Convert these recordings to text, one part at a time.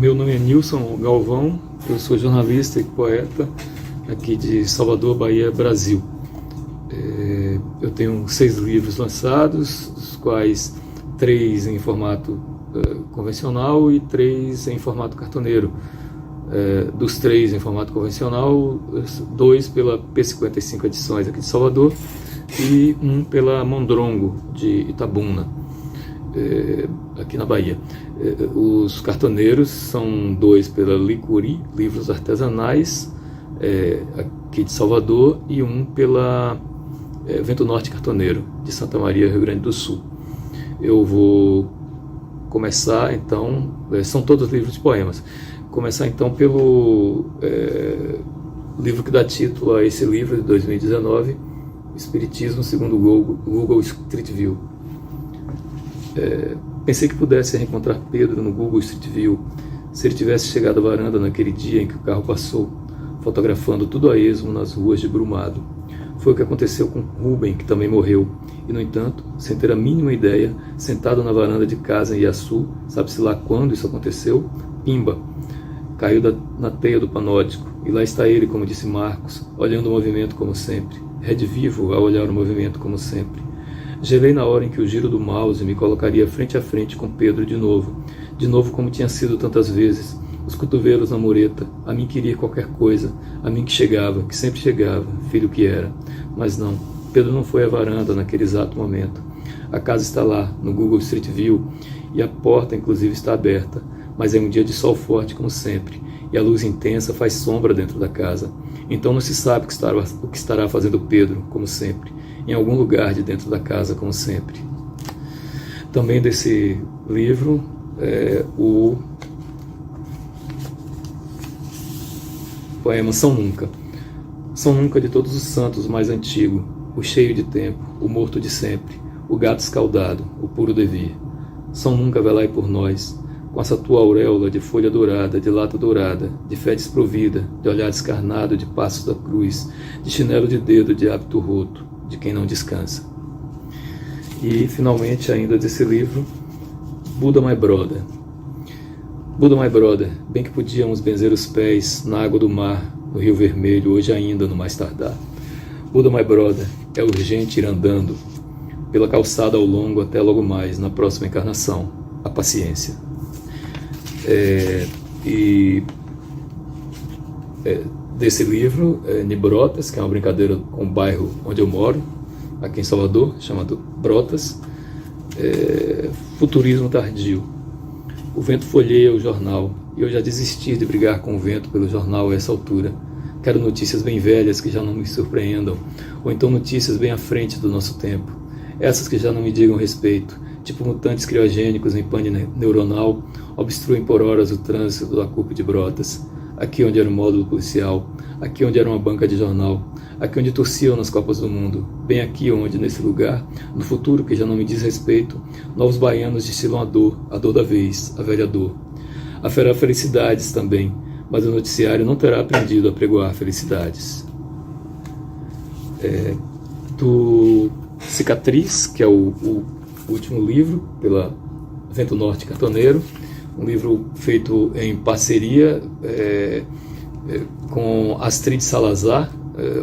Meu nome é Nilson Galvão, eu sou jornalista e poeta aqui de Salvador, Bahia, Brasil. Eu tenho 6 livros lançados, dos quais 3 em formato convencional e 3 em formato cartoneiro. Dos 3 em formato convencional, 2 pela P55 Edições aqui de Salvador e 1 pela Mondrongo de Itabuna, aqui na Bahia. Os cartoneiros são 2 pela Licuri, Livros Artesanais, aqui de Salvador, e 1 pela Vento Norte Cartoneiro, de Santa Maria, Rio Grande do Sul. Eu vou começar então, são todos livros de poemas, começar então pelo livro que dá título a esse livro de 2019, Espiritismo segundo Google Street View. Pensei que pudesse reencontrar Pedro no Google Street View se ele tivesse chegado à varanda naquele dia em que o carro passou, fotografando tudo a esmo nas ruas de Brumado. Foi o que aconteceu com Rubem, que também morreu, e no entanto, sem ter a mínima ideia, sentado na varanda de casa em Iaçu, sabe-se lá quando isso aconteceu, pimba, caiu na teia do panódico, e lá está ele, como disse Marcos, olhando o movimento como sempre, redivivo ao olhar o movimento como sempre. Gelei na hora em que o giro do mouse me colocaria frente a frente com Pedro de novo como tinha sido tantas vezes, os cotovelos na mureta, a mim queria qualquer coisa, a mim que chegava, que sempre chegava, filho que era. Mas não, Pedro não foi à varanda naquele exato momento. A casa está lá, no Google Street View, e a porta inclusive está aberta, mas é um dia de sol forte como sempre, e a luz intensa faz sombra dentro da casa. Então não se sabe o que estará fazendo Pedro, como sempre, em algum lugar de dentro da casa, como sempre. Também desse livro, o poema São Nunca. São Nunca de todos os santos, o mais antigo, o cheio de tempo, o morto de sempre, o gato escaldado, o puro devir. São Nunca velai por nós, com essa tua auréola de folha dourada, de lata dourada, de fé desprovida, de olhar descarnado, de passos da cruz, de chinelo de dedo, de hábito roto, de quem não descansa. E, finalmente, ainda desse livro, Buddha My Brother. Buddha My Brother, bem que podíamos benzer os pés na água do mar, no Rio Vermelho, hoje ainda no mais tardar. Buddha My Brother, é urgente ir andando pela calçada ao longo até logo mais, na próxima encarnação, a paciência. Desse livro, Nibrotas, que é uma brincadeira com o bairro onde eu moro, aqui em Salvador, chamado Brotas, Futurismo Tardio. O vento folheia o jornal, e eu já desisti de brigar com o vento pelo jornal a essa altura. Quero notícias bem velhas que já não me surpreendam, ou então notícias bem à frente do nosso tempo. Essas que já não me digam respeito, tipo mutantes criogênicos em pane neuronal, obstruem por horas o trânsito da CUP de Brotas. Aqui onde era um módulo policial, aqui onde era uma banca de jornal, aqui onde torciam nas Copas do Mundo, bem aqui onde, nesse lugar, no futuro que já não me diz respeito, novos baianos destilam a dor da vez, a velha dor. Haverá felicidades também, mas o noticiário não terá aprendido a pregoar felicidades. Do Cicatriz, que é o último livro, pela Vento Norte Cartoneiro, um livro feito em parceria com Astrid Salazar,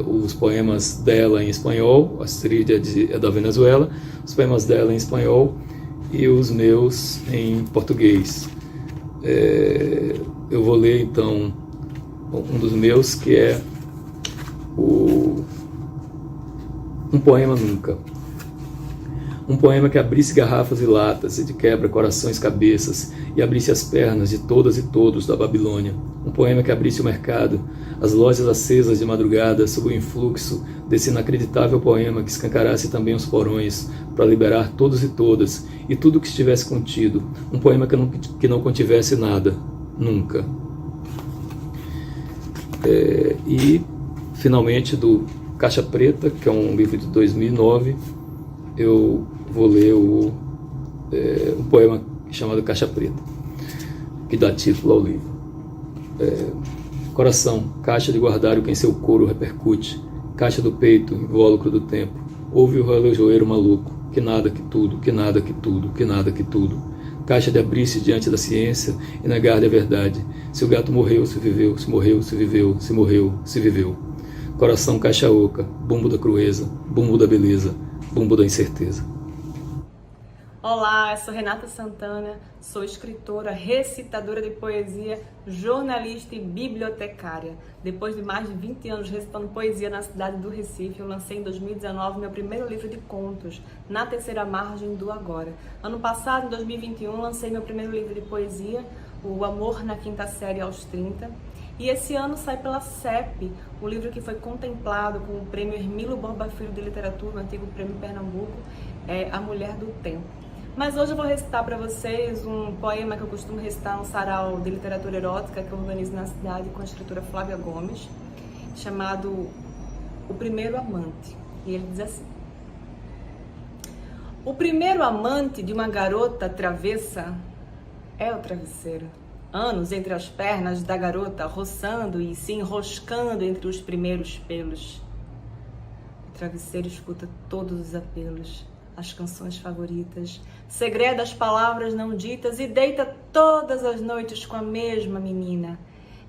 os poemas dela em espanhol, Astrid é da Venezuela, os poemas dela em espanhol e os meus em português. Eu vou ler então um dos meus, que é Um Poema Nunca. Um poema que abrisse garrafas e latas, e de quebra corações, cabeças, e abrisse as pernas de todas e todos da Babilônia. Um poema que abrisse o mercado, as lojas acesas de madrugada, sob o influxo desse inacreditável poema que escancarasse também os porões, para liberar todos e todas, e tudo que estivesse contido. Um poema que não contivesse nada, nunca. E, finalmente, do Caixa Preta, que é um livro de 2009, eu vou ler um poema chamado Caixa Preta, que dá título ao livro. Coração, caixa de guardário que em seu couro repercute, caixa do peito, invólucro do tempo, ouve o relojoeiro maluco, que nada que tudo, que nada que tudo, que nada que tudo. caixa de abrir-se diante da ciência e negar-lhe a verdade. Se o gato morreu, se viveu, se morreu, se viveu, se morreu, se viveu. Coração caixa oca, bumbo da crueza, bumbo da beleza, bumbo da incerteza. Olá, eu sou Renata Santana, sou escritora, recitadora de poesia, jornalista e bibliotecária. Depois de mais de 20 anos recitando poesia na cidade do Recife, eu lancei em 2019 meu primeiro livro de contos, Na Terceira Margem do Agora. Ano passado, em 2021, lancei meu primeiro livro de poesia, O Amor na Quinta Série aos 30. E esse ano sai pela CEP, o livro que foi contemplado com o Prêmio Hermílio Borba Filho de Literatura, o antigo Prêmio Pernambuco, é A Mulher do Tempo. Mas hoje eu vou recitar para vocês um poema que eu costumo recitar no sarau de literatura erótica que eu organizo na cidade com a escritora Flávia Gomes, chamado O Primeiro Amante. E ele diz assim: o primeiro amante de uma garota travessa é o travesseiro. Anos entre as pernas da garota, roçando e se enroscando entre os primeiros pelos. O travesseiro escuta todos os apelos, as canções favoritas, segreda as palavras não ditas e deita todas as noites com a mesma menina.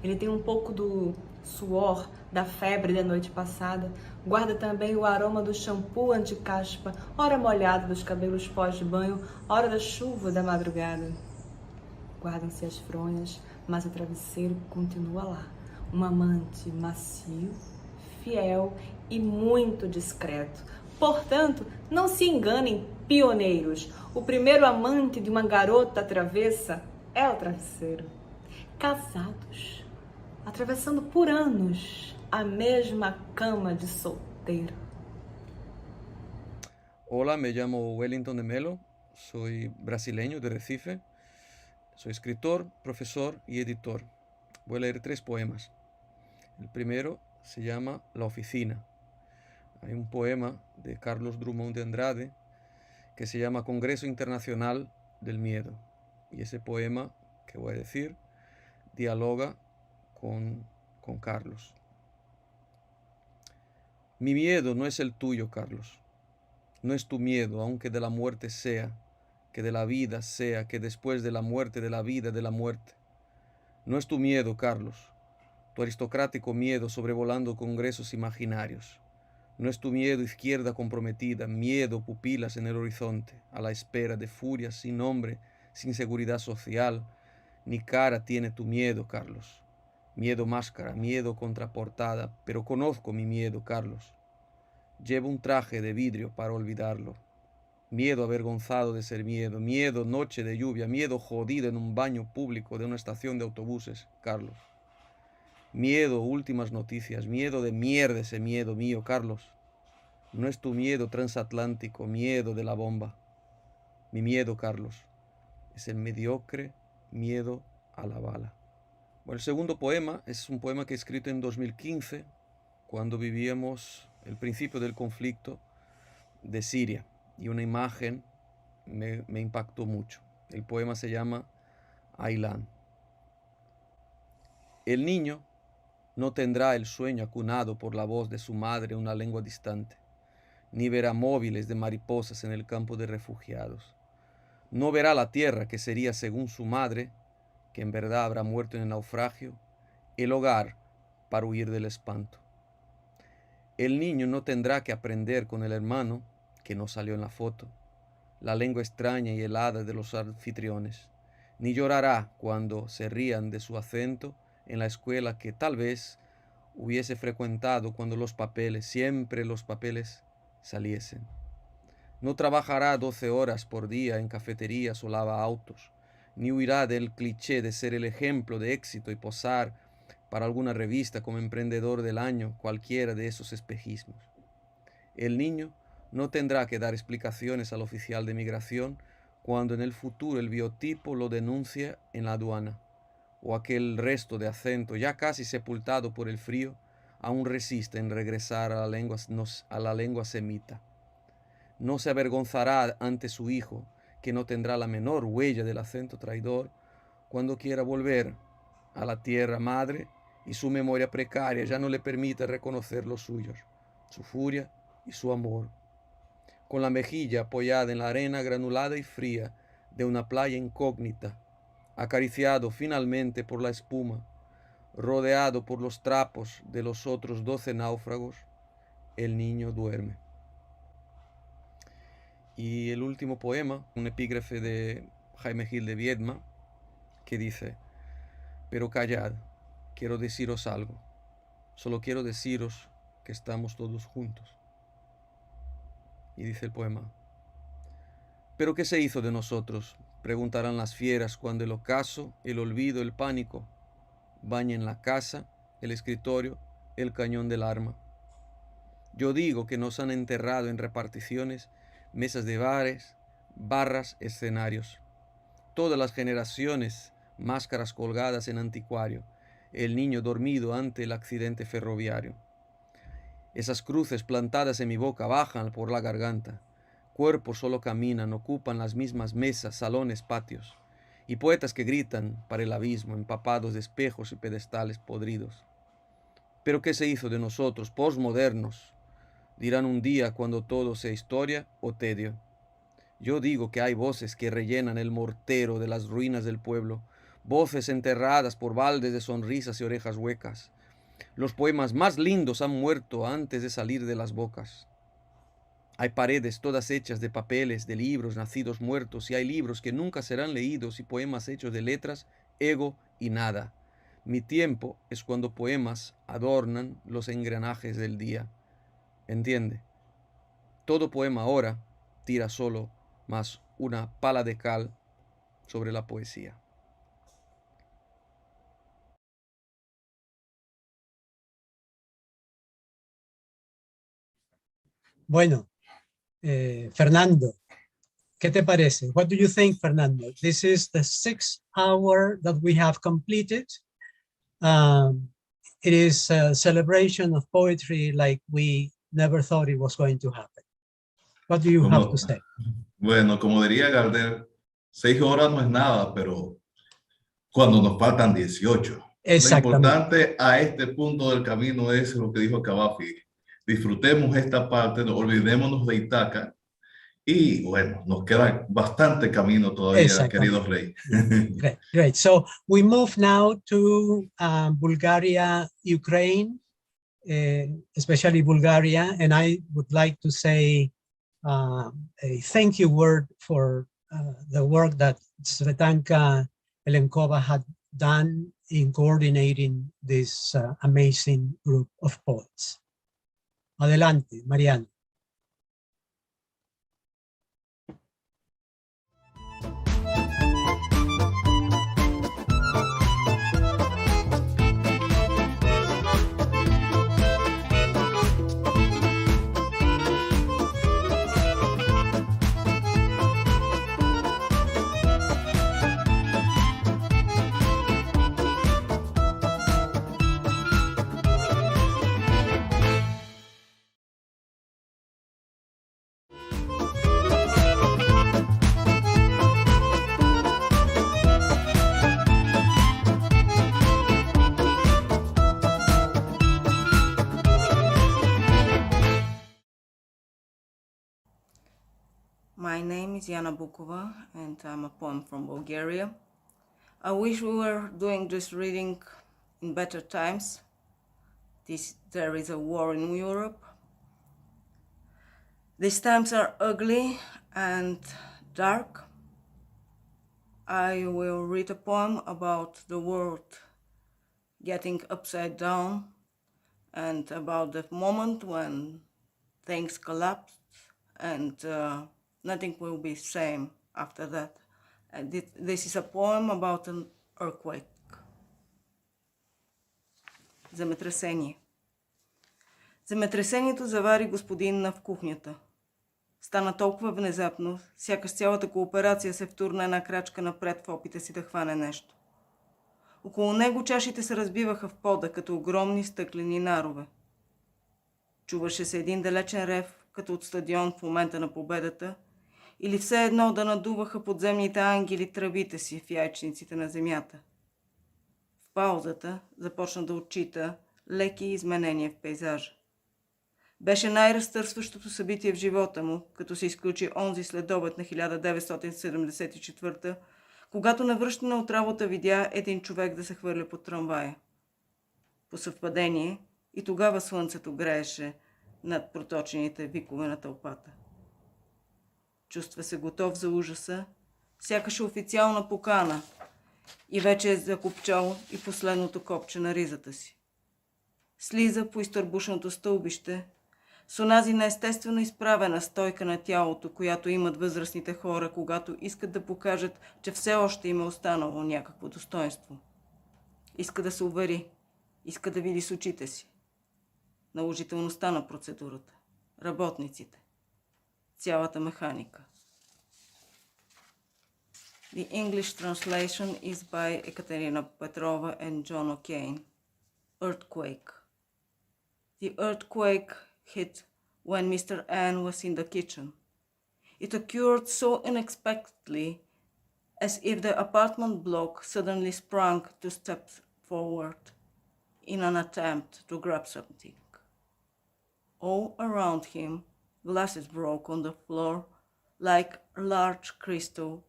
Ele tem um pouco do suor da febre da noite passada, guarda também o aroma do shampoo anti-caspa, ora molhado dos cabelos pós-banho, ora da chuva da madrugada. Guardam-se as fronhas, mas o travesseiro continua lá, um amante macio, fiel e muito discreto. Portanto, não se enganem, pioneiros. O primeiro amante de uma garota travessa é o travesseiro. Casados, atravessando por anos a mesma cama de solteiro. Hola, me llamo Wellington de Melo, soy brasileño de Recife, soy escritor, profesor y editor. Voy a leer 3 poemas. El primero se llama La Oficina. Hay un poema de Carlos Drummond de Andrade que se llama Congreso Internacional del Miedo. Y ese poema que voy a decir dialoga con Carlos. Mi miedo no es el tuyo, Carlos. No es tu miedo, aunque de la muerte sea, que de la vida sea, que después de la muerte, de la vida, de la muerte. No es tu miedo, Carlos, tu aristocrático miedo sobrevolando congresos imaginarios. No es tu miedo izquierda comprometida, miedo pupilas en el horizonte, a la espera de furias sin nombre, sin seguridad social, ni cara tiene tu miedo, Carlos. Miedo máscara, miedo contraportada, pero conozco mi miedo, Carlos. Llevo un traje de vidrio para olvidarlo. Miedo avergonzado de ser miedo, miedo noche de lluvia, miedo jodido en un baño público de una estación de autobuses, Carlos. Miedo, últimas noticias, miedo de mierda ese miedo mío, Carlos. No es tu miedo transatlántico, miedo de la bomba. Mi miedo, Carlos, es el mediocre miedo a la bala. Bueno, el segundo poema es un poema que he escrito en 2015, cuando vivíamos el principio del conflicto de Siria, y una imagen me impactó mucho. El poema se llama Aylan. El niño no tendrá el sueño acunado por la voz de su madre en una lengua distante, ni verá móviles de mariposas en el campo de refugiados. No verá la tierra que sería, según su madre, que en verdad habrá muerto en el naufragio, el hogar para huir del espanto. El niño no tendrá que aprender con el hermano, que no salió en la foto, la lengua extraña y helada de los anfitriones, ni llorará cuando se rían de su acento en la escuela que tal vez hubiese frecuentado cuando los papeles, siempre los papeles, saliesen. No trabajará 12 horas por día en cafeterías o lava autos, ni huirá del cliché de ser el ejemplo de éxito y posar para alguna revista como emprendedor del año, cualquiera de esos espejismos. El niño no tendrá que dar explicaciones al oficial de migración cuando en el futuro el biotipo lo denuncia en la aduana, o aquel resto de acento ya casi sepultado por el frío aún resiste en regresar a la lengua semita. No se avergonzará ante su hijo, que no tendrá la menor huella del acento traidor, cuando quiera volver a la tierra madre y su memoria precaria ya no le permite reconocer los suyos, su furia y su amor. Con la mejilla apoyada en la arena granulada y fría, de una playa incógnita, acariciado finalmente por la espuma, rodeado por los trapos de los otros 12 náufragos, el niño duerme. Y el último poema, un epígrafe de Jaime Gil de Viedma, que dice: pero callad, quiero deciros algo, solo quiero deciros que estamos todos juntos. Y dice el poema: ¿pero qué se hizo de nosotros? Preguntarán las fieras cuando el ocaso, el olvido, el pánico bañen la casa, el escritorio, el cañón del arma. Yo digo que nos han enterrado en reparticiones, mesas de bares, barras, escenarios. Todas las generaciones, máscaras colgadas en anticuario, el niño dormido ante el accidente ferroviario. Esas cruces plantadas en mi boca bajan por la garganta. Cuerpos solo caminan, ocupan las mismas mesas, salones, patios. Y poetas que gritan para el abismo, empapados de espejos y pedestales podridos. ¿Pero qué se hizo de nosotros, posmodernos? Dirán un día cuando todo sea historia o tedio. Yo digo que hay voces que rellenan el mortero de las ruinas del pueblo, voces enterradas por baldes de sonrisas y orejas huecas. Los poemas más lindos han muerto antes de salir de las bocas. Hay paredes todas hechas de papeles, de libros nacidos muertos, y hay libros que nunca serán leídos y poemas hechos de letras, ego y nada. Mi tiempo es cuando poemas adornan los engranajes del día. ¿Entiende? Todo poema ahora tira solo más una pala de cal sobre la poesía. Bueno, Fernando, ¿qué te parece? What do you think, Fernando? This is the 6th hour that we have completed. It is a celebration of poetry like we never thought it was going to happen. What do you have to say? Bueno, como diría Gardel, 6 horas no es nada, pero cuando nos faltan 18. Lo importante a este punto del camino es lo que dijo Cavafy. Disfrutemos esta parte, olvidémonos de Ítaca y bueno, nos queda bastante camino todavía, querido Rey. Great, great. So we move now to Bulgaria, Ukraine, especially Bulgaria, and I would like to say a thank you word for the work that Svetanka Elenkova had done in coordinating this amazing group of poets. Adelante, Mariano. My name is Yana Bukova, and I'm a poem from Bulgaria. I wish we were doing this reading in better times. There is a war in Europe. These times are ugly and dark. I will read a poem about the world getting upside down and about the moment when things collapsed and nothing will be the same after that. This is a poem about an earthquake. Земетресение. Земетресението завари господинна в кухнята. Стана толкова внезапно, сякаш цялата кооперация се втурна една крачка напред в опита си да хване нещо. Около него чашите се разбиваха в пода, като огромни стъклени нарове. Чуваше се един далечен рев, като от стадион в момента на победата, или все едно да надуваха подземните ангели тръбите си в яйчниците на земята. В паузата започна да отчита леки изменения в пейзажа. Беше най-разтърсващото събитие в живота му, като се изключи онзи следобед на 1974, когато на връщане от работа видя един човек да се хвърля под трамвая. По съвпадение и тогава слънцето грееше над проточените викове на тълпата. Чувства се готов за ужаса, сякаш официална покана и вече е закопчал и последното копче на ризата си. Слиза по изтърбушното стълбище с онази неестествено изправена стойка на тялото, която имат възрастните хора, когато искат да покажат, че все още им е останало някакво достоинство. Иска да се увери, иска да види с очите си наложителността на процедурата, работниците, цялата механика. The English translation is by Ekaterina Petrova and John O'Kane. Earthquake. The earthquake hit when Mr. N was in the kitchen. It occurred so unexpectedly as if the apartment block suddenly sprang 2 steps forward in an attempt to grab something. All around him, glasses broke on the floor like large crystal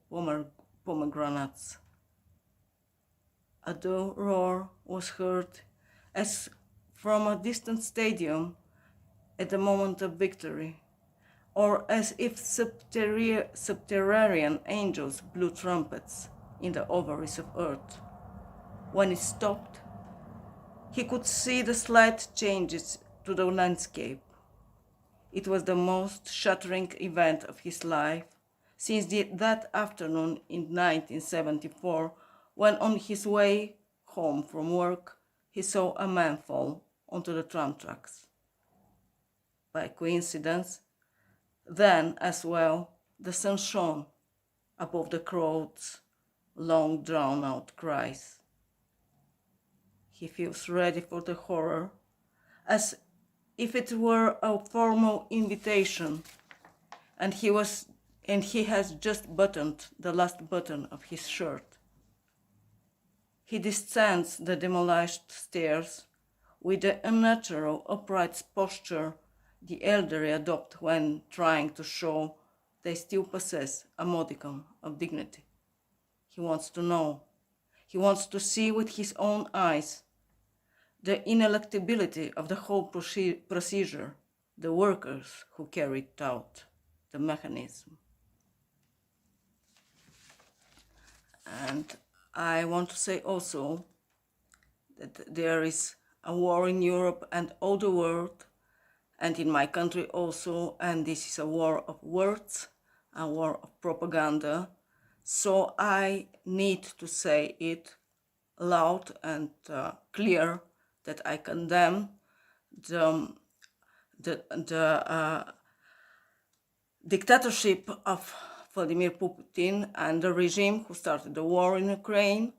pomegranates. A dull roar was heard as from a distant stadium at the moment of victory, or as if subterranean angels blew trumpets in the ovaries of earth. When it stopped, he could see the slight changes to the landscape. It was the most shattering event of his life since that afternoon in 1974, when on his way home from work, he saw a man fall onto the tram tracks. By coincidence, then as well, the sun shone above the crowd's long drawn-out cries. He feels ready for the horror, as if it were a formal invitation, and he has just buttoned the last button of his shirt. He descends the demolished stairs with the unnatural upright posture the elderly adopt when trying to show they still possess a modicum of dignity. He wants to know. He wants to see with his own eyes the ineluctability of the whole procedure, the workers who carried out the mechanism. And I want to say also that there is a war in Europe and all the world, and in my country also, and this is a war of words, a war of propaganda. So I need to say it loud and clear that I condemn the dictatorship of Vladimir Putin and the regime who started the war in Ukraine,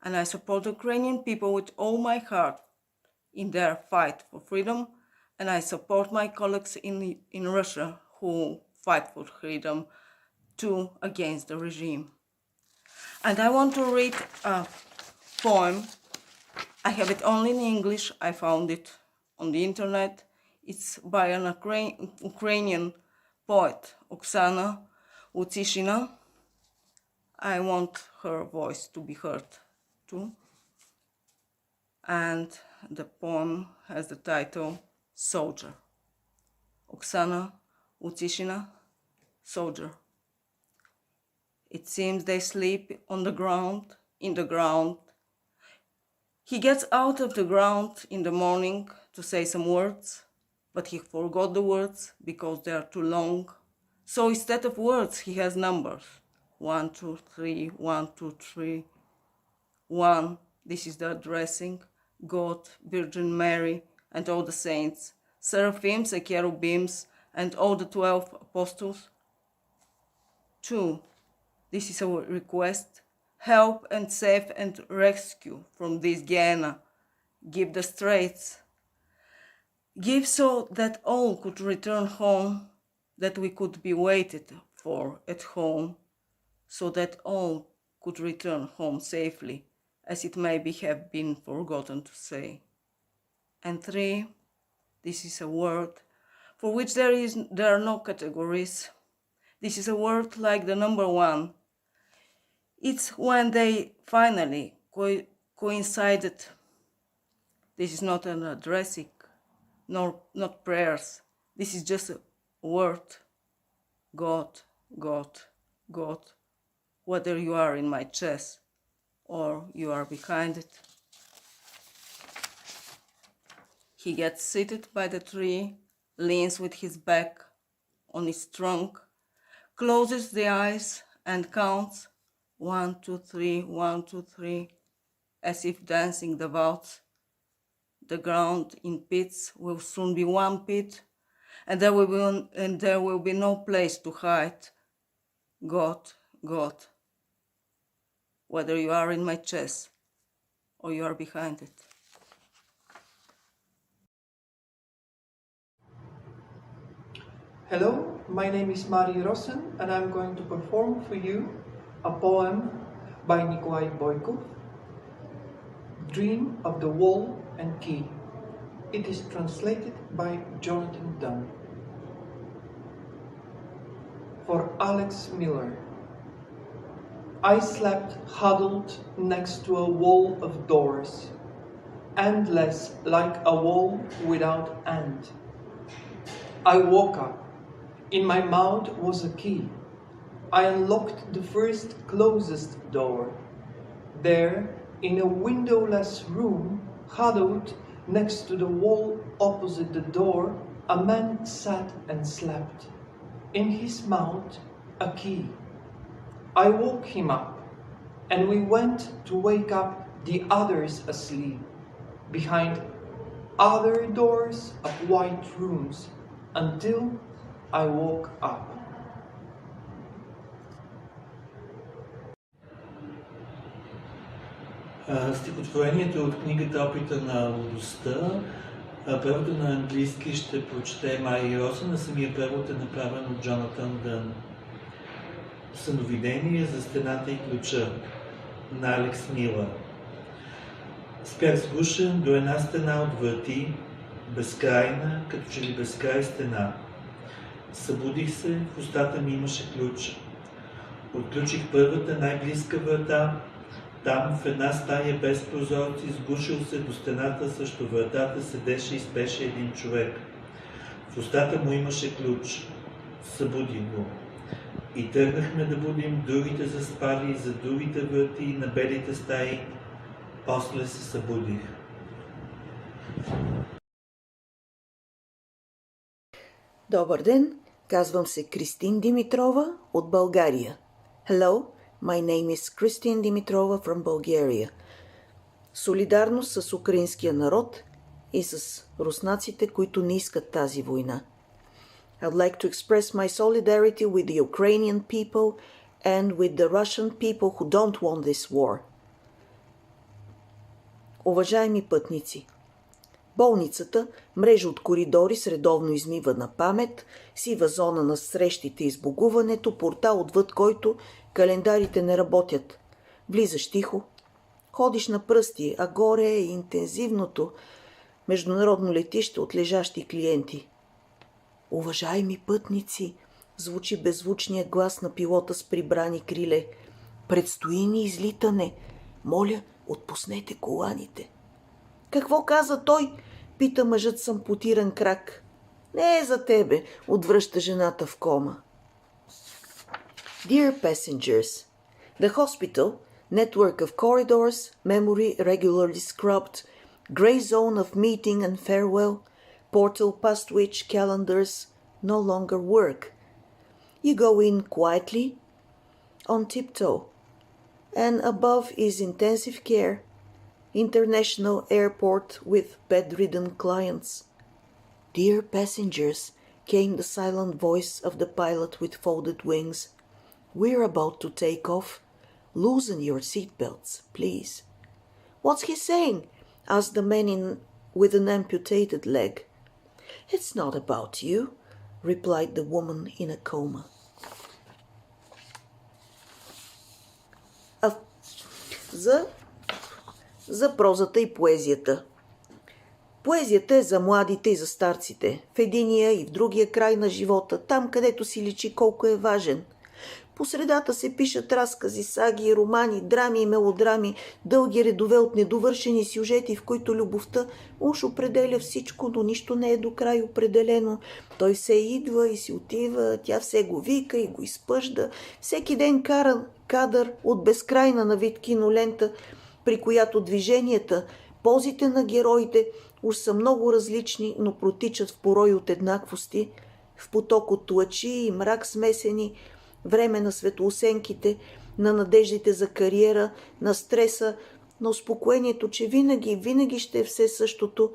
and I support the Ukrainian people with all my heart in their fight for freedom, and I support my colleagues in Russia who fight for freedom too against the regime. And I want to read a poem. I have it only in English. I found it on the internet. It's by an Ukrainian poet, Oksana Utishina. I want her voice to be heard too. And the poem has the title Soldier. Oksana Utishina, Soldier. It seems they sleep on the ground, in the ground. He gets out of the ground in the morning to say some words, but he forgot the words because they are too long. So instead of words, he has numbers. 1, 2, 3, 1, 2, 3. 1, this is the addressing, God, Virgin Mary, and all the saints, seraphims and cherubims, and all the 12 apostles. 2, this is a request, help and save and rescue from this Gehenna. Give the straits. Give so that all could return home, that we could be waited for at home, so that all could return home safely, as it maybe have been forgotten to say. And 3, this is a word for which there are no categories. This is a word like the number one. It's when they finally coincided. This is not an addressing, nor not prayers. This is just a word. God, God, God, whether you are in my chest or you are behind it. He gets seated by the tree, leans with his back on its trunk, closes the eyes and counts 1, 2, 3, 1, 2, 3, as if dancing the waltz. The ground in pits will soon be one pit, and there will be no place to hide. God, God, whether you are in my chest or you are behind it. Hello, my name is Mari Rosen, and I'm going to perform for you a poem by Nikolai Boykov, Dream of the Wall and Key. It is translated by Jonathan Dunn. For Alex Miller. I slept huddled next to a wall of doors, endless like a wall without end. I woke up. In my mouth was a key. I unlocked the first closest door. There, in a windowless room, huddled next to the wall opposite the door, a man sat and slept. In his mouth, a key. I woke him up, and we went to wake up the others asleep, behind other doors of white rooms, until I woke up. Стихотворението от книгата Опита на лудостта. Превода на английски ще прочете Мари Росен, а самия превод е направен от Джонатан Дън. Съновидение за стената и ключа на Алекс Милър. Спях сгушен до една стена от врати, безкрайна, като че ли безкрай стена. Събудих се, в устата ми имаше ключ. Отключих първата най-близка врата. Там, в една стая без прозорци, сгушил се до стената срещу вратата, седеше и спеше един човек. В устата му имаше ключ. Събудих го. И тръгнахме да будим другите заспали за другите врати на белите стаи. После се събудих. Добър ден, казвам се Кристин Димитрова от България. Hello, my name is Christine Dimitrova from Bulgaria. Солидарност с украинския народ и с руснаците, които не искат тази война. I'd like to express my solidarity with the Ukrainian people and with the Russian people who don't want this war. Уважаеми пътници, болницата, мрежа от коридори с редовно измивана памет, сива зона на срещите и сбогуването, портал отвъд който календарите не работят. Влизаш тихо, ходиш на пръсти, а горе е интензивното международно летище от лежащи клиенти. Уважаеми пътници, звучи беззвучният глас на пилота с прибрани криле. Предстои ни излитане. Моля, отпуснете коланите. Какво каза той? Пита мъжът с ампутиран крак. Не е за тебе, отвръща жената в кома. Dear passengers, the hospital, network of corridors, memory regularly scrubbed, grey zone of meeting and farewell, portal past which calendars no longer work. You go in quietly, on tiptoe, and above is intensive care, international airport with bedridden clients. Dear passengers, came the silent voice of the pilot with folded wings. We're about to take off. Loosen your seatbelts, please. What's he saying? Asked the man with an amputated leg. It's not about you, replied the woman in a coma. За прозата и поезията. Поезията е за младите и за старците, в единия и в другия край на живота, там където си личи колко е важен. По средата се пишат разкази, саги, романи, драми и мелодрами, дълги редове от недовършени сюжети, в които любовта уж определя всичко, но нищо не е до край определено. Той все идва и си отива, тя все го вика и го изпъжда. Всеки ден кара кадър от безкрайна на вид кинолента, при която движенията, позите на героите уж са много различни, но протичат в порой от еднаквости, в поток от лъчи и мрак смесени, време на светлосенките, на надеждите за кариера, на стреса, на успокоението, че винаги ще е все същото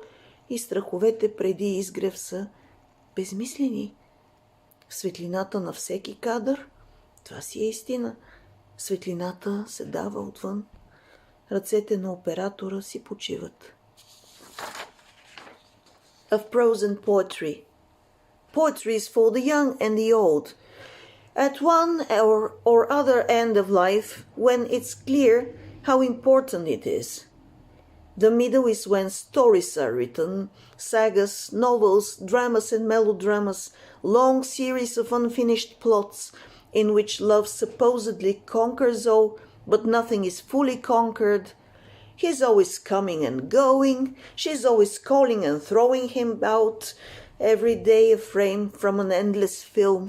и страховете преди изгрев са безмислени. В светлината на всеки кадър, това си е истина, светлината се дава отвън. Ръцете на оператора си почиват. Of prose and poetry. Poetry is for the young and the old. At one or other end of life, when it's clear how important it is. The middle is when stories are written, sagas, novels, dramas and melodramas, long series of unfinished plots in which love supposedly conquers all, but nothing is fully conquered. He's always coming and going, she's always calling and throwing him out, every day a frame from an endless film,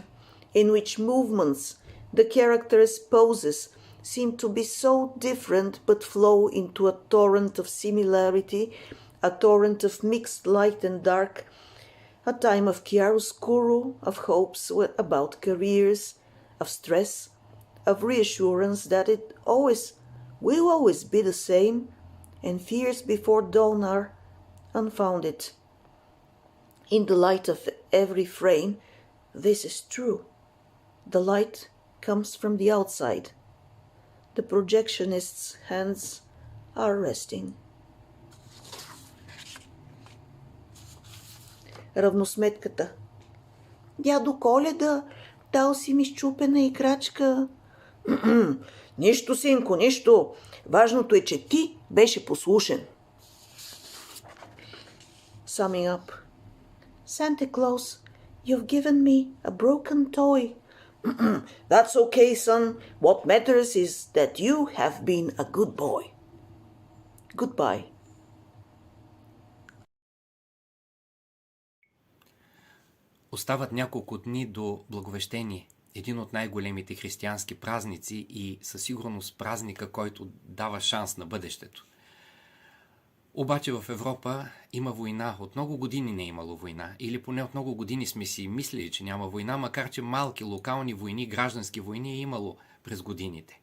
in which movements, the characters' poses, seem to be so different but flow into a torrent of similarity, a torrent of mixed light and dark, a time of chiaroscuro, of hopes about careers, of stress, of reassurance that it will always be the same, and fears before dawn are unfounded. In the light of every frame, this is true. The light comes from the outside. The projectionist's hands are resting. Равносметката. Дядо Коледа, дал си ми счупена икрачка. Нищо, синко, нищо. Важното е, че ти беше послушен. Summing up. Santa Claus, you've given me a broken toy. That's okay, son. What matters is that you have been a good boy. Goodbye. Остават няколко дни до Благовещение, един от най-големите християнски празници и със сигурност празника, който дава шанс на бъдещето. Обаче в Европа има война. От много години не е имало война. Или поне от много години сме си мислили, че няма война, макар че малки локални войни, граждански войни е имало през годините.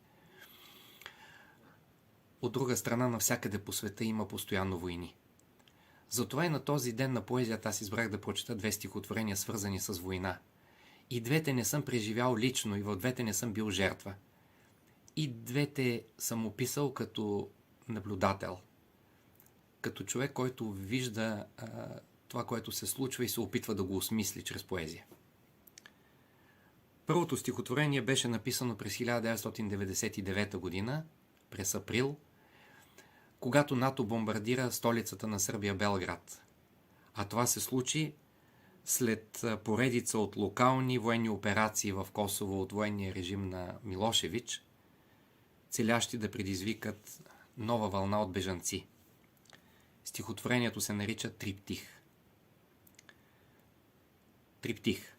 От друга страна, навсякъде по света има постоянно войни. Затова и на този ден на поезията аз избрах да прочета 2 стихотворения, свързани с война. И двете не съм преживял лично, и в двете не съм бил жертва. И двете съм описал като наблюдател. Като човек, който вижда това, което се случва и се опитва да го осмисли чрез поезия. Първото стихотворение беше написано през 1999 година, през април, когато НАТО бомбардира столицата на Сърбия Белград. А това се случи след поредица от локални военни операции в Косово от военния режим на Милошевич, целящи да предизвикат нова вълна от бежанци. Стихотворението се нарича Триптих. Триптих.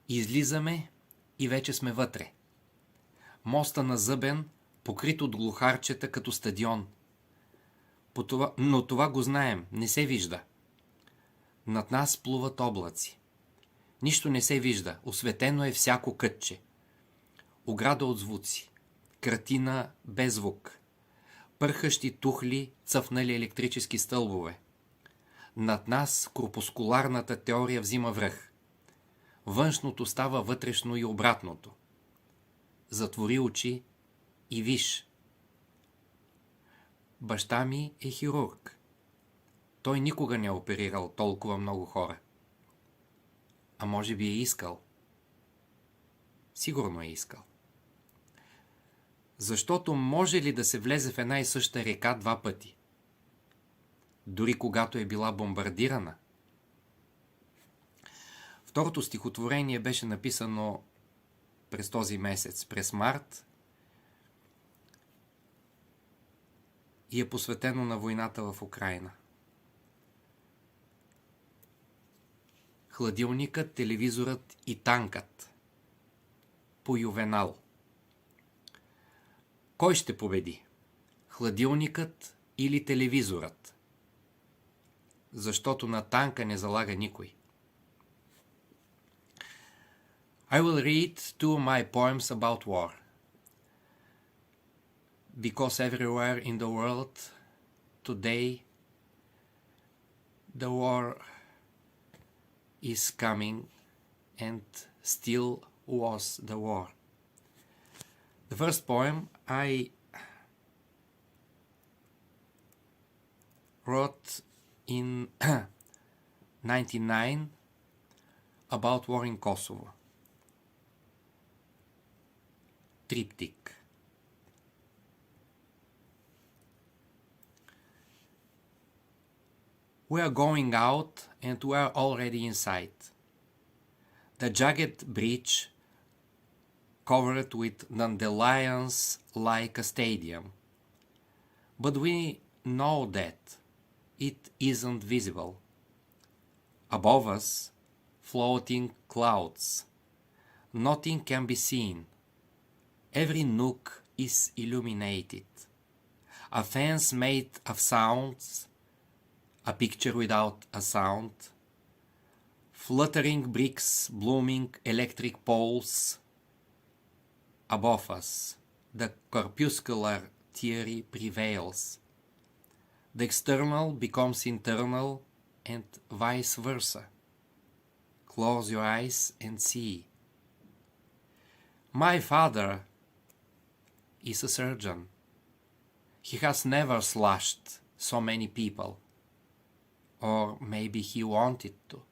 Излизаме и вече сме вътре. Моста на Зъбен, покрит от глухарчета като стадион. Но това го знаем, не се вижда. Над нас плуват облаци. Нищо не се вижда, осветено е всяко кътче. Ограда от звуци, картина без звук. Пърхащи тухли, цъфнали електрически стълбове. Над нас корпускуларната теория взима връх. Външното става вътрешно и обратното. Затвори очи и виж. Баща ми е хирург. Той никога не е оперирал толкова много хора. А може би е искал. Сигурно е искал. Защото може ли да се влезе в една и съща река 2 пъти? дори когато е била бомбардирана. Второто стихотворение беше написано през този месец, през март, и е посветено на войната в Украйна. Хладилникът, телевизорът и танкът. По Ювенал. Кой ще победи? Хладилникът или телевизорът? Защото на танка не залага никой. I will read two of my poems about war. Because everywhere in the world today the war is coming and still was the war. The first poem I wrote in 1999 about war in Kosovo. Triptych. We are going out and we are already inside. The jagged bridge covered with dandelions like a stadium. But we know that it isn't visible. Above us, floating clouds. Nothing can be seen. Every nook is illuminated. A fence made of sounds, a picture without a sound, fluttering bricks, blooming electric poles. Above us, the corpuscular theory prevails. The external becomes internal and vice versa. Close your eyes and see. My father is a surgeon. He has never slashed so many people. Or maybe he wanted to.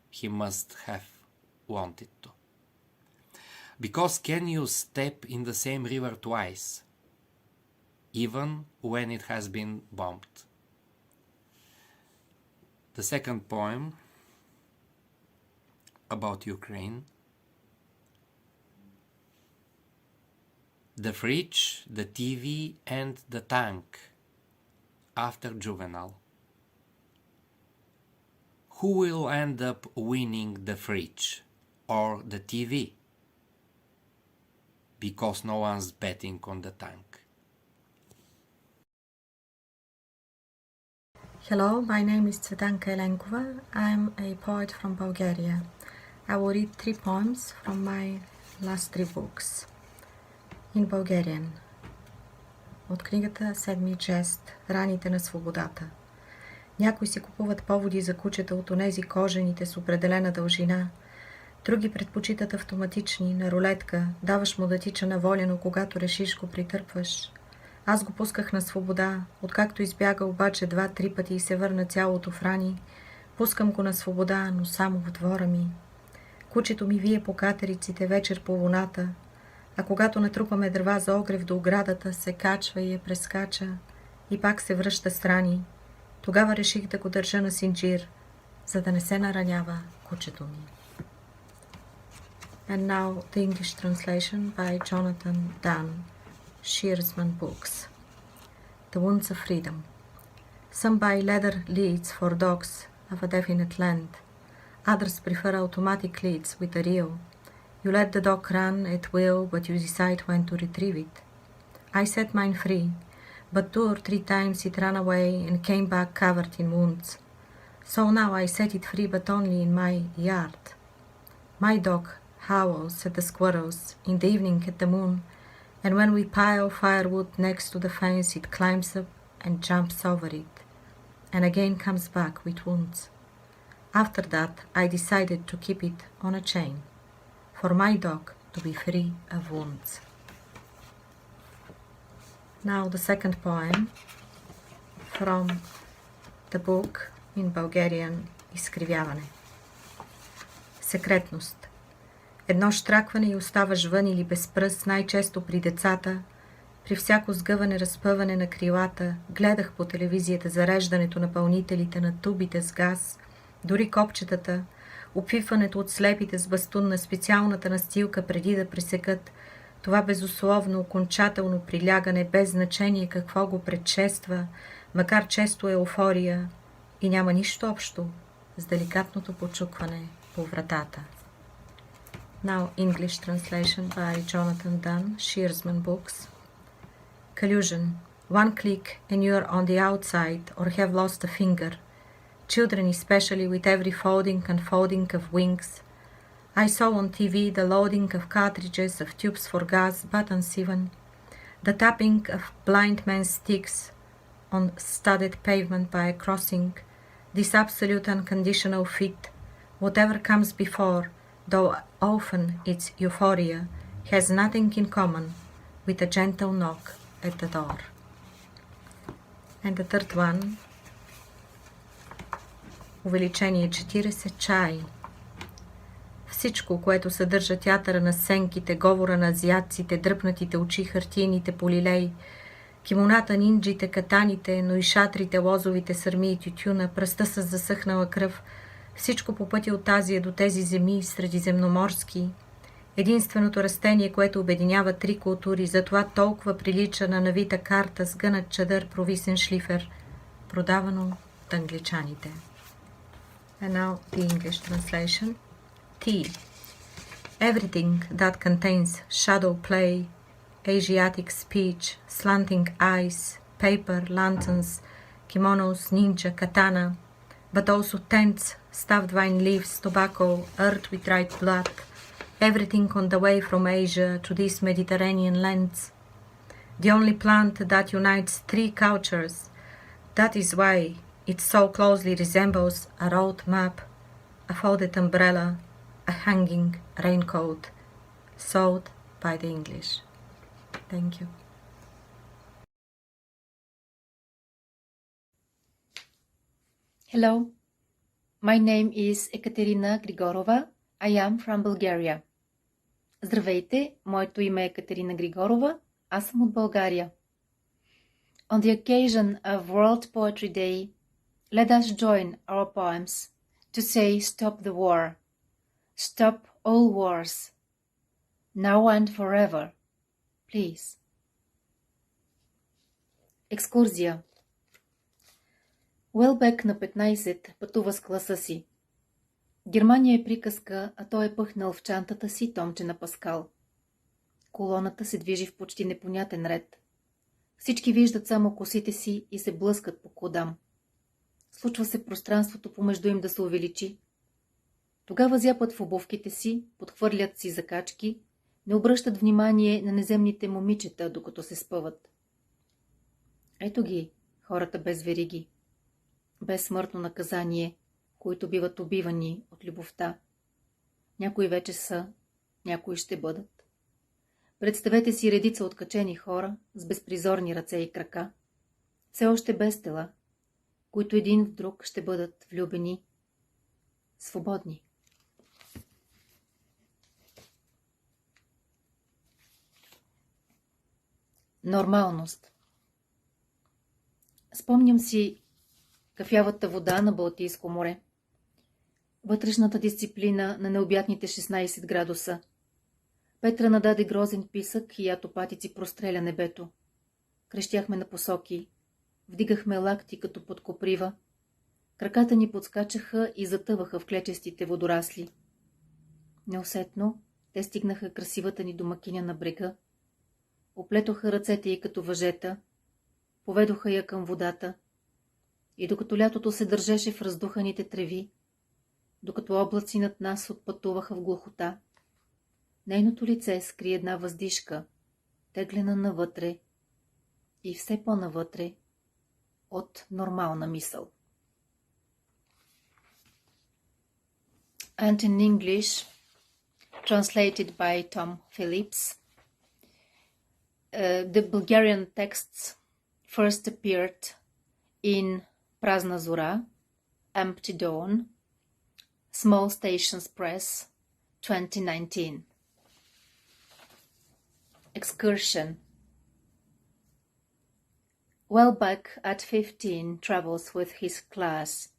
He must have wanted to. Because can you step in the same river twice, even when it has been bombed? The second poem about Ukraine. The fridge, the TV, and the tank, after Juvenal. Who will end up winning the fridge or the TV? Because no one's betting on the tank. Hello, my name is Tsvetanka Elenkova. I'm a poet from Bulgaria. I will read 3 poems from my last 3 books. In Bulgarian. От книгата Седми жест Раните на свободата. Някои си купуват поводи за кучета от онези кожените с определена дължина. Други предпочитат автоматични, на рулетка. Даваш му да тича на воля, но когато решиш го притърпваш. Аз го пусках на свобода. Откакто избяга обаче 2-3 пъти и се върна цялото в рани, пускам го на свобода, но само в двора ми. Кучето ми вие по катериците вечер по луната, а когато натрупаме дърва за огрев до оградата, се качва и я прескача и пак се връща страни. Тогава реших да го държа на синджир, за да не се наранява кучето ми. And now the English translation by Jonathan Dunn, Shearsman Books. The Wounds of Freedom. Some buy leather leads for dogs of a definite length. Others prefer automatic leads with a reel. You let the dog run at will, but you decide when to retrieve it. I set mine free, but 2 or 3 times it ran away and came back covered in wounds. So now I set it free, but only in my yard. My dog howls at the squirrels, in the evening at the moon, and when we pile firewood next to the fence, it climbs up and jumps over it, and again comes back with wounds. After that, I decided to keep it on a chain, for my dog to be free of wounds. Now the second poem from the book in Bulgarian Изкривяване. Секретност. Едно щракване и оставаш вън или без пръст, най-често при децата, При всяко сгъване, разпъване на крилата, гледах по телевизията зареждането на пълнителите на тубите с газ, дори копчетата, опиването от слепите с бастун на специалната настилка преди да пресекат, това безусловно, окончателно прилягане, без значение какво го предшества, макар често еуфория, и няма нищо общо с деликатното почукване по вратата. Now English translation by Jonathan Dunn, Shearsman Books. Collusion. One click and you're on the outside or have lost a finger. Children especially with every folding and folding of wings. I saw on TV the loading of cartridges of tubes for gas, buttons even. The tapping of blind men's sticks on studded pavement by a crossing. This absolute unconditional fit, whatever comes before, though often its euphoria, has nothing in common with a gentle knock at the door. And the third one, увеличение 40, чай. Всичко, което съдържа театъра на сенките, говора на азиатците, дръпнатите очи, хартийните полилей, кимоната, нинджите, катаните, но и шатрите, лозовите сърми и тютюна, пръста с засъхнала кръв, всичко по пътя от Азия до тези земи, средиземноморски. Единственото растение, което обединява три култури, затова толкова прилича на навита карта с гънат чадър, провисен шлифер, продавано от англичаните. And now the English translation. Tea. Everything that contains shadow play, Asiatic speech, slanting eyes, paper, lanterns, kimonos, ninja, katana, but also tents, stuffed vine leaves, tobacco, earth with dried blood, everything on the way from Asia to these Mediterranean lands. The only plant that unites three cultures. That is why it so closely resembles a road map, a folded umbrella, a hanging raincoat, sewed by the English. Thank you. Hello, my name is Ekaterina Grigorova. I am from Bulgaria. Здравейте, моето име е Екатерина Григорова. Аз съм от България. On the occasion of World Poetry Day, let us join our poems to say stop the war. Stop all wars. Now and forever. Please. Екскурзия. Уелбек на 15 пътува с класа си. Германия е приказка, а той е пъхнал в чантата си томче на Паскал. Колоната се движи в почти непонятен ред. Всички виждат само косите си и се блъскат по кодам. Случва се пространството помежду им да се увеличи. Тогава зяпат в обувките си, подхвърлят си закачки, не обръщат внимание на неземните момичета, докато се спъват. Ето ги, хората без вериги, без смъртно наказание, които биват убивани от любовта. Някои вече са, някои ще бъдат. Представете си редица откачени хора с безпризорни ръце и крака, все още без тела, които един в друг ще бъдат влюбени, свободни. Нормалност. Спомням си кафявата вода на Балтийско море, вътрешната дисциплина на необятните 16 градуса. Петра нададе грозен писък и ятопатици простреля небето. Крещяхме на посоки, вдигахме лакти като под коприва, краката ни подскачаха и затъваха в клечестите водорасли. Неусетно те стигнаха красивата ни домакиня на брега, оплетоха ръцете й като въжета, поведоха я към водата и докато лятото се държеше в раздуханите треви, докато облаци над нас отпътуваха в глухота, нейното лице скри една въздишка, теглена навътре и все по-навътре от нормална мисъл. And in English, translated by Tom Phillips, the Bulgarian texts first appeared in Prazna Zora, Empty Dawn, Small Stations Press, 2019. Excursion. Welbeck at 15 travels with his class.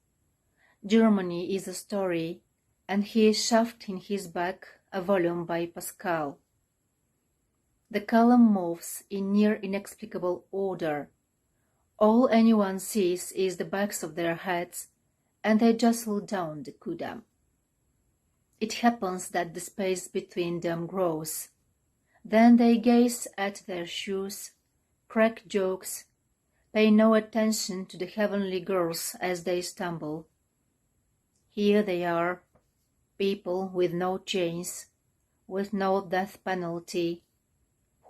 Germany is a story, and he is shoved in his back a volume by Pascal. The column moves in near inexplicable order. All anyone sees is the backs of their heads, and they jostle down the Kudam. It happens that the space between them grows. Then they gaze at their shoes, crack jokes, pay no attention to the heavenly girls as they stumble. Here they are, people with no chains, with no death penalty,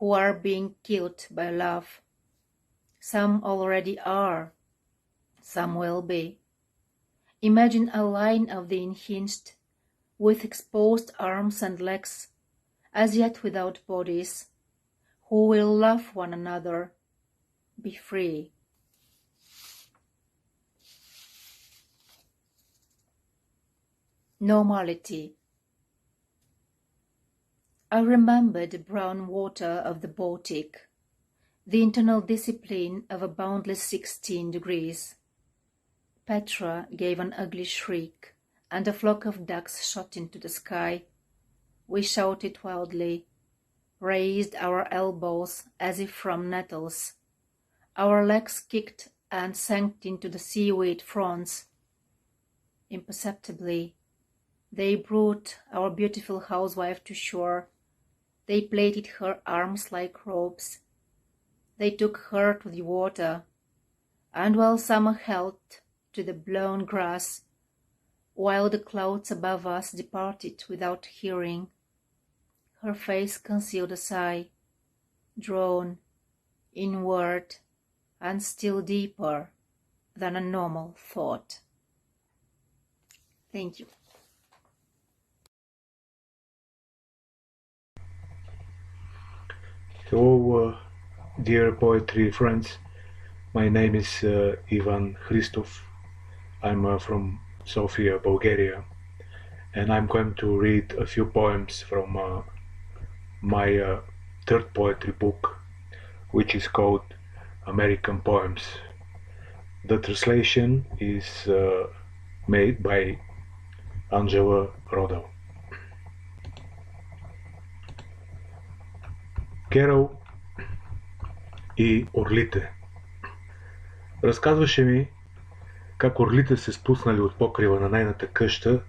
who are being killed by love. Some already are, some will be. Imagine a line of the unhinged, with exposed arms and legs, as yet without bodies, who will love one another, be free. Normality. I remember the brown water of the Baltic, the internal discipline of a boundless 16 degrees. Petra gave an ugly shriek, and a flock of ducks shot into the sky. We shouted wildly, raised our elbows as if from nettles. Our legs kicked and sank into the seaweed fronds. Imperceptibly, they brought our beautiful housewife to shore. They plaited her arms like ropes. They took her to the water, and while summer held to the blown grass, while the clouds above us departed without hearing, her face concealed a sigh, drawn, inward, and still deeper than a normal thought. Thank you. Hello, dear poetry friends. My name is Ivan Christov. I'm from Sofia, Bulgaria, and I'm going to read a few poems from my third poetry book, which is called American Poems. The translation is made by Angela Rodel. Керол и орлите. Разказваше ми как орлите се спуснали от покрива на нейната къща,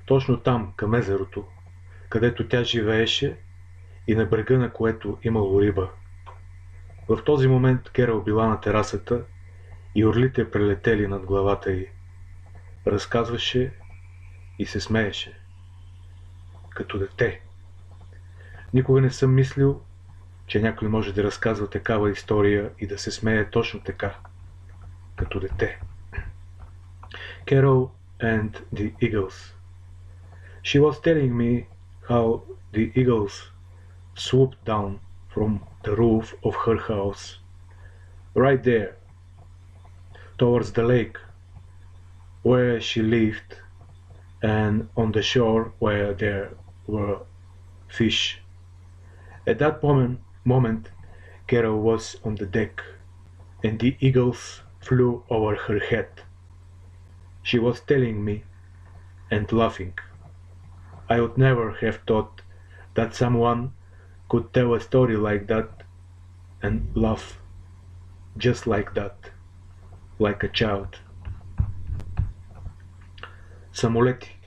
точно там, към езерото, където тя живееше и на брега на което имало риба. В този момент Керол била на терасата и орлите прелетели над главата й. Разказваше и се смееше. Като дете. Никога не съм мислил, че някой може да разказва такава история и да се смее точно така, като дете. Carol and the Eagles. She was telling me how the eagles swooped down from the roof of her house, right there, towards the lake where she lived, and on the shore where there were fish. At that moment, Carol was on the deck, and the eagles flew over her head. She was telling me, and laughing. I would never have thought that someone could tell a story like that and laugh just like that, like a child. Самолети.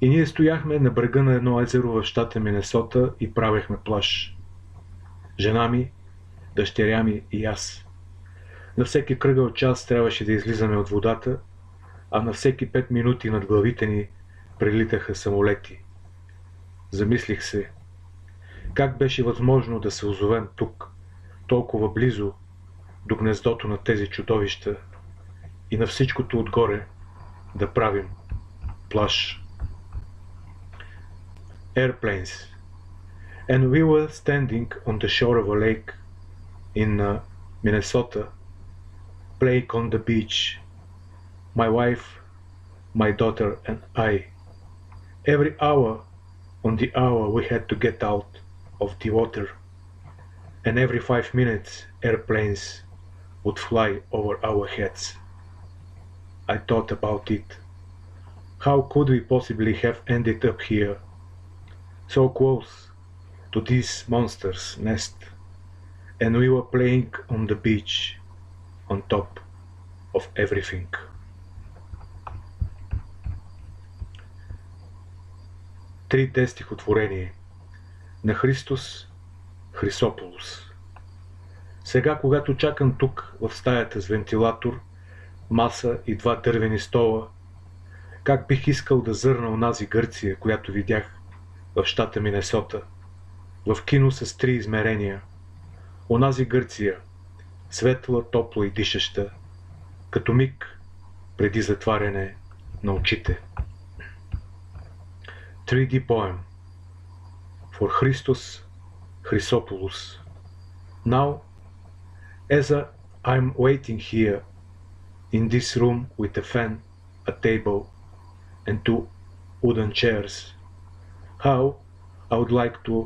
И ние стояхме на брега на едно езеро в щата Минесота и правехме плаж. Жена ми, дъщеря ми и аз. На всеки кръгъл час трябваше да излизаме от водата, а на всеки 5 минути над главите ни прелитаха самолети. Замислих се, как беше възможно да се озовем тук, толкова близо до гнездото на тези чудовища и на всичкото отгоре да правим плаж. Airplanes. And we were standing on the shore of a lake in Minnesota, playing on the beach, my wife, my daughter and I. Every hour on the hour we had to get out of the water, and every 5 minutes airplanes would fly over our heads. I thought about it. How could we possibly have ended up here, so close to this monster's nest, and we were playing on the beach, on top of everything. Трите стихотворение на Христос Хрисополос. Сега, когато чакам тук в стаята с вентилатор, маса и 2 дървени стола, как бих искал да зърна онази Гърция, която видях в щата Минесота, в кино с 3 измерения. Онази Гърция, светла, топла и дишаща, като миг преди затваряне на очите. 3D poem for Christos Chrysopoulos. Now, as I'm waiting here in this room with a fan, a table, and 2 wooden chairs, how I would like to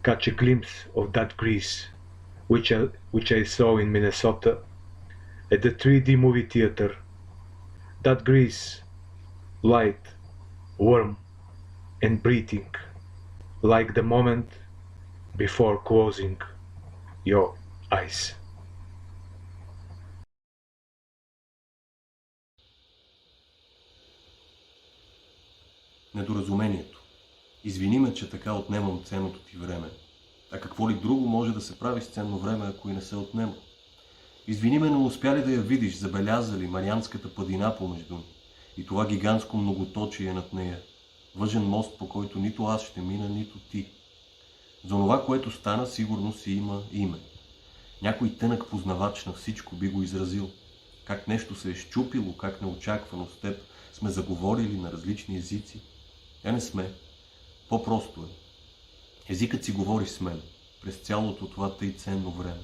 catch a glimpse of that Greece which I saw in Minnesota at the 3D movie theater. That Greece, light, warm, and breathing, like the moment before closing your eyes. Недоразумението. Извини ме, че така отнемам ценното ти време. А какво ли друго може да се прави с ценно време, ако и не се отнема? Извини ме, но успя ли да я видиш, забелязали Марианската падина помежду ни и това гигантско многоточие над нея? Въжен мост, по който нито аз ще мина, нито ти. За това, което стана, сигурно си има име. Някой тънък познавач на всичко би го изразил. Как нещо се е счупило, как неочаквано с теб сме заговорили на различни езици. Не сме. По-просто е. Езикът си говори с мен през цялото това тъй ценно време.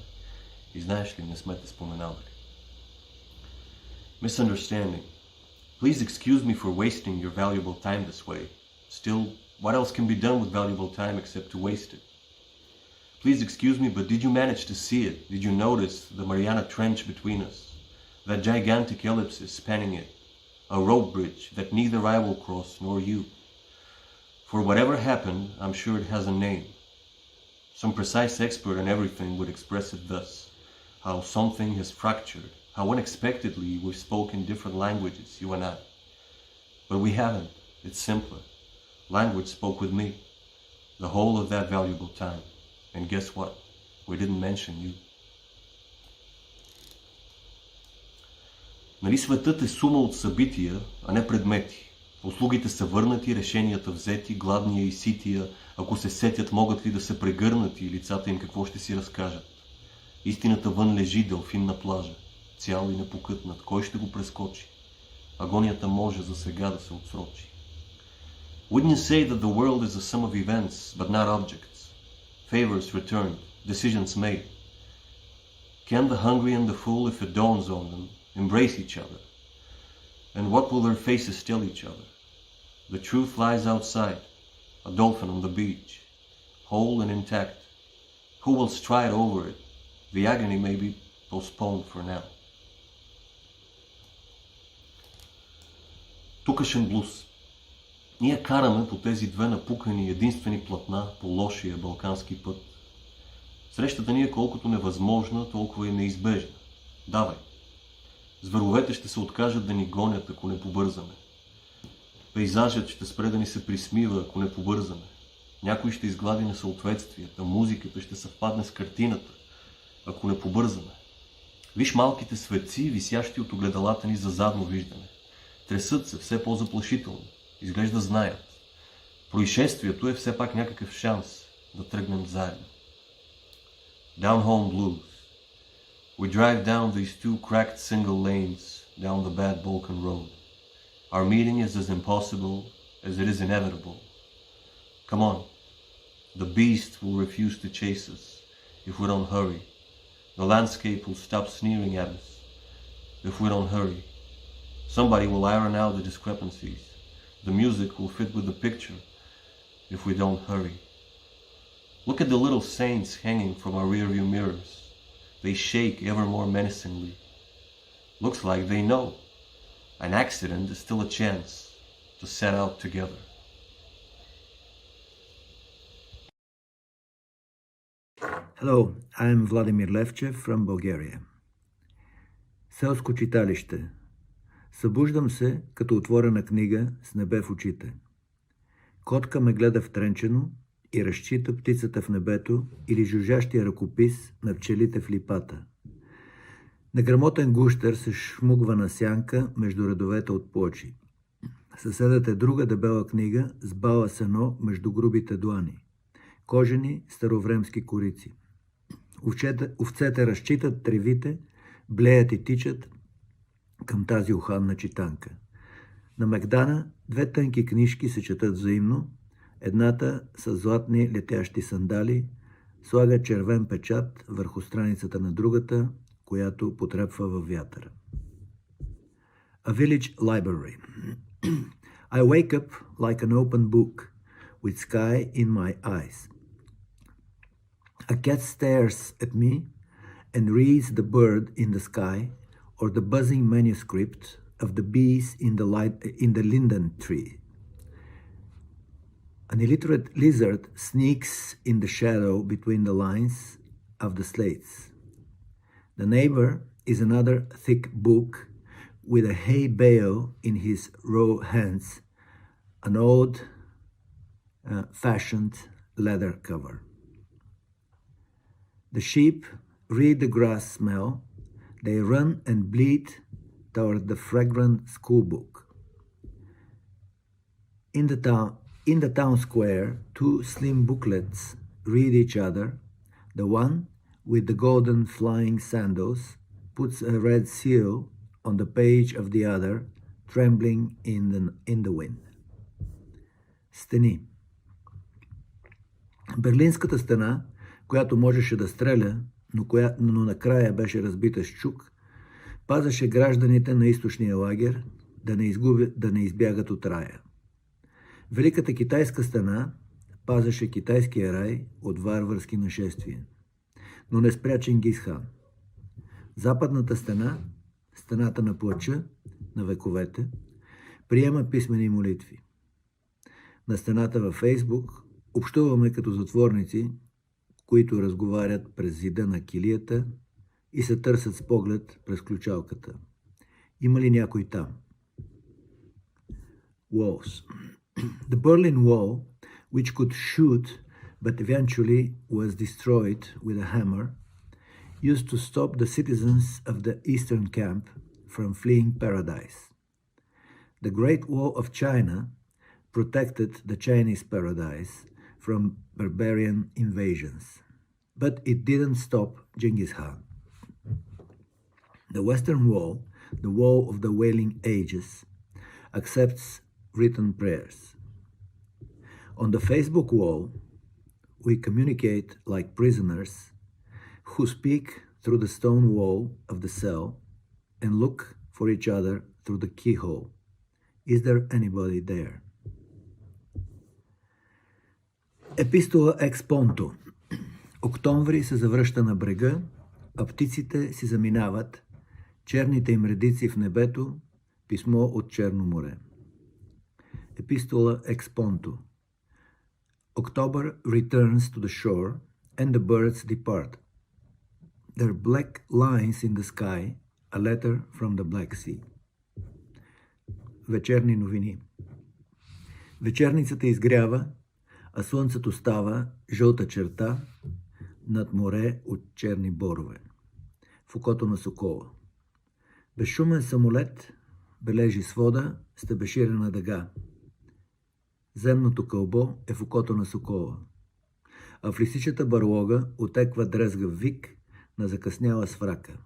И знаеш ли, не сме те споменавали. Misunderstanding. Please excuse me for wasting your valuable time this way. Still, what else can be done with valuable time except to waste it? Please excuse me, but did you manage to see it? Did you notice the Mariana Trench between us? That gigantic ellipsis spanning it? A rope bridge that neither I will cross nor you. For whatever happened, I'm sure it has a name. Some precise expert on everything would express it thus. How something has fractured. How unexpectedly we've spoken different languages, you and I. But we haven't. It's simpler. Language spoke with me. The whole of that valuable time. And guess what? We didn't mention you. Нали светът е сума от събития, а не предмети? Услугите са върнати, решенията взети, гладния и сития, ако се сетят, могат ли да се прегърнат и лицата им какво ще си разкажат? Истината вън лежи, делфин на плажа, цял и непокътнат. Кой ще го прескочи? Агонията може за сега да се отсрочи. Wouldn't you say that the world is a sum of events, but not objects? Favors returned, decisions made. Can the hungry and the full, if it dawns on them, embrace each other? And what will their faces tell each other? The truth lies outside, a dolphin on the beach, whole and intact. Who will stride over it? The agony may be postponed for now. Тукашен блуз. Ние караме по тези 2 напукани единствени платна по лошия балкански път. Срещата ни е колкото невъзможна, толкова и неизбежна. Давай. Зверовете ще се откажат да ни гонят, ако не побързаме. Пейзажът ще спре да ни се присмива, ако не побързаме. Някой ще изглади несъответствията, музиката ще съвпадне с картината, ако не побързаме. Виж малките светци, висящи от огледалата ни за задно виждане. Тресат се все по-заплашително. Изглежда знаят. Происшествието е все пак някакъв шанс да тръгнем заедно. Down home blues. We drive down these 2 cracked single lanes down the bad Balkan road. Our meeting is as impossible as it is inevitable. Come on. The beast will refuse to chase us if we don't hurry. The landscape will stop sneering at us if we don't hurry. Somebody will iron out the discrepancies. The music will fit with the picture if we don't hurry. Look at the little saints hanging from our rearview mirrors. They shake ever more menacingly. Looks like they know. An accident is still a chance to set out together. Hello, I'm Vladimir Levchev from Bulgaria. Селско читалище. Събуждам се, като отворена книга с небе в очите. Котка ме гледа втренчено и разчита птицата в небето или жужжащия ръкопис на пчелите в липата. Неграмотен гущер се шмугва на сянка между редовете от плочи. Съседът е друга дебела книга с бала сено между грубите длани. Кожени старовремски корици. Овцете разчитат тревите, блеят и тичат към тази уханна читанка. На Мегдана две тънки книжки се четат взаимно, едната с златни летящи сандали слага червен печат върху страницата на другата, която потрепва във вятъра. A village library. I wake up like an open book, with sky in my eyes. A cat stares at me and reads the bird in the sky or the buzzing manuscript of the bees in the linden tree. An illiterate lizard sneaks in the shadow between the lines of the slates. The neighbor is another thick book with a hay bale in his raw hands, an old-fashioned leather cover. The sheep read the grass smell. They run and bleat toward the fragrant school book. In the town square, two slim booklets read each other. The one with the golden flying sandals puts a red seal on the page of the other, trembling in the wind. Стени. Берлинската стена, която можеше да стреля, но накрая беше разбита с чук, пазеше гражданите на източния лагер да не избягат от рая. Великата китайска стена пазеше китайския рай от варварски нашествия, но не спря Чингис хан. Западната стена, стената на плача, на вековете, приема писмени молитви. На стената във Фейсбук общуваме като затворници, които разговарят през зида на килията и се търсят с поглед през ключалката. Има ли някой там? Walls. The Berlin Wall, which could shoot but eventually was destroyed with a hammer, used to stop the citizens of the Eastern Camp from fleeing paradise. The Great Wall of China protected the Chinese paradise from barbarian invasions, but it didn't stop Genghis Khan. The Western Wall, the wall of the Wailing Ages, accepts written prayers. On the Facebook wall, we communicate like prisoners who speak through the stone wall of the cell and look for each other through the keyhole. Is there anybody there? Епистола екс понто. Октомври се завръща на брега, а птиците си заминават, черните им редици в небето, писмо от Черно море. Епистола екс понто. October returns to the shore and the birds depart. There are black lines in the sky, a letter from the Black Sea. Вечерни новини. Вечерницата изгрява, а слънцето става жълта черта над море от черни борове. В окото на сокола. Безшумен самолет бележи свода с тебеширена дъга. Земното кълбо е в окото на сокола, а в лисичата барлога отеква дрезгав вик на закъсняла сврака.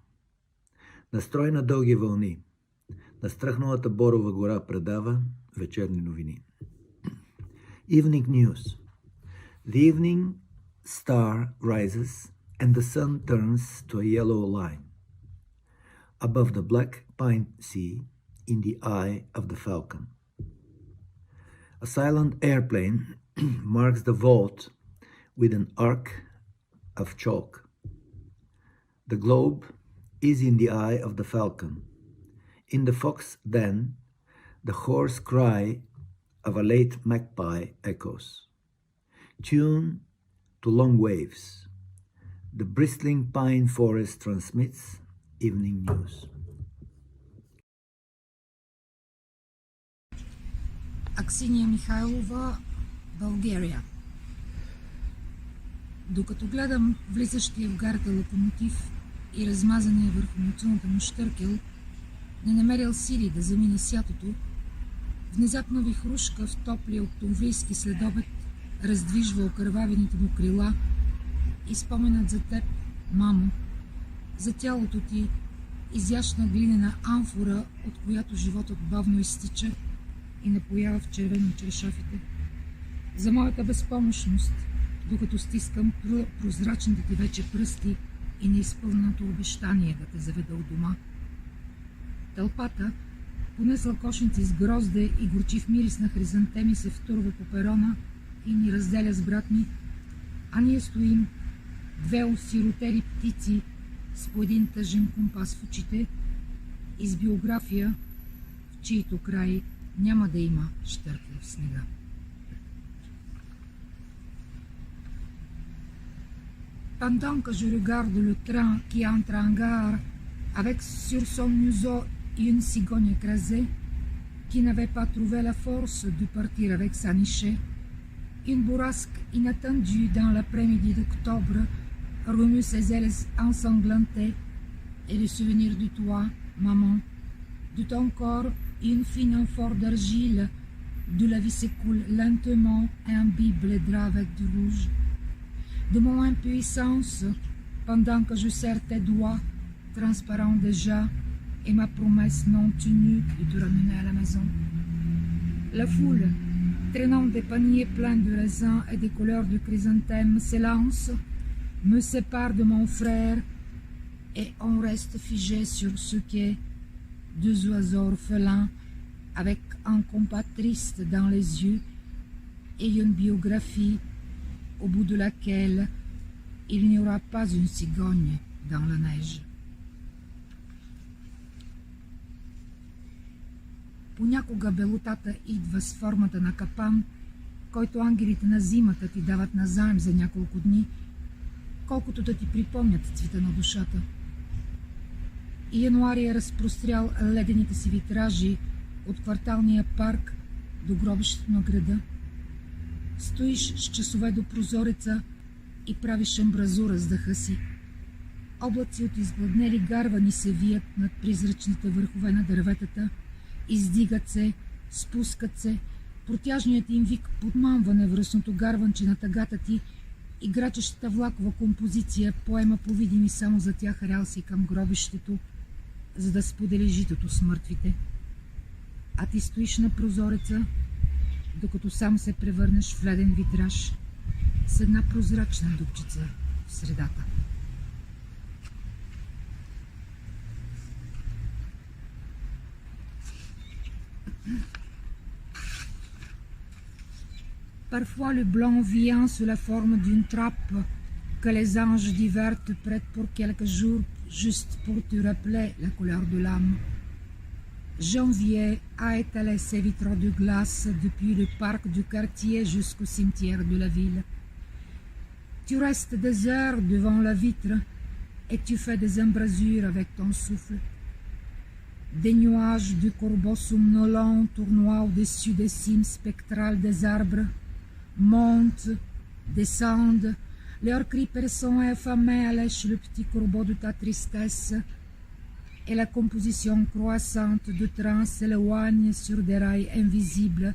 Настрой на дълги вълни. Настръхналата борова гора предава вечерни новини. Evening news. The evening star rises and the sun turns to a yellow line. Above the black pine sea, in the eye of the falcon. A silent airplane marks the vault with an arc of chalk. The globe is in the eye of the falcon. In the fox den, the hoarse cry of a late magpie echoes. Tune to long waves. The bristling pine forest transmits evening news. Аксинья Михайлова, България. Докато гледам влизащия в гарата локомотив и размазания върху муцуната му щъркел, не намерил сили да замине сятото, внезапно вихрушка в топлия октомврийски следобед раздвижва окървавените му крила и споменът за теб, мамо, за тялото ти, изящна глинена амфора, от която животът бавно изтича и напоява в червено черешафите, за моята безпомощност, докато стискам прозрачните ти вече пръсти и неизпълненото обещание да те заведа от дома. Тълпата, понесла кошници с грозде и горчив мирис на хризантеми, се втурва по перона и ни разделя с брат ми, а ние стоим, две осиротели птици с по един тъжен компас в очите и с биография, в чието край няма да има щъркля в снега. Pendant que je regarde le train qui entre en gare, avec sur son museau une cigogne écrasée, qui n'avait pas trouvé la force de partir avec sa nichée, une bourrasque inattendue dans l'après-midi d'octobre remue ses ailes ensanglantées, et le souvenir de toi, maman, de ton corps, une fine amphore d'argile, d'où la vie s'écoule lentement et imbibe les draps avec du rouge. De mon impuissance, pendant que je serre tes doigts, transparents déjà, et ma promesse non tenue de te ramener à la maison. La foule, traînant des paniers pleins de raisins et des couleurs de chrysanthème, s'élance, me sépare de mon frère, et on reste figé sur ce quai, deux oiseaux orphelins, avec un compas triste dans les yeux, et une biographie au bout de laquelle il n'y aura pas une cigogne dans la neige. Понякога белотата идва с формата на капан, който ангелите на зимата ти дават назаем за няколко дни, колкото да ти припомнят цвета на душата. И януари е разпрострял ледените си витражи от кварталния парк до гробището на града. Стоиш с часове до прозореца и правиш амбразура с дъха си. Облаци от изгладнели гарвани се вият над призрачните върхове на дърветата, издигат се, спускат се, протяжният им вик подмамва невръстното гарванче на тъгата ти и грачещата влакова композиция поема повидими само за тях релси към гробището, за да сподели житото с мъртвите. А ти стоиш на прозореца, докато сам се превърнеш в леден витраж с една прозрачна дупчица в средата. Parfois le blanc vient sous la forme d'une trappe que les anges d'hiver te prêtent pour quelques jours, juste pour te rappeler la couleur de l'âme. Janvier a étalé ses vitraux de glace depuis le parc du quartier jusqu'au cimetière de la ville. Tu restes des heures devant la vitre et tu fais des embrasures avec ton souffle. Des nuages de corbeaux somnolents tournoient au-dessus des cimes spectrales des arbres, montent, descendent, leurs cris perçants et affamés allèchent le petit corbeau de ta tristesse, et la composition croissante de trains s'éloigne sur des rails invisibles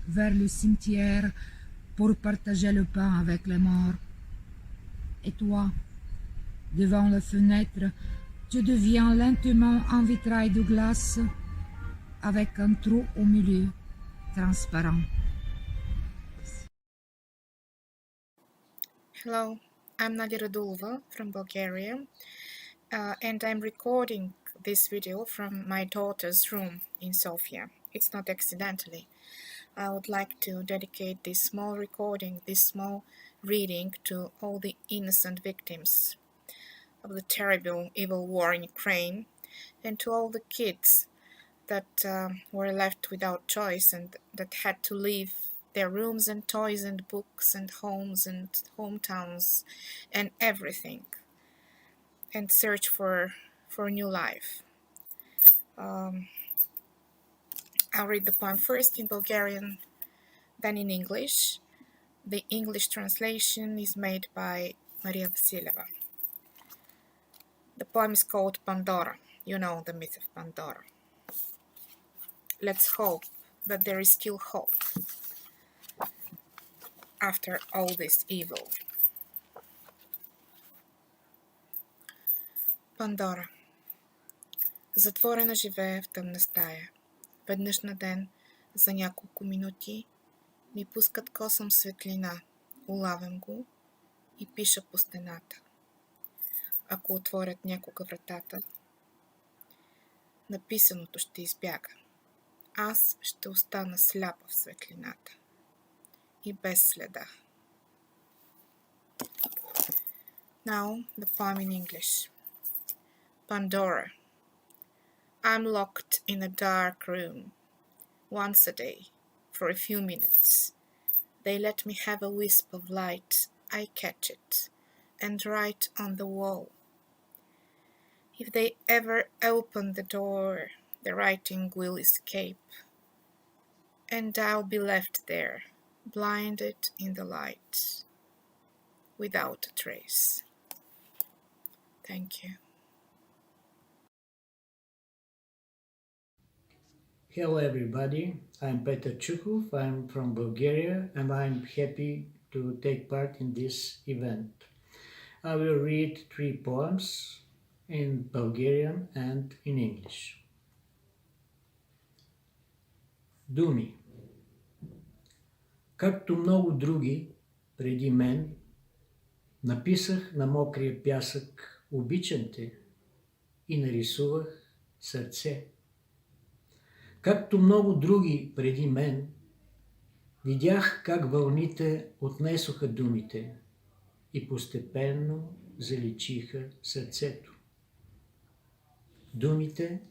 vers le cimetière pour partager le pain avec les morts. Et toi, devant la fenêtre, tu deviens lentement un vitrail de glace avec un trou au milieu, transparent. Hello, I'm Nadia Radulova from Bulgaria, and I'm recording this video from my daughter's room in Sofia. It's not accidentally. I would like to dedicate this small recording, this small reading to all the innocent victims of the terrible evil war in Ukraine, and to all the kids that were left without choice and that had to leave their rooms and toys and books and homes and hometowns and everything and search for a new life. I'll read the poem first in Bulgarian, then in English. The English translation is made by Maria Vasileva. The poem is called Pandora. You know the myth of Pandora. Let's hope that there is still hope after all this evil. Пандора. Затворена живее в тъмна стая. Веднъж на ден, за няколко минути, ми пускат косъм светлина, улавям го и пиша по стената. Ако отворят някога вратата, написаното ще избяга. Аз ще остана сляпа в светлината и без следа. Now the poem in English. Pandora. I'm locked in a dark room. Once a day, for a few minutes, they let me have a wisp of light. I catch it and write on the wall. If they ever open the door, the writing will escape, and I'll be left there, blinded in the light, without a trace. Thank you. Hello everybody, I'm Peter Chukov, I'm from Bulgaria and I'm happy to take part in this event. I will read 3 poems in Bulgarian and in English. Думи. Както много други преди мен, написах на мокрия пясък обичам те и нарисувах сърце. Както много други преди мен, видях как вълните отнесоха думите и постепенно заличиха сърцето. Думите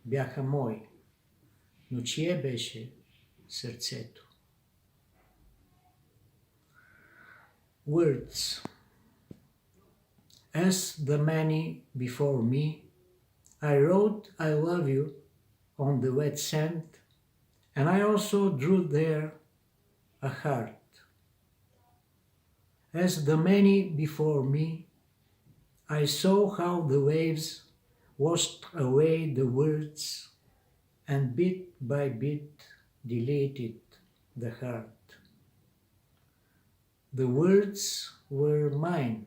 бяха мои, но чие беше сърцето? Words. As the many before me, I wrote I love you on the wet sand, and I also drew there a heart. As the many before me, I saw how the waves washed away the words and bit by bit deleted the heart. The words were mine,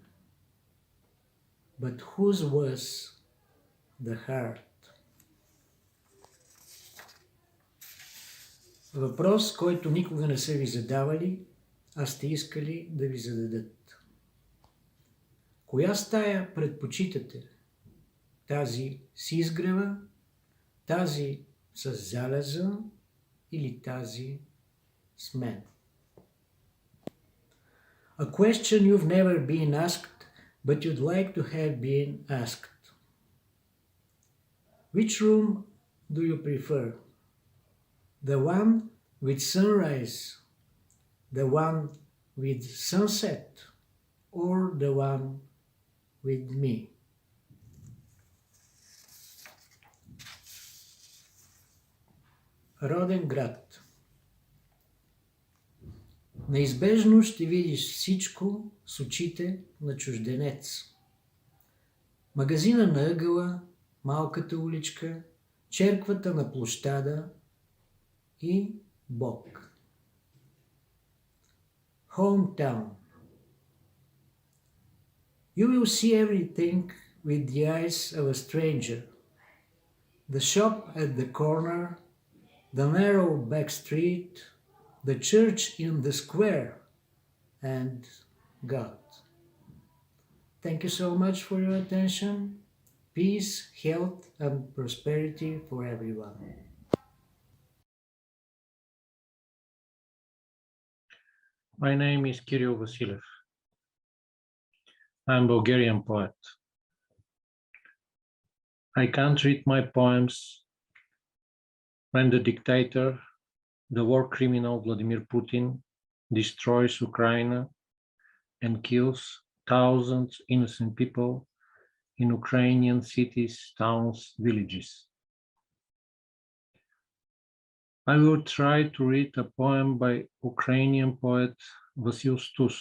but whose was the heart? Въпрос, който никога не са ви задавали, а сте искали да ви зададат. Коя стая предпочитате? Тази с изгрева, тази с залеза или тази с мен? A question you've never been asked, but you'd like to have been asked. Which room do you prefer? The one with sunrise, the one with sunset, or the one with me? Роден град. Неизбежно ще видиш всичко с очите на чужденец. Магазина на ъгъла, малката уличка, черквата на площада и Бог. Hometown. You will see everything with the eyes of a stranger. The shop at the corner, the narrow back street, the church in the square, and God. Thank you so much for your attention. Peace, health, and prosperity for everyone. My name is Kirill Vasilev. I'm a Bulgarian poet. I can't read my poems when the dictator, the war criminal Vladimir Putin, destroys Ukraine and kills thousands of innocent people in Ukrainian cities, towns, villages. I will try to read a poem by Ukrainian poet Vasil Stus,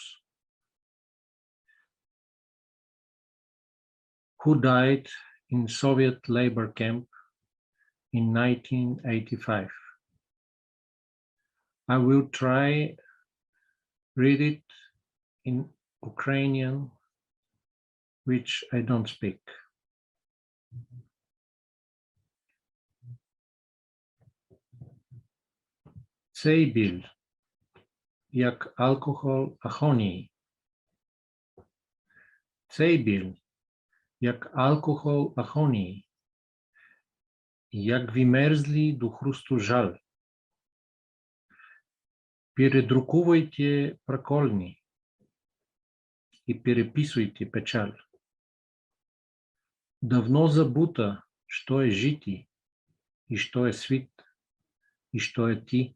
who died in Soviet labor camp in 1985. I will try read it in Ukrainian, which I don't speak. Цей біль, як алкоголь агонії. Цей біль, як алкоголь агонії, як вимерзлий до хрусту жаль. Передрукувайте прокольні і переписуйте печаль. Давно забуто, що є жити, і що є світ, і що є ти.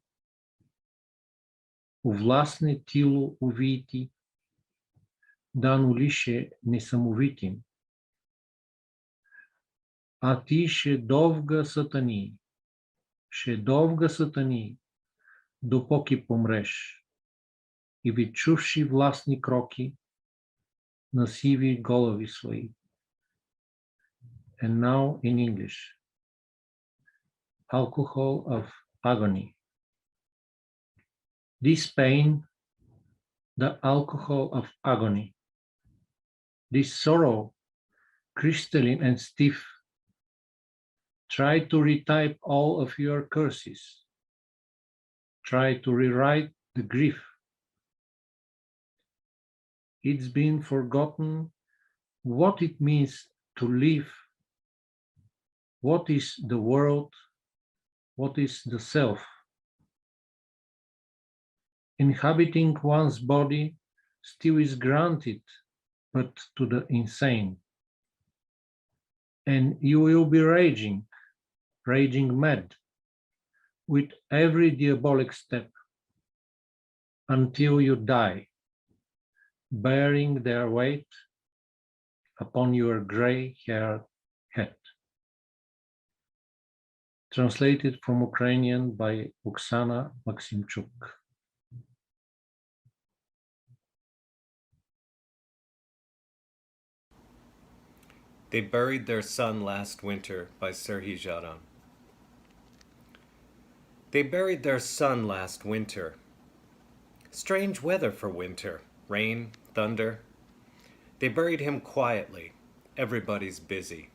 У власне тіло увійти, дану лише несамовитим. А ти ще довго сатані, допоки помреш, і відчувши власні кроки на сиві голові свої. And now in English. Alcohol of agony. This pain, the alcohol of agony. This sorrow, crystalline and stiff. Try to retype all of your curses. Try to rewrite the grief. It's been forgotten what it means to live. What is the world? What is the self? Inhabiting one's body still is granted, but to the insane. And you will be raging mad, with every diabolic step, until you die, bearing their weight upon your gray-haired head. Translated from Ukrainian by Oksana Maximchuk. They Buried Their Son Last Winter by Serhiy Zhadan. They buried their son last winter. Strange weather for winter. Rain, thunder. They buried him quietly. Everybody's busy.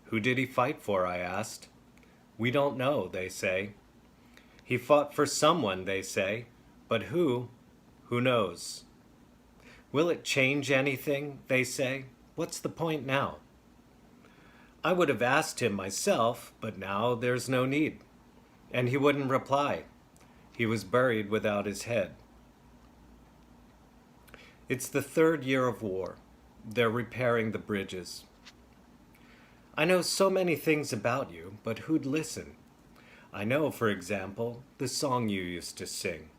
Who did he fight for, I asked. We don't know, they say. He fought for someone, they say. But who? Who knows? Will it change anything, they say? What's the point now? I would have asked him myself, but now there's no need. And he wouldn't reply. He was buried without his head. It's the 3rd year of war. They're repairing the bridges. I know so many things about you, but who'd listen? I know, for example, the song you used to sing.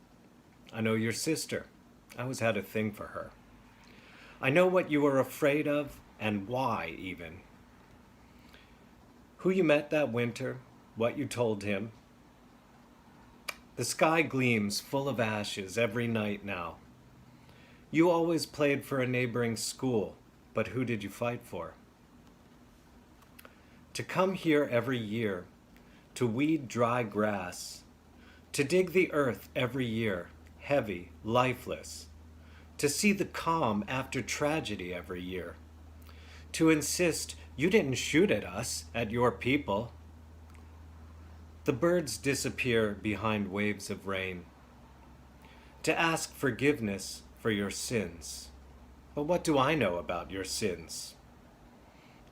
I know your sister. I always had a thing for her. I know what you were afraid of and why, even. Who you met that winter, what you told him. The sky gleams full of ashes every night now. You always played for a neighboring school, but who did you fight for? To come here every year, to weed dry grass, to dig the earth every year, heavy, lifeless, to see the calm after tragedy every year, to insist you didn't shoot at us, at your people. The birds disappear behind waves of rain. To ask forgiveness for your sins. But what do I know about your sins?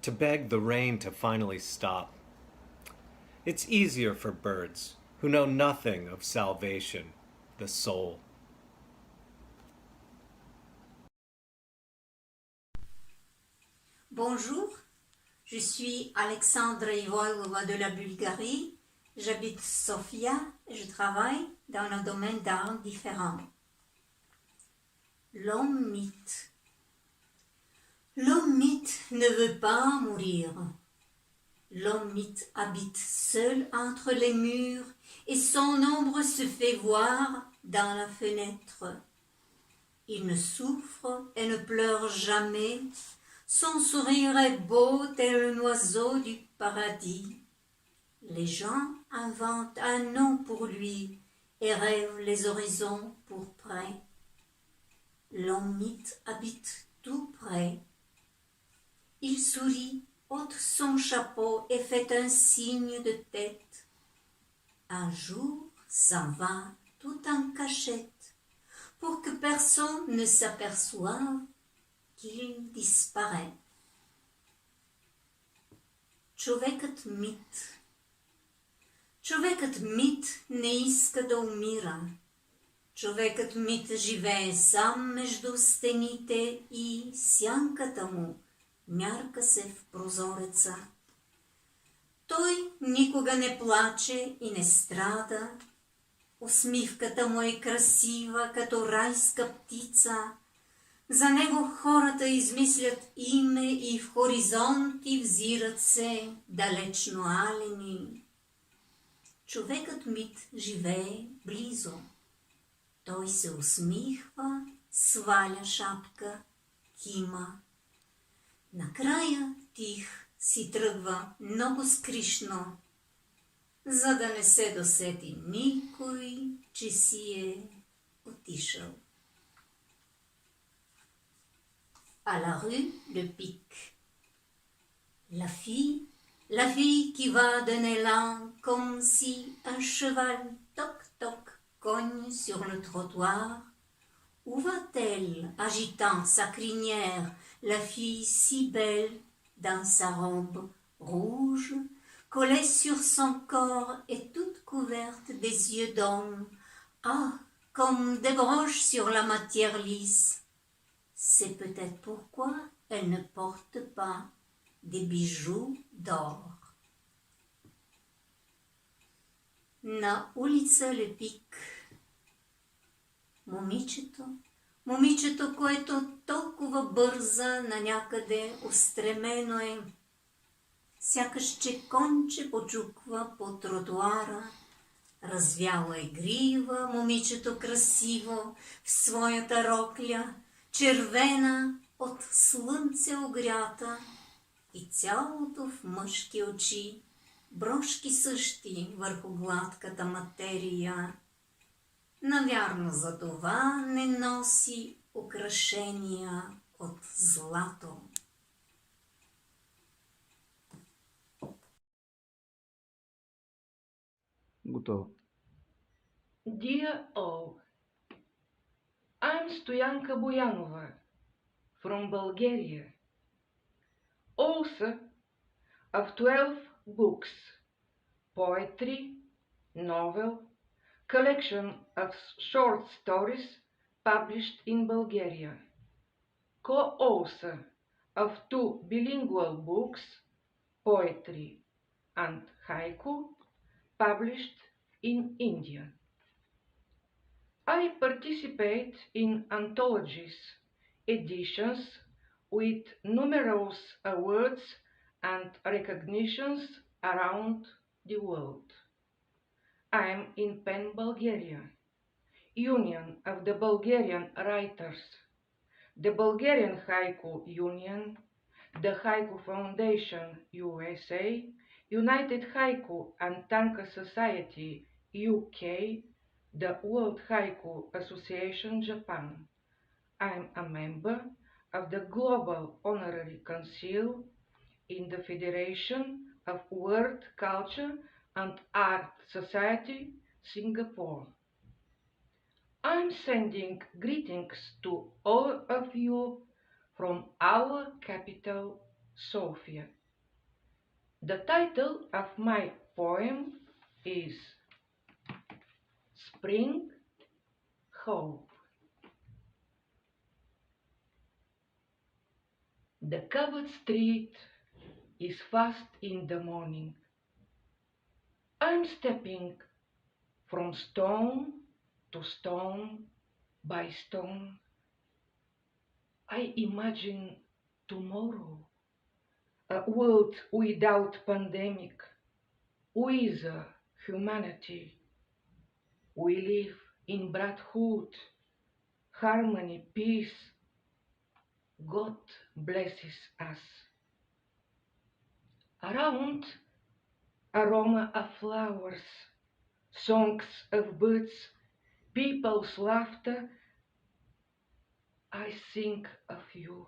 To beg the rain to finally stop. It's easier for birds who know nothing of salvation, the soul. Bonjour, Je suis Alexandra Ivoilova de la Bulgarie. J'habite Sofia et je travaille dans un domaine d'art différent. L'homme mythe. L'homme mythe ne veut pas mourir. L'homme mythe habite seul entre les murs et son ombre se fait voir dans la fenêtre. Il ne souffre et ne pleure jamais. Son sourire est beau tel un oiseau du paradis. Les gens inventent un nom pour lui et rêvent les horizons pour près. L'homme mythe habite tout près. Il sourit, ôte son chapeau et fait un signe de tête. Un jour s'en va tout en cachette pour que personne ne s'aperçoive qu'il disparaît. Човекът мит. Човекът мит не иска да умира. Човекът мит живее сам между стените и сянката му мярка се в прозореца. Той никога не плаче и не страда. Усмивката му е красива като райска птица. За него хората измислят име и в хоризонти взират се далечно алени. Човекът мит живее близо. Той се усмихва, сваля шапка, кима. Накрая тих си тръгва много скришно, за да не се досети никой, че си е отишъл. À la rue de Pic. La fille qui va d'un élan comme si un cheval toc-toc cogne sur le trottoir. Où va-t-elle, agitant sa crinière, la fille si belle dans sa robe rouge, collée sur son corps et toute couverte des yeux d'homme, ah, comme des broches sur la matière lisse. C'est peut-être pourquoi elle ne porte pas des bijoux d'or. На улица Лепик. Момичето, което толкова бърза, на някъде устремено е. Сякаш че конче почуква по тротуара. Развяло е грива, момичето красиво, в своята рокля, червена от слънце огрята, и цялото в мъжки очи, брошки същи върху гладката материя. Навярно за това не носи украшения от злато. Готово. Dear all, I'm Stoyanka Boyanova from Bulgaria, author of 12 books, poetry, novel, collection of short stories published in Bulgaria, co-author of 2 bilingual books, poetry and haiku, published in India. I participate in anthologies, editions with numerous awards and recognitions around the world. I am in PEN Bulgaria, Union of the Bulgarian Writers, the Bulgarian Haiku Union, the Haiku Foundation USA, United Haiku and Tanka Society UK, the World Haiku Association Japan. I am a member of the Global Honorary Council in the Federation of World Culture and Art Society, Singapore. I'm sending greetings to all of you from our capital, Sofia. The title of my poem is Spring Hope. The covered street is fast in the morning. I'm stepping from stone to stone by stone. I imagine tomorrow, a world without pandemic, with humanity. We live in brotherhood, harmony, peace. God blesses us. Around, aroma of flowers, songs of birds, people's laughter. I think of you.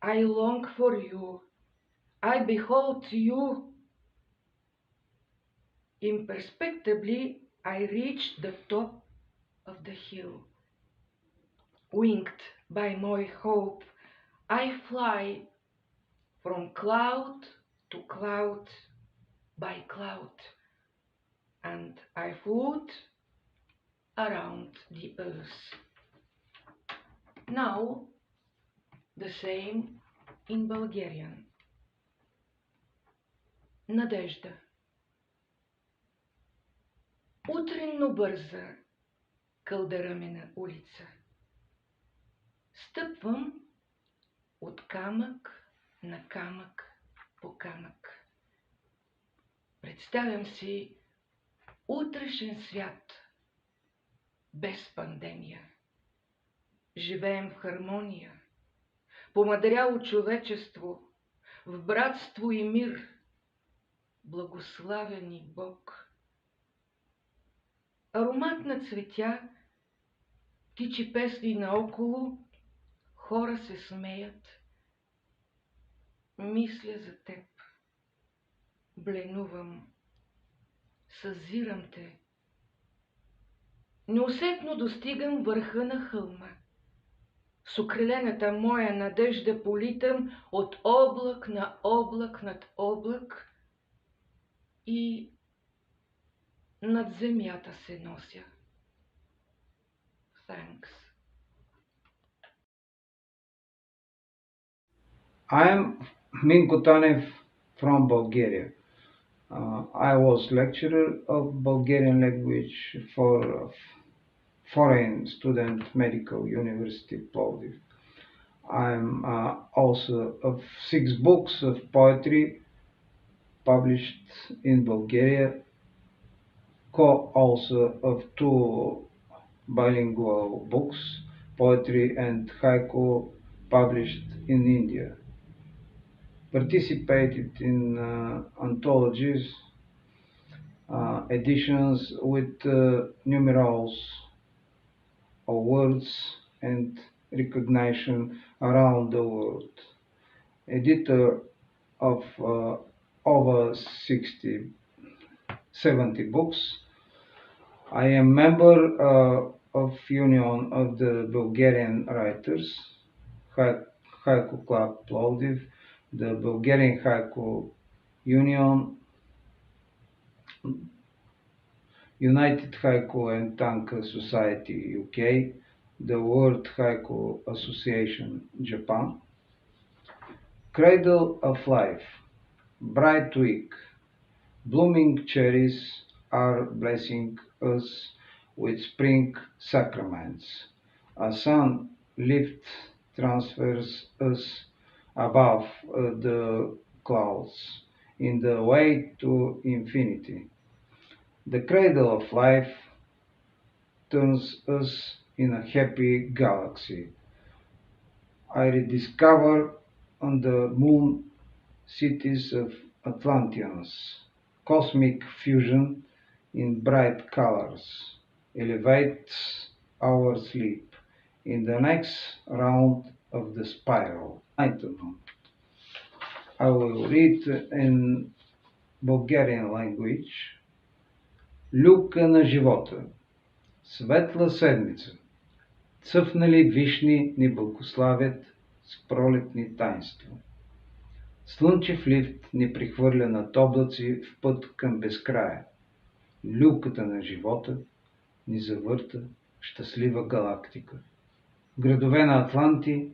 I long for you. I behold you. Imperceptibly, I reach the top of the hill. Winged by my hope, I fly from cloud to cloud by cloud, and I float around the earth. Now, the same in Bulgarian. Надежда. Утренно бърза кълдерамена улица. Стъпвам от камък на камък по камък. Представям си утрешен свят без пандемия. Живеем в хармония, помадряло човечество, в братство и мир. Благославен ни Бог. Аромат на цветя, птичи песни наоколо, хора се смеят. Мисля за теб, бленувам, съзирам те. Неусетно достигам върха на хълма. С окрелената моя надежда политам от облак на облак над облак и над земята се нося. Thanks. I am Minko Tanev from Bulgaria. I was lecturer of Bulgarian language for foreign student medical university Plovdiv. I'm also of 6 books of poetry published in Bulgaria, co-author of 2 bilingual books, poetry and haiku, published in India. Participated in anthologies, editions with numerous awards and recognition around the world. Editor of over 70 books. I am member of Union of the Bulgarian Writers, Haiku Club Plovdiv, the Bulgarian Haiku Union, United Haiku and Tanka Society UK, the World Haiku Association Japan. Cradle of Life, bright week, blooming cherries are blessing us with spring sacraments. A sun lift transfers us above the clouds in the way to infinity. The cradle of life turns us in a happy galaxy. I rediscover on the moon cities of Atlanteans, cosmic fusion in bright colors elevates our sleep in the next round of the spiral. I will read in Bulgarian language. Люка на живота. Светла седмица. Цъфнали вишни ни благославят с пролетни таинства. Слънчев лифт ни прихвърля над облаци в път към безкрая. Люката на живота ни завърта в щастлива галактика. Градове на Атланти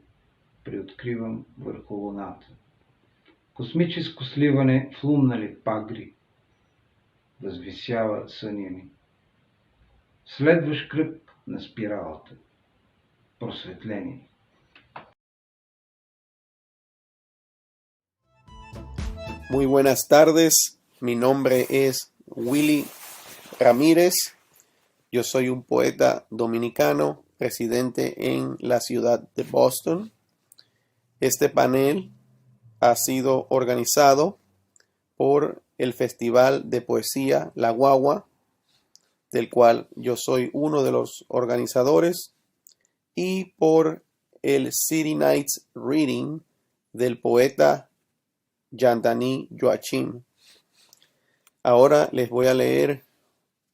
приоткривам върху луната. Космическо сливане в лумнали пагри. Възвисява съня ни. Следващ кръг на спиралата. Просветление. Muy buenas tardes, mi nombre es Willy Ramírez, yo soy un poeta dominicano residente en la ciudad de Boston. Este panel ha sido organizado por el Festival de Poesía La Guagua, del cual yo soy uno de los organizadores, y por el City Nights Reading del poeta Yandani Joachim. Ahora les voy a leer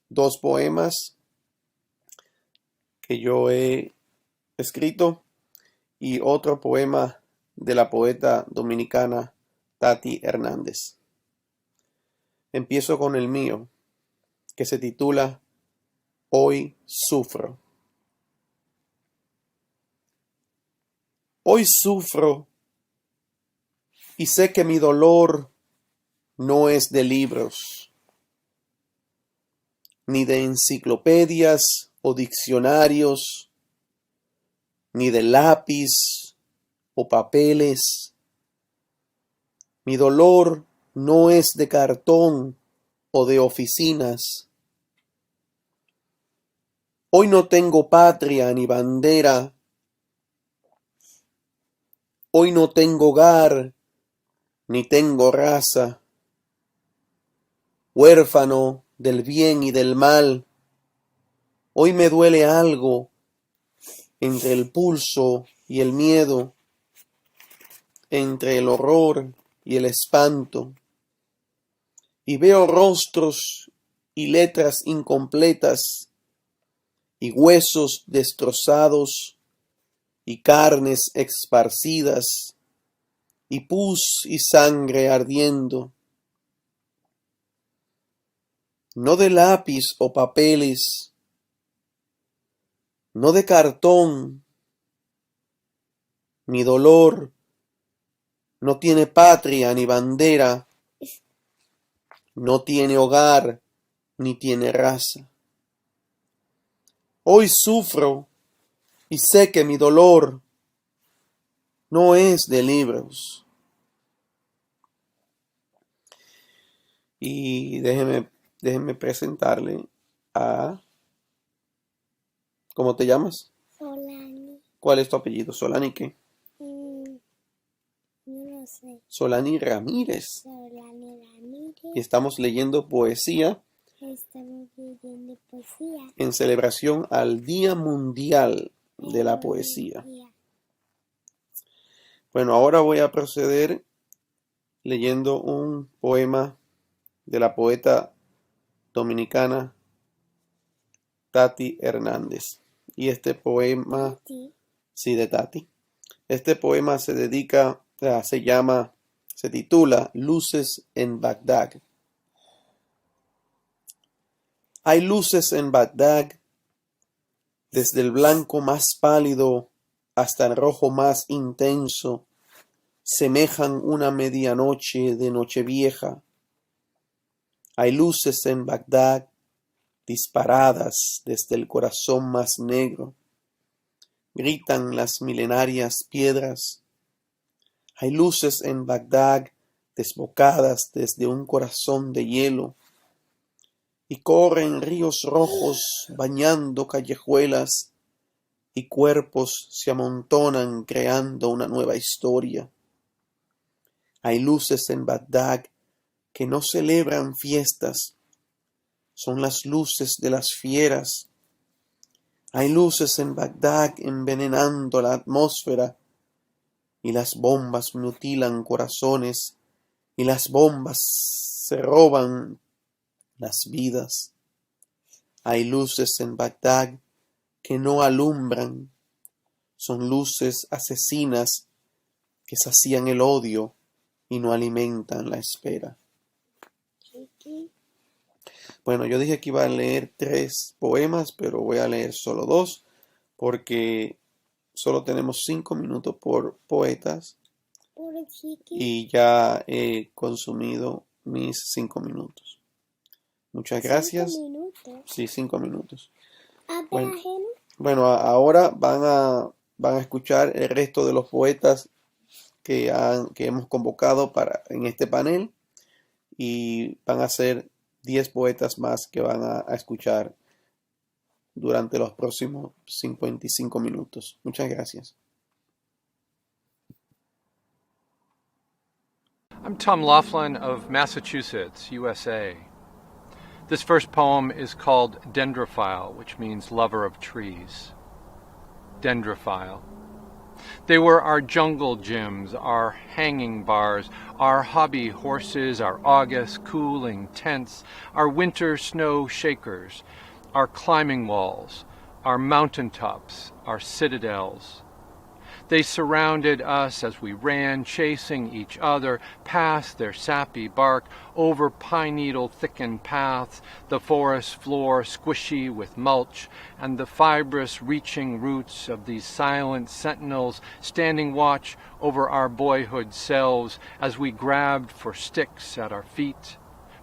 dos poemas que yo he escrito y otro poema de la poeta dominicana Tati Hernández. Empiezo con el mío, que se titula Hoy sufro. Hoy sufro y sé que mi dolor no es de libros, ni de enciclopedias o diccionarios, ni de lápiz o papeles. Mi dolor no es de cartón o de oficinas. Hoy no tengo patria ni bandera. Hoy no tengo hogar ni tengo raza. Huérfano del bien y del mal, hoy me duele algo entre el pulso y el miedo, entre el horror y el espanto, y veo rostros y letras incompletas, y huesos destrozados, y carnes esparcidas, y pus y sangre ardiendo. No de lápiz o papeles, no de cartón. Mi dolor no tiene patria ni bandera, no tiene hogar ni tiene raza. Hoy sufro y sé que mi dolor no es de libros. Y déjenme presentarle a... ¿Cómo te llamas? Solani. ¿Cuál es tu apellido? ¿Solani qué? No lo sé. Solani Ramírez. Solani Ramírez. Y estamos leyendo poesía. Estamos leyendo poesía. En celebración al Día Mundial de la Poesía. Bueno, ahora voy a proceder leyendo un poema de la poeta dominicana Tati Hernández. Y este poema, sí, de Tati. Este poema se titula Luces en Bagdad. Hay luces en Bagdad, desde el blanco más pálido hasta el rojo más intenso, semejan una medianoche de Nochevieja. Hay luces en Bagdad, disparadas desde el corazón más negro. Gritan las milenarias piedras. Hay luces en Bagdad, desbocadas desde un corazón de hielo. Y corren ríos rojos bañando callejuelas, y cuerpos se amontonan creando una nueva historia. Hay luces en Bagdad que no celebran fiestas, son las luces de las fieras. Hay luces en Bagdad envenenando la atmósfera, y las bombas mutilan corazones, y las bombas se roban las vidas. Hay luces en Bagdad que no alumbran, son luces asesinas que sacían el odio y no alimentan la espera. Bueno, yo dije que iba a leer 3 poemas, pero voy a leer solo 2 porque solo tenemos 5 minutos por poetas. Por y ya he consumido mis 5 minutos. Muchas gracias. 5 minutos. Sí, 5 minutos. Bueno, Bueno, ahora van a escuchar el resto de los poetas que hemos convocado en este panel, y van a ser 10 poetas más que van a escuchar durante los próximos 55 minutos. Muchas gracias. I'm Tom Laughlin of Massachusetts, USA. This first poem is called Dendrophile, which means lover of trees. Dendrophile. They were our jungle gyms, our hanging bars, our hobby horses, our August cooling tents, our winter snow shakers, our climbing walls, our mountaintops, our citadels. They surrounded us as we ran, chasing each other, past their sappy bark, over pine needle thickened paths, the forest floor squishy with mulch, and the fibrous reaching roots of these silent sentinels standing watch over our boyhood selves as we grabbed for sticks at our feet.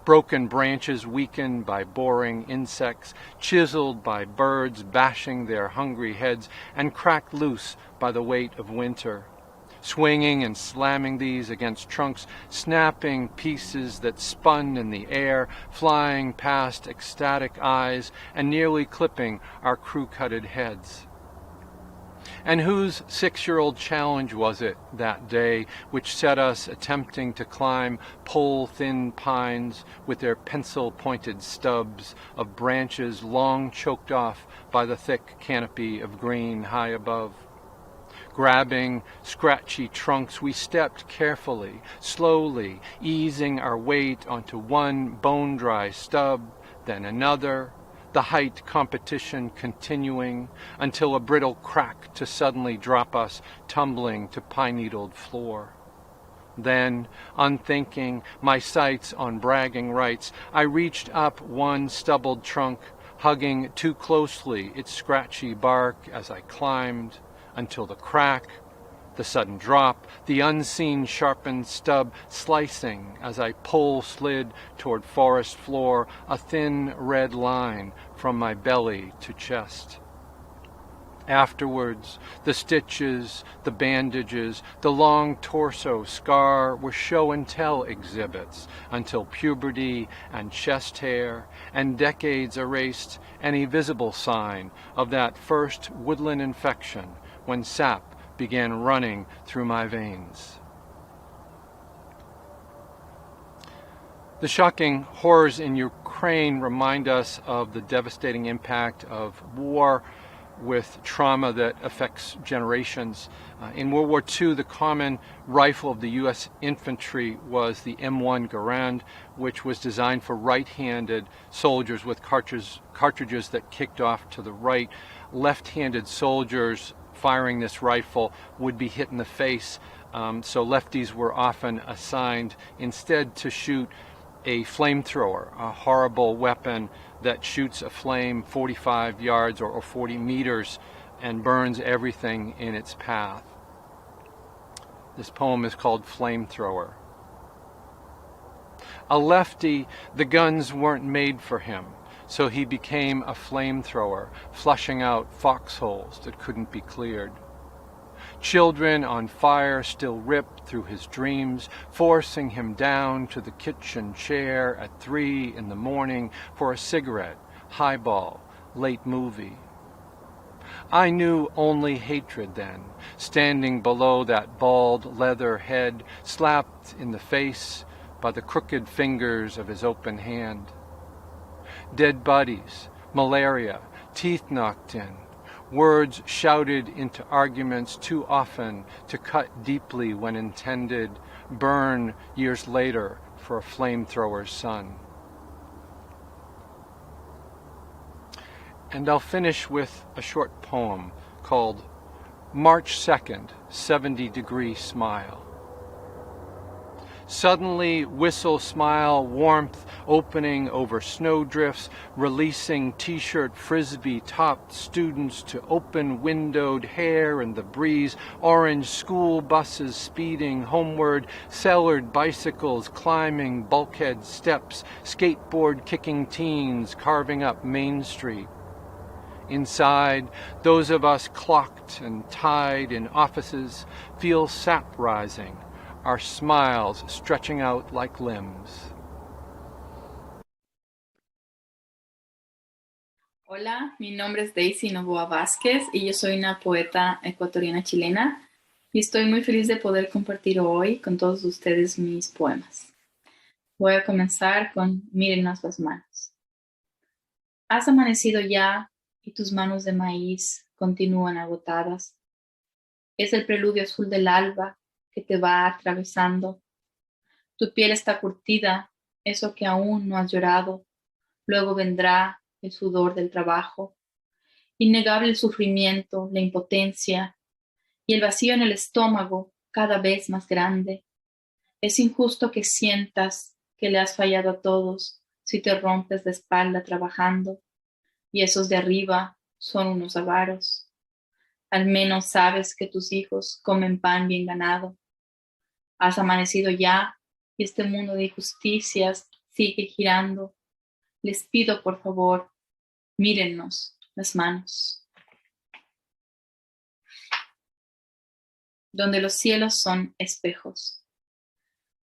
Broken branches weakened by boring insects, chiseled by birds bashing their hungry heads, and cracked loose by the weight of winter. Swinging and slamming these against trunks, snapping pieces that spun in the air, flying past ecstatic eyes, and nearly clipping our crew-cutted heads. And whose 6-year-old challenge was it that day which set us attempting to climb pole-thin pines with their pencil-pointed stubs of branches long choked off by the thick canopy of green high above? Grabbing scratchy trunks, we stepped carefully, slowly, easing our weight onto one bone-dry stub, then another, the height competition continuing until a brittle crack to suddenly drop us tumbling to pine-needled floor. Then, unthinking, my sights on bragging rights, I reached up one stubbled trunk, hugging too closely its scratchy bark as I climbed, until the crack, the sudden drop, the unseen sharpened stub slicing as I slid toward forest floor, a thin red line from my belly to chest. Afterwards, the stitches, the bandages, the long torso scar were show and tell exhibits until puberty and chest hair and decades erased any visible sign of that first woodland infection when sap began running through my veins. The shocking horrors in Ukraine remind us of the devastating impact of war with trauma that affects generations. In World War II, the common rifle of the U.S. infantry was the M1 Garand, which was designed for right-handed soldiers with cartridges that kicked off to the right. Left-handed soldiers firing this rifle would be hit in the face, so lefties were often assigned instead to shoot a flamethrower, a horrible weapon that shoots a flame 45 yards or 40 meters and burns everything in its path. This poem is called Flamethrower. A lefty, the guns weren't made for him, so he became a flamethrower, flushing out foxholes that couldn't be cleared. Children on fire still ripped through his dreams, forcing him down to the kitchen chair at 3 in the morning for a cigarette, highball, late movie. I knew only hatred then, standing below that bald leather head, slapped in the face by the crooked fingers of his open hand. Dead bodies, malaria, teeth knocked in, words shouted into arguments too often to cut deeply when intended, burn years later for a flamethrower's son. And I'll finish with a short poem called March 2nd, 70-Degree Smile. Suddenly, whistle, smile, warmth opening over snowdrifts, releasing t-shirt frisbee-topped students to open-windowed hair in the breeze, orange school buses speeding homeward, cellared bicycles climbing bulkhead steps, skateboard-kicking teens carving up Main Street. Inside, those of us clocked and tied in offices feel sap rising, our smiles stretching out like limbs. Hola, mi nombre es Daisy Novoa Vázquez y yo soy una poeta ecuatoriana chilena y estoy muy feliz de poder compartir hoy con todos ustedes mis poemas. Voy a comenzar con Mírenos las manos. Has amanecido ya y tus manos de maíz continúan agotadas. Es el preludio azul del alba que te va atravesando. Tu piel está curtida, eso que aún no has llorado. Luego vendrá el sudor del trabajo. Innegable el sufrimiento, la impotencia y el vacío en el estómago cada vez más grande. Es injusto que sientas que le has fallado a todos si te rompes la espalda trabajando y esos de arriba son unos avaros. Al menos sabes que tus hijos comen pan bien ganado. Has amanecido ya y este mundo de injusticias sigue girando. Les pido por favor, mírennos las manos. Donde los cielos son espejos.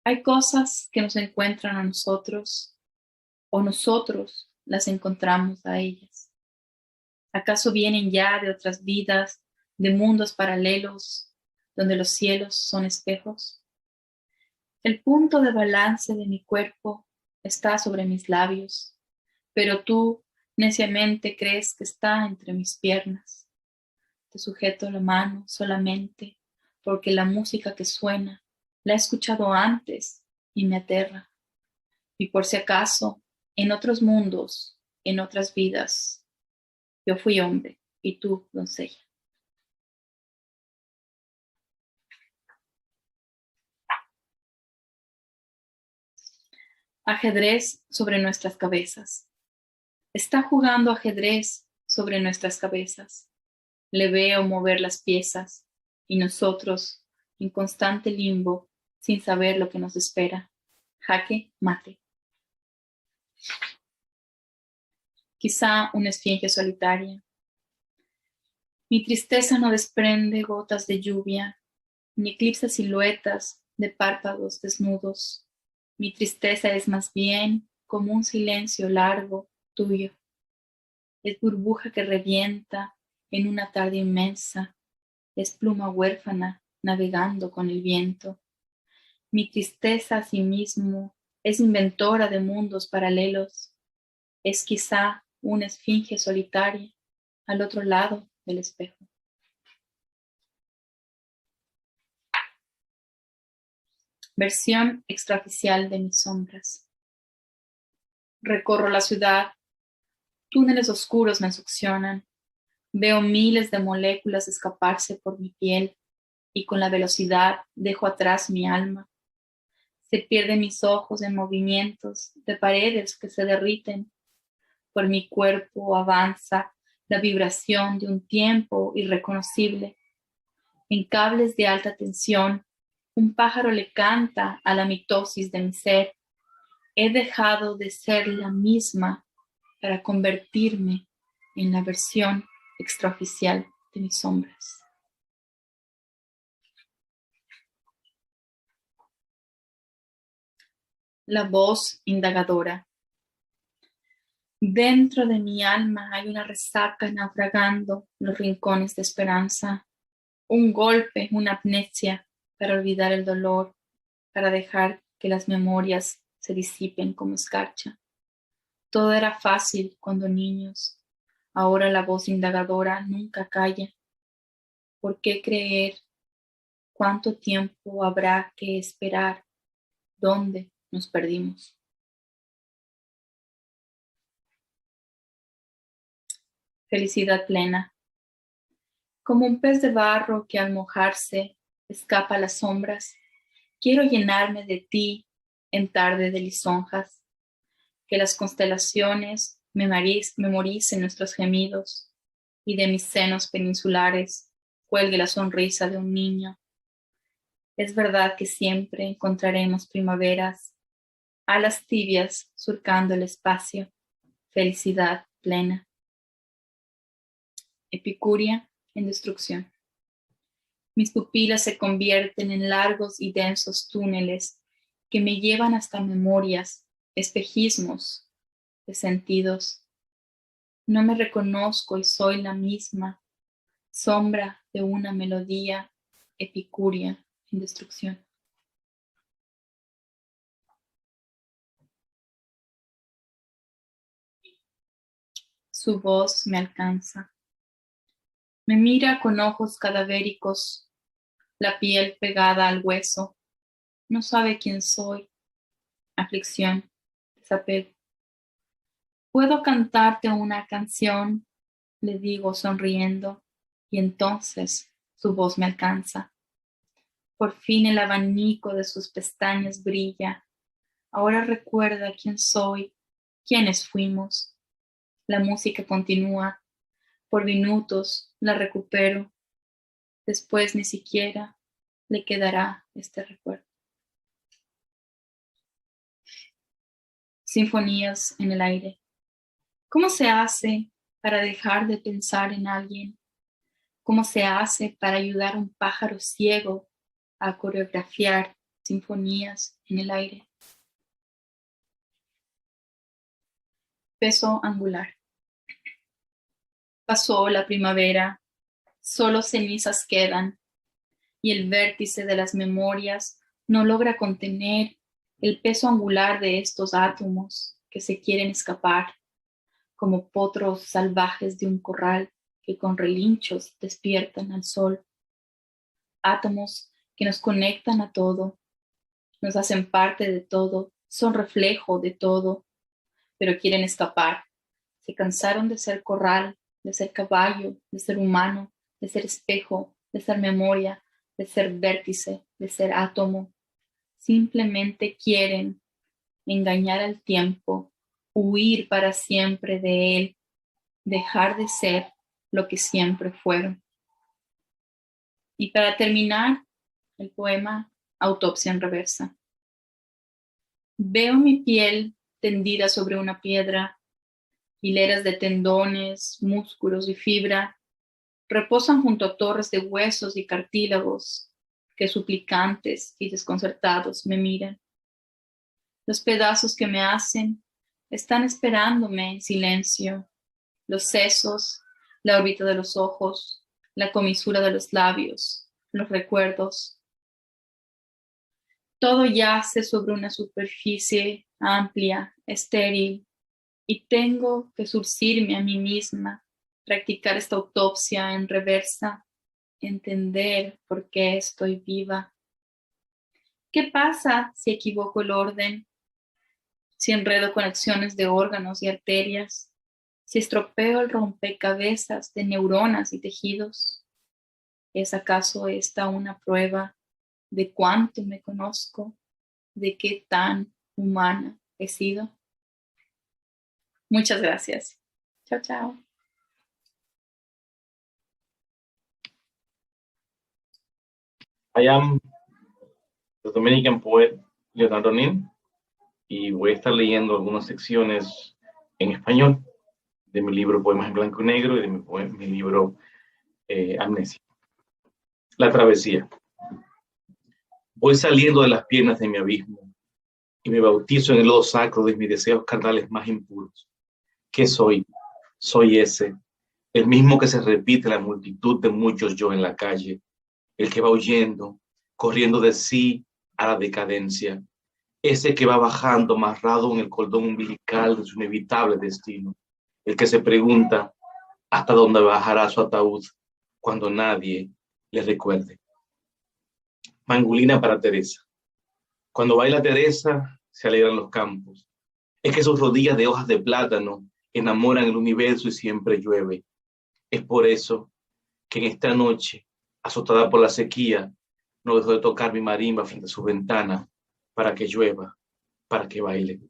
Hay cosas que nos encuentran a nosotros o nosotros las encontramos a ellas. ¿Acaso vienen ya de otras vidas, de mundos paralelos, donde los cielos son espejos? El punto de balance de mi cuerpo está sobre mis labios, pero tú neciamente crees que está entre mis piernas. Te sujeto la mano solamente porque la música que suena la he escuchado antes y me aterra. Y por si acaso, en otros mundos, en otras vidas, yo fui hombre y tú doncella. Ajedrez sobre nuestras cabezas. Está jugando ajedrez sobre nuestras cabezas. Le veo mover las piezas y nosotros en constante limbo sin saber lo que nos espera. Jaque mate. Quizá una esfinge solitaria. Mi tristeza no desprende gotas de lluvia, ni eclipsa siluetas de párpados desnudos. Mi tristeza es más bien como un silencio largo tuyo. Es burbuja que revienta en una tarde inmensa. Es pluma huérfana navegando con el viento. Mi tristeza asimismo es inventora de mundos paralelos. Es quizá una esfinge solitaria al otro lado del espejo. Versión extraoficial de mis sombras. Recorro la ciudad. Túneles oscuros me succionan. Veo miles de moléculas escaparse por mi piel y con la velocidad dejo atrás mi alma. Se pierden mis ojos en movimientos de paredes que se derriten. Por mi cuerpo avanza la vibración de un tiempo irreconocible. En cables de alta tensión, un pájaro le canta a la mitosis de mi ser. He dejado de ser la misma para convertirme en la versión extraoficial de mis sombras. La voz indagadora. Dentro de mi alma hay una resaca naufragando los rincones de esperanza. Un golpe, una amnesia para olvidar el dolor, para dejar que las memorias se disipen como escarcha. Todo era fácil cuando niños. Ahora la voz indagadora nunca calla. ¿Por qué creer? ¿Cuánto tiempo habrá que esperar? ¿Dónde nos perdimos? Felicidad plena. Como un pez de barro que al mojarse escapa a las sombras, Quiero llenarme de ti en tarde de lisonjas, que las constelaciones memoricen nuestros gemidos y de mis senos peninsulares cuelgue la sonrisa de un niño. Es verdad que siempre encontraremos primaveras, alas tibias surcando el espacio, felicidad plena. Epicuria en destrucción. Mis pupilas se convierten en largos y densos túneles que me llevan hasta memorias, espejismos de sentidos. No me reconozco y soy la misma, sombra de una melodía, epicuria en destrucción. Su voz me alcanza. Me mira con ojos cadavéricos, la piel pegada al hueso. No sabe quién soy. Aflicción, desapego. ¿Puedo cantarte una canción?, le digo sonriendo, y entonces su voz me alcanza. Por fin el abanico de sus pestañas brilla. Ahora recuerda quién soy, quiénes fuimos. La música continúa. Por minutos la recupero. Después ni siquiera le quedará este recuerdo. Sinfonías en el aire. ¿Cómo se hace para dejar de pensar en alguien? ¿Cómo se hace para ayudar a un pájaro ciego a coreografiar sinfonías en el aire? Peso angular. Pasó la primavera, solo cenizas quedan, y el vértice de las memorias no logra contener el peso angular de estos átomos que se quieren escapar, como potros salvajes de un corral que con relinchos despiertan al sol. Átomos que nos conectan a todo, nos hacen parte de todo, son reflejo de todo, pero quieren escapar. Se cansaron de ser corral, de ser caballo, de ser humano, de ser espejo, de ser memoria, de ser vértice, de ser átomo. Simplemente quieren engañar al tiempo, huir para siempre de él, dejar de ser lo que siempre fueron. Y para terminar, el poema Autopsia en reversa. Veo mi piel tendida sobre una piedra, hileras de tendones, músculos y fibra reposan junto a torres de huesos y cartílagos que suplicantes y desconcertados me miran. Los pedazos que me hacen están esperándome en silencio. Los sesos, la órbita de los ojos, la comisura de los labios, los recuerdos. Todo yace sobre una superficie amplia, estéril, y tengo que surcirme a mí misma, practicar esta autopsia en reversa, entender por qué estoy viva. ¿Qué pasa si equivoco el orden? Si enredo conexiones de órganos y arterias, si estropeo el rompecabezas de neuronas y tejidos. ¿Es acaso esta una prueba de cuánto me conozco, de qué tan humana he sido? Muchas gracias. Chao, chao. I am the Dominican poet Leonardo Nin y voy a estar leyendo algunas secciones en español de mi libro Poemas en Blanco y Negro y de mi libro Amnesia. La travesía. Voy saliendo de las piernas de mi abismo y me bautizo en el lodo sacro de mis deseos carnales más impuros. ¿Qué soy? Soy ese, el mismo que se repite en la multitud de muchos yo en la calle, el que va huyendo, corriendo de sí a la decadencia, ese que va bajando amarrado en el cordón umbilical de su inevitable destino, el que se pregunta hasta dónde bajará su ataúd cuando nadie le recuerde. Mangulina para Teresa. Cuando baila Teresa, se alegran los campos. Es que sus rodillas de hojas de plátano enamoran el universo y siempre llueve. Es por eso que en esta noche, azotada por la sequía, No dejo de tocar mi marimba frente a su ventana para que llueva, para que baile.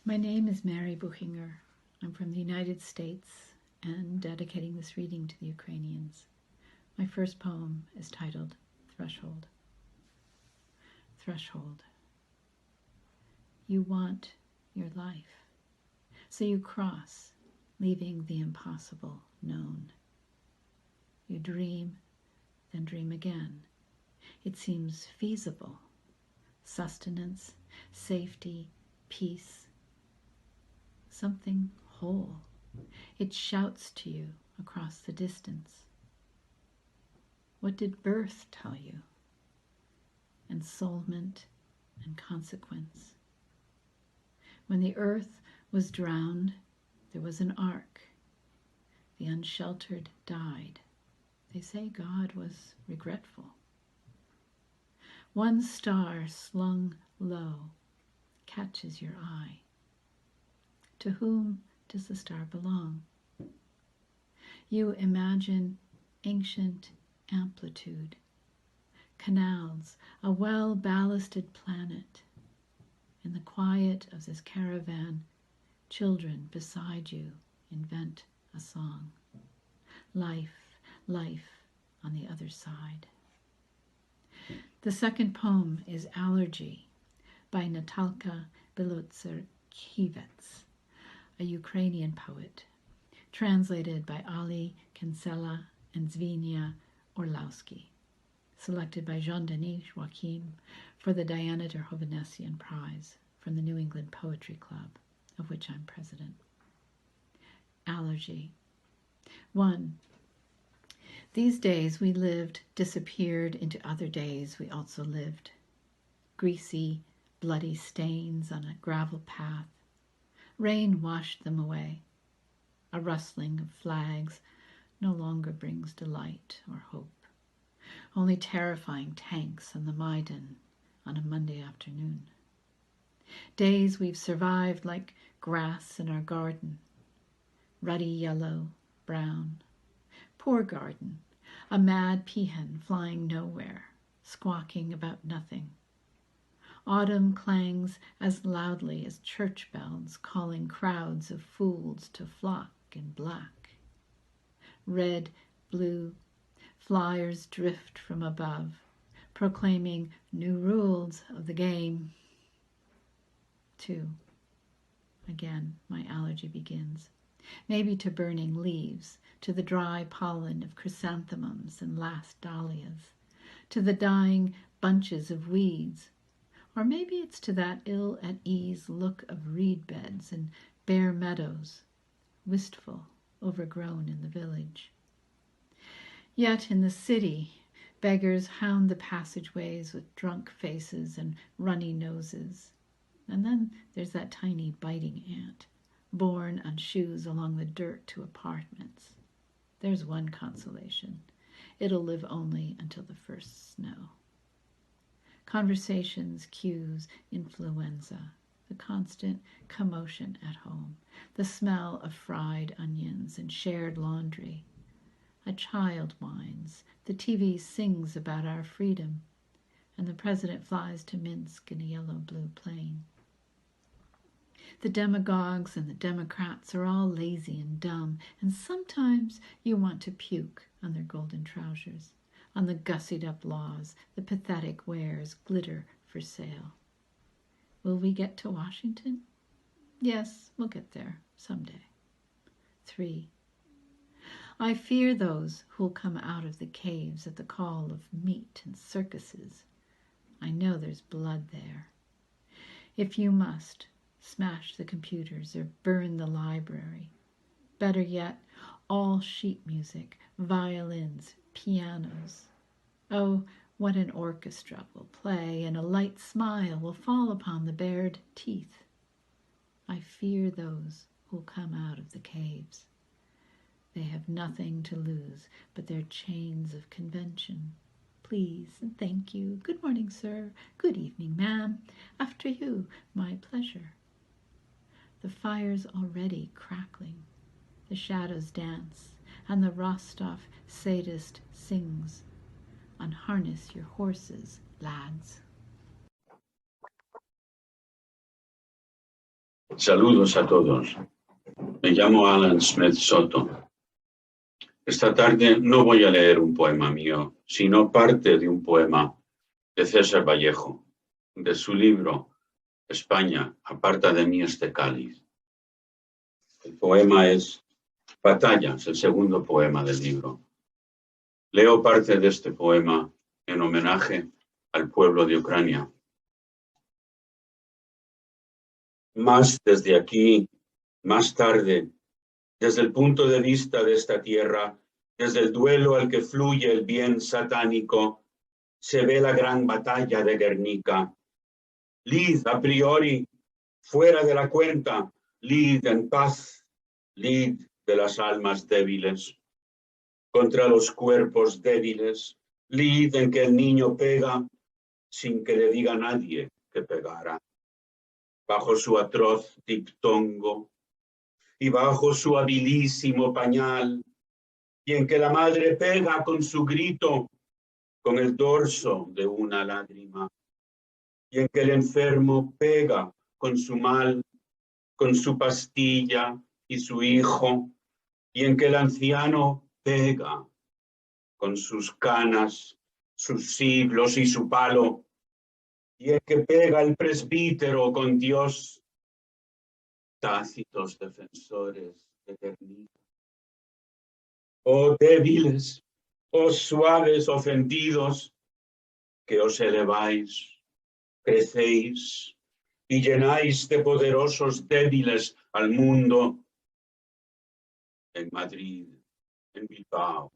My name is Mary Buchinger. I'm from the United States and dedicating this reading to the Ukrainians. My first poem is titled Threshold. Threshold. You want your life, so you cross, leaving the impossible known. You dream, then dream again. It seems feasible. Sustenance, safety, peace. Something whole. It shouts to you across the distance. What did birth tell you? Ensoulment and consequence. When the earth was drowned, there was an ark. The unsheltered died. They say God was regretful. One star slung low catches your eye. To whom does the star belong? You imagine ancient amplitude, canals, a well-ballasted planet. In the quiet of this caravan, children beside you invent a song. Life, life on the other side. The second poem is Allergy by Natalka Belotser-Kivets, a Ukrainian poet, translated by Ali Kinsella and Zvinia Orlowski, selected by Jean-Denis Joachim for the Diana Hovhanessian Prize from the New England Poetry Club, of which I'm president. Allergy. 1. These days we lived disappeared into other days we also lived. Greasy, bloody stains on a gravel path. Rain washed them away. A rustling of flags no longer brings delight or hope. Only terrifying tanks on the Maidan on a Monday afternoon. Days we've survived like grass in our garden. Ruddy yellow, brown. Poor garden, a mad peahen flying nowhere, squawking about nothing. Autumn clangs as loudly as church bells calling crowds of fools to flock in black. Red, blue, flyers drift from above, proclaiming new rules of the game. 2. Again, my allergy begins. Maybe to burning leaves, to the dry pollen of chrysanthemums and last dahlias, to the dying bunches of weeds, or maybe it's to that ill-at-ease look of reed beds and bare meadows, wistful, overgrown in the village. Yet in the city, beggars hound the passageways with drunk faces and runny noses. And then there's that tiny biting ant, borne on shoes along the dirt to apartments. There's one consolation. It'll live only until the first snow. Conversations, cues, influenza, the constant commotion at home, the smell of fried onions and shared laundry. A child whines, the TV sings about our freedom, and the president flies to Minsk in a yellow-blue plane. The demagogues and the Democrats are all lazy and dumb, and sometimes you want to puke on their golden trousers, on the gussied-up laws, the pathetic wares, glitter for sale. Will we get to Washington? Yes, we'll get there someday. 3. I fear those who'll come out of the caves at the call of meat and circuses. I know there's blood there. If you must, smash the computers or burn the library. Better yet, all sheet music, violins, pianos. Oh, what an orchestra will play, and a light smile will fall upon the bared teeth. I fear those who'll come out of the caves. They have nothing to lose but their chains of convention. Please and thank you. Good morning, sir. Good evening, ma'am. After you, my pleasure. The fire's already crackling. The shadows dance. and the Rostov sadist sings. Unharness your horses, lads. Saludos a todos. Me llamo Alan Smith Soto. Esta tarde no voy a leer un poema mío, sino parte de un poema de César Vallejo, de su libro España, aparta de mí este cáliz. El poema es Batallas, el segundo poema del libro. Leo parte de este poema en homenaje al pueblo de Ucrania. Más desde aquí, más tarde, desde el punto de vista de esta tierra, desde el duelo al que fluye el bien satánico, se ve la gran batalla de Guernica. Lid a priori, fuera de la cuenta, lid en paz, lid de las almas débiles. Contra los cuerpos débiles, lid en que el niño pega sin que le diga nadie que pegara. Bajo su atroz diptongo y bajo su habilísimo pañal, y en que la madre pega con su grito, con el dorso de una lágrima, y en que el enfermo pega con su mal, con su pastilla y su hijo, y en que el anciano pega con sus canas, sus siglos y su palo, y en que pega el presbítero con Dios, tácitos defensores de Guernica. Oh débiles, oh suaves ofendidos, que os eleváis, crecéis y llenáis de poderosos débiles al mundo. En Madrid, en Bilbao,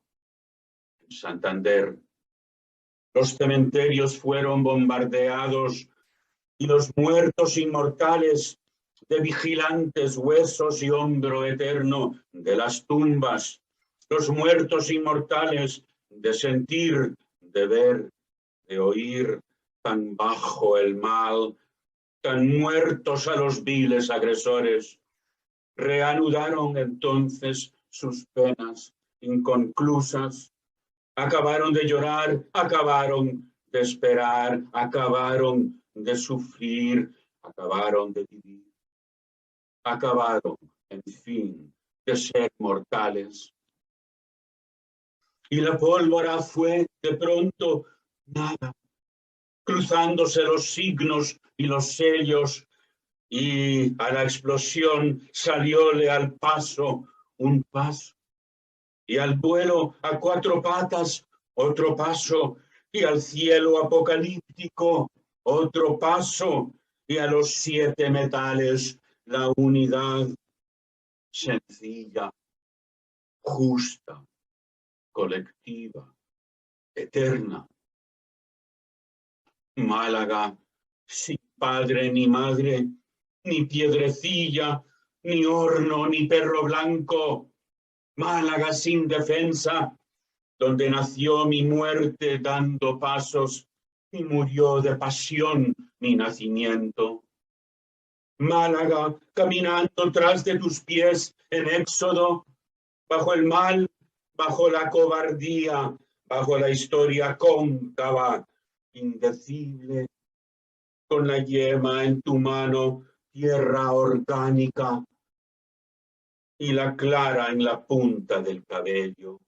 en Santander, los cementerios fueron bombardeados y los muertos inmortales de vigilantes huesos y hombro eterno de las tumbas, los muertos inmortales de sentir, de ver, de oír, tan bajo el mal, tan muertos a los viles agresores, reanudaron entonces sus penas inconclusas, acabaron de llorar, acabaron de esperar, acabaron de sufrir, acabaron de vivir, acabaron, en fin, de ser mortales. Y la pólvora fue de pronto nada, cruzándose los signos y los sellos, y a la explosión salióle al paso un paso, y al vuelo a cuatro patas otro paso, y al cielo apocalíptico otro paso, y a los 7 metales la unidad sencilla, justa, colectiva, eterna. Málaga, sin padre ni madre, ni piedrecilla, ni horno, ni perro blanco. Málaga sin defensa, donde nació mi muerte dando pasos y murió de pasión mi nacimiento. Málaga, caminando tras de tus pies en éxodo, bajo el mal, bajo la cobardía, bajo la historia cóncava, indecible, con la yema en tu mano, tierra orgánica, y la clara en la punta del cabello.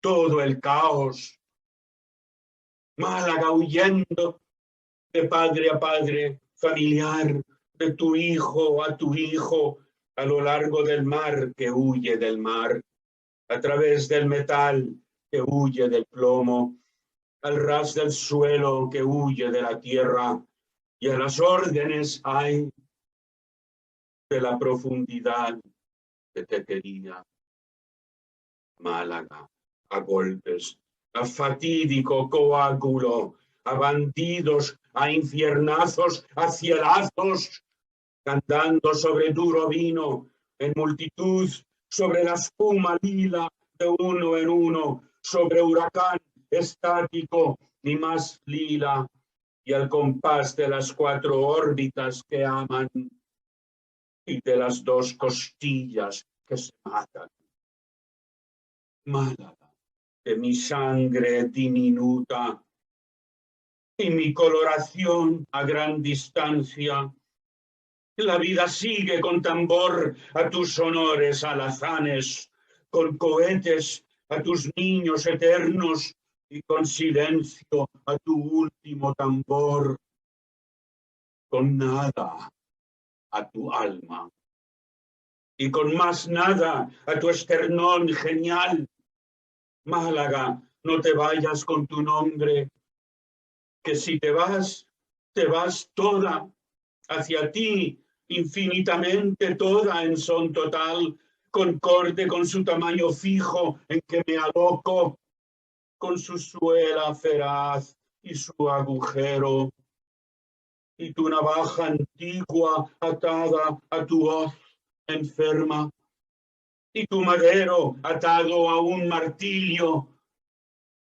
Todo el caos. Málaga huyendo de padre a padre, familiar, de tu hijo a tu hijo, a lo largo del mar que huye del mar, a través del metal que huye del plomo, al ras del suelo que huye de la tierra, y a las órdenes hay de la profundidad que te quería. Málaga, a golpes, a fatídico coágulo, a bandidos, a infiernazos, a cielazos, cantando sobre duro vino, en multitud, sobre la espuma lila de uno en uno, sobre huracán estático y más lila, y al compás de las 4 órbitas que aman y de las 2 costillas que se matan. Málaga, de mi sangre diminuta y mi coloración a gran distancia. La vida sigue con tambor a tus honores alazanes, con cohetes a tus niños eternos y con silencio a tu último tambor, con nada a tu alma y con más nada a tu esternón genial. Málaga, no te vayas con tu nombre, que si te vas toda hacia ti, infinitamente toda en son total, concorde con su tamaño fijo en que me aloco, con su suela feraz y su agujero, y tu navaja antigua atada a tu hoz enferma, y tu madero atado a un martillo.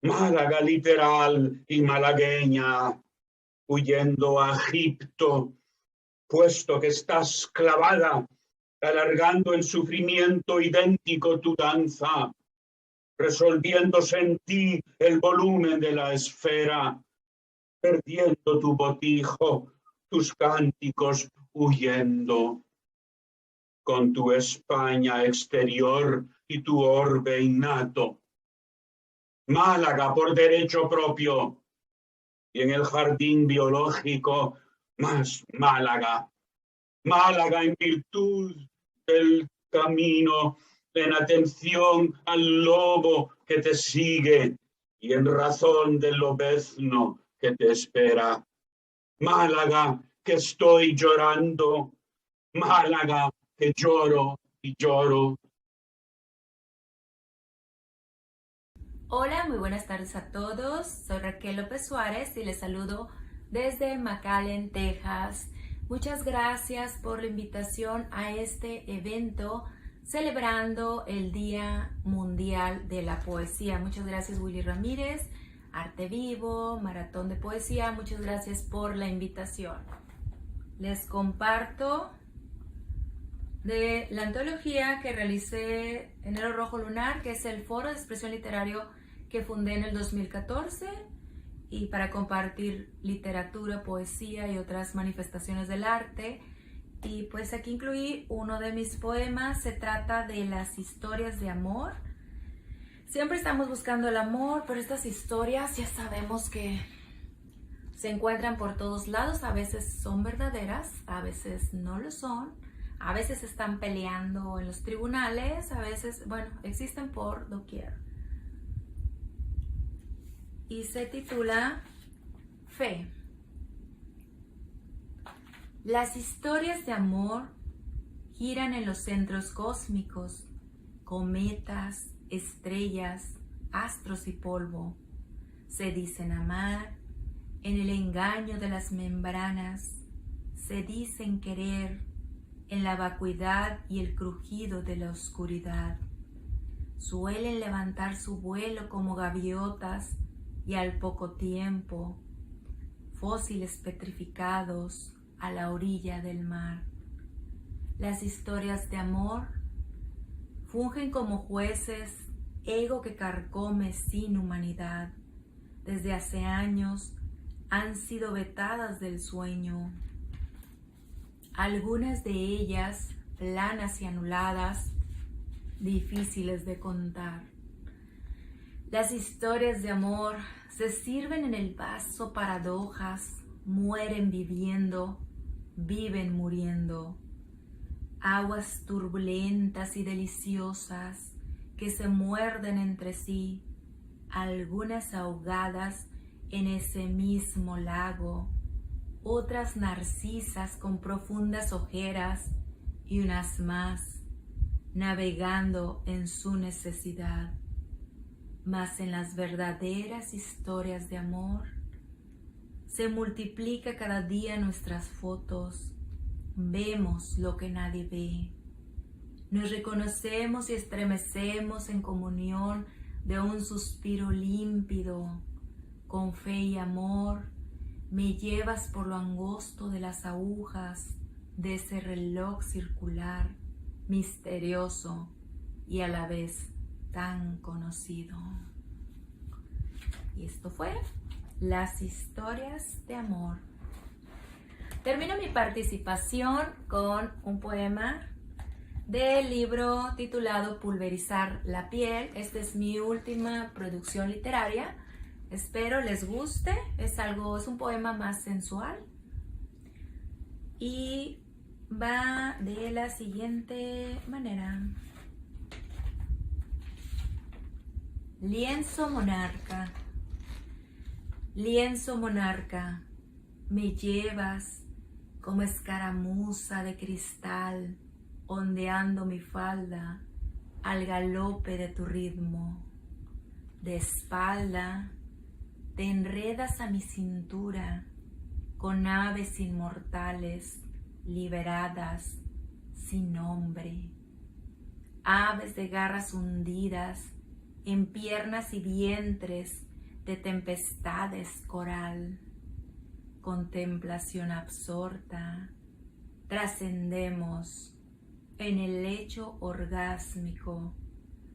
Málaga literal y malagueña, huyendo a Egipto, puesto que estás clavada, alargando en sufrimiento idéntico tu danza, resolviéndose en ti el volumen de la esfera, perdiendo tu botijo, tus cánticos huyendo, con tu España exterior y tu orbe innato. Málaga por derecho propio, y en el jardín biológico más Málaga. Málaga en virtud del camino, en atención al lobo que te sigue y en razón del lobezno que te espera. Málaga que estoy llorando, Málaga que lloro y lloro. Hola, muy buenas tardes a todos. Soy Raquel López Suárez y les saludo desde McAllen, Texas. Muchas gracias por la invitación a este evento celebrando el Día Mundial de la Poesía. Muchas gracias, Willy Ramírez, Arte Vivo, Maratón de Poesía. Muchas gracias por la invitación. Les comparto de la antología que realicé Enero Rojo Lunar, que es el foro de expresión literario que fundé en el 2014 y para compartir literatura, poesía y otras manifestaciones del arte. Y pues aquí incluí uno de mis poemas. Se trata de las historias de amor. Siempre estamos buscando el amor, pero estas historias ya sabemos que se encuentran por todos lados. A veces son verdaderas, a veces no lo son. A veces están peleando en los tribunales, a veces, bueno, existen por doquier. Y se titula Fe. Las historias de amor giran en los centros cósmicos, cometas, estrellas, astros y polvo. Se dicen amar en el engaño de las membranas, se dicen querer en la vacuidad y el crujido de la oscuridad. Suelen levantar su vuelo como gaviotas y al poco tiempo, fósiles petrificados a la orilla del mar. Las historias de amor fungen como jueces, ego que carcome sin humanidad. Desde hace años han sido vetadas del sueño. Algunas de ellas, planas y anuladas, difíciles de contar. Las historias de amor se sirven en el vaso paradojas, mueren viviendo, viven muriendo. Aguas turbulentas y deliciosas que se muerden entre sí, algunas ahogadas en ese mismo lago, otras narcisas con profundas ojeras y unas más navegando en su necesidad. Mas en las verdaderas historias de amor se multiplica cada día nuestras fotos, vemos lo que nadie ve, nos reconocemos y estremecemos en comunión de un suspiro límpido, con fe y amor. Me llevas por lo angosto de las agujas de ese reloj circular, misterioso y a la vez tan conocido. Y esto fue Las historias de amor. Termino mi participación con un poema del libro titulado Pulverizar la piel. Esta es mi última producción literaria. Espero les guste. Es un poema más sensual. Y va de la siguiente manera. Lienzo monarca. Lienzo monarca, me llevas como escaramuza de cristal, ondeando mi falda al galope de tu ritmo. De espalda, te enredas a mi cintura con aves inmortales liberadas sin nombre. Aves de garras hundidas en piernas y vientres de tempestades coral. Contemplación absorta, trascendemos en el lecho orgásmico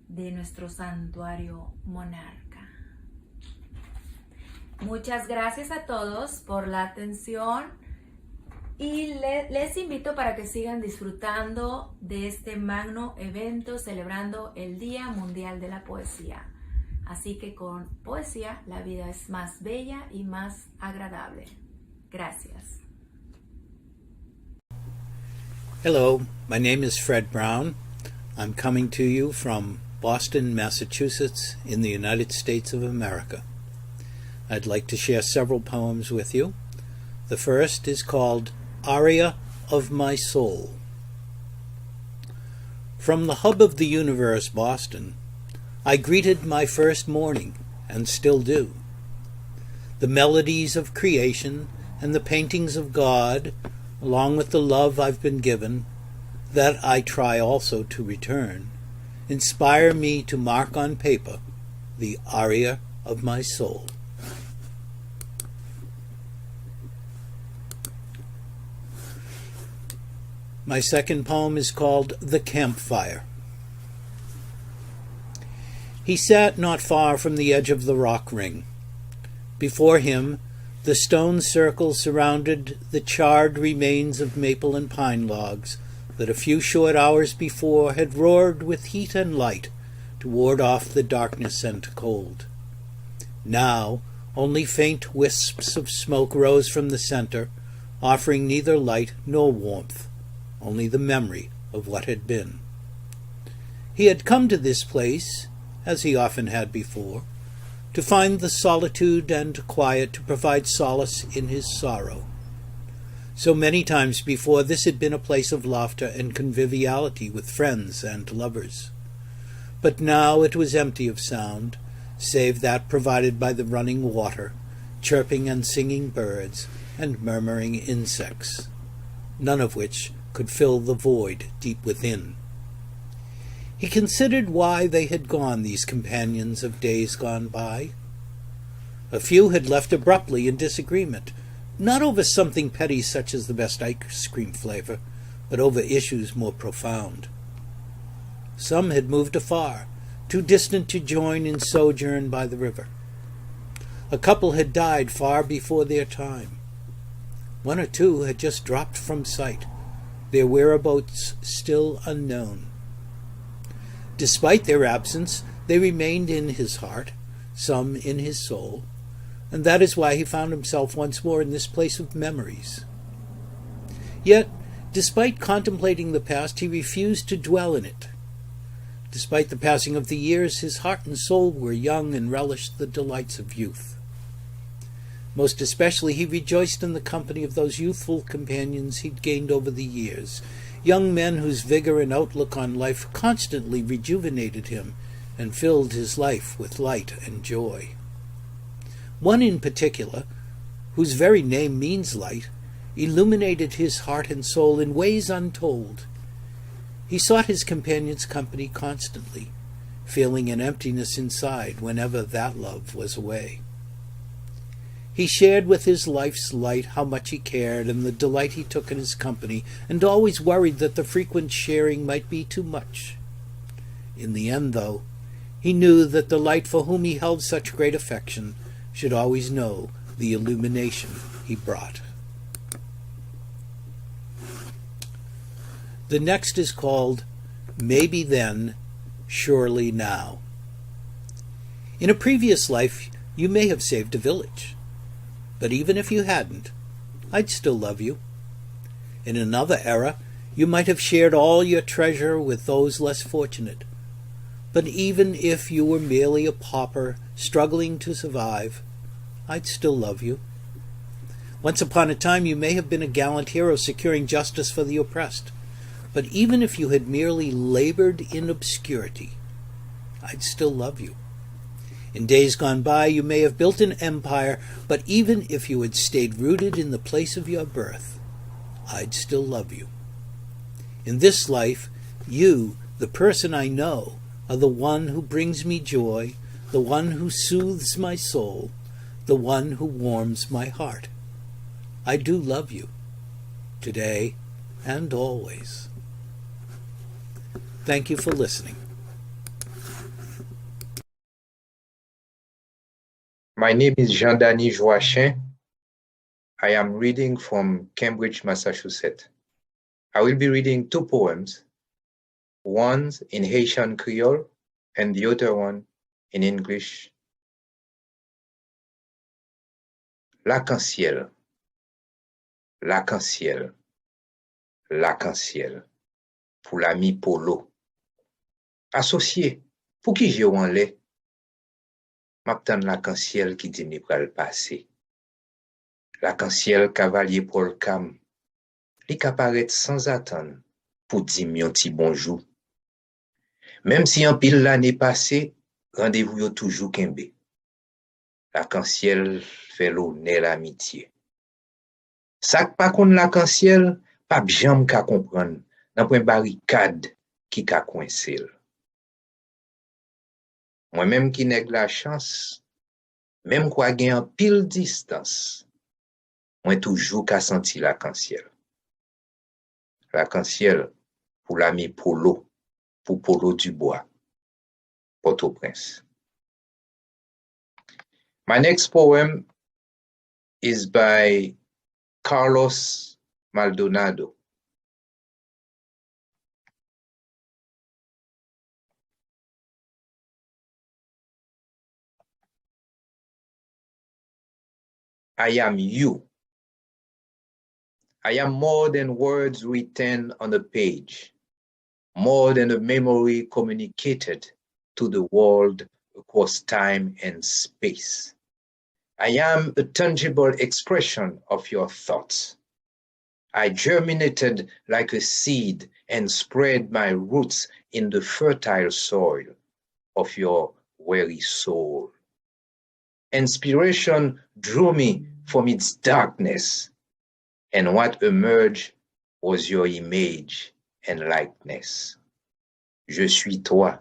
de nuestro santuario monarca. Muchas gracias a todos por la atención y les invito para que sigan disfrutando de este magno evento celebrando el Día Mundial de la Poesía. Así que con poesía la vida es más bella y más agradable. Gracias. Hello, my name is Fred Brown. I'm coming to you from Boston, Massachusetts, in the United States of America. I'd like to share several poems with you. The first is called Aria of My Soul. From the hub of the universe, Boston, I greeted my first morning, and still do. The melodies of creation and the paintings of God, along with the love I've been given, that I try also to return, inspire me to mark on paper the aria of my soul. My second poem is called The Campfire. He sat not far from the edge of the rock ring. Before him, the stone circle surrounded the charred remains of maple and pine logs that a few short hours before had roared with heat and light to ward off the darkness and cold. Now, only faint wisps of smoke rose from the center, offering neither light nor warmth, only the memory of what had been. He had come to this place, as he often had before, to find the solitude and quiet to provide solace in his sorrow. So many times before, this had been a place of laughter and conviviality with friends and lovers. But now it was empty of sound, save that provided by the running water, chirping and singing birds, and murmuring insects, none of which could fill the void deep within. He considered why they had gone, these companions of days gone by. A few had left abruptly in disagreement, not over something petty such as the best ice cream flavor, but over issues more profound. Some had moved afar, too distant to join in sojourn by the river. A couple had died far before their time. One or two had just dropped from sight, their whereabouts still unknown. Despite their absence, they remained in his heart, some in his soul, and that is why he found himself once more in this place of memories. Yet, despite contemplating the past, he refused to dwell in it. Despite the passing of the years, his heart and soul were young and relished the delights of youth. Most especially, he rejoiced in the company of those youthful companions he'd gained over the years, young men whose vigor and outlook on life constantly rejuvenated him and filled his life with light and joy. One in particular, whose very name means light, illuminated his heart and soul in ways untold. He sought his companion's company constantly, feeling an emptiness inside whenever that love was away. He shared with his life's light how much he cared and the delight he took in his company, and always worried that the frequent sharing might be too much. In the end, though, He knew that the light for whom he held such great affection should always know the illumination he brought. The next is called Maybe Then, Surely Now. In a previous life, you may have saved a village. But even if you hadn't, I'd still love you. In another era, you might have shared all your treasure with those less fortunate. But even if you were merely a pauper struggling to survive, I'd still love you. Once upon a time, you may have been a gallant hero securing justice for the oppressed. But even if you had merely labored in obscurity, I'd still love you. In days gone by, you may have built an empire, but even if you had stayed rooted in the place of your birth, I'd still love you. In this life, you, the person I know, are the one who brings me joy, the one who soothes my soul, the one who warms my heart. I do love you, today and always. Thank you for listening. My name is Jean-Dany Joachim. I am reading from Cambridge, Massachusetts. I will be reading two poems, one in Haitian Creole and the other one in English. Lac-en-ciel, lac-en-ciel, lac-en-ciel, pour l'ami Polo. Associé, pour qui j'ai ou en lait? M'aptan lac-en-ciel qui dit m'y pral passé. Lac-en-ciel cavalier pour le cam. Li ka paret sans attendre pour dire yon ti bonjour. Même si en pile l'année passée, rendez-vous yo toujours kembe. Lac-en-ciel fait l'honneur l'amitié. Sak pa kon lac-en-ciel, pa bjam ka comprendre, nan point barricade qui ka coincé. Moi-même qui nèg la chance, même quoi gen en pile distance, moi toujours ka senti lac-en-ciel. Lac-en-ciel pour l'ami Polo, pour Polo Dubois, Port-au-Prince. My next poem is by Carlos Maldonado. I am you. I am more than words written on a page, more than a memory communicated to the world across time and space. I am a tangible expression of your thoughts. I germinated like a seed and spread my roots in the fertile soil of your weary soul. Inspiration drew me from its darkness, and what emerged was your image and likeness. Je suis toi.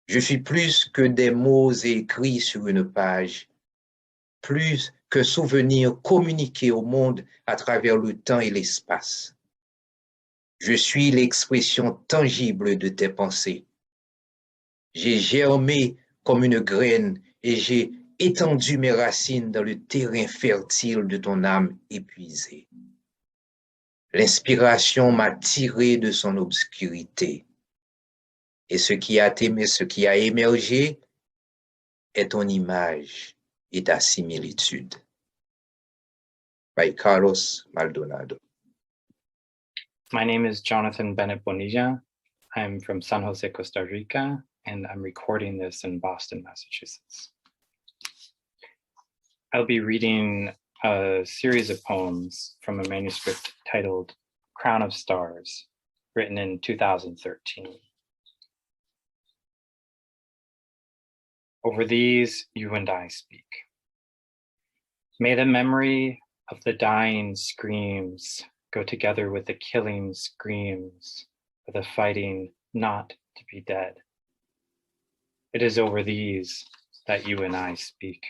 Je suis plus que des mots écrits sur une page, plus que souvenirs communiqués au monde à travers le temps et l'espace. Je suis l'expression tangible de tes pensées. J'ai germé comme une graine et j'ai étendu mes racines dans le terrain fertile de ton âme épuisée. L'inspiration m'a tiré de son obscurité. Et ce qui a émergé est ton image et ta similitude. By Carlos Maldonado. My name is Jonathan Bennett Bonilla. I'm from San Jose, Costa Rica, and I'm recording this in Boston, Massachusetts. I'll be reading a series of poems from a manuscript titled Crown of Stars, written in 2013. Over these, you and I speak. May the memory of the dying screams go together with the killing screams of the fighting not to be dead. It is over these that you and I speak.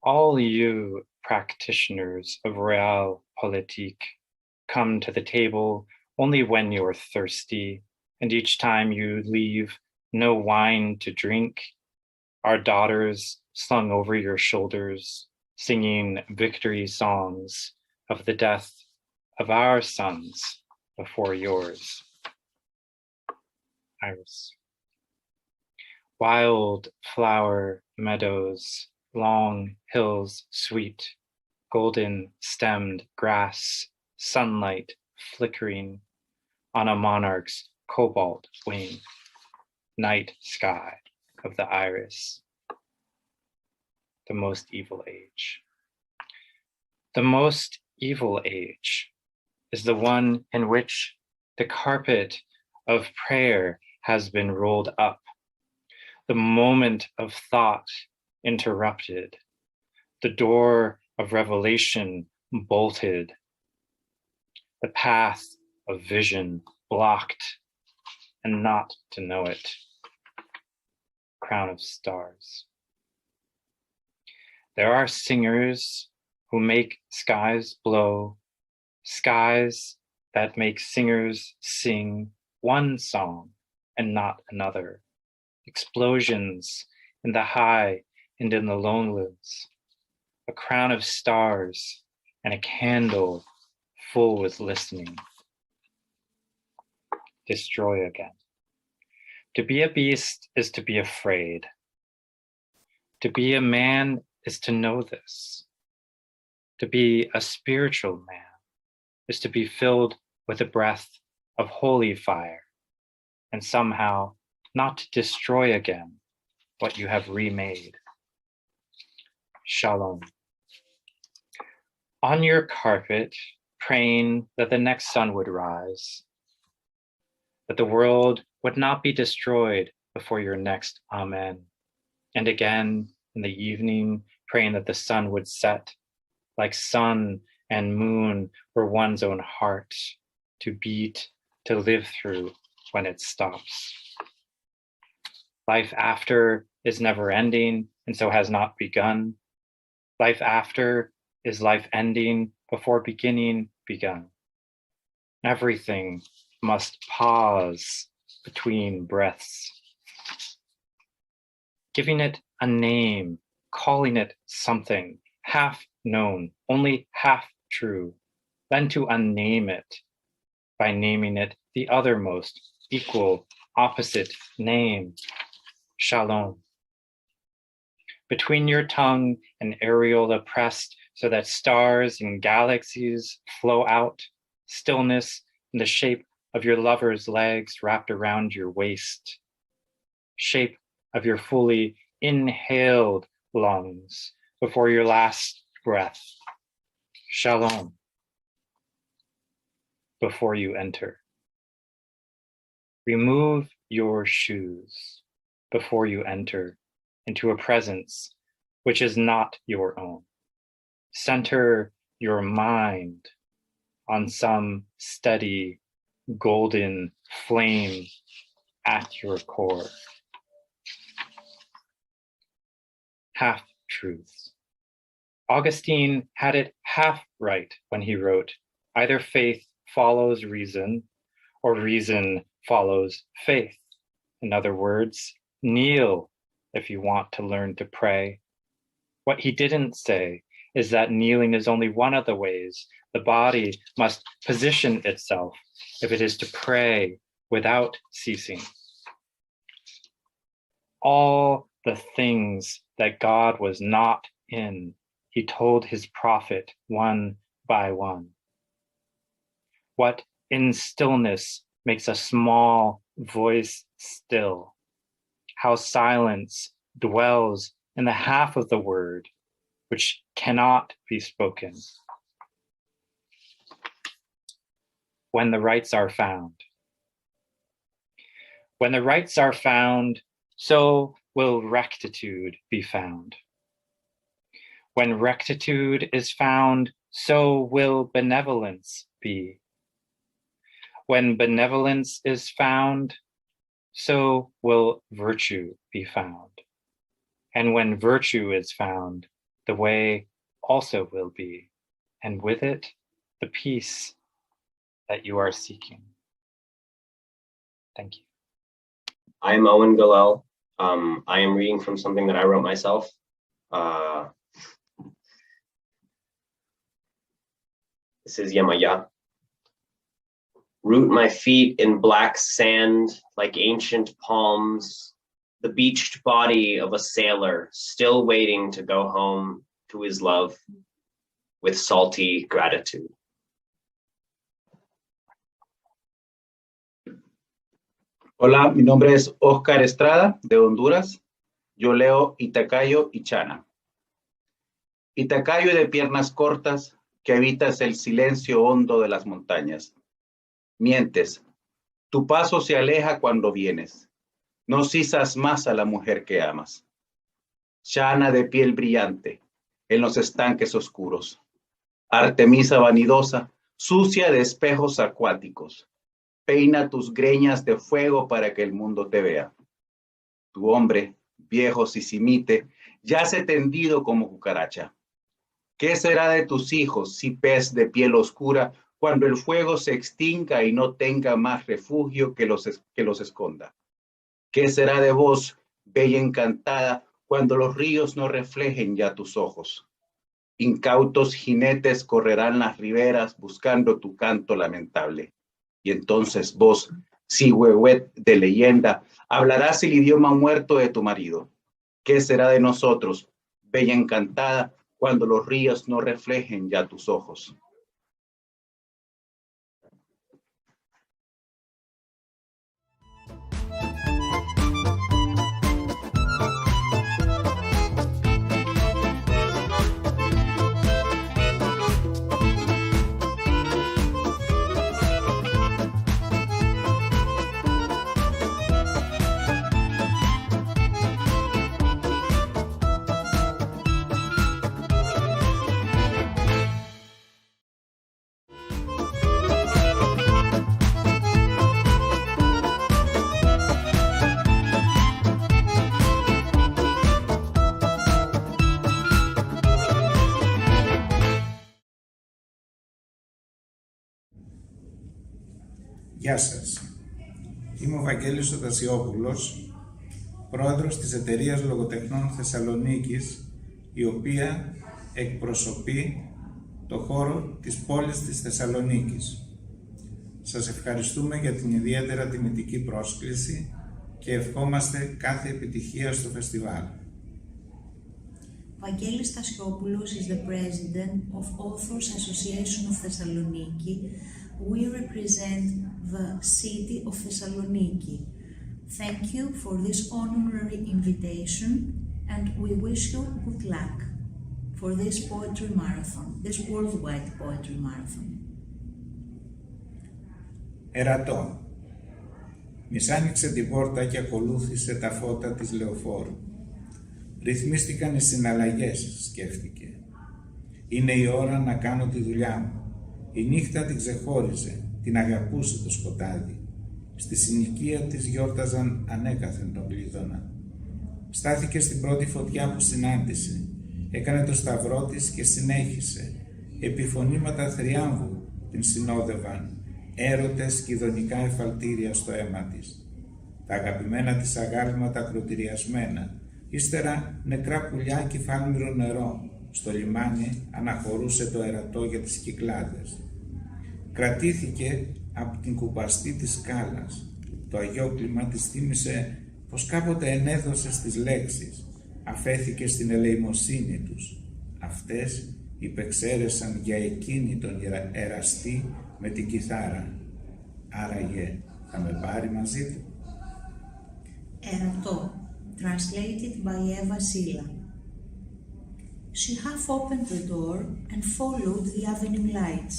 All you practitioners of realpolitik come to the table only when you're thirsty and each time you leave no wine to drink, our daughters slung over your shoulders, singing victory songs of the death of our sons before yours. Iris. Wild flower meadows, long hills sweet, golden stemmed grass, sunlight flickering on a monarch's cobalt wing, night sky of the iris, the most evil age. The most evil age is the one in which the carpet of prayer has been rolled up, the moment of thought interrupted, the door of revelation bolted, the path of vision blocked, and not to know it. Crown of stars. There are singers who make skies blow, skies that make singers sing one song and not another. Explosions in the high and in the lonelands. A crown of stars and a candle full with listening. Destroy again. To be a beast is to be afraid. To be a man is to know this. To be a spiritual man is to be filled with a breath of holy fire, and somehow not to destroy again what you have remade. Shalom. On your carpet, praying that the next sun would rise, that the world would not be destroyed before your next Amen. And again in the evening, praying that the sun would set, like sun and moon were one's own heart, to beat, to live through when it stops. Life after is never ending, and so has not begun. Life after is life ending before beginning begun. Everything must pause between breaths. Giving it a name, calling it something, half known, only half true, then to unname it by naming it the othermost, equal, opposite name, Shalom. Between your tongue and areola pressed so that stars and galaxies flow out, stillness in the shape of your lover's legs wrapped around your waist, shape of your fully inhaled lungs before your last breath. Shalom. Before you enter. Remove your shoes before you enter into a presence which is not your own. Center your mind on some steady golden flame at your core. Half-truths. Augustine had it half right when he wrote, either faith follows reason or reason follows faith. In other words, kneel if you want to learn to pray. What he didn't say is that kneeling is only one of the ways the body must position itself if it is to pray without ceasing. All the things that God was not in, he told his prophet one by one. What in stillness makes a small voice still, how silence dwells in the half of the word which cannot be spoken. When the rights are found. When the rights are found, so will rectitude be found. When rectitude is found, so will benevolence be. When benevolence is found, so will virtue be found. And when virtue is found, the way also will be, and with it, the peace that you are seeking. Thank you. I'm Owen Gillel. I am reading from something that I wrote myself. This is Yemaya. Root my feet in black sand like ancient palms, the beached body of a sailor still waiting to go home to his love with salty gratitude. Hola, mi nombre es Oscar Estrada, de Honduras. Yo leo Itacayo y Chana. Itacayo de piernas cortas, que habitas el silencio hondo de las montañas. Mientes. Tu paso se aleja cuando vienes. No sisas más a la mujer que amas. Chana de piel brillante, en los estanques oscuros. Artemisa vanidosa, sucia de espejos acuáticos. Peina tus greñas de fuego para que el mundo te vea. Tu hombre, viejo sisimite, yace tendido como cucaracha. ¿Qué será de tus hijos, si pez de piel oscura, cuando el fuego se extinga y no tenga más refugio que los esconda? ¿Qué será de vos, bella encantada, cuando los ríos no reflejen ya tus ojos? Incautos jinetes correrán las riberas buscando tu canto lamentable. Y entonces vos, Sihuehuet de leyenda, hablarás el idioma muerto de tu marido. ¿Qué será de nosotros, bella encantada, cuando los ríos no reflejen ya tus ojos? Γεια σας. Είμαι ο Βαγγέλης ο Δασιόπουλος, πρόεδρος της εταιρείας λογοτεχνών Θεσσαλονίκης, η οποία εκπροσωπεί το χώρο της πόλης της Θεσσαλονίκης. Σας ευχαριστούμε για την ιδιαίτερα τιμητική πρόσκληση και ευχόμαστε κάθε επιτυχία στο φεστιβάλ. Βαγγέλης Στασιόπουλος is the president of Authors Association of Thessaloniki. We represent the city of Thessaloniki. Thank you for this honorary invitation and we wish you good luck for this poetry marathon, this worldwide poetry marathon. Ερατό. Μης άνοιξε την πόρτα και ακολούθησε τα φώτα της λεωφόρου. Ρυθμίστηκαν οι συναλλαγές, σκέφτηκε. Είναι η ώρα να κάνω τη δουλειά μου. Η νύχτα την ξεχώριζε, την αγαπούσε το σκοτάδι. Στη συνοικία της γιόρταζαν ανέκαθεν τον κλείδωνα. Στάθηκε στην πρώτη φωτιά που συνάντησε. Έκανε το σταυρό της και συνέχισε. Επιφωνήματα θριάμβου την συνόδευαν. Έρωτες και ειδονικά εφαλτήρια στο αίμα της. Τα αγαπημένα της αγάλματα ακροτηριασμένα. Ύστερα νεκρά πουλιά και φάλμυρο νερό. Στο λιμάνι αναχωρούσε το ερατό για τις Κυκλάδες. Κρατήθηκε από την κουπαστή της σκάλας. Το αγιόκλημα της θύμισε πως κάποτε ενέδωσε στις λέξεις. Αφέθηκε στην ελεημοσύνη τους. Αυτές υπεξαίρεσαν για εκείνη τον εραστή με την κιθάρα. Άραγε θα με πάρει μαζί του. Ερατό, translated by Eva Silla. She half opened the door and followed the avenue lights.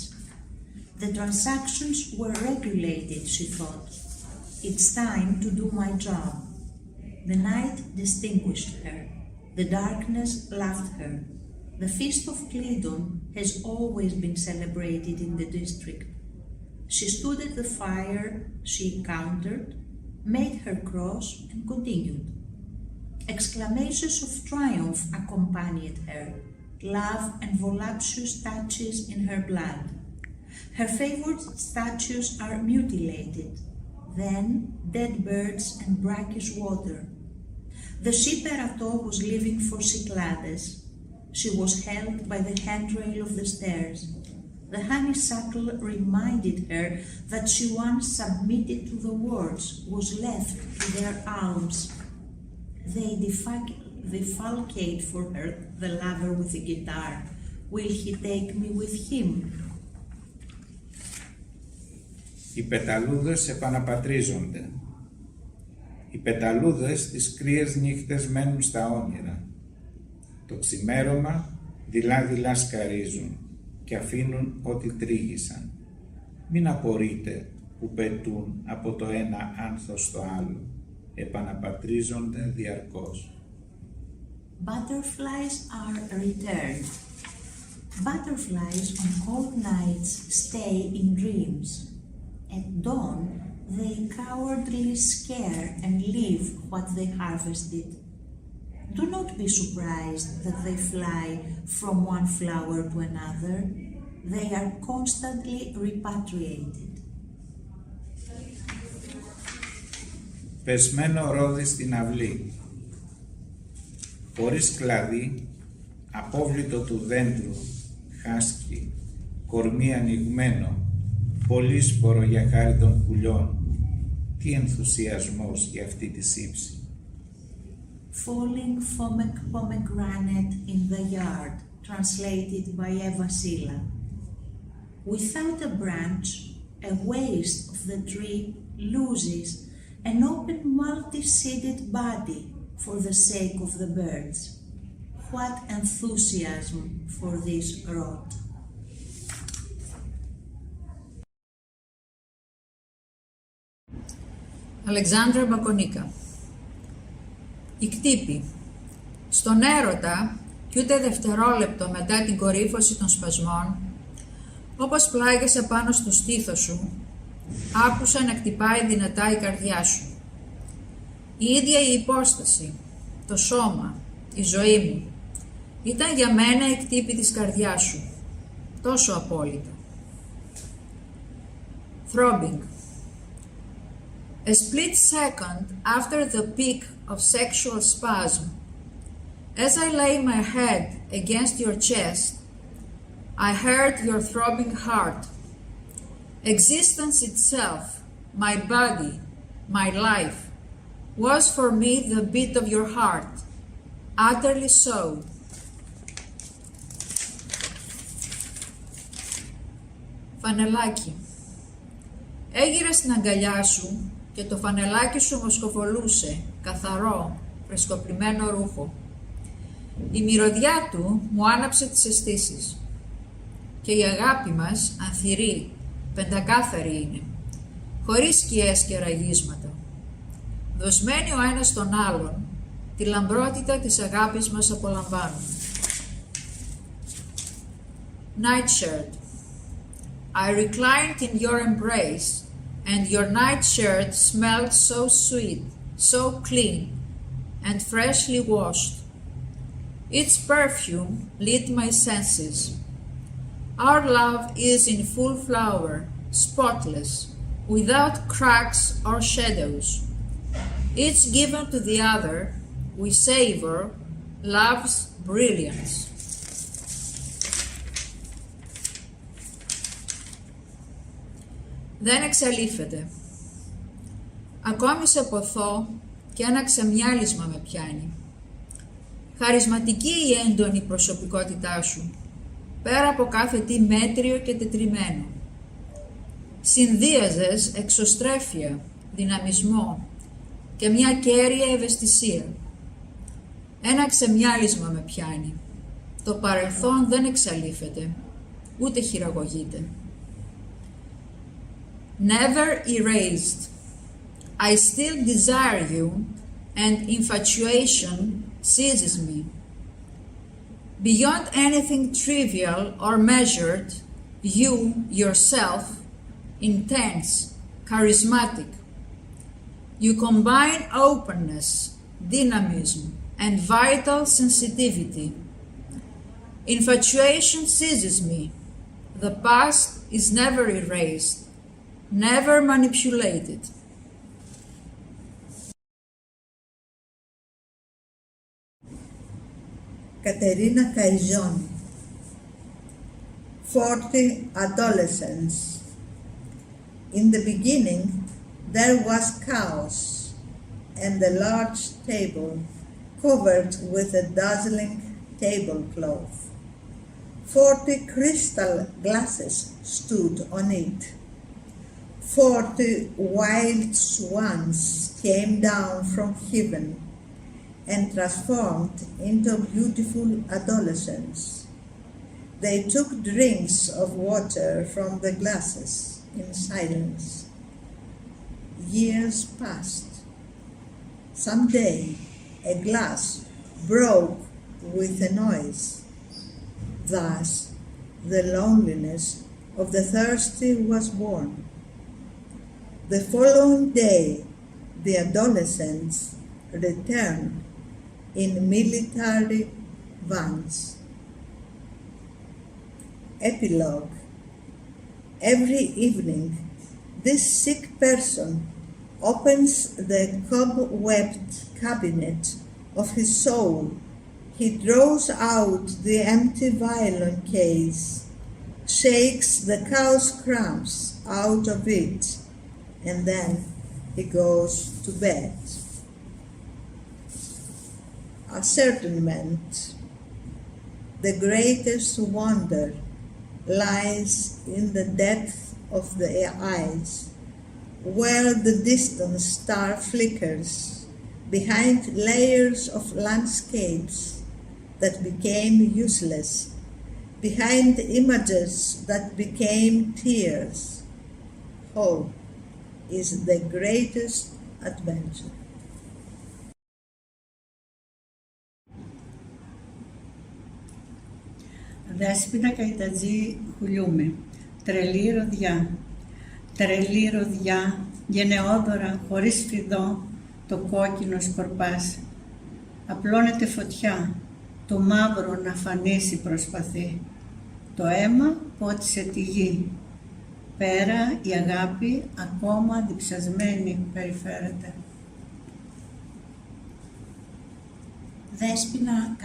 The transactions were regulated, she thought. It's time to do my job. The night distinguished her. The darkness loved her. The feast of Cleidon has always been celebrated in the district. She stood at the fire, she countered, made her cross and continued. Exclamations of triumph accompanied her, love and voluptuous touches in her blood. Her favorite statues are mutilated. then dead birds and brackish water. The she-Perato was leaving for Cyclades. She was held by the handrail of the stairs. The honeysuckle reminded her that she once submitted to the wards, was left to their alms. They defalcate for her the lover with the guitar. Will he take me with him? Οι πεταλούδες επαναπατρίζονται. Οι πεταλούδες τις κρύες νύχτες μένουν στα όνειρα. Το ξημέρωμα δειλά-δειλά σκαρίζουν και αφήνουν ό,τι τρίγησαν. Μην απορείτε που πετούν από το ένα άνθος στο άλλο. Επαναπατρίζονται διαρκώς. Butterflies are returned. Butterflies on cold nights stay in dreams. At dawn, they cowardly scare and leave what they harvested. Do not be surprised that they fly from one flower to another. They are constantly repatriated. Πεσμένο ρόδι στην αυλή. Χωρίς κλαδί, απόβλητο του δέντρου, χάσκι, κορμί ανοιγμένο, πολύσπορο για χάρη των πουλιών. Τι ενθουσιασμός για αυτή τη σύψη. Falling pomegranate in the yard, translated by Eva Sila. Without a branch, a waste of the tree loses an open multi-seeded body for the sake of the birds. What enthusiasm for this rot! Αλεξάνδρα Μπακονίκα. Η κτύπη. Στον έρωτα, κι ούτε δευτερόλεπτο μετά την κορύφωση των σπασμών, όπως πλάγεσαι πάνω στο στήθος σου, άκουσα να χτυπάει δυνατά η καρδιά σου. Η ίδια η υπόσταση, το σώμα, η ζωή μου, ήταν για μένα η κτύπη της καρδιάς σου, τόσο απόλυτα. Throbbing. A split second after the peak of sexual spasm, as I lay my head against your chest, I heard your throbbing heart. Existence itself, my body, my life, was for me the beat of your heart, utterly so. Φανελάκι. Έγειρε στην αγκαλιά σου και το φανελάκι σου μοσκοβολούσε, καθαρό, φρεσκοπλημμένο ρούχο. Η μυρωδιά του μου άναψε τις αισθήσεις. Και η αγάπη μας, ανθυρή, πεντακάθαρη είναι, χωρίς σκιές και ραγίσματα. Δοσμένοι ο ένας τον άλλον, τη λαμπρότητα της αγάπης μας απολαμβάνουν. Nightshirt. I reclined in your embrace, and your nightshirt smelled so sweet, so clean, and freshly washed. Its perfume lit my senses. Our love is in full flower, spotless, without cracks or shadows. Each given to the other, we savor love's brilliance. Δεν εξαλείφεται. Ακόμη σε ποθώ και ένα ξεμιάλισμα με πιάνει. Χαρισματική η έντονη προσωπικότητά σου, πέρα από κάθε τι μέτριο και τετριμένο. Συνδύαζες εξωστρέφεια, δυναμισμό και μια κέρια ευαισθησία. Ένα ξεμιάλισμα με πιάνει. Το παρελθόν δεν εξαλείφεται, ούτε χειραγωγείται. Never erased. I still desire you, and infatuation seizes me. Beyond anything trivial or measured, you, yourself, intense, charismatic. You combine openness, dynamism, and vital sensitivity. Infatuation seizes me. The past is never erased, never manipulated. Caterina Caizoni. 40 adolescents. In the beginning, there was chaos and a large table covered with a dazzling tablecloth. 40 crystal glasses stood on it. 40 wild swans came down from heaven and transformed into beautiful adolescents. They took drinks of water from the glasses in silence. Years passed. Someday, a glass broke with a noise. Thus, the loneliness of the thirsty was born. The following day, the adolescents returned in military vans. Epilogue. Every evening, this sick person opens the cobwebbed cabinet of his soul. He draws out the empty violin case, shakes the cow's crumbs out of it, and then he goes to bed. Ascertainment. The greatest wonder lies in the depth of the eyes, where the distant star flickers behind layers of landscapes that became useless, behind images that became tears. Hope is the greatest adventure. Δέσποινα Καϊτατζή Χουλιούμη. Τρελή ροδιά, γενναιόδωρα, χωρίς φιδό, το κόκκινο σκορπάς. Απλώνεται φωτιά, το μαύρο να φανίσει προσπαθεί. Το αίμα πότισε τη γη. Πέρα η αγάπη ακόμα διψασμένη περιφέρεται. Δέσποινα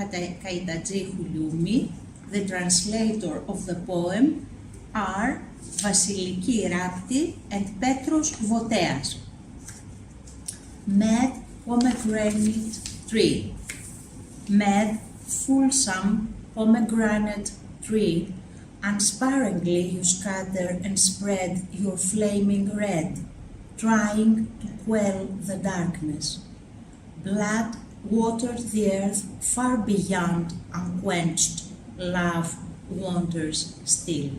Καϊτατζή Χουλιούμη. The translator of the poem are Βασιλική Ράπτη and Petros Voteas. Mad pomegranate tree. Mad, fulsome pomegranate tree, unsparingly you scatter and spread your flaming red, trying to quell the darkness. Blood watered the earth far beyond unquenched. Love wanders still.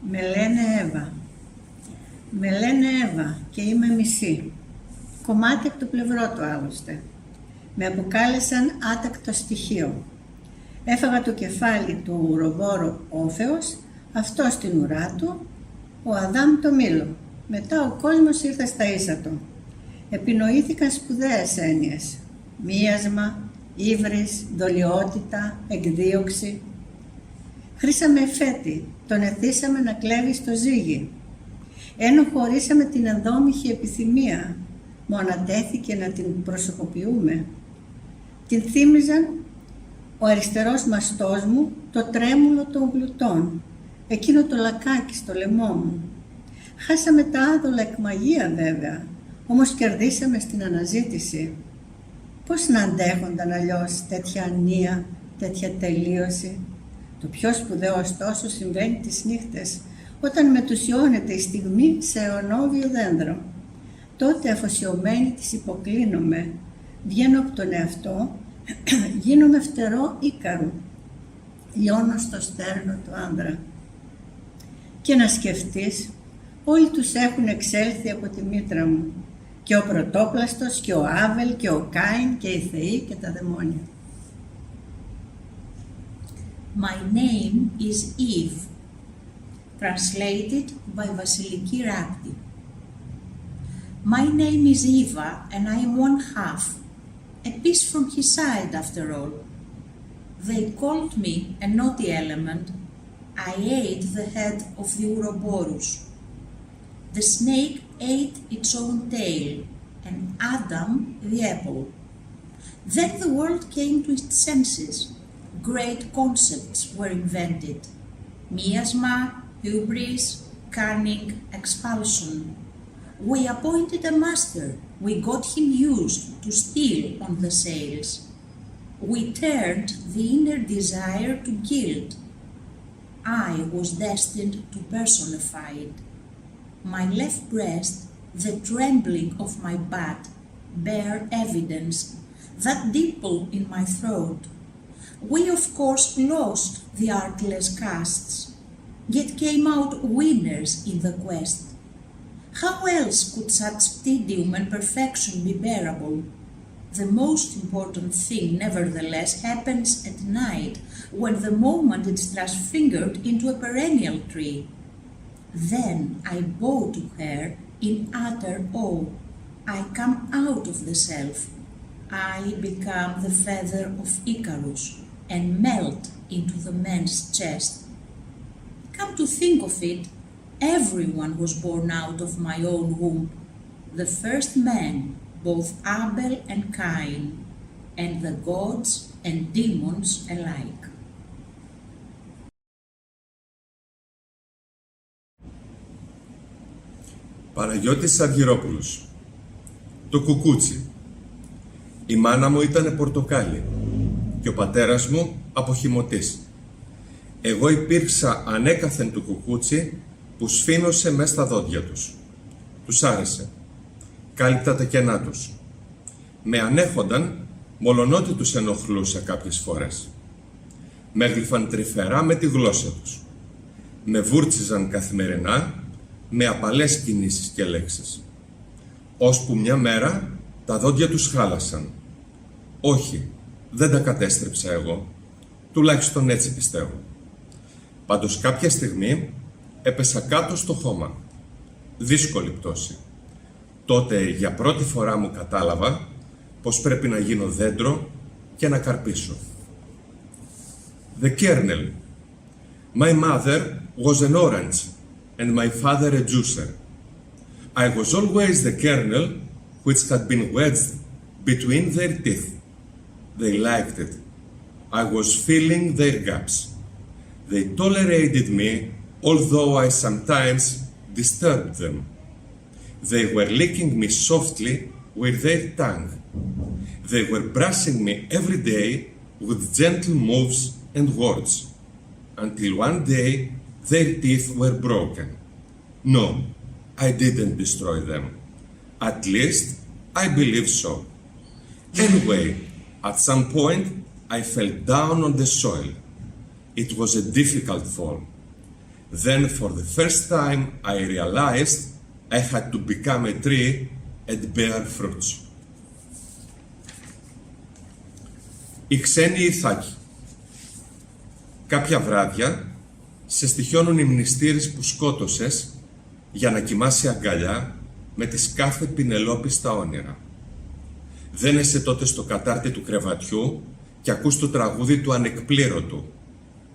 Με λένε Εύα και είμαι μισή. Κομμάτι από το πλευρό του άλλωστε. Με αποκάλεσαν άτακτο στοιχείο. Έφαγα το κεφάλι του ουροβόρου Όφεος, αυτό στην ουρά του, ο Αδάμ το μήλο. Μετά ο κόσμος ήρθε στα ίσα του. Επινοήθηκαν σπουδαίες έννοιες. Μίασμα, ύβρις, δολιότητα, εκδίωξη. Χρήσαμε εφέτη, τον εθίσαμε να κλέβει στο ζύγι. Ενοχωρήσαμε την ενδόμηχη επιθυμία, μου ανατέθηκε να την προσωποποιούμε. Την θύμιζαν ο αριστερός μαστός μου, το τρέμουλο των γλουτών, εκείνο το λακάκι στο λαιμό μου. Χάσαμε τα άδολα εκμαγεία βέβαια, όμως κερδίσαμε στην αναζήτηση. Πώς να αντέχονταν αλλιώς τέτοια ανία, τέτοια τελείωση. Το πιο σπουδαίο ωστόσο συμβαίνει τις νύχτες, όταν μετουσιώνεται η στιγμή σε αιωνόβιο δέντρο. Τότε αφοσιωμένη της υποκλίνομαι, βγαίνω από τον εαυτό, γίνομαι φτερό Ίκαρου, λιώνω στο στέρνο του άνδρα. Και να σκεφτείς, όλοι τους έχουν εξέλθει από τη μήτρα μου. Και ο πρωτόπλαστος και ο Άβελ και ο Κάιν και οι θεοί και τα δαιμόνια. My name is Eve, translated by Vasiliki Rapti. My name is Eva and I am one half, a piece from his side after all. They called me a naughty element. I ate the head of the Ouroboros. The snake ate its own tail, and Adam the apple. Then the world came to its senses. Great concepts were invented. Miasma, hubris, cunning, expulsion. We appointed a master. We got him used to steal on the sails. We turned the inner desire to guilt. I was destined to personify it. My left breast, the trembling of my butt, bear evidence, that dimple in my throat. We of course lost the artless castes, yet came out winners in the quest. How else could such tedium and perfection be bearable? The most important thing, nevertheless, happens at night, when the moment is transfigured into a perennial tree. Then I bow to her in utter awe. I come out of the self. I become the feather of Icarus and melt into the man's chest. Come to think of it, everyone was born out of my own womb. The first man, both Abel and Cain, and the gods and demons alike. Παναγιώτης Αργυρόπουλος. Το κουκούτσι. Η μάνα μου ήταν πορτοκάλι και ο πατέρας μου αποχυμωτής. Εγώ υπήρξα ανέκαθεν του κουκούτσι που σφήνωσε μες στα δόντια τους. Τους άρεσε. Κάλυπτα τα κενά τους. Με ανέχονταν, μολονότι τους ενοχλούσα κάποιες φορές. Με γλυφαν τρυφερά με τη γλώσσα τους. Με βούρτσιζαν καθημερινά με απαλές κινήσεις και λέξεις. Ώσπου μια μέρα τα δόντια τους χάλασαν. Όχι, δεν τα κατέστρεψα εγώ. Τουλάχιστον έτσι πιστεύω. Πάντως κάποια στιγμή έπεσα κάτω στο χώμα. Δύσκολη πτώση. Τότε για πρώτη φορά μου κατάλαβα πως πρέπει να γίνω δέντρο και να καρπίσω. The kernel. My mother was an orange and my father a juicer. I was always the kernel which had been wedged between their teeth. They liked it. I was filling their gaps. They tolerated me, although I sometimes disturbed them. They were licking me softly with their tongue. They were brushing me every day with gentle moves and words, until one day their teeth were broken. No, I didn't destroy them. At least, I believe so. Anyway, at some point, I fell down on the soil. It was a difficult fall. Then, for the first time, I realized I had to become a tree and bear fruits. Η ξένη Ιθάκη. Κάποια βράδια σε στοιχιώνουν οι μνηστήρες που σκότωσες για να κοιμάσαι αγκαλιά με τις κάθε Πινελόπη στα όνειρα. Δένεσαι τότε στο κατάρτι του κρεβατιού και ακούς το τραγούδι του ανεκπλήρωτου,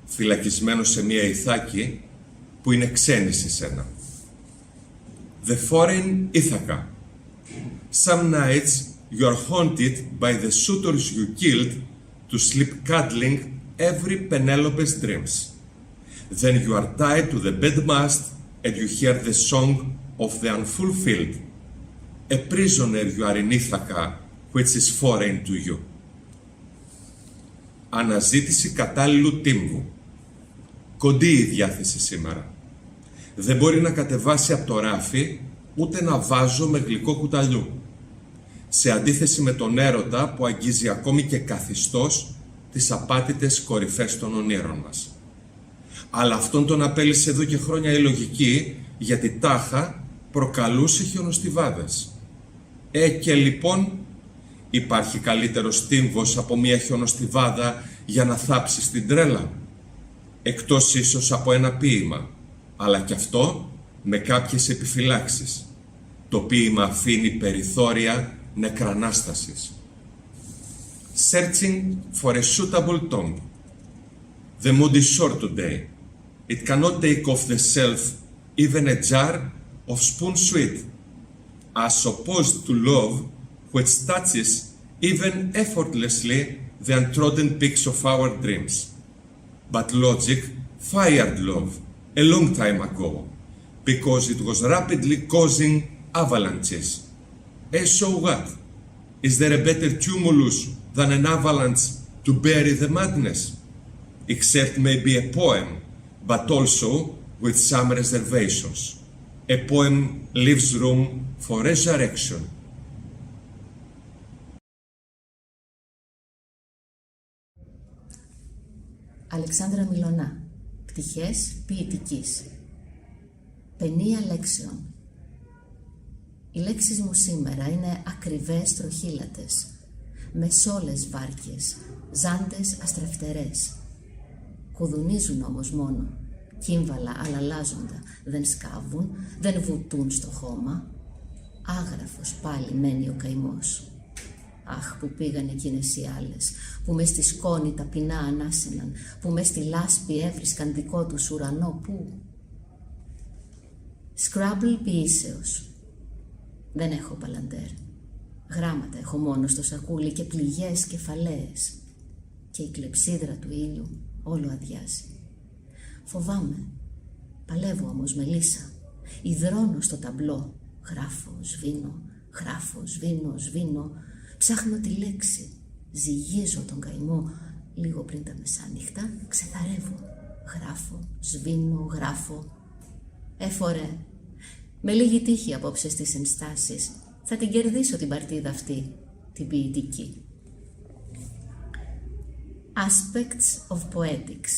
φυλακισμένο σε μια Ιθάκη που είναι ξένη σε σένα. The foreign Ithaca. Some nights you are haunted by the suitors you killed to sleep cuddling every Penelope's dreams. Then you are tied to the bedmast and you hear the song of the unfulfilled. A prisoner you are in Ithaca, which is foreign to you. Αναζήτηση κατάλληλου τύμβου. Κοντή η διάθεση σήμερα. Δεν μπορεί να κατεβάσει από το ράφι ούτε να βάζω με γλυκό κουταλιού. Σε αντίθεση με τον έρωτα που αγγίζει ακόμη και καθιστός τις απάτητες κορυφές των ονείρων μας. Αλλά αυτόν τον απέλυσε εδώ και χρόνια η λογική, γιατί τάχα προκαλούσε χιονοστιβάδες. Και λοιπόν υπάρχει καλύτερος τύμβος από μια χιονοστιβάδα για να θάψεις την τρέλα. Εκτός ίσως από ένα ποίημα, αλλά και αυτό με κάποιες επιφυλάξεις. Το ποίημα αφήνει περιθώρια νεκρανάστασης. Searching for a suitable tomb. The mood is short today. It cannot take off the shelf even a jar of spoon sweet, as opposed to love which touches even effortlessly, the untrodden peaks of our dreams. But logic fired love a long time ago, because it was rapidly causing avalanches. So what? Is there a better tumulus than an avalanche to bury the madness? Except maybe a poem, but also with some reservations. A poem leaves room for resurrection. Αλεξάνδρα Μιλωνά. Πτυχές ποιητικής. Παινία λέξεων. Οι λέξεις μου σήμερα είναι ακριβές τροχύλατες, με σόλες βάρκες, ζάντες αστρεφτερές. Κουδουνίζουν όμως μόνο, κύμβαλα αλλαλάζοντα, δεν σκάβουν, δεν βουτούν στο χώμα. Άγραφος πάλι μένει ο καημός. Αχ, που πήγαν εκείνες οι άλλες, που μες στη σκόνη ταπεινά ανάσαιναν, που μες στη λάσπη έβρισκαν δικό τους ουρανό, πού. Σκράμπλ ποιήσεως. Δεν έχω παλαντέρ. Γράμματα έχω μόνο στο σακούλι και πληγές κεφαλαίες. Και η κλεψίδρα του ήλιου όλο αδειάζει. Φοβάμαι. Παλεύω όμως με λύσα. Ιδρώνω στο ταμπλό. Γράφω, σβήνω, γράφω, σβήνω, σβήνω. Ψάχνω τη λέξη. Ζυγίζω τον καημό. Λίγο πριν τα μεσάνυχτα ξεθαρεύω. Γράφω, σβήνω, γράφω. Έφορε. Με λίγη τύχη απόψε στις ενστάσεις. Θα την κερδίσω την παρτίδα αυτή, την ποιητική. Aspects of Poetics,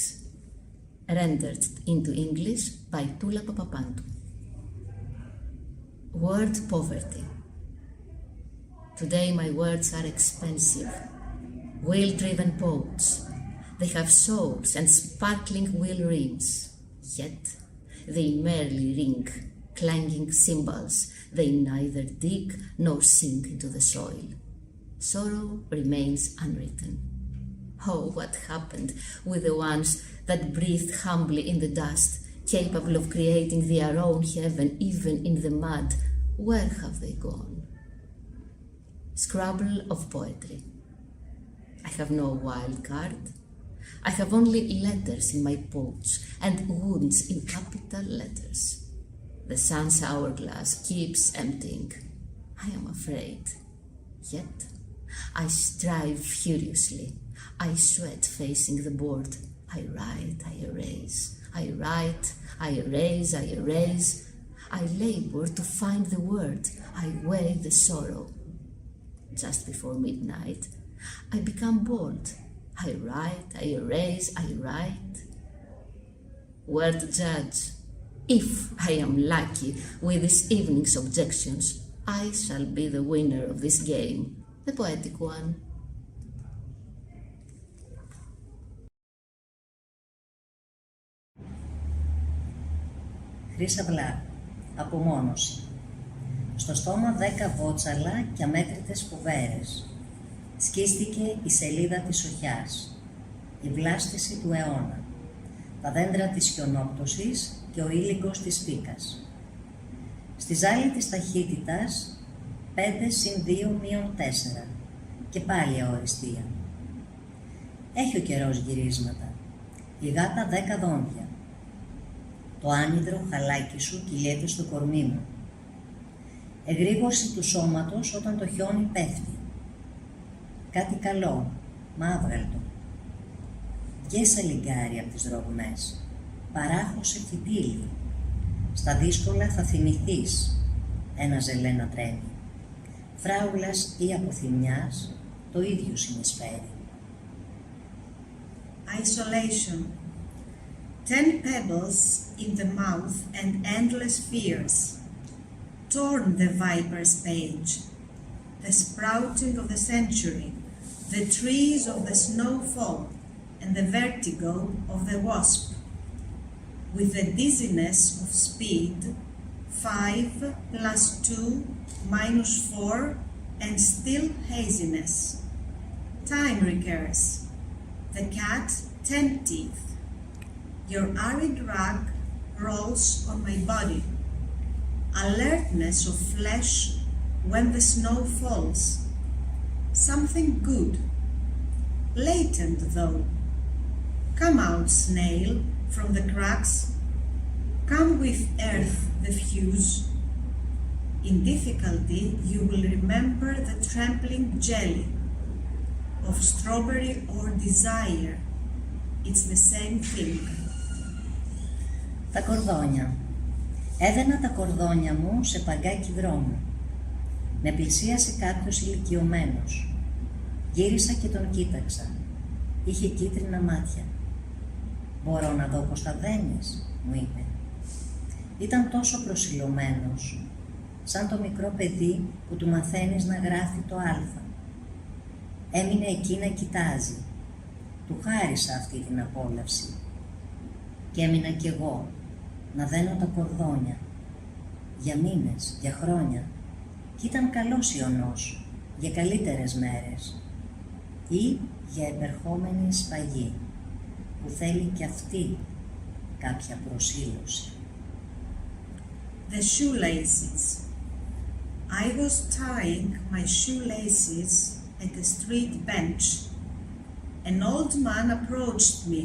rendered into English by Tula Papapantou. Word poverty. Today my words are expensive, wheel-driven poets. They have souls and sparkling wheel rims, yet they merely ring, clanging cymbals. They neither dig nor sink into the soil. Sorrow remains unwritten. Oh, what happened with the ones that breathed humbly in the dust, capable of creating their own heaven even in the mud? Where have they gone? Scrabble of poetry. I have no wild card. I have only letters in my pouch and wounds in capital letters. The sun's hourglass keeps emptying. I am afraid. Yet I strive furiously. I sweat facing the board. I write, I erase. I write, I erase, I erase. I labor to find the word. I weigh the sorrow. Just before midnight, I become bold. I write, I erase, I write. Word judge. If I am lucky with this evening's objections, I shall be the winner of this game, the poetic one. Χρύσα Βλά, απομόνωση. Στο στόμα 10 βότσαλα και αμέτρητες φουβέρες. Σκίστηκε η σελίδα της σοχιάς, η βλάστηση του αιώνα, τα δέντρα της χιονόπτωσης και ο ήλικος της πίκας. Στη ζάλη της ταχύτητας 5 συν 2 μείον 4 και πάλι αοριστία. Έχει ο καιρός γυρίσματα, η γάτα 10 δόντια. Το άνυδρο χαλάκι σου κυλιέται στο κορμί μου. Εγρήγορση του σώματος όταν το χιόνι πέφτει. Κάτι καλό, μα άβγαλτο. Βγες λιγκάρι απ' τις ρογμές, παράχωσε φυτίλι. Στα δύσκολα θα θυμηθείς, ένα ζελένα τρέμει. Φράουλας ή αποθυμιάς, το ίδιο συνεσφέρει. Isolation. 10 pebbles in the mouth and endless fears. Torn the viper's page. The sprouting of the century. The trees of the snowfall. And the vertigo of the wasp. With the dizziness of speed, 5 plus 2 minus 4, and still haziness. Time recurs. The cat 10 teeth. Your arid rug rolls on my body. Alertness of flesh when the snow falls. something good. Latent though. Come out, snail, from the cracks. Come with earth the fuse. In difficulty you will remember the trampling jelly of strawberry or desire. It's the same thing. Τα κορδόνια. Έδαινα τα κορδόνια μου σε παγκάκι δρόμου. Με πλησίασε κάποιος ηλικιωμένος. Γύρισα και τον κοίταξα. Είχε κίτρινα μάτια. «Μπορώ να δω πως τα δένεις», μου είπε. Ήταν τόσο προσιλωμένος, σαν το μικρό παιδί που του μαθαίνεις να γράφει το α. Έμεινε εκεί να κοιτάζει. Του χάρισα αυτή την απόλαυση. Και έμεινα κι εγώ να δένω τα κορδόνια. Για μήνες, για χρόνια. Κι ήταν καλός ιονός για καλύτερες μέρες. Ή για επερχόμενη σφαγή, που θέλει κι αυτή κάποια προσήλωση. The shoelaces. I was tying my shoelaces at a street bench. An old man approached me.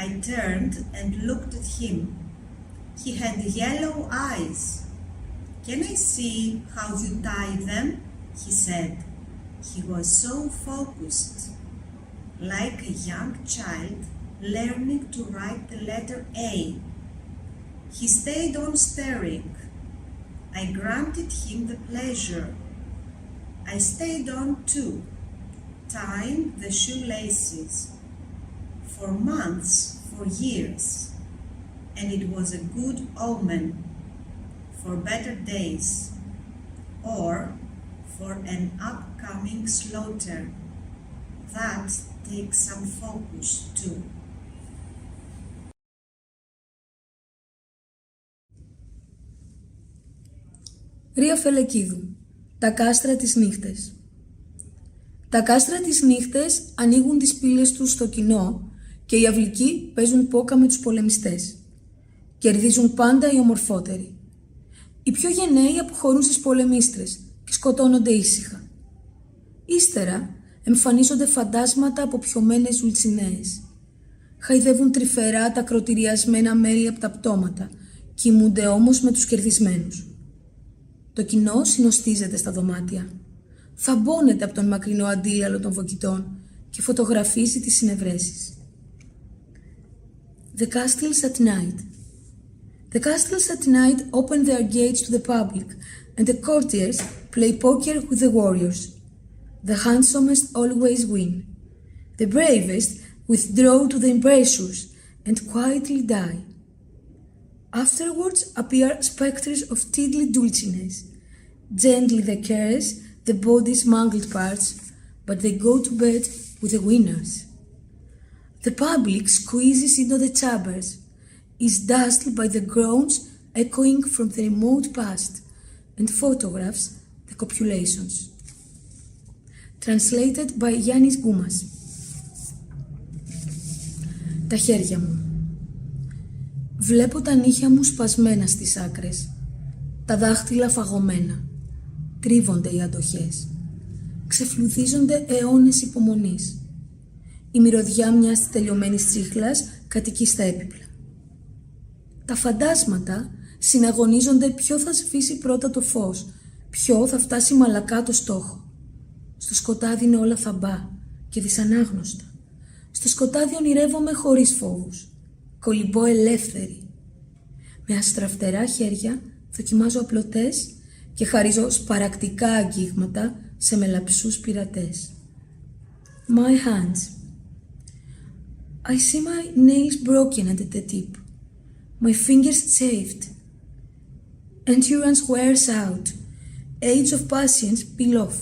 I turned and looked at him. He had yellow eyes. "Can I see how you tie them?" he said. He was so focused, like a young child learning to write the letter A. He stayed on staring. I granted him the pleasure. I stayed on too, tying the shoelaces. For months, for years. And it was a good omen for better days, or for an upcoming slaughter. That takes some focus too. Ρία Φελεκίδου. Τα κάστρα της νύχτες. Τα κάστρα της νύχτες ανοίγουν τις πύλες τους στο κοινό και οι αυλικοί παίζουν πόκα με τους πολεμιστές. Κερδίζουν πάντα οι ομορφότεροι. Οι πιο γενναίοι αποχωρούν στις πολεμίστρες και σκοτώνονται ήσυχα. Ύστερα εμφανίζονται φαντάσματα από πιωμένες ζουλτσινέες. Χαϊδεύουν τρυφερά τα κροτηριασμένα μέλη από τα πτώματα, κοιμούνται όμως με τους κερδισμένους. Το κοινό συνοστίζεται στα δωμάτια. Θαμπώνεται από τον μακρινό αντίλαλο των βοκητών και φωτογραφίζει τις συνευρέσεις. The castles at night. The castles at night open their gates to the public and the courtiers play poker with the warriors. The handsomest always win. The bravest withdraw to the embrasures and quietly die. Afterwards appear spectres of tidly dulciness. Gently they caress the body's mangled parts, but they go to bed with the winners. The public squeezes into the chambers, is dazzled by the groans echoing from the remote past, and photographs the copulations. Translated by Yannis Goumas. Τα χέρια μου. Βλέπω τα νύχια μου σπασμένα στις άκρες, τα δάχτυλα φαγωμένα. Τρίβονται οι αντοχές. Ξεφλουδίζονται αιώνες υπομονής. Η μυρωδιά μιας τελειωμένης τσίχλας κατοικεί στα έπιπλα. Τα φαντάσματα συναγωνίζονται ποιο θα σβήσει πρώτα το φως, ποιο θα φτάσει μαλακά το στόχο. Στο σκοτάδι είναι όλα θαμπά και δυσανάγνωστα. Στο σκοτάδι ονειρεύομαι χωρίς φόβους. Κολυμπώ ελεύθερη. Με αστραφτερά χέρια δοκιμάζω απλωτές και χαρίζω σπαρακτικά αγγίγματα σε μελαψούς πειρατές. My hands. I see my nails broken at the tip. My fingers chafed. Endurance wears out. Age of patience peel off.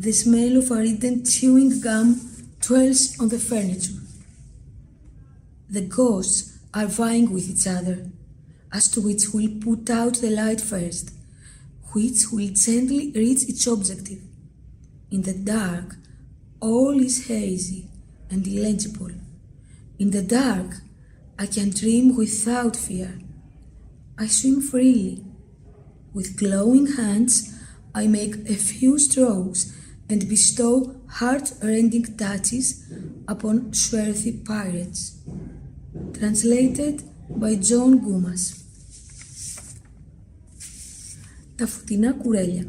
The smell of ardent chewing gum dwells on the furniture. The ghosts are vying with each other as to which will put out the light first, which will gently reach its objective. In the dark, all is hazy and illegible. In the dark, I can dream without fear. I swim freely. With glowing hands, I make a few strokes and bestow heart-rending touches upon swarthy pirates. Translated by John Gumas. Τα φωτεινά κουρέλια.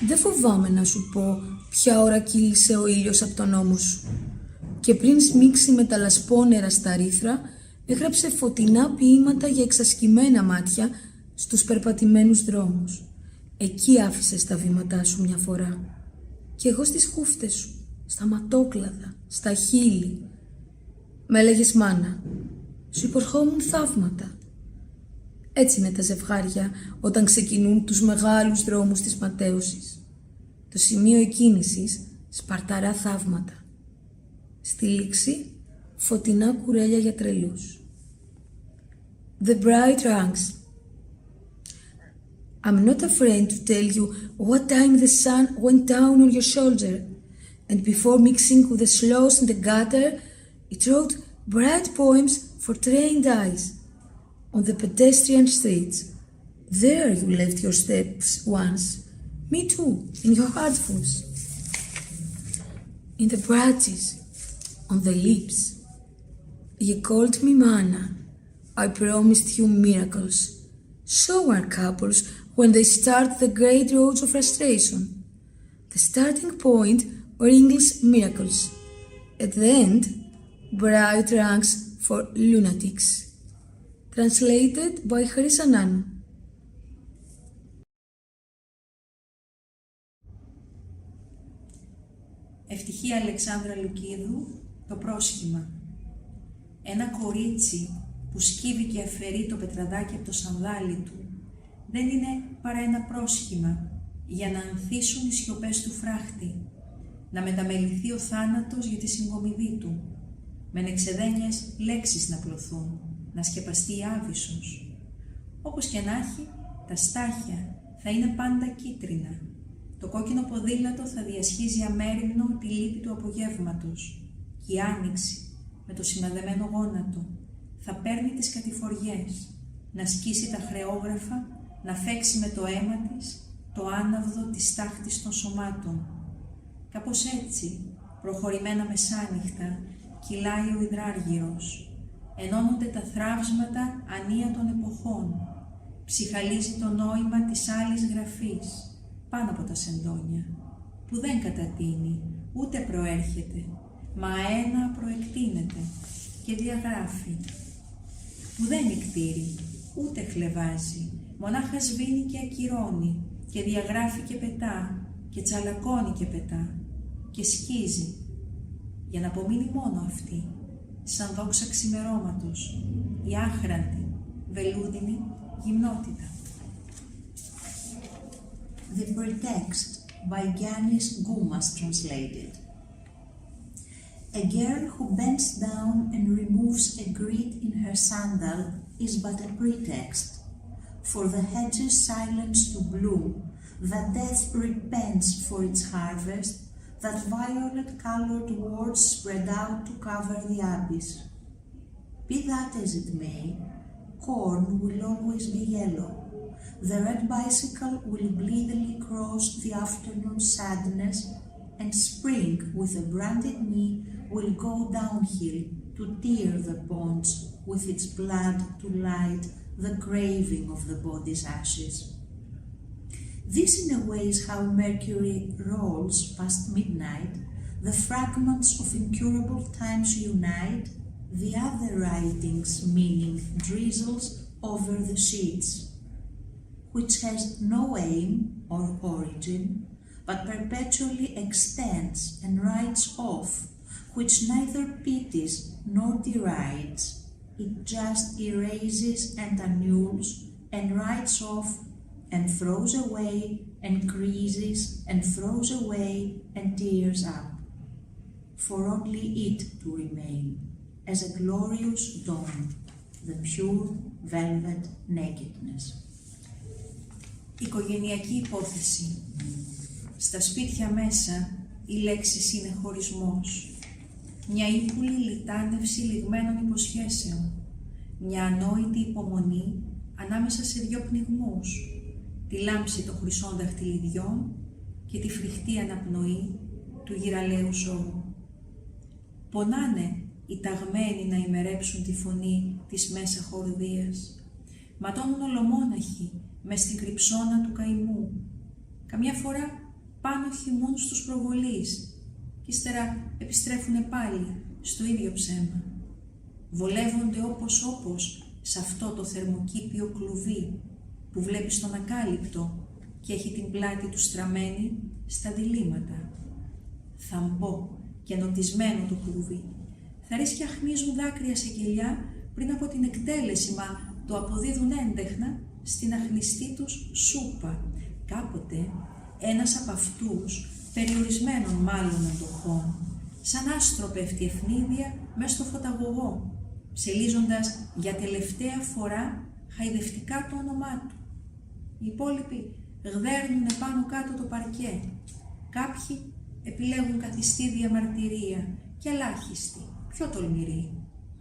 Δεν φοβάμαι να σου πω ποια ώρα κύλησε ο ήλιος από τον ώμο σου και πριν σμίξει με τα λασπόνερα στα ρήθρα έγραψε φωτεινά ποίηματα για εξασκημένα μάτια στους περπατημένους δρόμους. Εκεί άφησες τα βήματά σου μια φορά και εγώ στις χούφτες σου, στα ματόκλαδα, στα χείλη. Με έλεγες μάνα, σου υποσχόμουν θαύματα. Έτσι είναι τα ζευγάρια όταν ξεκινούν τους μεγάλους δρόμους της ματέωσης. Το σημείο εκκίνησης σπαρταρά θαύματα. Στη λήξη φωτεινά κουρέλια για τρελούς. The bright ranks. I'm not afraid to tell you what time the sun went down on your shoulder, and before mixing with the slows in the gutter, it wrote bright poems for trained eyes. On the pedestrian streets, there you left your steps once. Me too, in your heartfuls. In the branches, on the lips. You called me manna. I promised you miracles. So are couples when they start the great roads of frustration. The starting point are English miracles. At the end, bright ranks for lunatics. Translated by Haris Anan. Ευτυχία Αλεξάνδρα Λουκίδου, το πρόσχημα. Ένα κορίτσι που σκύβει και αφαιρεί το πετραδάκι από το σανδάλι του δεν είναι παρά ένα πρόσχημα για να ανθίσουν οι σιωπές του φράχτη, να μεταμεληθεί ο θάνατος για τη συγκομιδή του, με νεξεδένιες λέξεις να πλωθούν, να σκεπαστεί η άβυσσος. Όπως και να έχει, τα στάχια θα είναι πάντα κίτρινα. Το κόκκινο ποδήλατο θα διασχίζει αμέριμνο τη λύπη του απογεύματος και η άνοιξη με το σημαδεμένο γόνατο θα παίρνει τις κατηφοριές, να σκίσει τα χρεόγραφα, να φέξει με το αίμα της το άναυδο της τάχτης των σωμάτων. Κάπως έτσι, προχωρημένα μεσάνυχτα, κυλάει ο υδράργυρος. Ενώνονται τα θράψματα ανία των εποχών. Ψυχαλίζει το νόημα της άλλης γραφής, πάνω από τα σεντόνια, που δεν κατατείνει, ούτε προέρχεται, μα ένα προεκτείνεται και διαγράφει, που δεν νικτήρει, ούτε χλεβάζει, μονάχα σβήνει και ακυρώνει και διαγράφει και πετά και τσαλακώνει και πετά και σκίζει, για να απομείνει μόνο αυτή, σαν δόξα ξημερώματος, η άχραντη, βελούδινη γυμνότητα. The pretext by Giannis Goumas translated. A girl who bends down and removes a grit in her sandal is but a pretext, for the hedge's silence to bloom, that death repents for its harvest, that violet-colored words spread out to cover the abyss. Be that as it may, corn will always be yellow. The red bicycle will bleedily cross the afternoon sadness, and spring with a branded knee will go downhill to tear the ponds with its blood to light the craving of the body's ashes. This in a way is how Mercury rolls past midnight, the fragments of incurable times unite, the other writings meaning drizzles over the sheets, which has no aim or origin, but perpetually extends and writes off, which neither pities nor derides, it just erases and annuls and writes off and throws away and creases and throws away and tears up, for only it to remain as a glorious dawn, the pure velvet nakedness. Οικογενειακή υπόθεση. Στα σπίτια μέσα οι λέξεις είναι χωρισμός. Μια ύπουλη λιτάνευση λιγμένων υποσχέσεων. Μια ανόητη υπομονή ανάμεσα σε δυο πνιγμούς. Τη λάμψη των χρυσών δαχτυλιδιών, και τη φρικτή αναπνοή του γυραλαίου ζώου. Πονάνε οι ταγμένοι να ημερέψουν τη φωνή της μέσα χορδίας. Ματώνουν ολομόναχοι μες στην κρυψώνα του καημού. Καμιά φορά πάνω χυμούν στους προβολείς κι ύστερα επιστρέφουνε πάλι στο ίδιο ψέμα. Βολεύονται όπως σε αυτό το θερμοκήπιο κλουβί που βλέπεις τον ακάλυπτο και έχει την πλάτη του στραμμένη στα διλήμματα. Θαμπό και νοτισμένο το κλουβί. Θα ρίσκει αχνίζουν δάκρυα σε κελιά πριν από την εκτέλεση, μα το αποδίδουν έντεχνα στην αχνιστή τους σούπα. Κάποτε ένας από αυτούς, περιορισμένων μάλλον αντοχών, σαν άστρο πέφτει ευνίδια μες στο φωταγωγό, ψελίζοντας για τελευταία φορά χαϊδευτικά το όνομά του. Οι υπόλοιποι γδέρνουνε πάνω κάτω το παρκέ. Κάποιοι επιλέγουν καθιστή διαμαρτυρία και ελάχιστοι, πιο τολμηροί,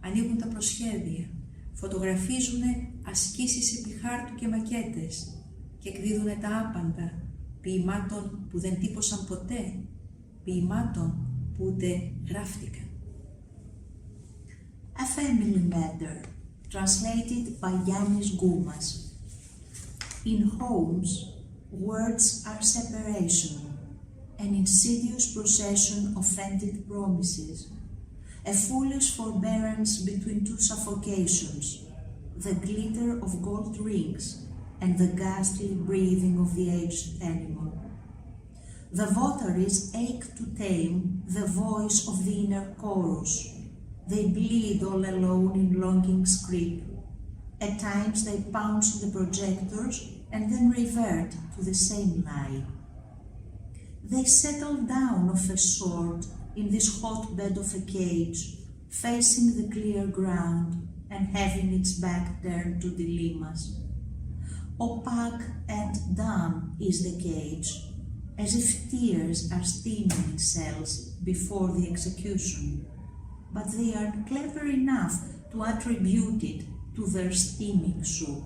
ανοίγουν τα προσχέδια, φωτογραφίζουνε ασκήσεις επί χάρτου και μακέτες και εκδίδουνε τα άπαντα ποιημάτων που δεν τύπωσαν ποτέ, ποιημάτων που ούτε γράφτηκαν. A Family Matter, translated by Yannis Goumas. In homes, words are separation, an insidious procession of ended promises, a foolish forbearance between two suffocations, the glitter of gold rings and the ghastly breathing of the aged animal. The votaries ache to tame the voice of the inner chorus. They bleed all alone in longing script. At times they pounce on the projectors and then revert to the same lie. They settle down of a sort in this hotbed of a cage, facing the clear ground and having its back turned to dilemmas. Opaque and dumb is the cage, as if tears are steaming in cells before the execution, but they are clever enough to attribute it to their steaming soup.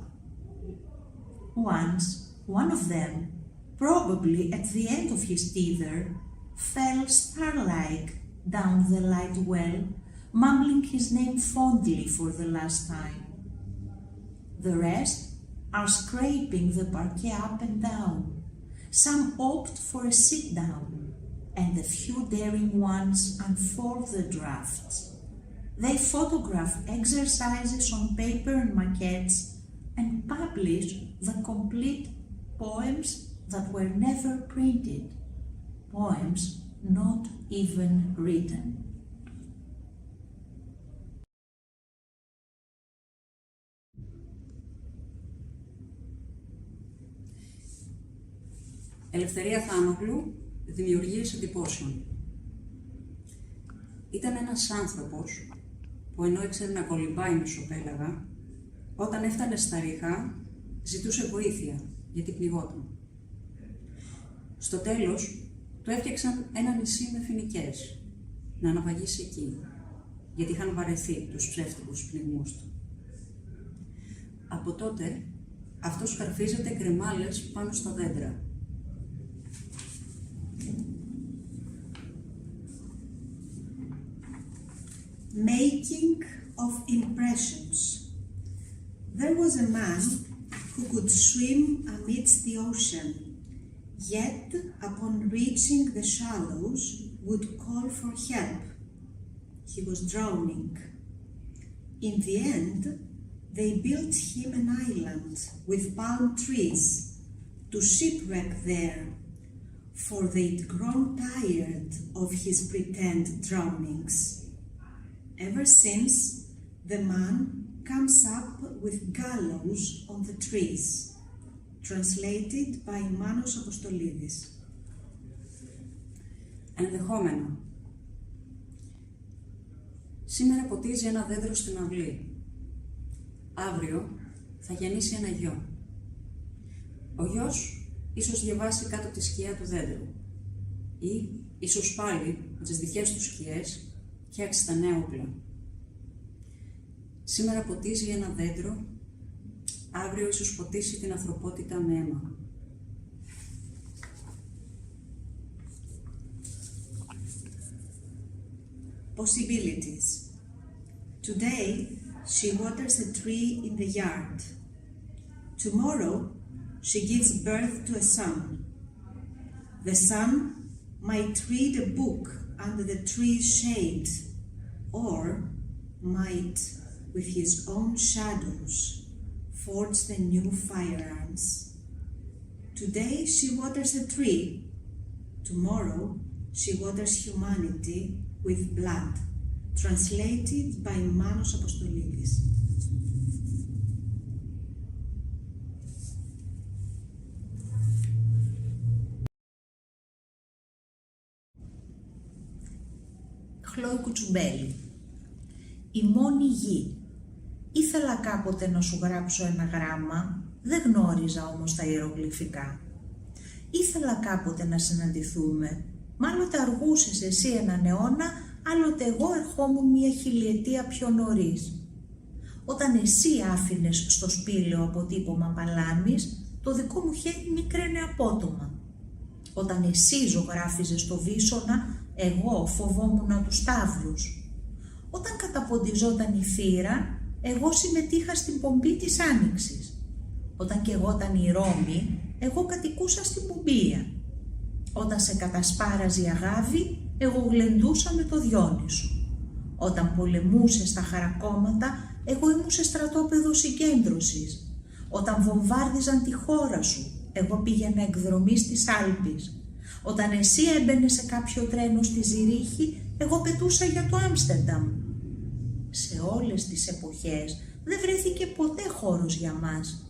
Once, one of them, probably at the end of his tether, fell star-like down the light well, mumbling his name fondly for the last time. The rest are scraping the parquet up and down. Some opt for a sit-down, and the few daring ones unfold the drafts. They photograph exercises on paper and maquettes and publish the complete poems that were never printed, poems not even written. Ελευθερία Θάνογλου, δημιουργίες εντυπώσεων. Ήταν ένας άνθρωπος που ενώ ήξερε να κολυμπάει μεσοπέλαγα, όταν έφτανε στα ρίχα, ζητούσε βοήθεια γιατί πνιγόταν. Στο τέλος, του έφτιαξαν ένα νησί με φοινικές, να αναπαγίσει εκεί, γιατί είχαν βαρεθεί τους ψεύτικους πνιγμούς του. Από τότε, αυτός σκαρφίζεται κρεμάλες πάνω στα δέντρα. Making of impressions. There was a man who could swim amidst the ocean, yet upon reaching the shallows would call for help. He was drowning. In the end, they built him an island with palm trees to shipwreck there, for they'd grown tired of his pretend drownings. Ever since, the man comes up with gallows on the trees. Translated by Manos Apostolidis. Ενδεχόμενο. Σήμερα ποτίζει ένα δέντρο στην αυλή. Αύριο θα γεννήσει ένα γιο. Ο γιος ίσως διαβάσει κάτω από τη σκιά του δέντρου ή ίσως πάλι με τις δικές του σκιές φτιάξει τα νέα όπλα. Σήμερα ποτίζει ένα δέντρο, αύριο ίσως ποτίσει την ανθρωπότητα με αίμα. possibilities. Today, she waters a tree in the yard. Tomorrow, she gives birth to a son. The son might read a book under the tree's shade, or might, with his own shadows, forge the new firearms. Today she waters a tree. Tomorrow she waters humanity with blood. Translated by Manos Apostolidis. Χλόη Κουτσουμπέλη. Η μόνη γη. Ήθελα κάποτε να σου γράψω ένα γράμμα, δεν γνώριζα όμως τα ιερογλυφικά. Ήθελα κάποτε να συναντηθούμε, μ' άλλοτε αργούσες εσύ έναν αιώνα, άλλοτε εγώ ερχόμουν μια χιλιετία πιο νωρίς. Όταν εσύ άφηνες στο σπήλαιο αποτύπωμα παλάμης, το δικό μου χέρι μικραίνε απότομα. Όταν εσύ ζωγράφιζες στο βίσωνα, εγώ φοβόμουν τους ταύρους. Όταν καταποντιζόταν η θύρα, εγώ συμμετείχα στην πομπή της Άνοιξης. Όταν καιγόταν η Ρώμη, εγώ κατοικούσα στην Πομπία. Όταν σε κατασπάραζε η Αγάβη, εγώ γλεντούσα με το Διόνυσο. Όταν πολεμούσες στα χαρακόμματα, εγώ ήμουν σε στρατόπεδο συγκέντρωσης. Όταν βομβάρδιζαν τη χώρα σου, εγώ πήγαινα εκδρομή στις Άλπεις. Όταν εσύ έμπαινες σε κάποιο τρένο στη Ζηρίχη, εγώ πετούσα για το Άμστερνταμ. Σε όλες τις εποχές δεν βρέθηκε ποτέ χώρος για μας.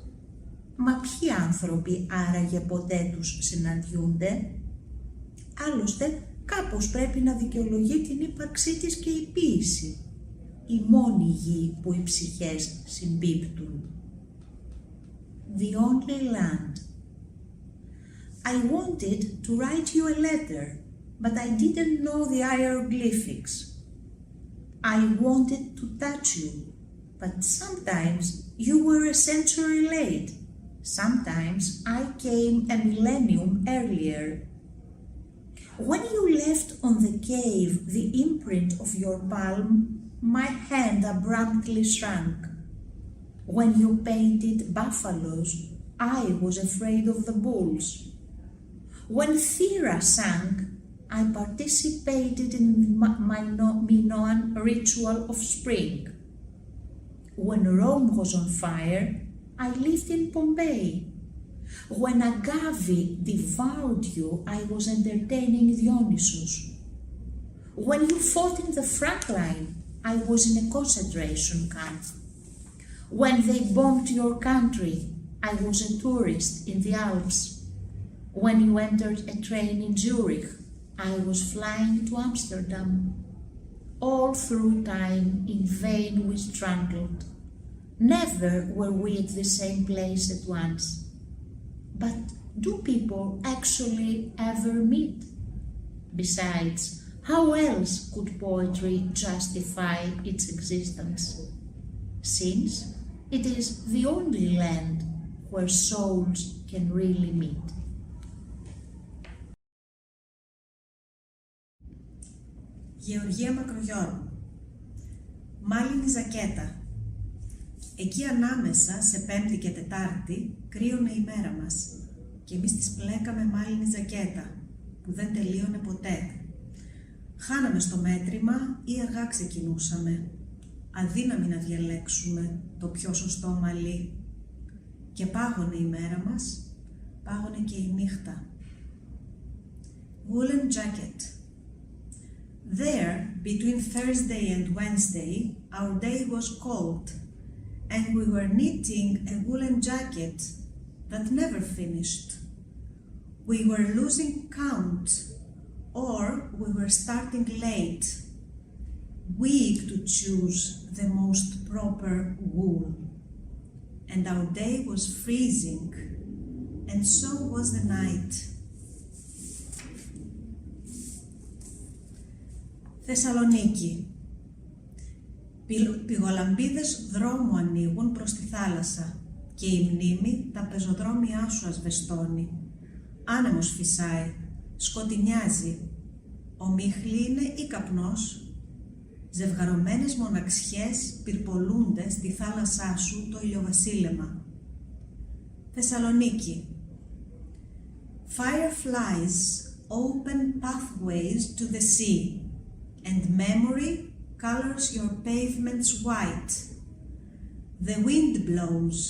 Μα ποιοι άνθρωποι άραγε ποτέ τους συναντιούνται? Άλλωστε, κάπως πρέπει να δικαιολογεί την ύπαρξή της και η ποίηση. Η μόνη γη που οι ψυχές συμπίπτουν. The only land. I wanted to write you a letter, but I didn't know the hieroglyphics. I wanted to touch you, but sometimes you were a century late. Sometimes I came a millennium earlier. When you left on the cave the imprint of your palm, my hand abruptly shrunk. When you painted buffaloes, I was afraid of the bulls. When Thera sang, I participated in the Minoan ritual of spring. When Rome was on fire, I lived in Pompeii. When Agave devoured you, I was entertaining Dionysus. When you fought in the front line, I was in a concentration camp. When they bombed your country, I was a tourist in the Alps. When you entered a train in Zurich, I was flying to Amsterdam. All through time, in vain we struggled. Never were we at the same place at once. But do people actually ever meet? Besides, how else could poetry justify its existence? Since it is the only land where souls can really meet. Γεωργία Μακρογιώρου. Μάλινη ζακέτα. Εκεί ανάμεσα σε Πέμπτη και Τετάρτη κρύωνε η μέρα μας και εμείς τις πλέκαμε μάλινη ζακέτα που δεν τελείωνε ποτέ. Χάναμε στο μέτρημα ή αργά ξεκινούσαμε, αδύναμοι να διαλέξουμε το πιο σωστό μαλλί. Και πάγωνε η μέρα μας, πάγωνε και η νύχτα. Woolen jacket. There, between Thursday and Wednesday, our day was cold, and we were knitting a woolen jacket that never finished. We were losing count, or we were starting late, weak to choose the most proper wool. And our day was freezing, and so was the night. Θεσσαλονίκη. Πηγολαμπίδες δρόμου ανοίγουν προς τη θάλασσα και η μνήμη τα πεζοδρόμια σου ασβεστώνει. Άνεμος φυσάει, σκοτεινιάζει. Ο μίχλη είναι ή καπνός. Ζευγαρωμένες μοναξιές πυρπολούνται στη θάλασσά σου το ηλιοβασίλεμα. Θεσσαλονίκη. Fireflies open pathways to the sea, and memory colors your pavements white. The wind blows.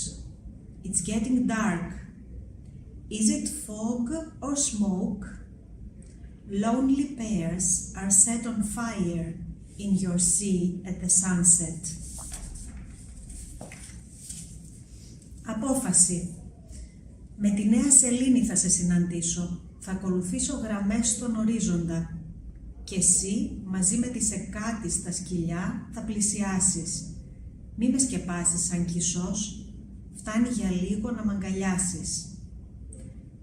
It's getting dark. Is it fog or smoke? Lonely pairs are set on fire in your sea at the sunset. Απόφαση. Με τη νέα σελήνη θα σε συναντήσω. Θα ακολουθήσω γραμμές στον ορίζοντα. Και εσύ, μαζί με τη σεκάτη στα σκυλιά, θα πλησιάσεις. Μη με σκεπάσεις σαν κισός. Φτάνει για λίγο να μ' αγκαλιάσεις.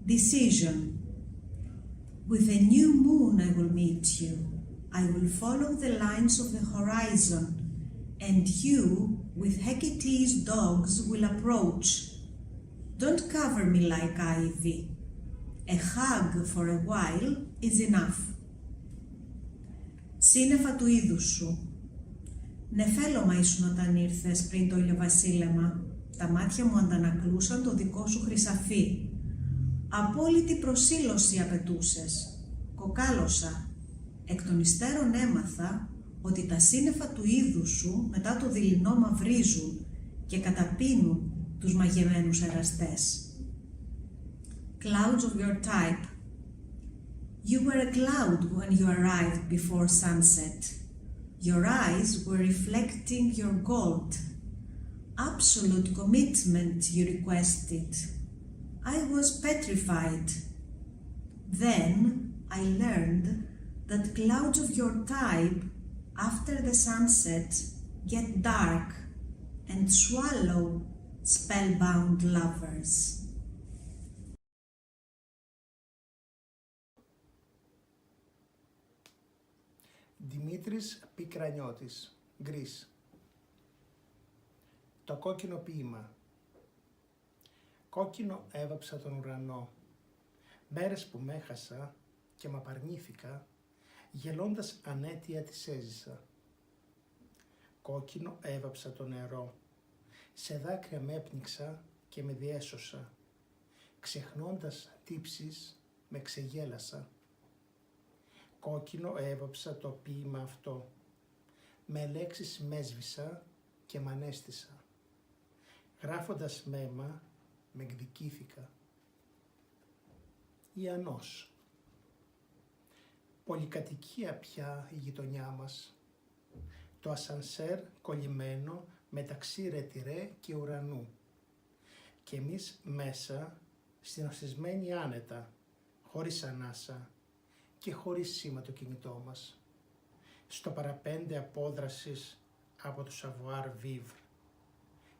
Decision. With a new moon I will meet you. I will follow the lines of the horizon, and you, with Hecate's dogs, will approach. Don't cover me like ivy. A hug for a while is enough. Σύννεφα του είδους σου. Νεφέλωμα ήσουν όταν ήρθες πριν το ηλιοβασίλεμα. Τα μάτια μου αντανακλούσαν το δικό σου χρυσαφί. Απόλυτη προσήλωση απαιτούσες. Κοκάλωσα. Εκ των υστέρων έμαθα ότι τα σύννεφα του είδους σου μετά το δειλινό μαυρίζουν και καταπίνουν τους μαγεμένους εραστές. Clouds of your type. You were a cloud when you arrived before sunset. Your eyes were reflecting your gold. Absolute commitment you requested. I was petrified. Then I learned that clouds of your type, after the sunset, get dark and swallow spellbound lovers. Δημήτρης Πικρανιώτης, Γκρίς. Το κόκκινο ποίημα. Κόκκινο έβαψα τον ουρανό, μέρες που μ' έχασα και μ' απαρνήθηκα, γελώντας ανέτεια τις έζησα. Κόκκινο έβαψα το νερό, σε δάκρυα μ' έπνιξα και με διέσωσα, ξεχνώντας τύψεις με ξεγέλασα. Κόκκινο έβαψα το ποίημα αυτό, με λέξεις μ' έσβησα και μ' ανέστησα. Γράφοντας μέμα, με εκδικήθηκα. Ιαννός. Πολυκατοικία πια η γειτονιά μας. Το ασανσέρ κολλημένο μεταξύ ρετυρέ και ουρανού. Και εμείς μέσα, συνοστισμένοι άνετα, χωρίς ανάσα και χωρίς σήμα το κινητό μας. Στο παραπέντε απόδρασης από το savoir vivre.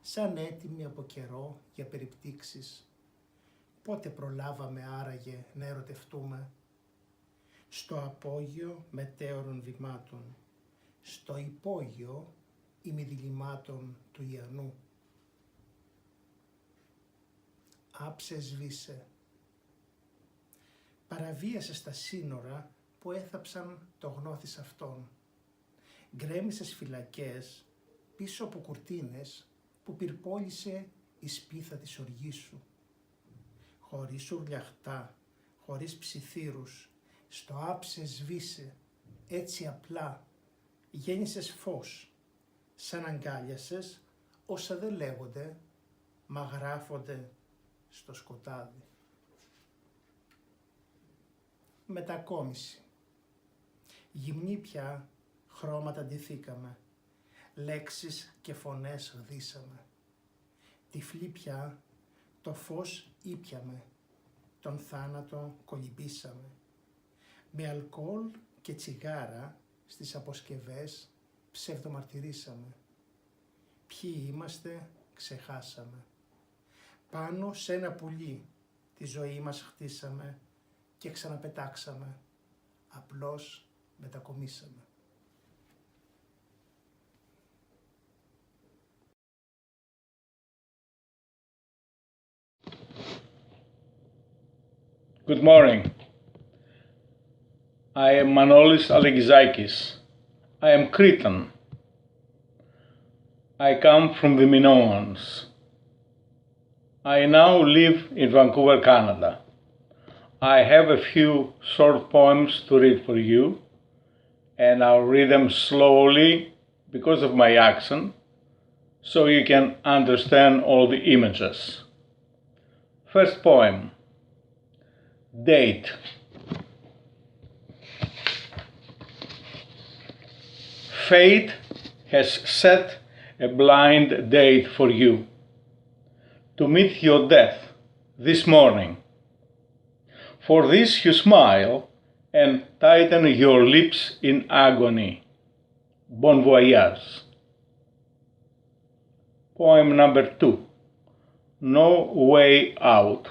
Σαν έτοιμοι από καιρό για περιπτύξεις. Πότε προλάβαμε άραγε να ερωτευτούμε? Στο απόγειο μετέωρων βημάτων, στο υπόγειο ημιδηλημάτων του Ιαννού. Άψε σβήσε. Παραβίασε στα σύνορα που έθαψαν το γνώθις αυτών. Γκρέμισες φυλακές πίσω από κουρτίνες που πυρπόλησε η σπίθα της οργής σου. Χωρίς ουρλιαχτά, χωρίς ψιθύρους, στο άψε σβήσε, έτσι απλά, γέννησες φως, σαν αγκάλιασες όσα δεν λέγονται, μα γράφονται στο σκοτάδι. Μετακόμιση. Γυμνή πια χρώματα ντυθήκαμε, λέξεις και φωνές γδίσαμε. Τυφλή πια το φως ήπιαμε, τον θάνατο κολυμπήσαμε. Με αλκοόλ και τσιγάρα στις αποσκευές ψευδομαρτυρήσαμε. Ποιοι είμαστε ξεχάσαμε. Πάνω σε ένα πουλί τη ζωή μας χτίσαμε και ξαναπετάξαμε. Απλώς μετακομίσαμε. Good morning. I am Manolis Alexakis. I am Cretan. I come from the Minoans. I now live in Vancouver, Canada. I have a few short poems to read for you, and I'll read them slowly because of my accent, so you can understand all the images. First poem, Date. Fate has set a blind date for you to meet your death this morning. For this you smile and tighten your lips in agony. Bon voyage. Poem number 2. No way out.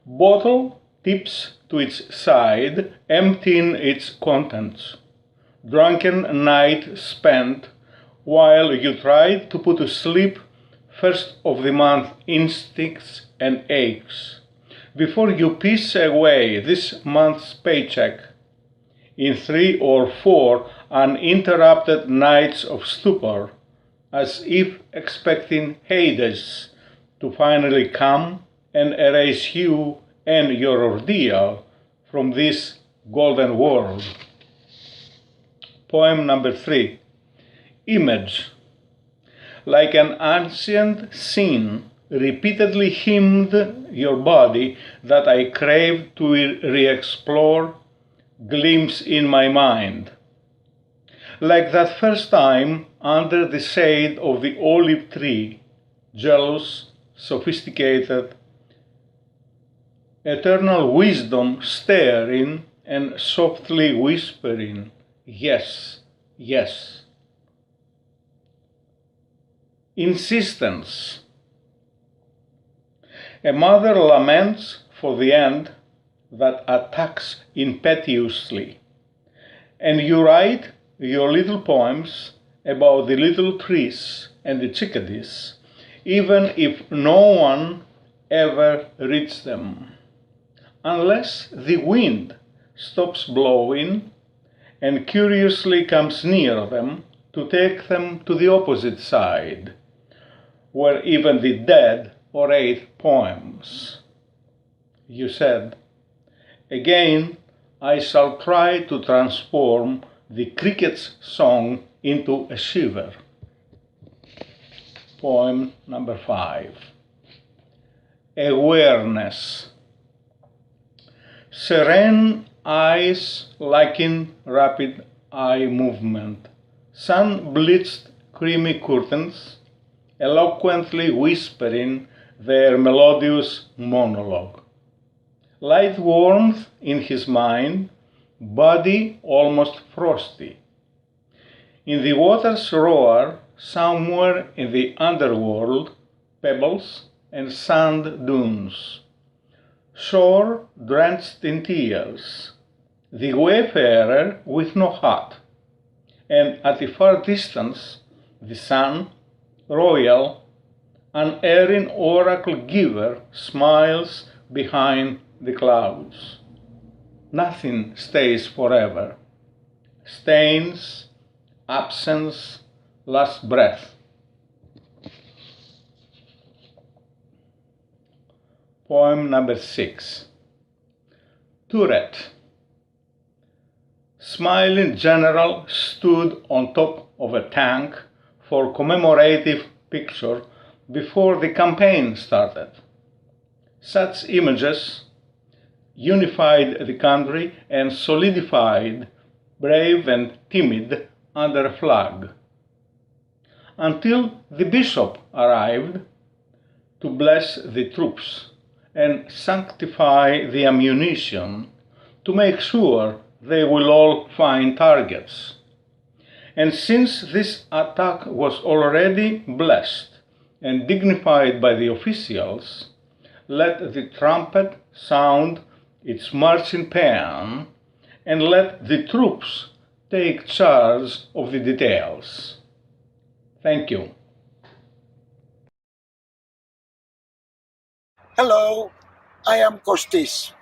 Bottle tips to its side, emptying its contents. Drunken night spent while you tried to put to sleep first of the month instincts and aches. Before you piece away this month's paycheck in 3 or 4 uninterrupted nights of stupor, as if expecting Hades to finally come and erase you and your ordeal from this golden world. Poem number 3. Image. Like an ancient scene, repeatedly hymned your body that I crave to re-explore, glimpse in my mind. Like that first time under the shade of the olive tree, jealous, sophisticated, eternal wisdom staring and softly whispering, yes, yes. Insistence. A mother laments for the end that attacks impetuously, and you write your little poems about the little trees and the chickadees, even if no one ever reads them, unless the wind stops blowing and curiously comes near them to take them to the opposite side, where even the dead orate poems. You said, again I shall try to transform the cricket's song into a shiver. Poem number 5. Awareness. Serene eyes lacking rapid eye movement, sun-bleached creamy curtains, eloquently whispering their melodious monologue. Light warmth in his mind, body almost frosty. In the water's roar, somewhere in the underworld, pebbles and sand dunes. Shore drenched in tears, the wayfarer with no hat, and at a far distance, the sun, royal, unerring oracle giver, smiles behind the clouds. Nothing stays forever. Stains, absence, last breath. Poem number 6. Turret. Smiling general stood on top of a tank for commemorative picture before the campaign started. Such images unified the country and solidified brave and timid under a flag, until the bishop arrived to bless the troops and sanctify the ammunition to make sure they will all find targets. And since this attack was already blessed and dignified by the officials, let the trumpet sound its marching paean, and let the troops take charge of the details. Thank you. Hello, I am Kostis.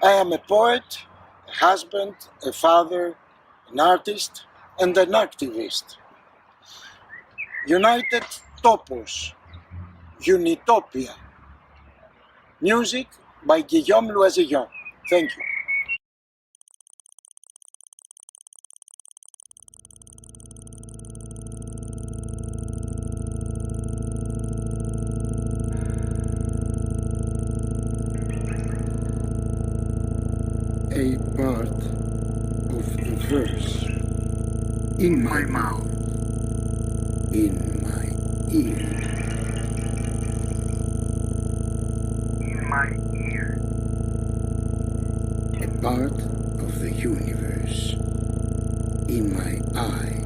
I am a poet, a husband, a father, an artist, and an activist. United Topos, Unitopia. Music by Guillaume Loisillon. Thank you. A part of the verse in my mouth, in my ear, in my ear, a part of the universe in my eye,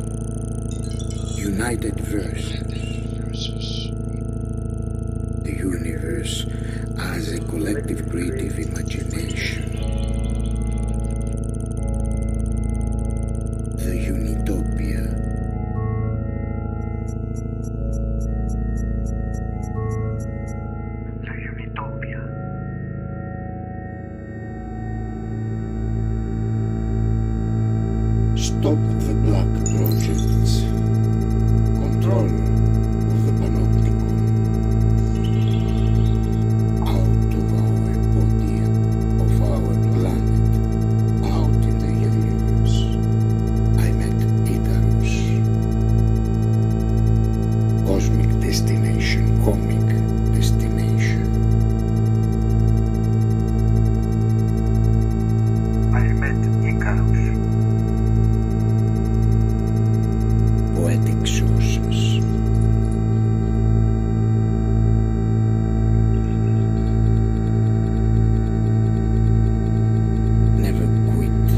united verses. The universe as a collective creative imagination. The Unitopia. The Unitopia. Stop the black projects. Control of the panopticon. Out of our body, of our planet, out in the universe. I met Icarus. Cosmic destination, comic destination. I met Icarus. Poetic sources. Never quit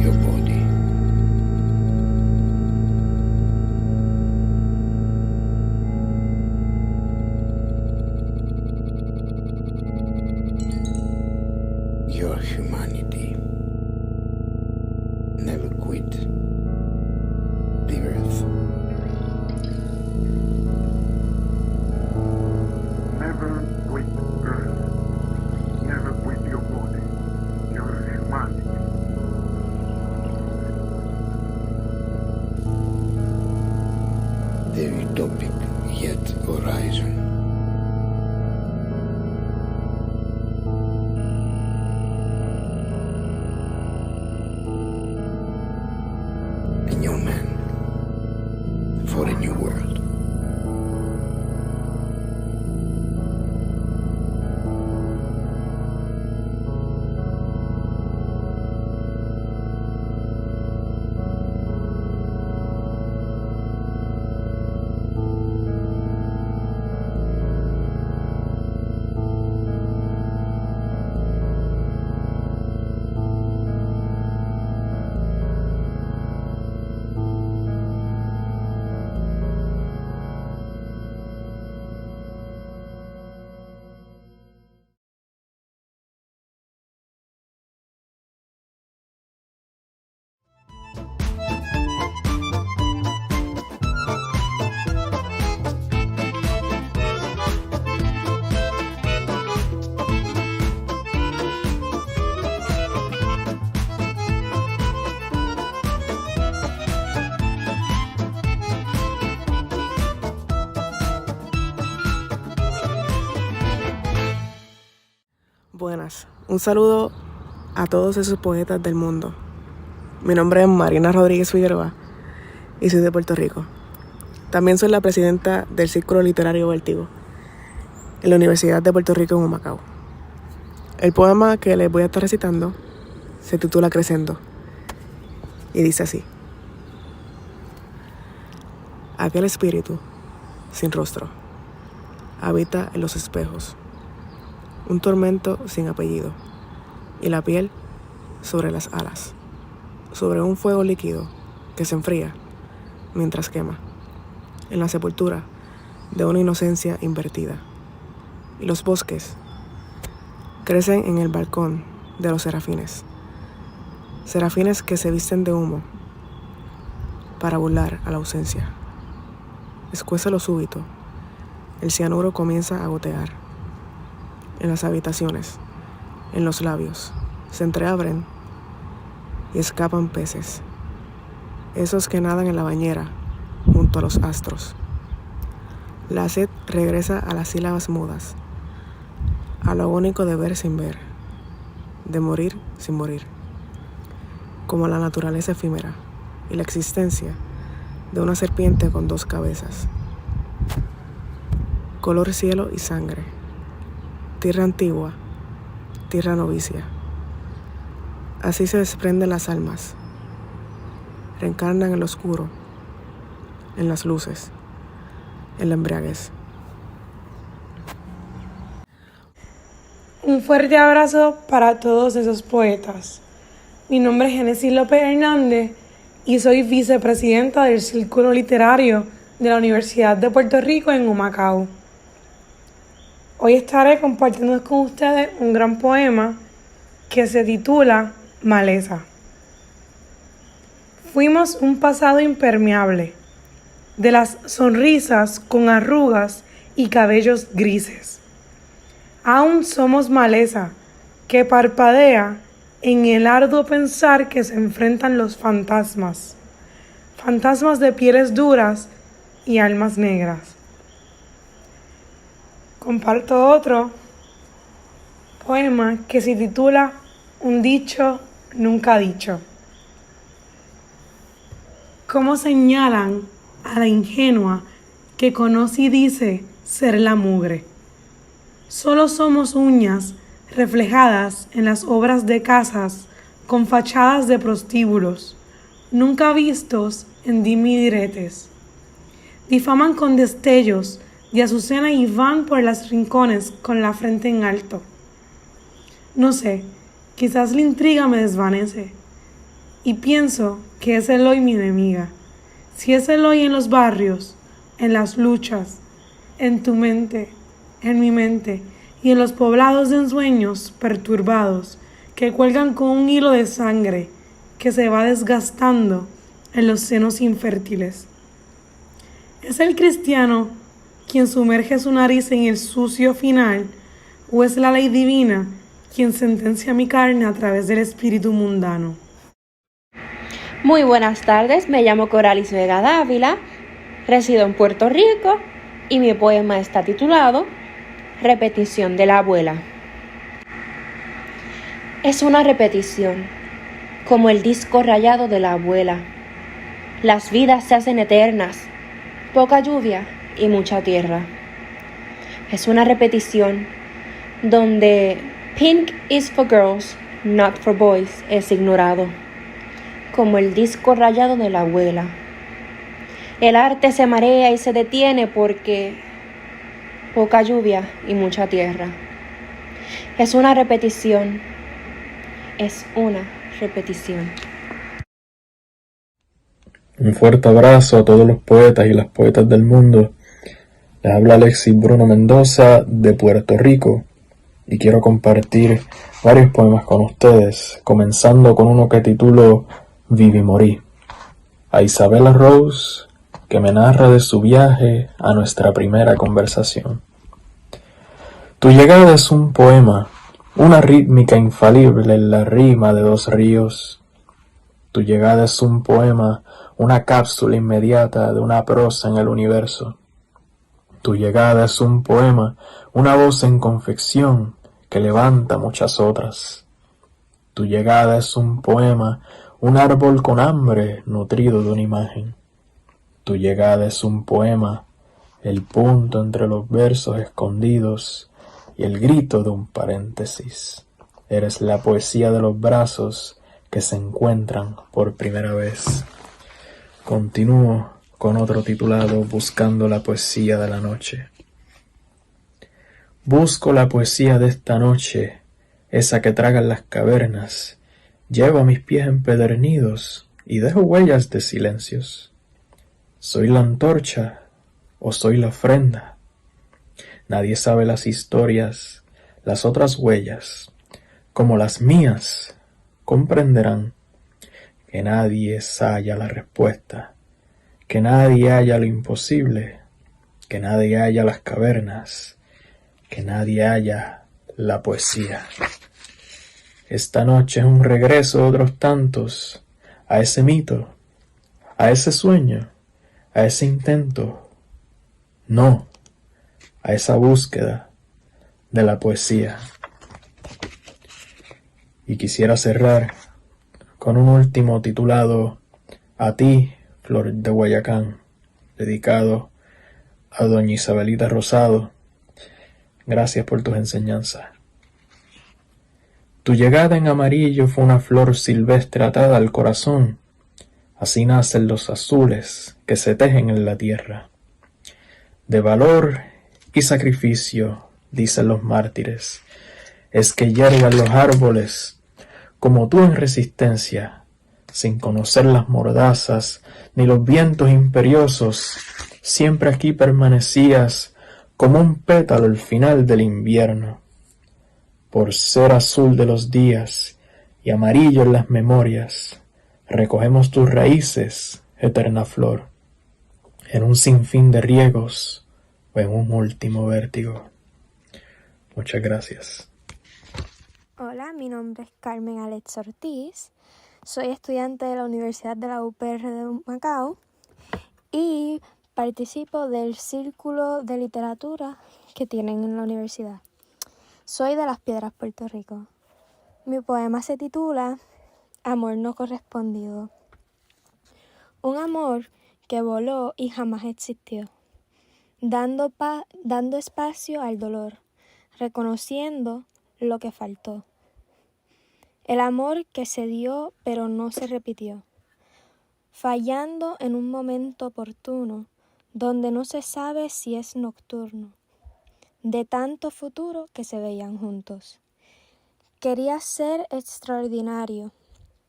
your body. Your humanity. Never quit the earth. Never quit earth. Never quit your body, your humanity. The utopic yet horizon. A new man for a new world. Buenas, un saludo a todos esos poetas del mundo. Mi nombre es Marina Rodríguez Figueroa y soy de Puerto Rico. También soy la presidenta del Círculo Literario Vértigo en la Universidad de Puerto Rico en Humacao. El poema que les voy a estar recitando se titula Crescendo y dice así. Aquel espíritu sin rostro habita en los espejos, un tormento sin apellido, y la piel sobre las alas, sobre un fuego líquido que se enfría mientras quema, en la sepultura de una inocencia invertida. Y los bosques crecen en el balcón de los serafines, serafines que se visten de humo para burlar a la ausencia. Escuece lo súbito, el cianuro comienza a gotear. En las habitaciones, en los labios, se entreabren y escapan peces, esos que nadan en la bañera junto a los astros. La sed regresa a las sílabas mudas, a lo único de ver sin ver, de morir sin morir, como la naturaleza efímera y la existencia de una serpiente con 2 cabezas. Color cielo y sangre, tierra antigua, tierra novicia. Así se desprenden las almas, reencarnan en lo oscuro, en las luces, en la embriaguez. Un fuerte abrazo para todos esos poetas. Mi nombre es Génesis López Hernández y soy vicepresidenta del Círculo Literario de la Universidad de Puerto Rico en Humacao. Hoy estaré compartiendo con ustedes un gran poema que se titula Maleza. Fuimos un pasado impermeable, de las sonrisas con arrugas y cabellos grises. Aún somos maleza que parpadea en el arduo pensar que se enfrentan los fantasmas, fantasmas de pieles duras y almas negras. Comparto otro poema que se titula Un dicho nunca dicho. ¿Cómo señalan a la ingenua que conoce y dice ser la mugre? Solo somos uñas reflejadas en las obras de casas con fachadas de prostíbulos, nunca vistos en dimidiretes. Difaman con destellos de azucena y van por las rincones con la frente en alto. No sé, quizás la intriga me desvanece y pienso que es Eloy mi enemiga. Si es Eloy en los barrios, en las luchas, en tu mente, en mi mente y en los poblados de ensueños perturbados que cuelgan con un hilo de sangre que se va desgastando en los senos infértiles. ¿Es el cristiano quien sumerge su nariz en el sucio final o es la ley divina quien sentencia mi carne a través del espíritu mundano? Muy buenas tardes, me llamo Coralis Vega Dávila, resido en Puerto Rico y mi poema está titulado Repetición de la abuela. Es una repetición, como el disco rayado de la abuela. Las vidas se hacen eternas, poca lluvia y mucha tierra. Es una repetición donde pink is for girls, not for boys es ignorado, como el disco rayado de la abuela. El arte se marea y se detiene porque poca lluvia y mucha tierra. Es una repetición, es una repetición. Un fuerte abrazo a todos los poetas y las poetas del mundo. Les habla Alexis Bruno Mendoza de Puerto Rico y quiero compartir varios poemas con ustedes, comenzando con uno que titulo Viví Morí. A Isabella Rose, que me narra de su viaje a nuestra primera conversación. Tu llegada es un poema, una rítmica infalible en la rima de 2 ríos. Tu llegada es un poema, una cápsula inmediata de una prosa en el universo. Tu llegada es un poema, una voz en confección que levanta muchas otras. Tu llegada es un poema, un árbol con hambre nutrido de una imagen. Tu llegada es un poema, el punto entre los versos escondidos y el grito de un paréntesis. Eres la poesía de los brazos que se encuentran por primera vez. Continúo con otro titulado Buscando la poesía de la noche. Busco la poesía de esta noche, esa que tragan las cavernas. Llevo mis pies empedernidos y dejo huellas de silencios. ¿Soy la antorcha o soy la ofrenda? Nadie sabe las historias, las otras huellas, como las mías, comprenderán que nadie halla la respuesta, que nadie halla lo imposible, que nadie halla las cavernas, que nadie halla la poesía. Esta noche es un regreso de otros tantos a ese mito, a ese sueño, a ese intento. No, a esa búsqueda de la poesía. Y quisiera cerrar con un último titulado A ti, Flor de Guayacán, dedicado a doña Isabelita Rosado. Gracias por tus enseñanzas. Tu llegada en amarillo fue una flor silvestre atada al corazón. Así nacen los azules que se tejen en la tierra. De valor y sacrificio, dicen los mártires, es que hiervan los árboles, como tú en resistencia, sin conocer las mordazas ni los vientos imperiosos, siempre aquí permanecías como un pétalo al final del invierno. Por ser azul de los días y amarillo en las memorias, recogemos tus raíces, eterna flor, en un sinfín de riegos o en un último vértigo. Muchas gracias. Hola, mi nombre es Carmen Alex Ortiz, soy estudiante de la Universidad de la UPR de Macao y participo del Círculo de Literatura que tienen en la universidad. Soy de Las Piedras, Puerto Rico. Mi poema se titula Amor no correspondido. Un amor que voló y jamás existió, dando espacio al dolor, reconociendo lo que faltó. El amor que se dio pero no se repitió, fallando en un momento oportuno donde no se sabe si es nocturno, de tanto futuro que se veían juntos. Quería ser extraordinario,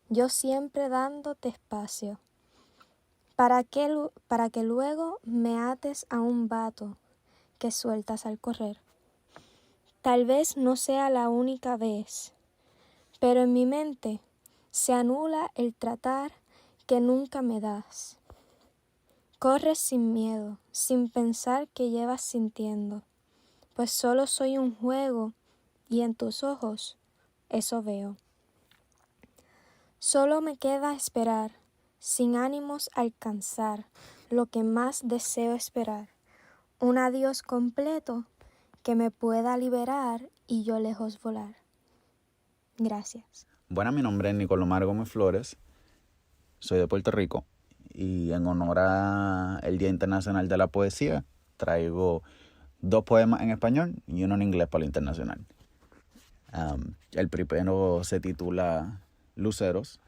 yo siempre dándote espacio, para que luego me ates a un vato que sueltas al correr. Tal vez no sea la única vez, pero en mi mente se anula el tratar que nunca me das. Corres sin miedo, sin pensar que llevas sintiendo, pues solo soy un juego y en tus ojos eso veo. Solo me queda esperar, sin ánimos alcanzar lo que más deseo esperar, un adiós completo que me pueda liberar y yo lejos volar. Gracias. Bueno, mi nombre es Nicolomar Gómez Flores, soy de Puerto Rico y en honor al Día Internacional de la Poesía traigo 2 poemas en español y uno en inglés para lo internacional. El primero se titula Luceros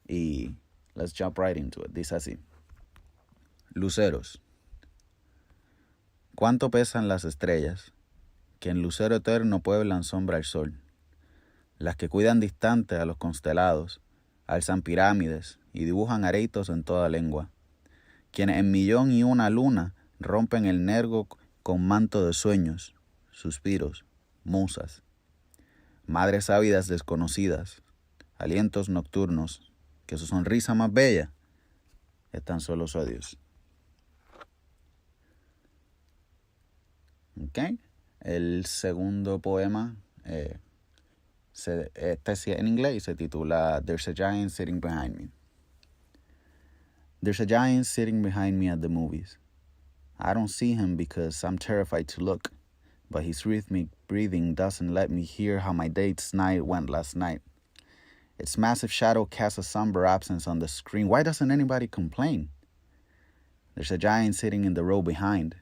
y let's jump right into it. Dice así: Luceros. ¿Cuánto pesan las estrellas que en lucero eterno pueblan sombra al sol? Las que cuidan distante a los constelados, alzan pirámides y dibujan areitos en toda lengua, quienes en 1.000.001 luna rompen el nervo con manto de sueños, suspiros, musas, madres ávidas desconocidas, alientos nocturnos, que su sonrisa más bella es tan solo su adiós. Okay. El segundo poema este sí en inglés y se titula There's a Giant Sitting Behind Me. There's a giant sitting behind me at the movies. I don't see him because I'm terrified to look, but his rhythmic breathing doesn't let me hear how my date's night went last night. Its massive shadow casts a somber absence on the screen. Why doesn't anybody complain? There's a giant sitting in the row behind.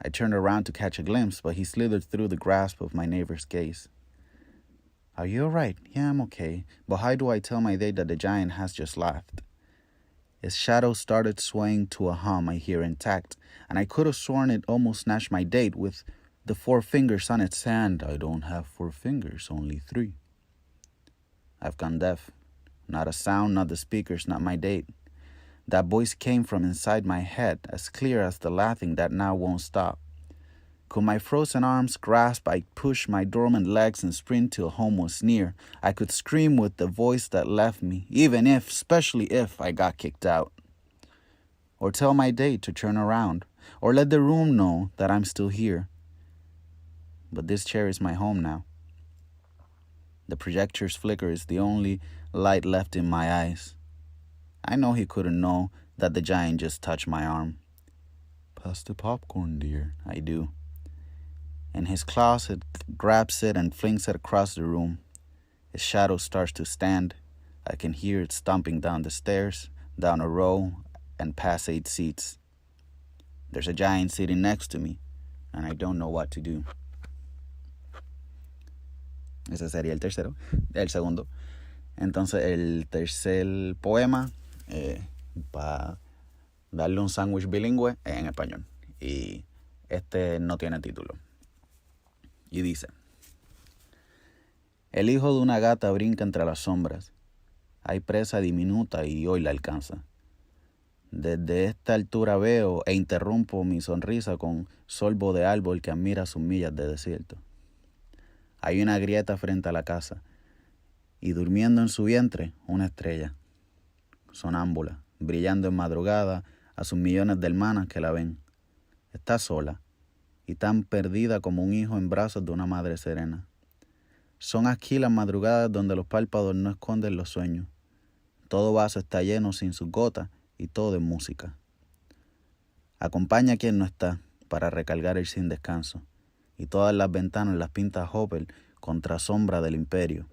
I turned around to catch a glimpse, but he slithered through the grasp of my neighbor's gaze. Are you all right? Yeah, I'm okay. But how do I tell my date that the giant has just laughed? Its shadow started swaying to a hum I hear intact, and I could have sworn it almost snatched my date with the 4 fingers on its hand. I don't have 4 fingers, only 3. I've gone deaf. Not a sound, not the speakers, not my date. That voice came from inside my head, as clear as the laughing that now won't stop. Could my frozen arms grasp, I'd push my dormant legs and sprint till home was near. I could scream with the voice that left me, even if, especially if, I got kicked out. Or tell my date to turn around, or let the room know that I'm still here. But this chair is my home now. The projector's flicker is the only light left in my eyes. I know he couldn't know that the giant just touched my arm. Pass the popcorn, dear, I do. In his closet, grabs it and flings it across the room. His shadow starts to stand. I can hear it stomping down the stairs, down a row, and past 8 seats. There's a giant sitting next to me, and I don't know what to do. Ese sería el tercero, el segundo. Entonces, el tercer poema, para darle un sándwich bilingüe, es en español. Y este no tiene título. Y dice: el hijo de una gata brinca entre las sombras. Hay presa diminuta y hoy la alcanza. Desde esta altura veo e interrumpo mi sonrisa con sorbo de árbol que admira sus millas de desierto. Hay una grieta frente a la casa y durmiendo en su vientre una estrella, sonámbula, brillando en madrugada a sus millones de hermanas que la ven. Está sola y tan perdida como un hijo en brazos de una madre serena. Son aquí las madrugadas donde los párpados no esconden los sueños. Todo vaso está lleno sin sus gotas y todo es música. Acompaña a quien no está para recargar el sin descanso, y todas las ventanas las pinta Hopper contra sombra del imperio.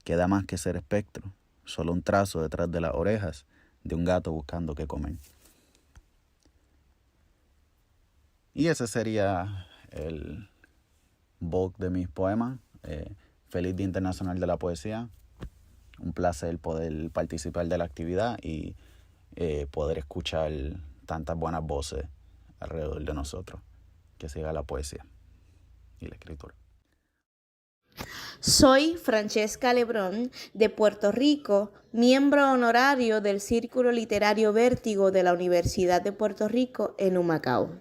Queda más que ser espectro, solo un trazo detrás de las orejas de un gato buscando qué comer. Y ese sería el bulk de mis poemas. Feliz Día Internacional de la Poesía. Un placer poder participar de la actividad y poder escuchar tantas buenas voces alrededor de nosotros. Que siga la poesía y la escritura. Soy Francesca Lebrón, de Puerto Rico, miembro honorario del Círculo Literario Vértigo de la Universidad de Puerto Rico en Humacao.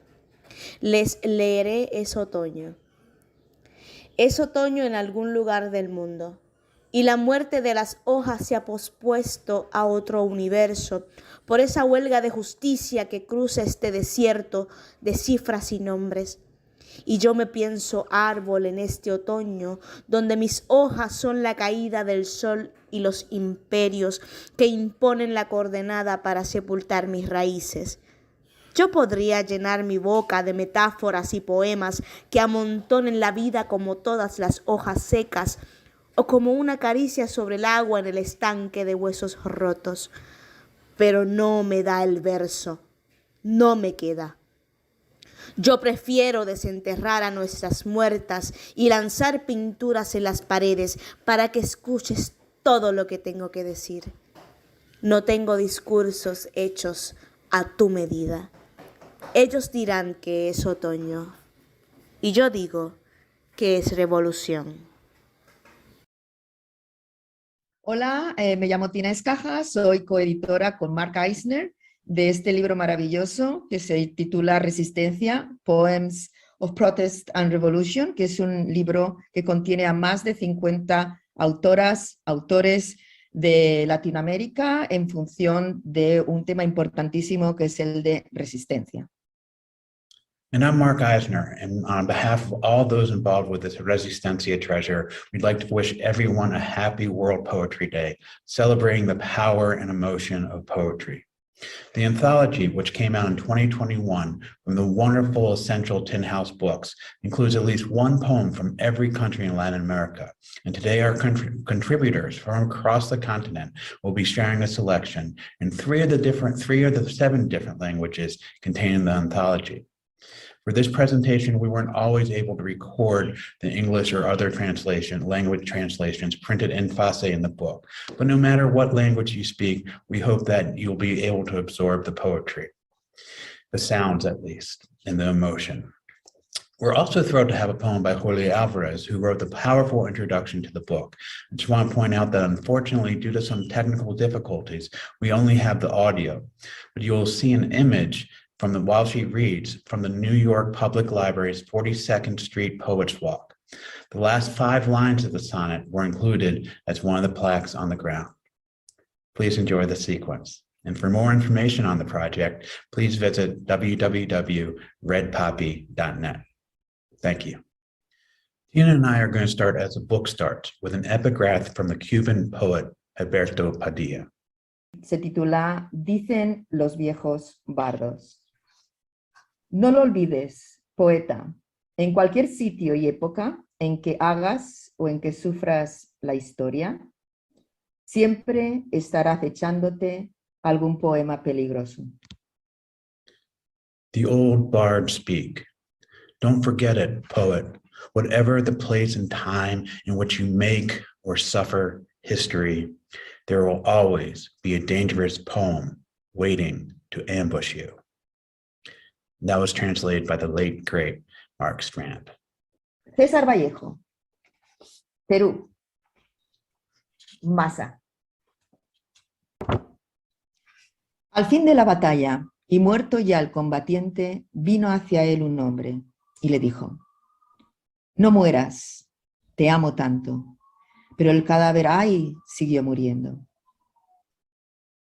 Les leeré Es otoño. Es otoño en algún lugar del mundo, y la muerte de las hojas se ha pospuesto a otro universo por esa huelga de justicia que cruza este desierto de cifras y nombres. Y yo me pienso árbol en este otoño, donde mis hojas son la caída del sol y los imperios que imponen la coordenada para sepultar mis raíces. Yo podría llenar mi boca de metáforas y poemas que amontonen la vida como todas las hojas secas o como una caricia sobre el agua en el estanque de huesos rotos. Pero no me da el verso, no me queda. Yo prefiero desenterrar a nuestras muertas y lanzar pinturas en las paredes para que escuches todo lo que tengo que decir. No tengo discursos hechos a tu medida. Ellos dirán que es otoño y yo digo que es revolución. Hola, me llamo Tina Escaja, soy coeditora con Mark Eisner de este libro maravilloso que se titula Resistencia, Poems of Protest and Revolution, que es un libro que contiene a más de 50 autoras, autores de Latinoamérica en función de un tema importantísimo que es el de resistencia. And I'm Mark Eisner, and on behalf of all those involved with this Resistencia treasure, we'd like to wish everyone a happy World Poetry Day, celebrating the power and emotion of poetry. The anthology, which came out in 2021 from the wonderful Essential Tin House Books, includes at least one poem from every country in Latin America. And today our contributors from across the continent will be sharing a selection in three of the 7 different languages contained in the anthology. For this presentation, we weren't always able to record the English or other language translations printed in face in the book. But no matter what language you speak, we hope that you'll be able to absorb the poetry, the sounds at least, and the emotion. We're also thrilled to have a poem by Jorge Alvarez, who wrote the powerful introduction to the book. I just want to point out that unfortunately, due to some technical difficulties, we only have the audio, but you'll see an image while she reads from the New York Public Library's 42nd Street Poets Walk. The last 5 lines of the sonnet were included as one of the plaques on the ground. Please enjoy the sequence. And for more information on the project, please visit www.redpoppy.net. Thank you. Tina and I are going to start as the book starts with an epigraph from the Cuban poet Alberto Padilla. Se titula Dicen los viejos bardos. No lo olvides, poeta, en cualquier sitio y época en que hagas o en que sufras la historia, siempre estará acechándote algún poema peligroso. The old bards speak. Don't forget it, poet. Whatever the place and time in which you make or suffer history, there will always be a dangerous poem waiting to ambush you. That was translated by the late, great Mark Strand. César Vallejo, Perú, Masa. Al fin de la batalla, y muerto ya el combatiente, vino hacia él un hombre y le dijo: no mueras, te amo tanto. Pero el cadáver, ¡ay!, siguió muriendo.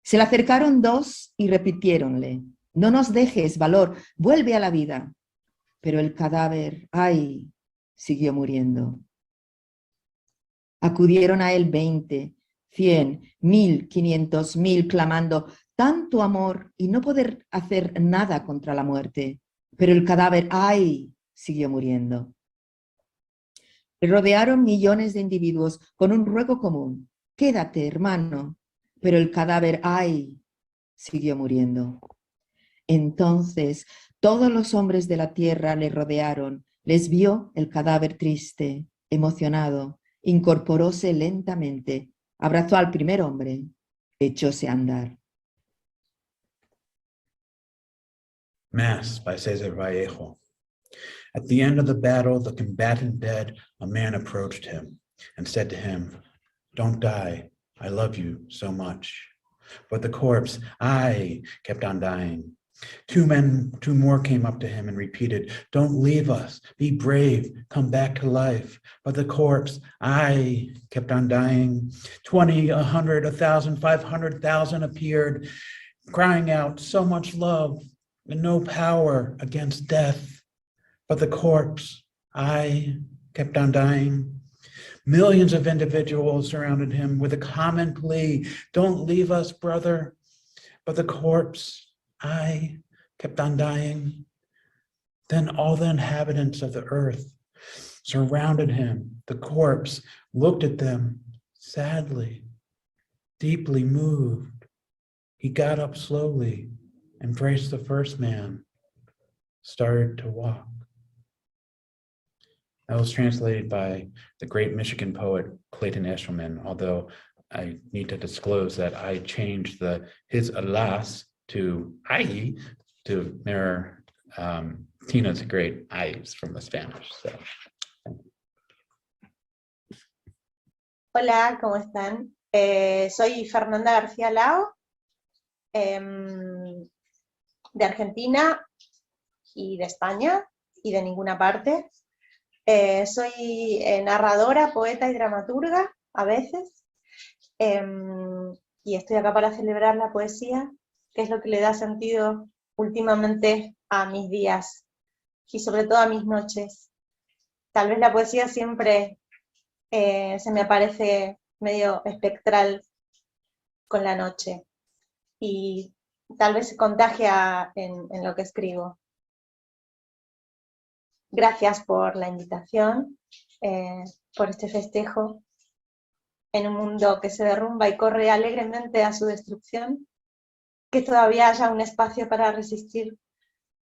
Se le acercaron dos y repitiéronle: no nos dejes, valor, vuelve a la vida. Pero el cadáver, ¡ay!, siguió muriendo. Acudieron a él 20, 100, 1000, 500.000, clamando: tanto amor y no poder hacer nada contra la muerte. Pero el cadáver, ¡ay!, siguió muriendo. Le rodearon millones de individuos con un ruego común: quédate, hermano. Pero el cadáver, ¡ay!, siguió muriendo. Entonces todos los hombres de la tierra le rodearon, les vio el cadáver triste, emocionado, incorporóse lentamente, abrazó al primer hombre, echóse a andar. Mass by César Vallejo. At the end of the battle, the combatant dead, a man approached him and said to him, don't die, I love you so much. But the corpse, I kept on dying. Two more came up to him and repeated, don't leave us, be brave, come back to life. But the corpse, I kept on dying. 20, 100, 1,000, 500,000 appeared, crying out so much love and no power against death. But the corpse, I kept on dying. Millions of individuals surrounded him with a common plea, don't leave us, brother. But the corpse, I kept on dying. Then all the inhabitants of the earth surrounded him. The corpse looked at them sadly, deeply moved. He got up slowly, embraced the first man, started to walk. That was translated by the great Michigan poet Clayton Eshelman, although I need to disclose that I changed his alas to I to mirror Tina's great eyes from the Spanish. So. Hola, ¿cómo están? Soy Fernanda García Lao, de Argentina y de España y de ninguna parte. Soy narradora, poeta y dramaturga a veces, y estoy acá para celebrar la poesía, que es lo que le da sentido últimamente a mis días y sobre todo a mis noches. Tal vez la poesía siempre se me aparece medio espectral con la noche y tal vez se contagia en lo que escribo. Gracias por la invitación, por este festejo en un mundo que se derrumba y corre alegremente a su destrucción, que todavía haya un espacio para resistir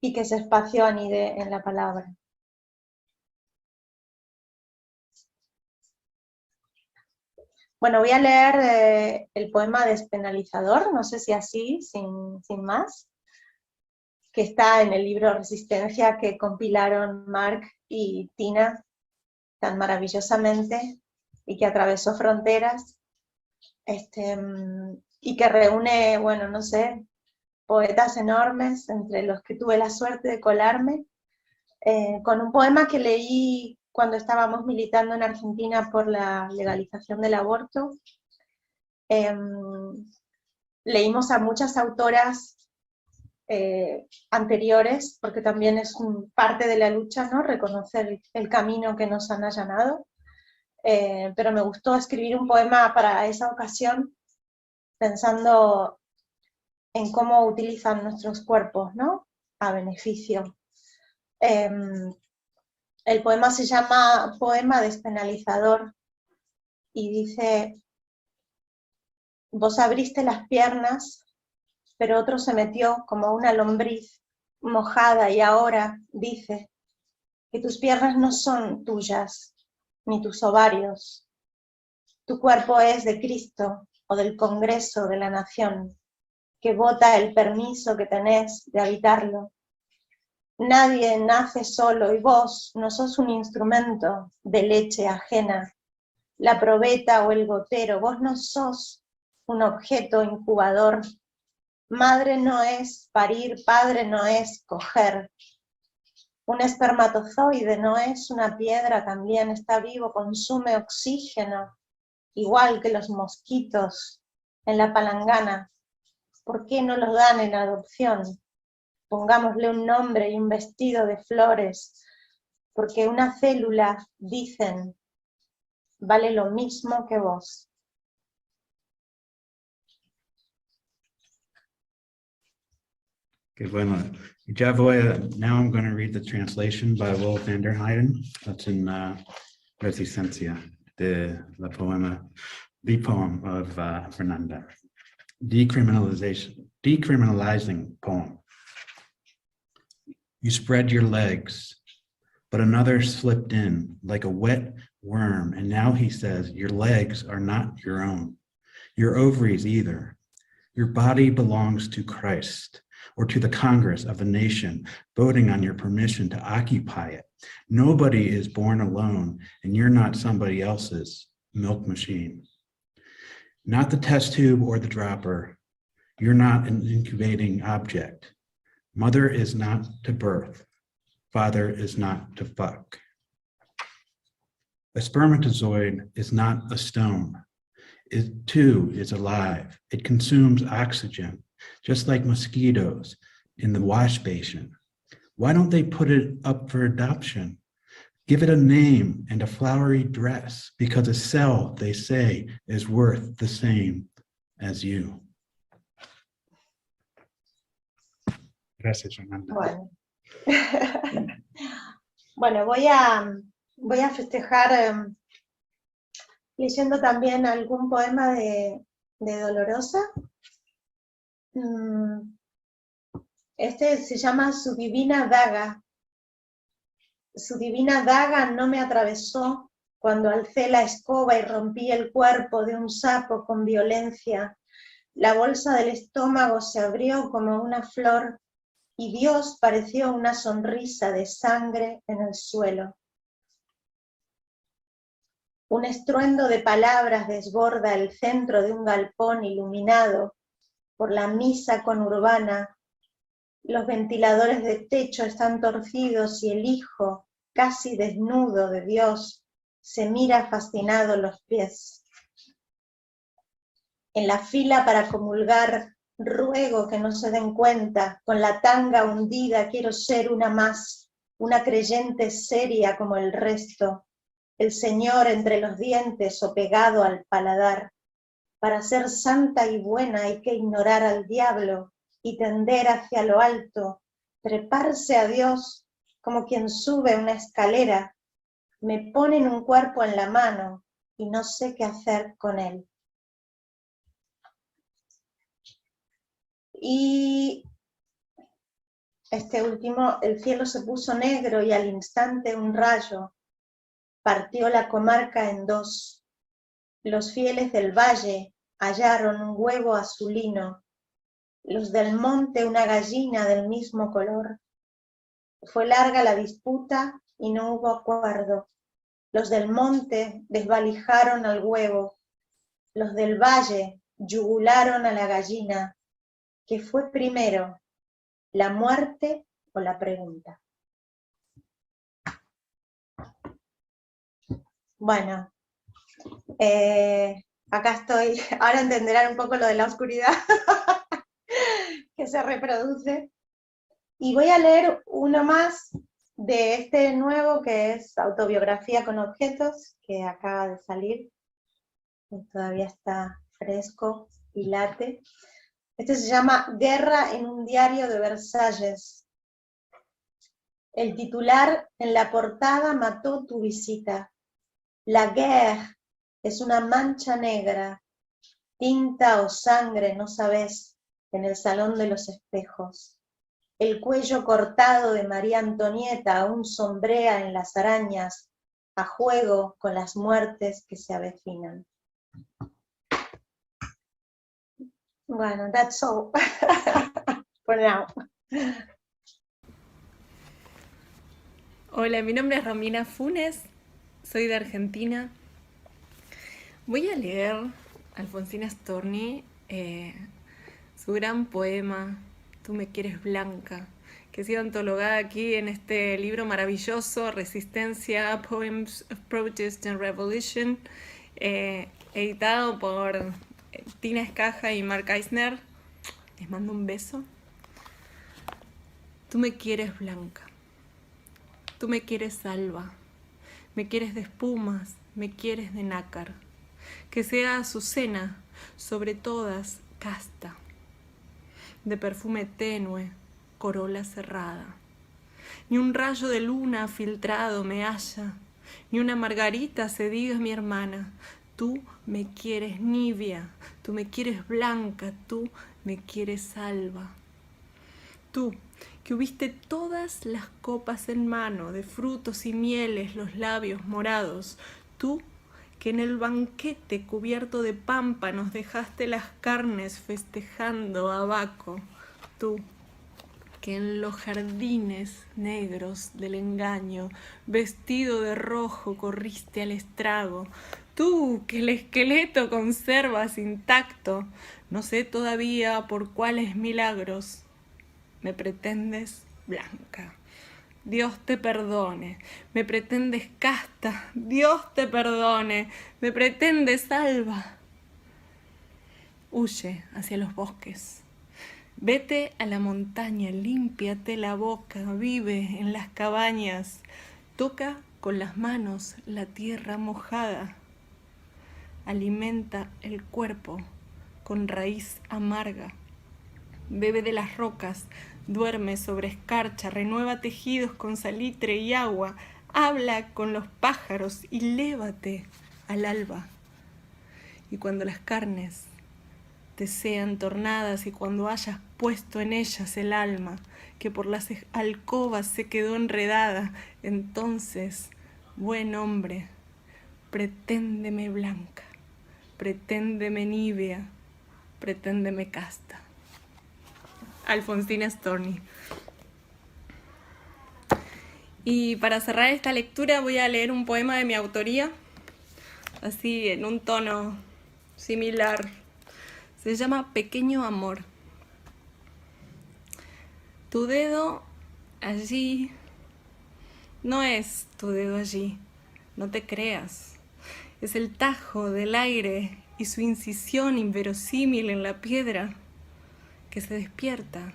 y que ese espacio anide en la palabra. Bueno, voy a leer el poema Despenalizador, no sé si así, sin más, que está en el libro Resistencia que compilaron Mark y Tina tan maravillosamente y que atravesó fronteras y que reúne, bueno, no sé, poetas enormes entre los que tuve la suerte de colarme, con un poema que leí cuando estábamos militando en Argentina por la legalización del aborto. Leímos a muchas autoras anteriores, porque también es parte de la lucha, ¿no? Reconocer el camino que nos han allanado. Pero me gustó escribir un poema para esa ocasión, pensando en cómo utilizan nuestros cuerpos, ¿no? A beneficio. El poema se llama Poema Despenalizador y dice: vos abriste las piernas, pero otro se metió como una lombriz mojada y ahora dice que tus piernas no son tuyas, ni tus ovarios. Tu cuerpo es de Cristo o del Congreso de la Nación, que vota el permiso que tenés de habitarlo. Nadie nace solo y vos no sos un instrumento de leche ajena, la probeta o el gotero, vos no sos un objeto incubador. Madre no es parir, padre no es coger. Un espermatozoide no es una piedra, también está vivo, consume oxígeno, igual que los mosquitos en la palangana. ¿Por qué no los dan en adopción? Pongámosle un nombre y un vestido de flores, porque una célula, dicen, vale lo mismo que vos. Okay, bueno, ya voy a, now I'm going to read the translation by Wolf van der Heijden. That's in Resistencia, the poem of Fernanda. Decriminalizing poem. You spread your legs, but another slipped in like a wet worm, and now he says your legs are not your own, your ovaries either. Your body belongs to Christ, or to the Congress of a nation voting on your permission to occupy it. Nobody is born alone, and you're not somebody else's milk machine. Not the test tube or the dropper. You're not an incubating object. Mother is not to birth. Father is not to fuck. A spermatozoid is not a stone. It too is alive. It consumes oxygen, just like mosquitoes in the wash basin. Why don't they put it up for adoption? Give it a name and a flowery dress, because a cell, they say, is worth the same as you. Gracias, Fernanda. Bueno, bueno voy a festejar leyendo también algún poema de Dolorosa. Este se llama Su divina daga. Su divina daga no me atravesó cuando alcé la escoba y rompí el cuerpo de un sapo con violencia. La bolsa del estómago se abrió como una flor y Dios pareció una sonrisa de sangre en el suelo. Un estruendo de palabras desborda el centro de un galpón iluminado por la misa conurbana. Los ventiladores de techo están torcidos y el hijo, casi desnudo de Dios, se mira fascinado los pies. En la fila para comulgar, ruego que no se den cuenta, con la tanga hundida quiero ser una más, una creyente seria como el resto, el Señor entre los dientes o pegado al paladar. Para ser santa y buena hay que ignorar al diablo y tender hacia lo alto, treparse a Dios como quien sube una escalera. Me ponen un cuerpo en la mano y no sé qué hacer con él. Y este último, el cielo se puso negro y al instante un rayo partió la comarca en dos. Los fieles del valle hallaron un huevo azulino, los del monte una gallina del mismo color. Fue larga la disputa y no hubo acuerdo. Los del monte desvalijaron al huevo, los del valle yugularon a la gallina. ¿Qué fue primero, la muerte o la pregunta? Bueno, acá estoy. Ahora entenderán un poco lo de la oscuridad que se reproduce. Y voy a leer uno más de este nuevo que es Autobiografía con objetos, que acaba de salir, todavía está fresco y late. Este se llama Guerra en un diario de Versalles. El titular en la portada mató tu visita. La guerre es una mancha negra, tinta o sangre, no sabés, en el salón de los espejos. El cuello cortado de María Antonieta aún sombrea en las arañas, a juego con las muertes que se avecinan. Bueno, that's all for now. Hola, mi nombre es Romina Funes, soy de Argentina. Voy a leer Alfonsina Storni, su gran poema, Tú me quieres blanca, que ha sido antologada aquí en este libro maravilloso, Resistencia, Poems of Protest and Revolution, editado por Tina Escaja y Mark Eisner. Les mando un beso. Tú me quieres blanca, tú me quieres salva, me quieres de espumas, me quieres de nácar, que sea azucena, sobre todas casta, de perfume tenue, corola cerrada. Ni un rayo de luna filtrado me halla, ni una margarita se diga mi hermana. Tú me quieres nibia, tú me quieres blanca, tú me quieres salva. Tú, que hubiste todas las copas en mano, de frutos y mieles los labios morados. Tú, que en el banquete cubierto de pámpanos dejaste las carnes festejando a Baco. Tú, que en los jardines negros del engaño, vestido de rojo, corriste al estrago. Tú, que el esqueleto conservas intacto, no sé todavía por cuáles milagros, me pretendes blanca. Dios te perdone, me pretendes casta, Dios te perdone, me pretendes salva. Huye hacia los bosques, vete a la montaña, límpiate la boca, vive en las cabañas, toca con las manos la tierra mojada, alimenta el cuerpo con raíz amarga, bebe de las rocas, duerme sobre escarcha, renueva tejidos con salitre y agua, habla con los pájaros y lévate al alba. Y cuando las carnes te sean tornadas y cuando hayas puesto en ellas el alma, que por las alcobas se quedó enredada, entonces, buen hombre, preténdeme blanca, preténdeme nibia, preténdeme casta. Alfonsina Storni. Y para cerrar esta lectura voy a leer un poema de mi autoría, así en un tono similar. Se llama Pequeño Amor. Tu dedo allí no es tu dedo allí, no te creas. Es el tajo del aire y su incisión inverosímil en la piedra que se despierta,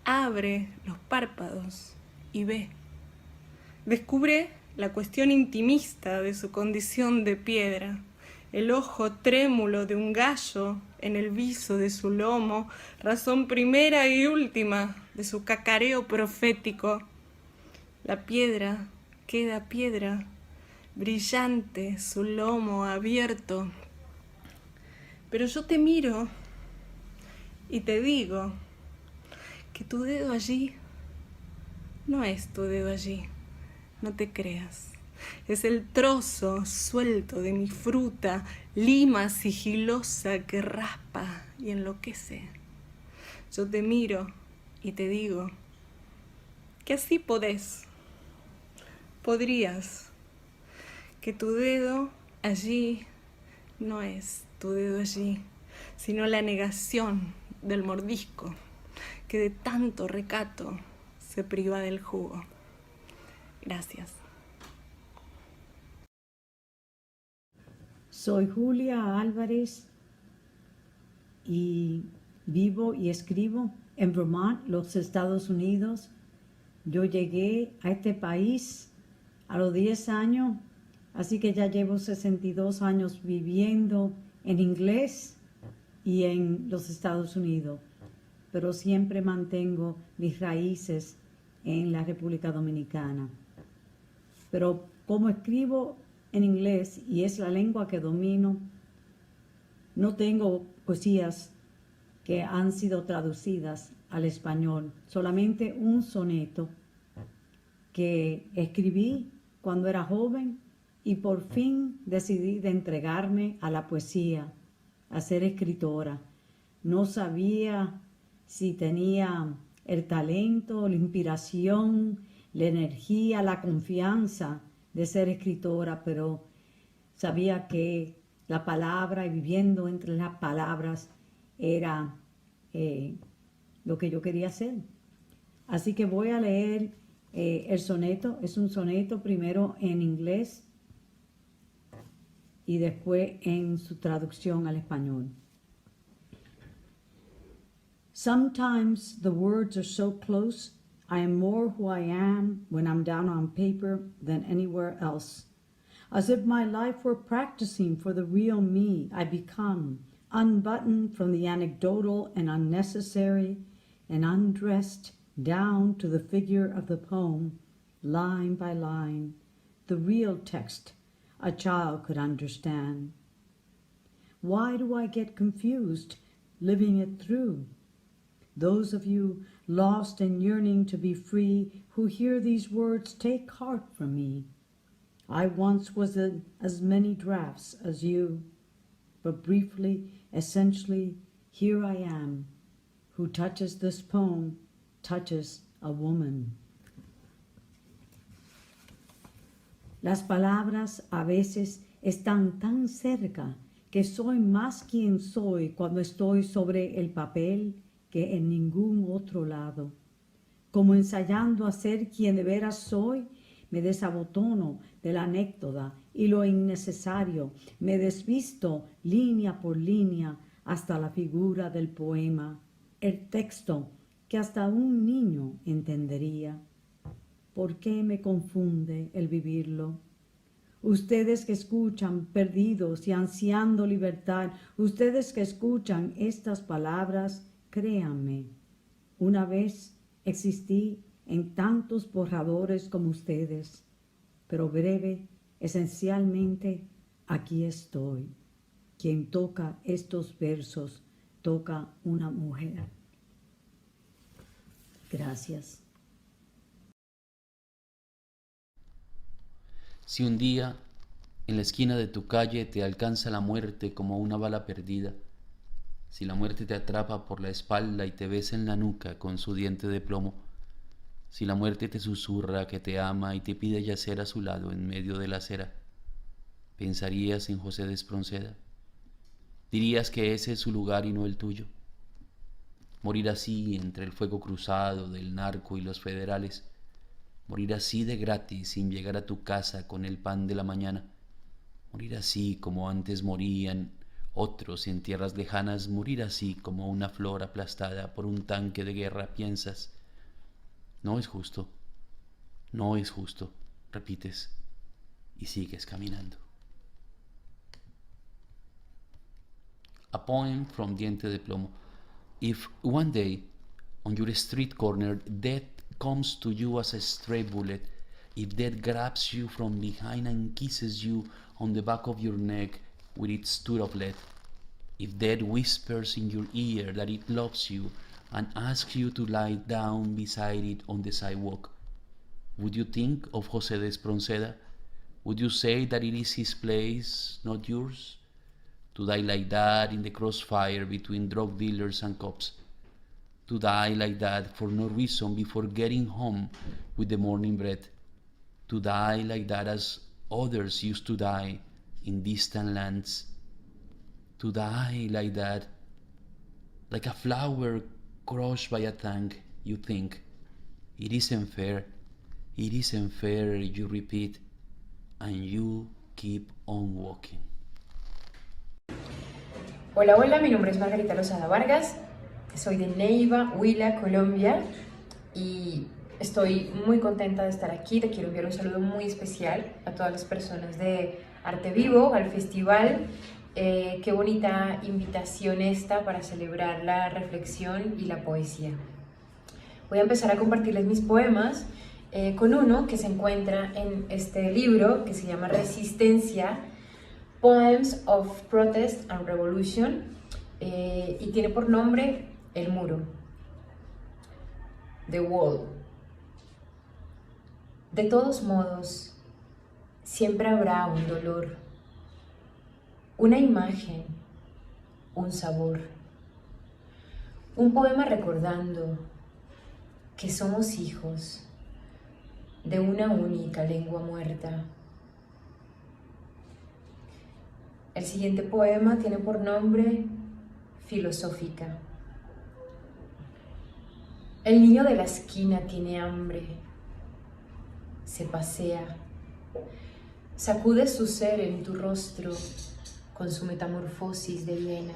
abre los párpados y ve. Descubre la cuestión intimista de su condición de piedra, el ojo trémulo de un gallo en el viso de su lomo, razón primera y última de su cacareo profético. La piedra queda piedra, brillante su lomo abierto. Pero yo te miro y te digo que tu dedo allí no es tu dedo allí, no te creas. Es el trozo suelto de mi fruta, lima sigilosa que raspa y enloquece. Yo te miro y te digo que así podrías, que tu dedo allí no es tu dedo allí, sino la negación del mordisco que de tanto recato se priva del jugo. Gracias. Soy Julia Álvarez y Vivo y escribo en Vermont, los Estados Unidos. Yo llegué a este país a los 10 años, así que ya llevo 62 años viviendo en inglés y en los Estados Unidos, pero siempre mantengo mis raíces en la República Dominicana. Pero como escribo en inglés y es la lengua que domino, no tengo poesías que han sido traducidas al español, solamente un soneto que escribí cuando era joven y por fin decidí de entregarme a la poesía, a ser escritora. No sabía si tenía el talento, la inspiración, la energía, la confianza de ser escritora, pero sabía que la palabra y viviendo entre las palabras era lo que yo quería hacer. Así que voy a leer el soneto. Es un soneto primero en inglés y después en su traducción al español. Sometimes the words are so close, I am more who I am when I'm down on paper than anywhere else. As if my life were practicing for the real me I become, unbuttoned from the anecdotal and unnecessary, and undressed down to the figure of the poem, line by line, the real text a child could understand. Why do I get confused living it through? Those of you lost and yearning to be free who hear these words, take heart from me. I once was in as many drafts as you, but briefly, essentially, here I am, who touches this poem, touches a woman. Las palabras a veces están tan cerca que soy más quien soy cuando estoy sobre el papel que en ningún otro lado. Como ensayando a ser quien de veras soy, me desabotono de la anécdota y lo innecesario, me desvisto línea por línea hasta la figura del poema, el texto que hasta un niño entendería. ¿Por qué me confunde el vivirlo? Ustedes que escuchan perdidos y ansiando libertad, ustedes que escuchan estas palabras, créanme, una vez existí en tantos borradores como ustedes, pero breve, esencialmente, aquí estoy. Quien toca estos versos, toca una mujer. Gracias. Si un día en la esquina de tu calle te alcanza la muerte como una bala perdida, si la muerte te atrapa por la espalda y te besa en la nuca con su diente de plomo, si la muerte te susurra que te ama y te pide yacer a su lado en medio de la acera, ¿pensarías en José de Espronceda? ¿Dirías que ese es su lugar y no el tuyo? Morir así entre el fuego cruzado del narco y los federales, morir así de gratis sin llegar a tu casa con el pan de la mañana, morir así como antes morían otros en tierras lejanas, morir así como una flor aplastada por un tanque de guerra, piensas, no es justo, no es justo, repites y sigues caminando. A poem from Diente de Plomo. If one day on your street corner death comes to you as a stray bullet, if death grabs you from behind and kisses you on the back of your neck with its tooth of lead, if death whispers in your ear that it loves you and asks you to lie down beside it on the sidewalk, would you think of José de Espronceda? Would you say that it is his place, not yours? To die like that in the crossfire between drug dealers and cops. To die like that for no reason before getting home with the morning bread. To die like that as others used to die in distant lands. To die like that, like a flower crushed by a tank, you think. It isn't fair, you repeat, and you keep on walking. Hola, hola, mi nombre es Margarita Lozada Vargas. Soy de Neiva, Huila, Colombia, y estoy muy contenta de estar aquí. Te quiero enviar un saludo muy especial a todas las personas de Arte Vivo, al festival. Qué bonita invitación esta para celebrar la reflexión y la poesía. Voy a empezar a compartirles mis poemas con uno que se encuentra en este libro que se llama Resistencia, Poems of Protest and Revolution, y tiene por nombre El Muro, The Wall. De todos modos, siempre habrá un dolor, una imagen, un sabor, un poema recordando que somos hijos de una única lengua muerta. El siguiente poema tiene por nombre Filosófica. El niño de la esquina tiene hambre, se pasea, sacude su ser en tu rostro con su metamorfosis de hiena,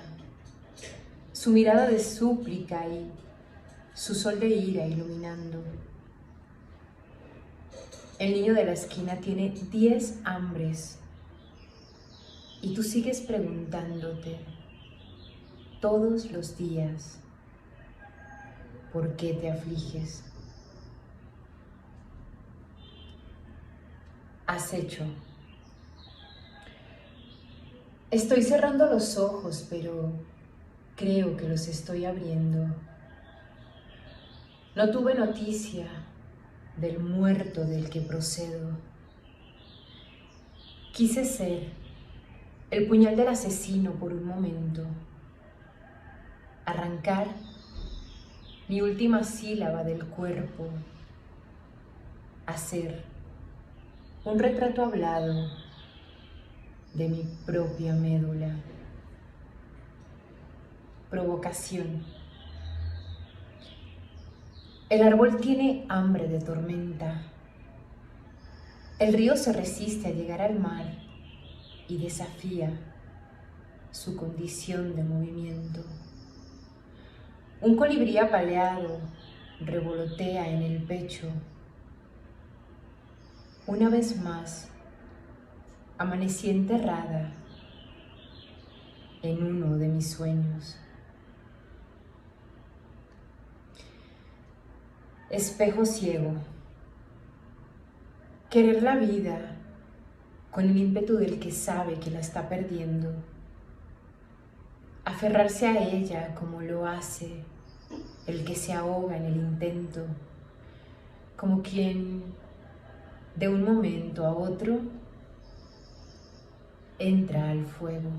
su mirada de súplica y su sol de ira iluminando. El niño de la esquina tiene 10 hambres y tú sigues preguntándote todos los días por qué te afliges. Acecho. Estoy cerrando los ojos, pero creo que los estoy abriendo. No tuve noticia del muerto del que procedo. Quise ser el puñal del asesino por un momento, arrancar mi última sílaba del cuerpo, hacer un retrato hablado de mi propia médula. Provocación. El árbol tiene hambre de tormenta. El río se resiste a llegar al mar y desafía su condición de movimiento. Un colibrí apaleado revolotea en el pecho. Una vez más, amanecí enterrada en uno de mis sueños. Espejo ciego. Querer la vida con el ímpetu del que sabe que la está perdiendo. Aferrarse a ella como lo hace el que se ahoga en el intento, como quien de un momento a otro entra al fuego.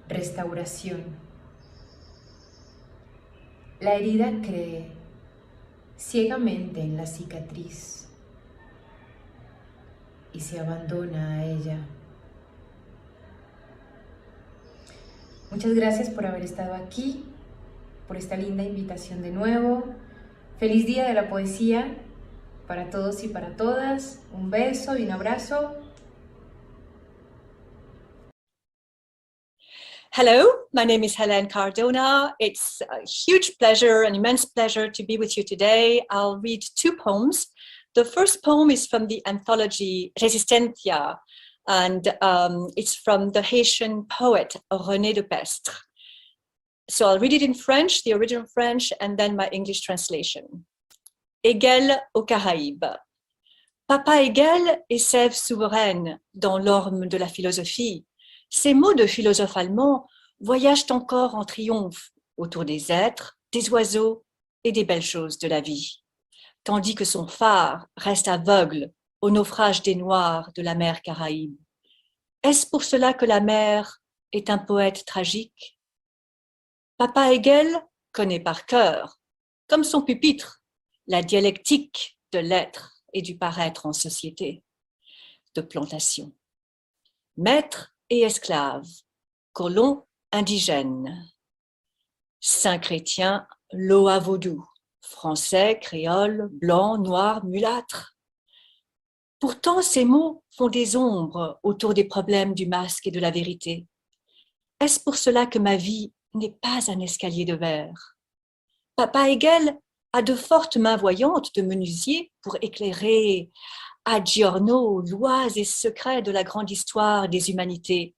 Restauración. La herida cree ciegamente en la cicatriz y se abandona a ella. Muchas gracias por haber estado aquí, por esta linda invitación de nuevo. Feliz Día de la Poesía para todos y para todas. Un beso y un abrazo. Hello, my name is Hélène Cardona. It's a huge pleasure, an immense pleasure to be with you today. I'll read 2 poems. The first poem is from the anthology Resistencia, and it's from the Haitian poet René de Pestre. So I'll read it in French, the original French, and then my English translation. Hegel aux Caraïbes. Papa Hegel et sève souveraine dans l'orme de la philosophie. Ces mots de philosophe allemand voyagent encore en triomphe autour des êtres, des oiseaux et des belles choses de la vie, tandis que son phare reste aveugle au naufrage des Noirs de la mer Caraïbe. Est-ce pour cela que la mer est un poète tragique? Papa Hegel connaît par cœur, comme son pupitre, la dialectique de l'être et du paraître en société, de plantation. Maître et esclave, colon indigène, saint chrétien, loa vaudou, français, créole, blanc, noir, mulâtre. Pourtant, ces mots font des ombres autour des problèmes du masque et de la vérité. Est-ce pour cela que ma vie n'est pas un escalier de verre? Papa Hegel a de fortes mains voyantes de menuisier pour éclairer à giorno lois et secrets de la grande histoire des humanités.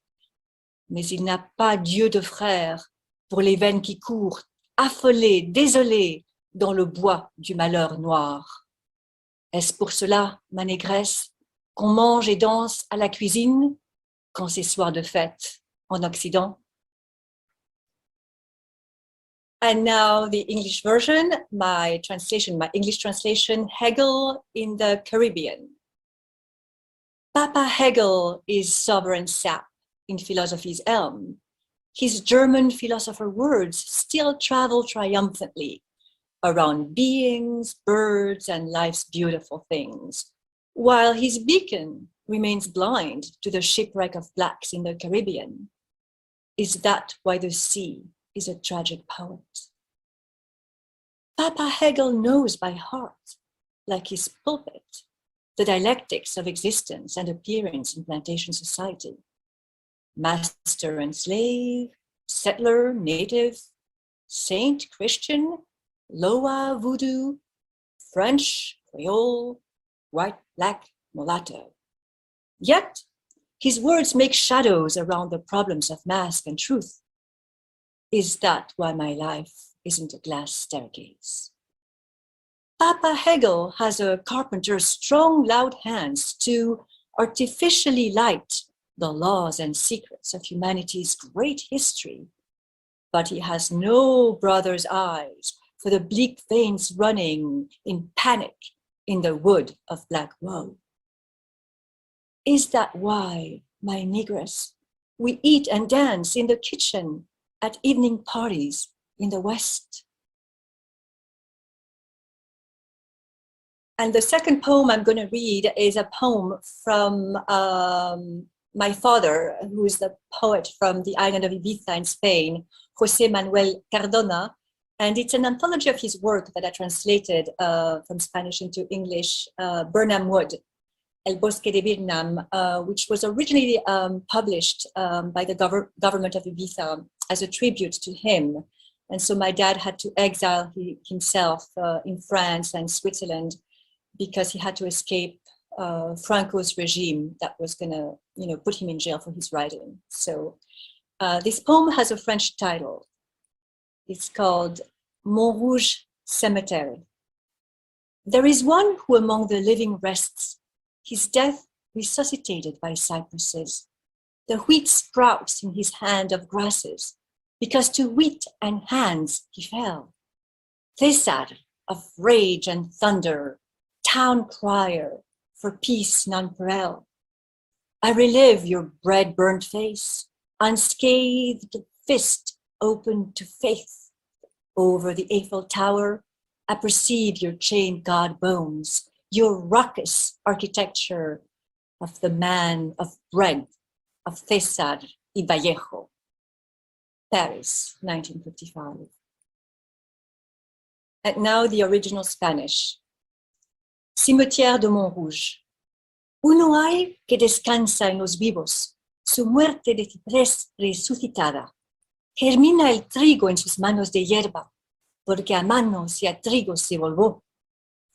Mais il n'a pas Dieu de frère pour les veines qui courent, affolées, désolées, dans le bois du malheur noir. Est-ce pour cela, ma négresse, qu'on mange et danse à la cuisine quand c'est soir de fête en Occident? And now the English version, my English translation, Hegel in the Caribbean. Papa Hegel is sovereign sap in philosophy's elm. His German philosopher words still travel triumphantly around beings, birds, and life's beautiful things, while his beacon remains blind to the shipwreck of blacks in the Caribbean. Is that why the sea is a tragic poet? Papa Hegel knows by heart, like his pulpit, the dialectics of existence and appearance in plantation society. Master and slave, settler, native, saint, Christian, Loa, voodoo, French, Creole, white, black, mulatto. Yet, his words make shadows around the problems of mask and truth. Is that why my life isn't a glass staircase? Papa Hegel has a carpenter's strong, loud hands to artificially light the laws and secrets of humanity's great history, but he has no brother's eyes for the bleak veins running in panic in the wood of black woe. Is that why, my negress, we eat and dance in the kitchen at evening parties in the West? And the second poem I'm going to read is a poem from my father, who is the poet from the island of Ibiza in Spain, José Manuel Cardona. And it's an anthology of his work that I translated from Spanish into English, Birnam Wood, El Bosque de Birnam, which was originally published by the government of Ibiza as a tribute to him. And so my dad had to exile himself in France and Switzerland because he had to escape Franco's regime that was going to, put him in jail for his writing. So this poem has a French title. It's called Montrouge Cemetery. There is one who among the living rests, his death resuscitated by cypresses. The wheat sprouts in his hand of grasses, because to wheat and hands he fell. César of rage and thunder, town crier, for peace nonpareil. I relive your bread-burnt face, unscathed fist open to faith. Over the Eiffel Tower, I perceive your chained god bones, your raucous architecture of the man of bread, of César y Vallejo. Paris, 1955. And now the original Spanish. Cimetière de Montrouge. Uno hay que descansa en los vivos, su muerte de ciprés resucitada. Germina el trigo en sus manos de hierba, porque a manos y a trigo se volvó.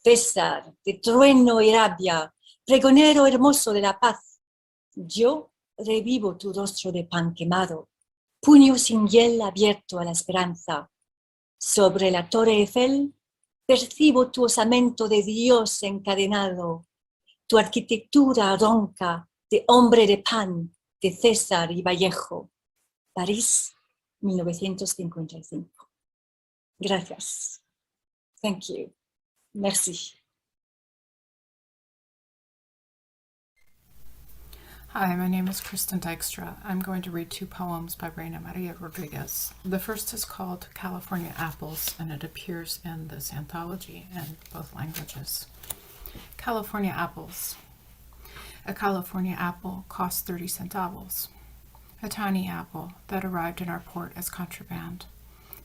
César, de trueno y rabia, pregonero hermoso de la paz. Yo revivo tu rostro de pan quemado, puño sin hiel abierto a la esperanza. Sobre la Torre Eiffel, percibo tu osamento de Dios encadenado, tu arquitectura ronca de hombre de pan de César y Vallejo. París, 1955. Gracias. Thank you. Merci. Hi, my name is Kristen Dykstra. I'm going to read two poems by Reina Maria Rodriguez. The first is called California Apples, and it appears in this anthology in both languages. California Apples. A California apple costs 30 centavos. A tiny apple that arrived in our port as contraband.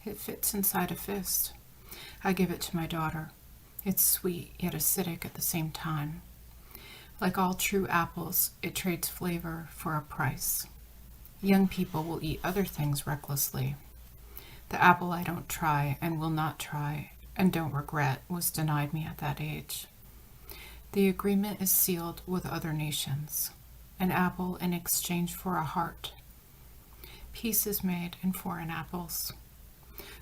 It fits inside a fist. I give it to my daughter. It's sweet yet acidic at the same time. Like all true apples, it trades flavor for a price. Young people will eat other things recklessly. The apple I don't try and will not try and don't regret was denied me at that age. The agreement is sealed with other nations. An apple in exchange for a heart. Peace is made in foreign apples.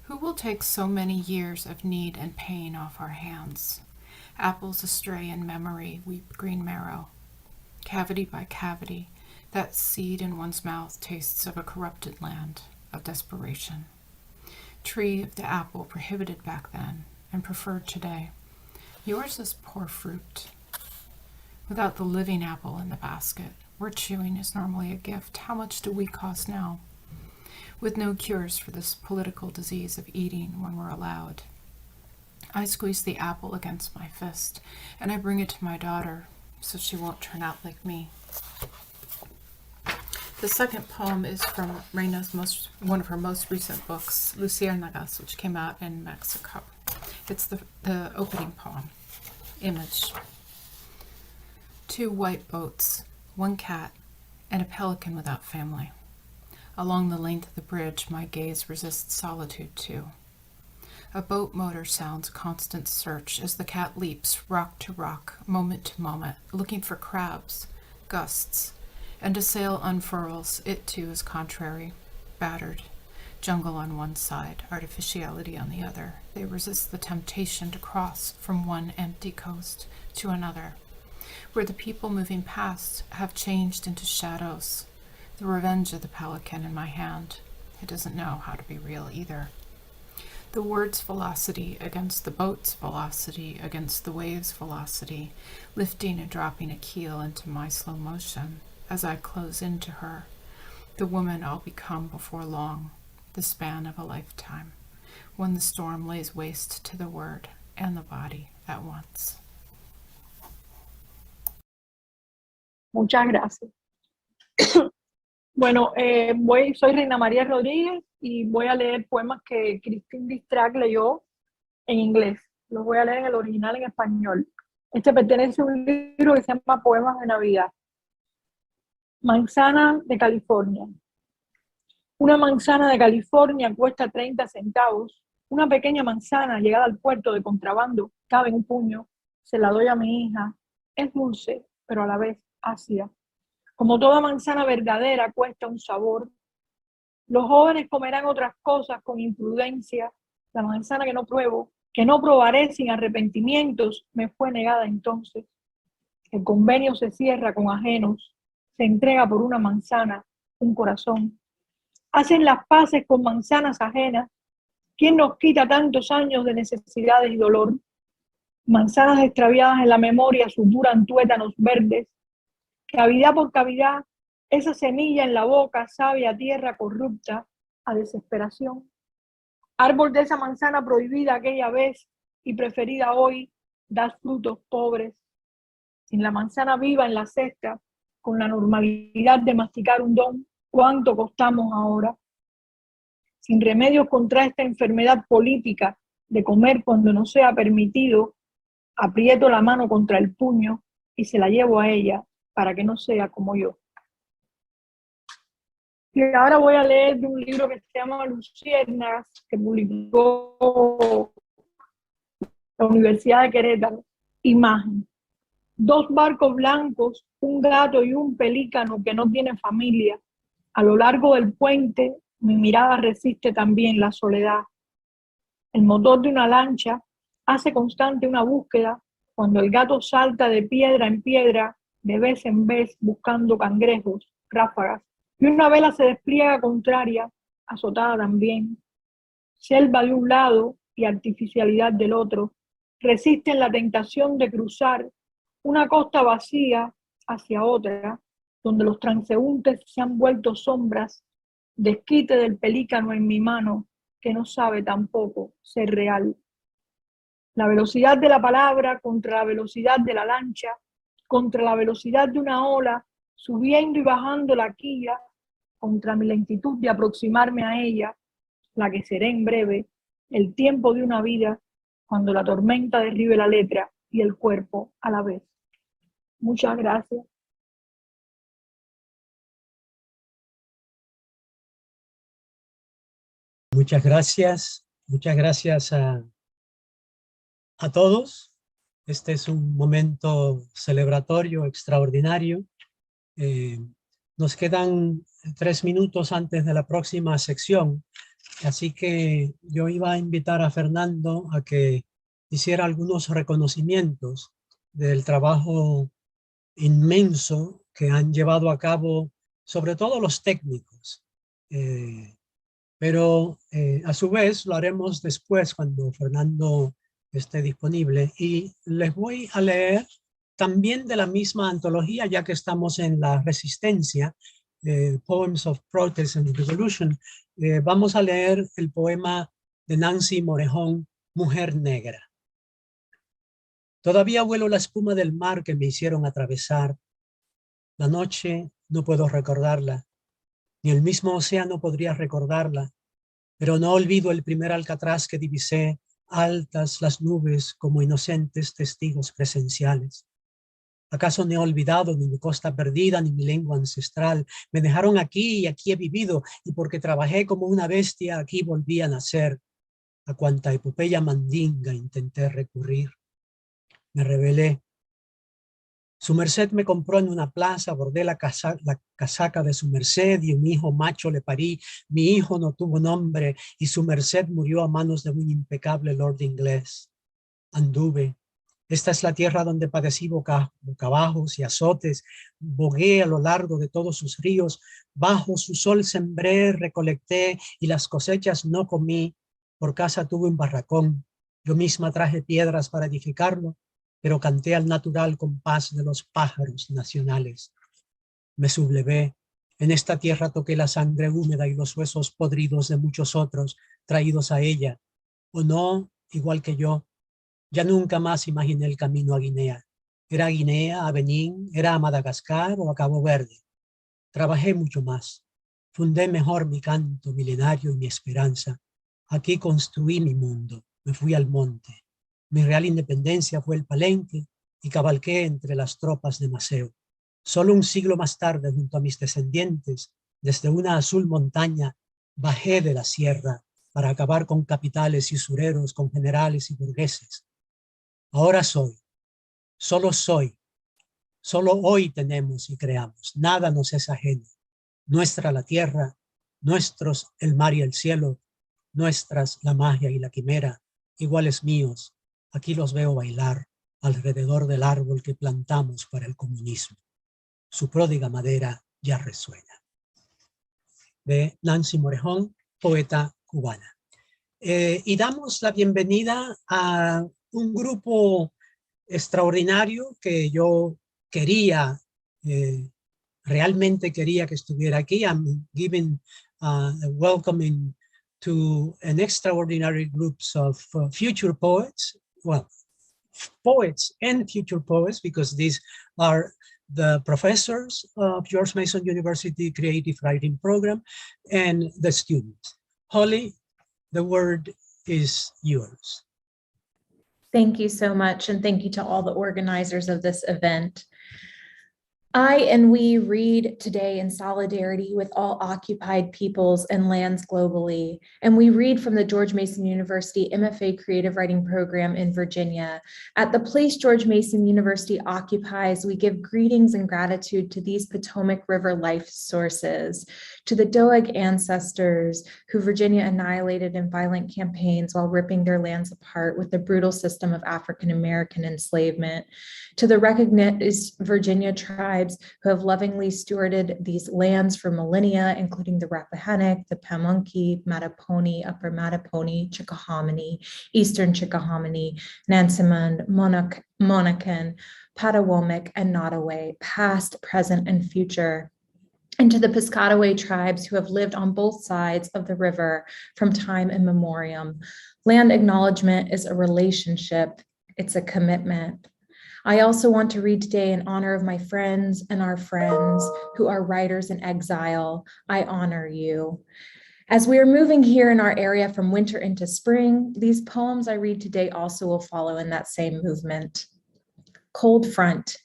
Who will take so many years of need and pain off our hands? Apples astray in memory weep green marrow. Cavity by cavity, that seed in one's mouth tastes of a corrupted land, of desperation. Tree of the apple prohibited back then and preferred today. Yours is poor fruit. Without the living apple in the basket, where chewing is normally a gift, how much do we cost now? With no cures for this political disease of eating when we're allowed. I squeeze the apple against my fist, and I bring it to my daughter, so she won't turn out like me. The second poem is from Reina's one of her most recent books, Luciérnagas, which came out in Mexico. It's the opening poem. Image. 2 white boats, 1 cat, and a pelican without family. Along the length of the bridge, my gaze resists solitude too. A boat motor sounds constant search as the cat leaps rock to rock, moment to moment, looking for crabs, gusts, and a sail unfurls. It too is contrary, battered. Jungle on one side, artificiality on the other. They resist the temptation to cross from one empty coast to another, where the people moving past have changed into shadows. The revenge of the pelican in my hand. It doesn't know how to be real either. The word's velocity against the boat's velocity against the wave's velocity, lifting and dropping a keel into my slow motion as I close into her, the woman I'll become before long, the span of a lifetime, when the storm lays waste to the word and the body at once. Muchas gracias. Bueno, soy Reina María Rodríguez y voy a leer poemas que Christine Distrac leyó en inglés. Los voy a leer en el original en español. Este pertenece a un libro que se llama Poemas de Navidad. Manzana de California. Una manzana de California cuesta 30 centavos. Una pequeña manzana llegada al puerto de contrabando cabe en un puño. Se la doy a mi hija. Es dulce, pero a la vez ácida. Como toda manzana verdadera cuesta un sabor. Los jóvenes comerán otras cosas con imprudencia. La manzana que no pruebo, que no probaré sin arrepentimientos, me fue negada entonces. El convenio se cierra con ajenos. Se entrega por una manzana, un corazón. Hacen las paces con manzanas ajenas. ¿Quién nos quita tantos años de necesidades y dolor? Manzanas extraviadas en la memoria suturan tuétanos verdes. Cavidad por cavidad, esa semilla en la boca sabe a tierra corrupta, a desesperación. Árbol de esa manzana prohibida aquella vez y preferida hoy, das frutos pobres. Sin la manzana viva en la cesta, con la normalidad de masticar un don, ¿cuánto costamos ahora? Sin remedios contra esta enfermedad política de comer cuando no sea permitido, aprieto la mano contra el puño y se la llevo a ella, para que no sea como yo. Y ahora voy a leer de un libro que se llama Luciérnagas, que publicó la Universidad de Querétaro. Imagen. 2 barcos blancos, un gato y un pelícano que no tiene familia. A lo largo del puente, mi mirada resiste también la soledad. El motor de una lancha hace constante una búsqueda cuando el gato salta de piedra en piedra, de vez en vez buscando cangrejos, ráfagas, y una vela se despliega contraria, azotada también. Selva de un lado y artificialidad del otro, resisten la tentación de cruzar una costa vacía hacia otra, donde los transeúntes se han vuelto sombras, desquite del pelícano en mi mano, que no sabe tampoco ser real. La velocidad de la palabra contra la velocidad de la lancha, contra la velocidad de una ola, subiendo y bajando la quilla, contra mi lentitud de aproximarme a ella, la que seré en breve, el tiempo de una vida, cuando la tormenta derribe la letra y el cuerpo a la vez. Muchas gracias. Muchas gracias a todos. Este es un momento celebratorio, extraordinario. Nos quedan 3 minutos antes de la próxima sección, así que yo iba a invitar a Fernando a que hiciera algunos reconocimientos del trabajo inmenso que han llevado a cabo, sobre todo los técnicos. Pero a su vez lo haremos después cuando Fernando esté disponible. Y les voy a leer también de la misma antología, ya que estamos en la resistencia, Poems of Protest and Revolution. Vamos a leer el poema de Nancy Morejón, Mujer Negra. Todavía huelo la espuma del mar que me hicieron atravesar. La noche no puedo recordarla, ni el mismo océano podría recordarla, pero no olvido el primer alcatraz que divisé, altas las nubes como inocentes testigos presenciales. ¿Acaso no he olvidado ni mi costa perdida ni mi lengua ancestral? Me dejaron aquí y aquí he vivido, y porque trabajé como una bestia, aquí volví a nacer. A cuanta epopeya mandinga intenté recurrir. Me rebelé. Su merced me compró en una plaza, bordé la casaca de su merced y un hijo macho le parí. Mi hijo no tuvo nombre y su merced murió a manos de un impecable lord inglés. Anduve. Esta es la tierra donde padecí bocabajos y azotes. Bogué a lo largo de todos sus ríos. Bajo su sol sembré, recolecté y las cosechas no comí. Por casa tuve un barracón. Yo misma traje piedras para edificarlo, pero canté al natural compás de los pájaros nacionales. Me sublevé. En esta tierra toqué la sangre húmeda y los huesos podridos de muchos otros traídos a ella. O no, igual que yo, ya nunca más imaginé el camino a Guinea. Era a Guinea, a Benín, era a Madagascar o a Cabo Verde. Trabajé mucho más. Fundé mejor mi canto milenario y mi esperanza. Aquí construí mi mundo. Me fui al monte. Mi real independencia fue el Palenque y cabalgué entre las tropas de Maceo. Solo un siglo más tarde, junto a mis descendientes, desde una azul montaña, bajé de la sierra para acabar con capitales y usureros, con generales y burgueses. Ahora soy, solo hoy tenemos y creamos, nada nos es ajeno. Nuestra la tierra, nuestros el mar y el cielo, nuestras la magia y la quimera, iguales míos. Aquí los veo bailar alrededor del árbol que plantamos para el comunismo. Su pródiga madera ya resuena. De Nancy Morejón, poeta cubana. Y damos la bienvenida a un grupo extraordinario que yo quería, realmente quería que estuviera aquí. I'm giving a welcoming to an extraordinary groups of future poets, well, poets and future poets, because these are the professors of George Mason University Creative Writing Program and the students. Holly, the word is yours. Thank you so much, and thank you to all the organizers of this event. I and we read today in solidarity with all occupied peoples and lands globally, and we read from the George Mason University MFA Creative Writing Program in Virginia. At the place George Mason University occupies, we give greetings and gratitude to these Potomac River life sources, to the Doeg ancestors who Virginia annihilated in violent campaigns while ripping their lands apart with the brutal system of African American enslavement, to the recognized Virginia tribes who have lovingly stewarded these lands for millennia, including the Rappahannock, the Pamunkey, Mattapony, Upper Mattapony, Chickahominy, Eastern Chickahominy, Nansemond, Monacan, Patawomic, and Nottoway, past, present, and future. And to the Piscataway tribes who have lived on both sides of the river from time immemorial. Land acknowledgement is a relationship, it's a commitment. I also want to read today in honor of my friends and our friends who are writers in exile. I honor you. As we are moving here in our area from winter into spring, these poems I read today also will follow in that same movement. Cold front,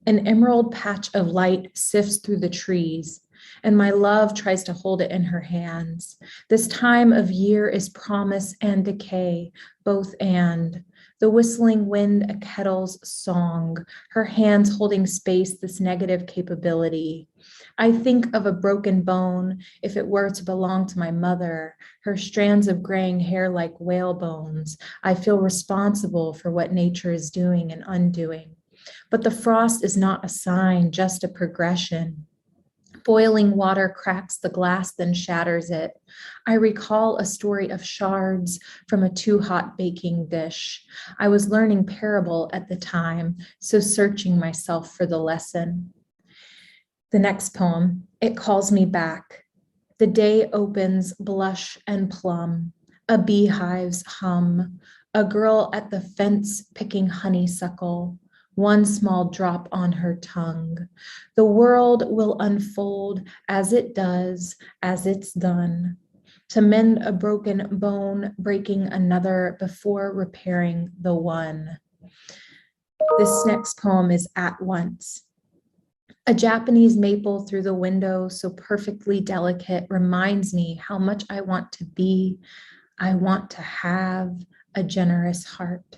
an emerald patch of light sifts through the trees. and my love tries to hold it in her hands. This time of year is promise and decay, both and. The whistling wind, a kettle's song, her hands holding space, this negative capability. I think of a broken bone if it were to belong to my mother, her strands of graying hair like whale bones. I feel responsible for what nature is doing and undoing. But the frost is not a sign, just a progression. Boiling water cracks the glass, then shatters it. I recall a story of shards from a too hot baking dish. I was learning parable at the time, so searching myself for the lesson. The next poem, it calls me back. The day opens blush and plum, a beehive's hum, a girl at the fence picking honeysuckle, one small drop on her tongue. The world will unfold as it does, as it's done. To mend a broken bone, breaking another before repairing the one. This next poem is At Once. A Japanese maple through the window, so perfectly delicate, reminds me how much I want to be. I want to have a generous heart.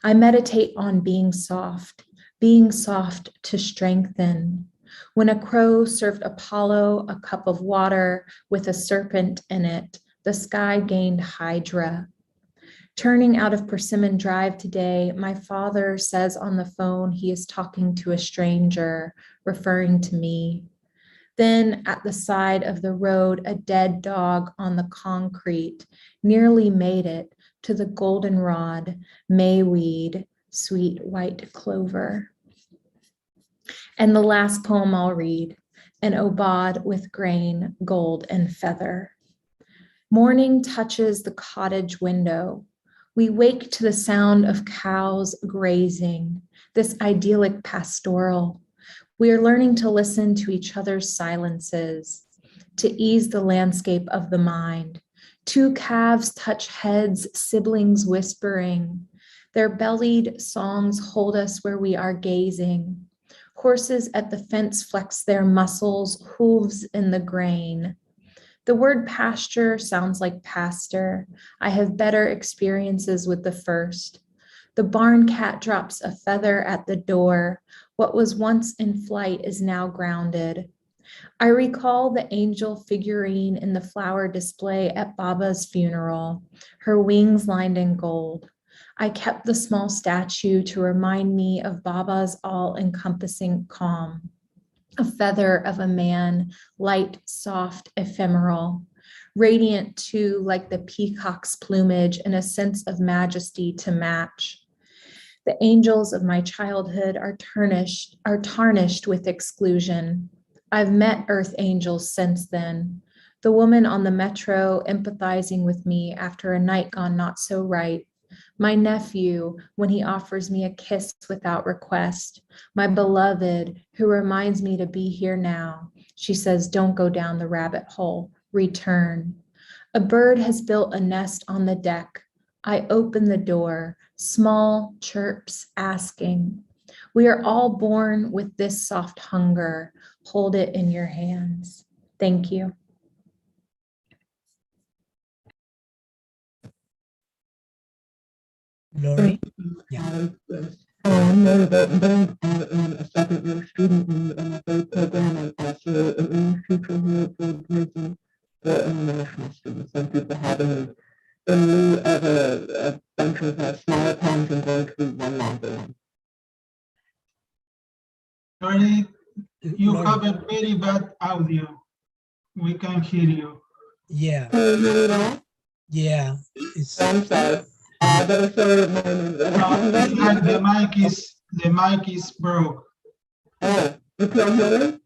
I meditate on being soft to strengthen. When a crow served Apollo a cup of water with a serpent in it, the sky gained Hydra. Turning out of Persimmon Drive today, my father says on the phone he is talking to a stranger, referring to me. Then at the side of the road, a dead dog on the concrete nearly made it to the goldenrod, mayweed, sweet white clover. And the last poem I'll read, an obad with grain, gold, and feather. Morning touches the cottage window. We wake to the sound of cows grazing, this idyllic pastoral. We are learning to listen to each other's silences, to ease the landscape of the mind. Two calves touch heads, siblings whispering. Their bellied songs hold us where we are gazing. Horses at the fence flex their muscles, hooves in the grain. The word pasture sounds like pastor. I have better experiences with the first. The barn cat drops a feather at the door. What was once in flight is now grounded. I recall the angel figurine in the flower display at Baba's funeral, her wings lined in gold. I kept the small statue to remind me of Baba's all-encompassing calm. A feather of a man, light, soft, ephemeral, radiant too, like the peacock's plumage, and a sense of majesty to match. The angels of my childhood are tarnished with exclusion. I've met earth angels since then. The woman on the metro empathizing with me after a night gone not so right. My nephew, when he offers me a kiss without request. My beloved, who reminds me to be here now. She says, don't go down the rabbit hole, return. A bird has built a nest on the deck. I open the door, small chirps asking. We are all born with this soft hunger. Hold it in your hands. Thank you. Lori? Yeah. I know that both a second year student in a third program and also in future here for bridging the international students. Thank you for having me. In lieu of a bunch of smaller poems, I'm going to read one longer one. Lori, you have a very bad audio. We can't hear you. Yeah. Yeah. It's I'm sorry. The mic is broke. You can't hear me?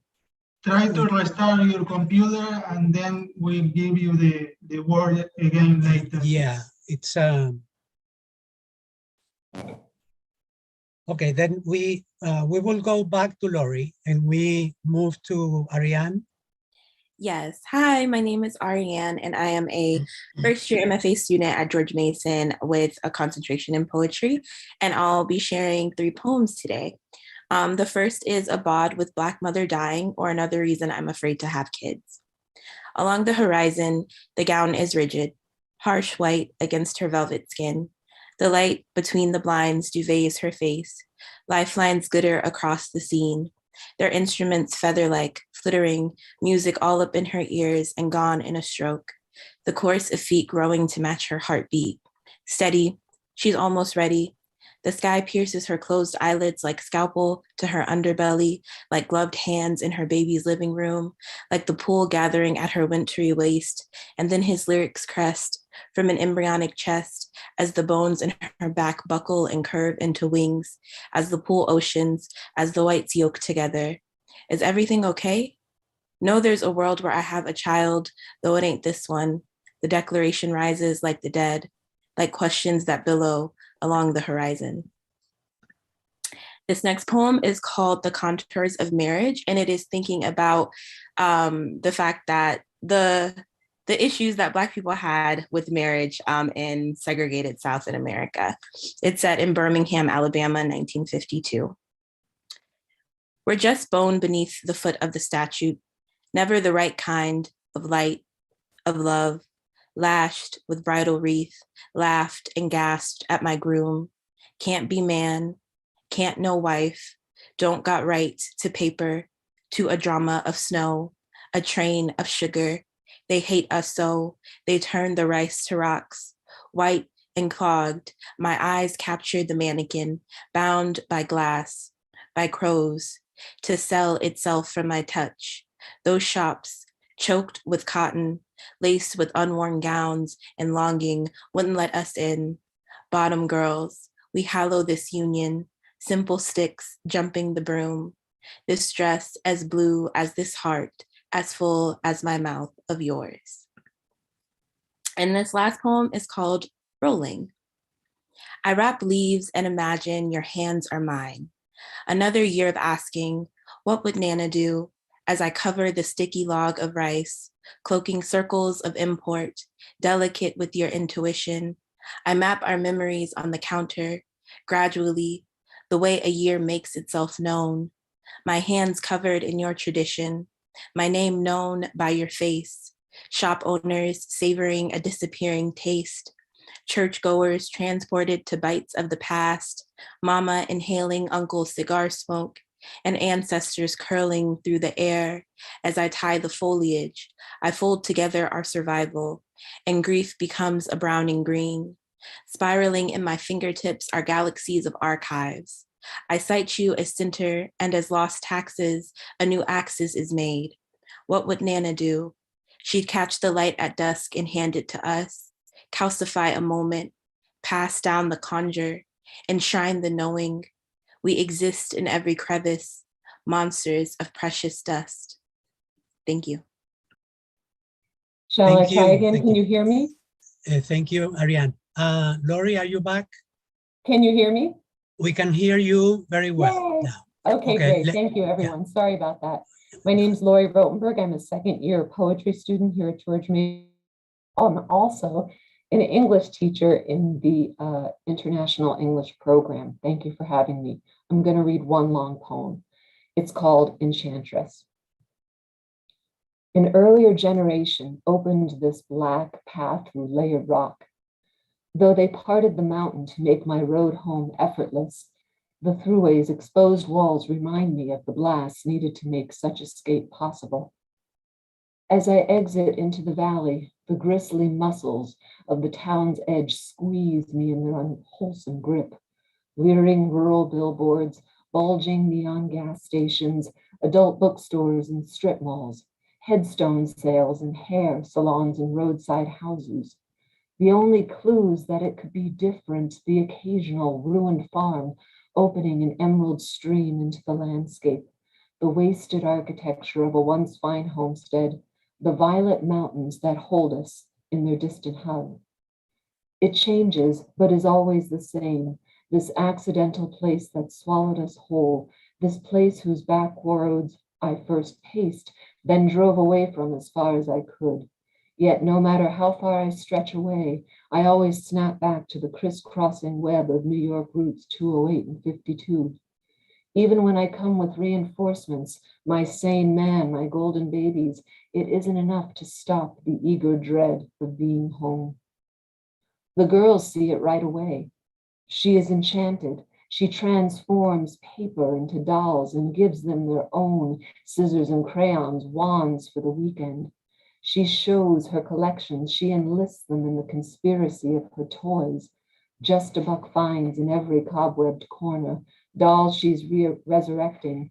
Try to restart your computer and then we'll give you the word again later. Yeah, it's okay, then we will go back to Lori and we move to Ariane. Yes. Hi, my name is Ariane, and I am a first-year MFA student at George Mason with a concentration in poetry, and I'll be sharing 3 poems today. The first is a bod with Black mother dying, or another reason I'm afraid to have kids. Along the horizon, the gown is rigid, harsh white against her velvet skin. The light between the blinds duvets her face. Lifelines glitter across the scene. Their instruments feather-like, flittering, music all up in her ears and gone in a stroke. The chorus of feet growing to match her heartbeat. Steady, she's almost ready. The sky pierces her closed eyelids like scalpel to her underbelly, like gloved hands in her baby's living room, like the pool gathering at her wintry waist, and then his lyrics crest from an embryonic chest as the bones in her back buckle and curve into wings, as the pool oceans, as the whites yoke together. Is everything okay? No, there's a world where I have a child, though it ain't this one. The declaration rises like the dead, like questions that billow along the horizon. This next poem is called The Contours of Marriage, and it is thinking about the fact that the issues that Black people had with marriage in segregated South in America. It's set in Birmingham, Alabama, 1952. We're just bone beneath the foot of the statute, never the right kind of light, of love, lashed with bridal wreath, laughed and gasped at my groom. Can't be man, can't no wife, don't got right to paper, to a drama of snow, a train of sugar. They hate us so, they turn the rice to rocks. White and clogged, my eyes captured the mannequin, bound by glass, by crows, to sell itself from my touch. Those shops, choked with cotton, laced with unworn gowns and longing, wouldn't let us in. Bottom girls, we hallow this union, simple sticks jumping the broom. This dress as blue as this heart, as full as my mouth of yours. And this last poem is called Rolling. I wrap leaves and imagine your hands are mine. Another year of asking, what would Nana do? As I cover the sticky log of rice, cloaking circles of import, delicate with your intuition. I map our memories on the counter, gradually, the way a year makes itself known. My hands covered in your tradition, my name known by your face. Shop owners savoring a disappearing taste. Churchgoers transported to bites of the past. Mama inhaling uncle's cigar smoke. And ancestors curling through the air. As I tie the foliage, I fold together our survival, and grief becomes a browning green. Spiraling in my fingertips are galaxies of archives. I cite you as center, and as lost taxes, a new axis is made. What would Nana do? She'd catch the light at dusk and hand it to us, calcify a moment, pass down the conjure, enshrine the knowing. We exist in every crevice, monsters of precious dust. Thank you. Shall I try again? Can you hear me? Thank you, Ariane. Lori, are you back? Can you hear me? We can hear you very well Yay. now. Okay, great. Thank you, everyone. Sorry about that. My name is Lori Rotenberg. I'm a second-year poetry student here at George Mason. I'm also an English teacher in the International English Program. Thank you for having me. I'm going to read one long poem. It's called Enchantress. An earlier generation opened this black path through layered rock. Though they parted the mountain to make my road home effortless, the throughway's exposed walls remind me of the blasts needed to make such escape possible. As I exit into the valley, the gristly muscles of the town's edge squeeze me in their unwholesome grip. Leering rural billboards, bulging neon gas stations, adult bookstores and strip malls, headstone sales and hair salons and roadside houses. The only clues that it could be different, the occasional ruined farm opening an emerald stream into the landscape, the wasted architecture of a once fine homestead, the violet mountains that hold us in their distant hug. It changes, but is always the same, this accidental place that swallowed us whole, this place whose back roads I first paced, then drove away from as far as I could. Yet no matter how far I stretch away, I always snap back to the crisscrossing web of New York routes 208 and 52. Even when I come with reinforcements, my sane man, my golden babies, it isn't enough to stop the eager dread of being home. The girls see it right away. She is enchanted. She transforms paper into dolls and gives them their own scissors and crayons, wands for the weekend. She shows her collections. She enlists them in the conspiracy of her toys. Just a buck finds in every cobwebbed corner, dolls she's resurrecting,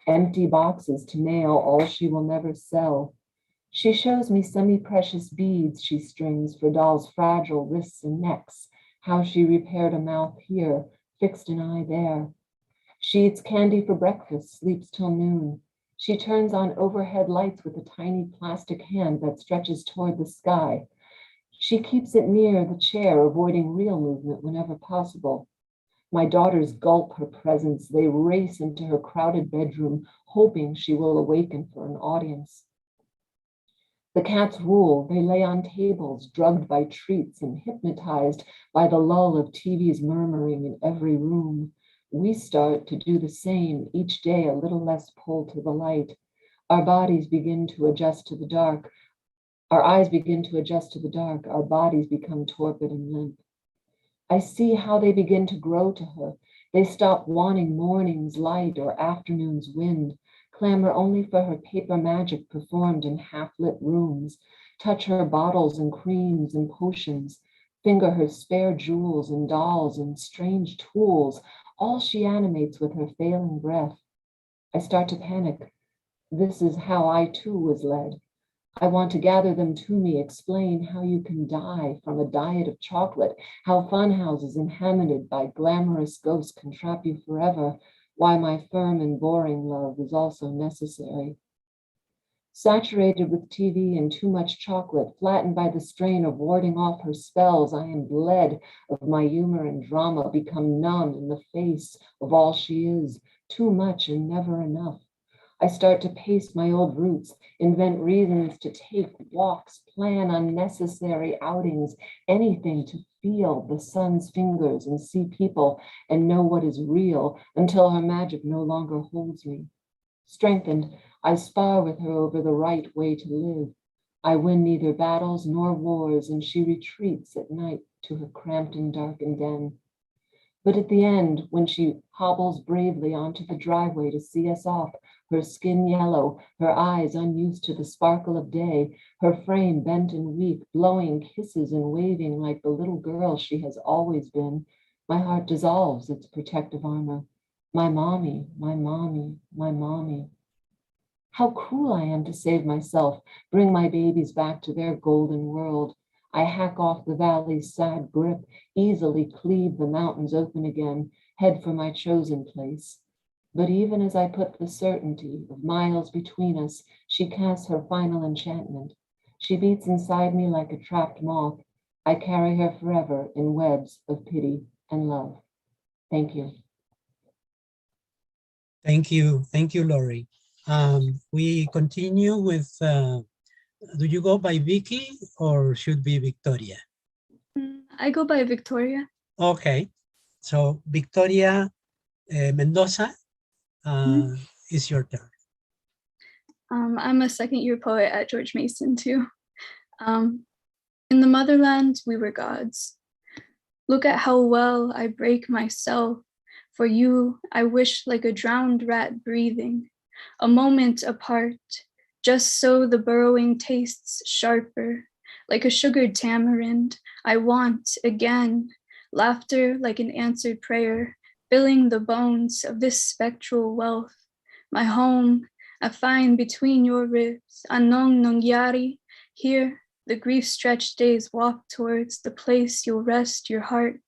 empty boxes to nail all she will never sell. She shows me semi-precious beads she strings for dolls' fragile wrists and necks, how she repaired a mouth here, fixed an eye there. She eats candy for breakfast, sleeps till noon. She turns on overhead lights with a tiny plastic hand that stretches toward the sky. She keeps it near the chair, avoiding real movement whenever possible. My daughters gulp her presence. They race into her crowded bedroom, hoping she will awaken for an audience. The cats rule. They lay on tables, drugged by treats and hypnotized by the lull of TV's murmuring in every room. We start to do the same, each day a little less pull to the light. Our bodies begin to adjust to the dark. Our eyes begin to adjust to the dark. Our bodies become torpid and limp. I see how they begin to grow to her. They stop wanting morning's light or afternoon's wind, clamor only for her paper magic performed in half-lit rooms, touch her bottles and creams and potions, finger her spare jewels and dolls and strange tools, all she animates with her failing breath. I start to panic. This is how I too was led. I want to gather them to me, explain how you can die from a diet of chocolate, how fun houses inhabited by glamorous ghosts can trap you forever, why my firm and boring love is also necessary. Saturated with TV and too much chocolate, flattened by the strain of warding off her spells, I am bled of my humor and drama, become numb in the face of all she is, too much and never enough. I start to pace my old routes, invent reasons to take walks, plan unnecessary outings, anything to feel the sun's fingers and see people and know what is real until her magic no longer holds me. Strengthened, I spar with her over the right way to live. I win neither battles nor wars, and she retreats at night to her cramped and darkened den. But at the end, when she hobbles bravely onto the driveway to see us off, her skin yellow, her eyes unused to the sparkle of day, her frame bent and weak, blowing kisses and waving like the little girl she has always been, my heart dissolves its protective armor. My mommy, my mommy, my mommy. How cruel I am to save myself, bring my babies back to their golden world. I hack off the valley's sad grip, easily cleave the mountains open again, head for my chosen place. But even as I put the certainty of miles between us, she casts her final enchantment. She beats inside me like a trapped moth. I carry her forever in webs of pity and love. Thank you. Thank you, Lori. We continue with, do you go by Vicky or should be Victoria? I go by Victoria. Okay, so Victoria Mendoza, is your turn. I'm a second-year poet at George Mason too. In the motherland, we were gods. Look at how well I break myself. For you, I wish like a drowned rat breathing, a moment apart, just so the burrowing tastes sharper. Like a sugared tamarind, I want again, laughter like an answered prayer, filling the bones of this spectral wealth. My home, I find between your ribs, Anong Nongyari. Here, the grief-stretched days walk towards the place you'll rest your heart.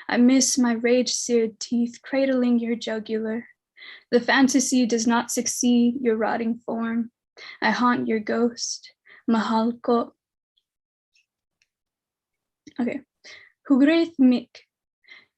I miss my rage-seared teeth cradling your jugular. The fantasy does not succeed your rotting form. I haunt your ghost, mahal ko. Okay. Hugreth mik,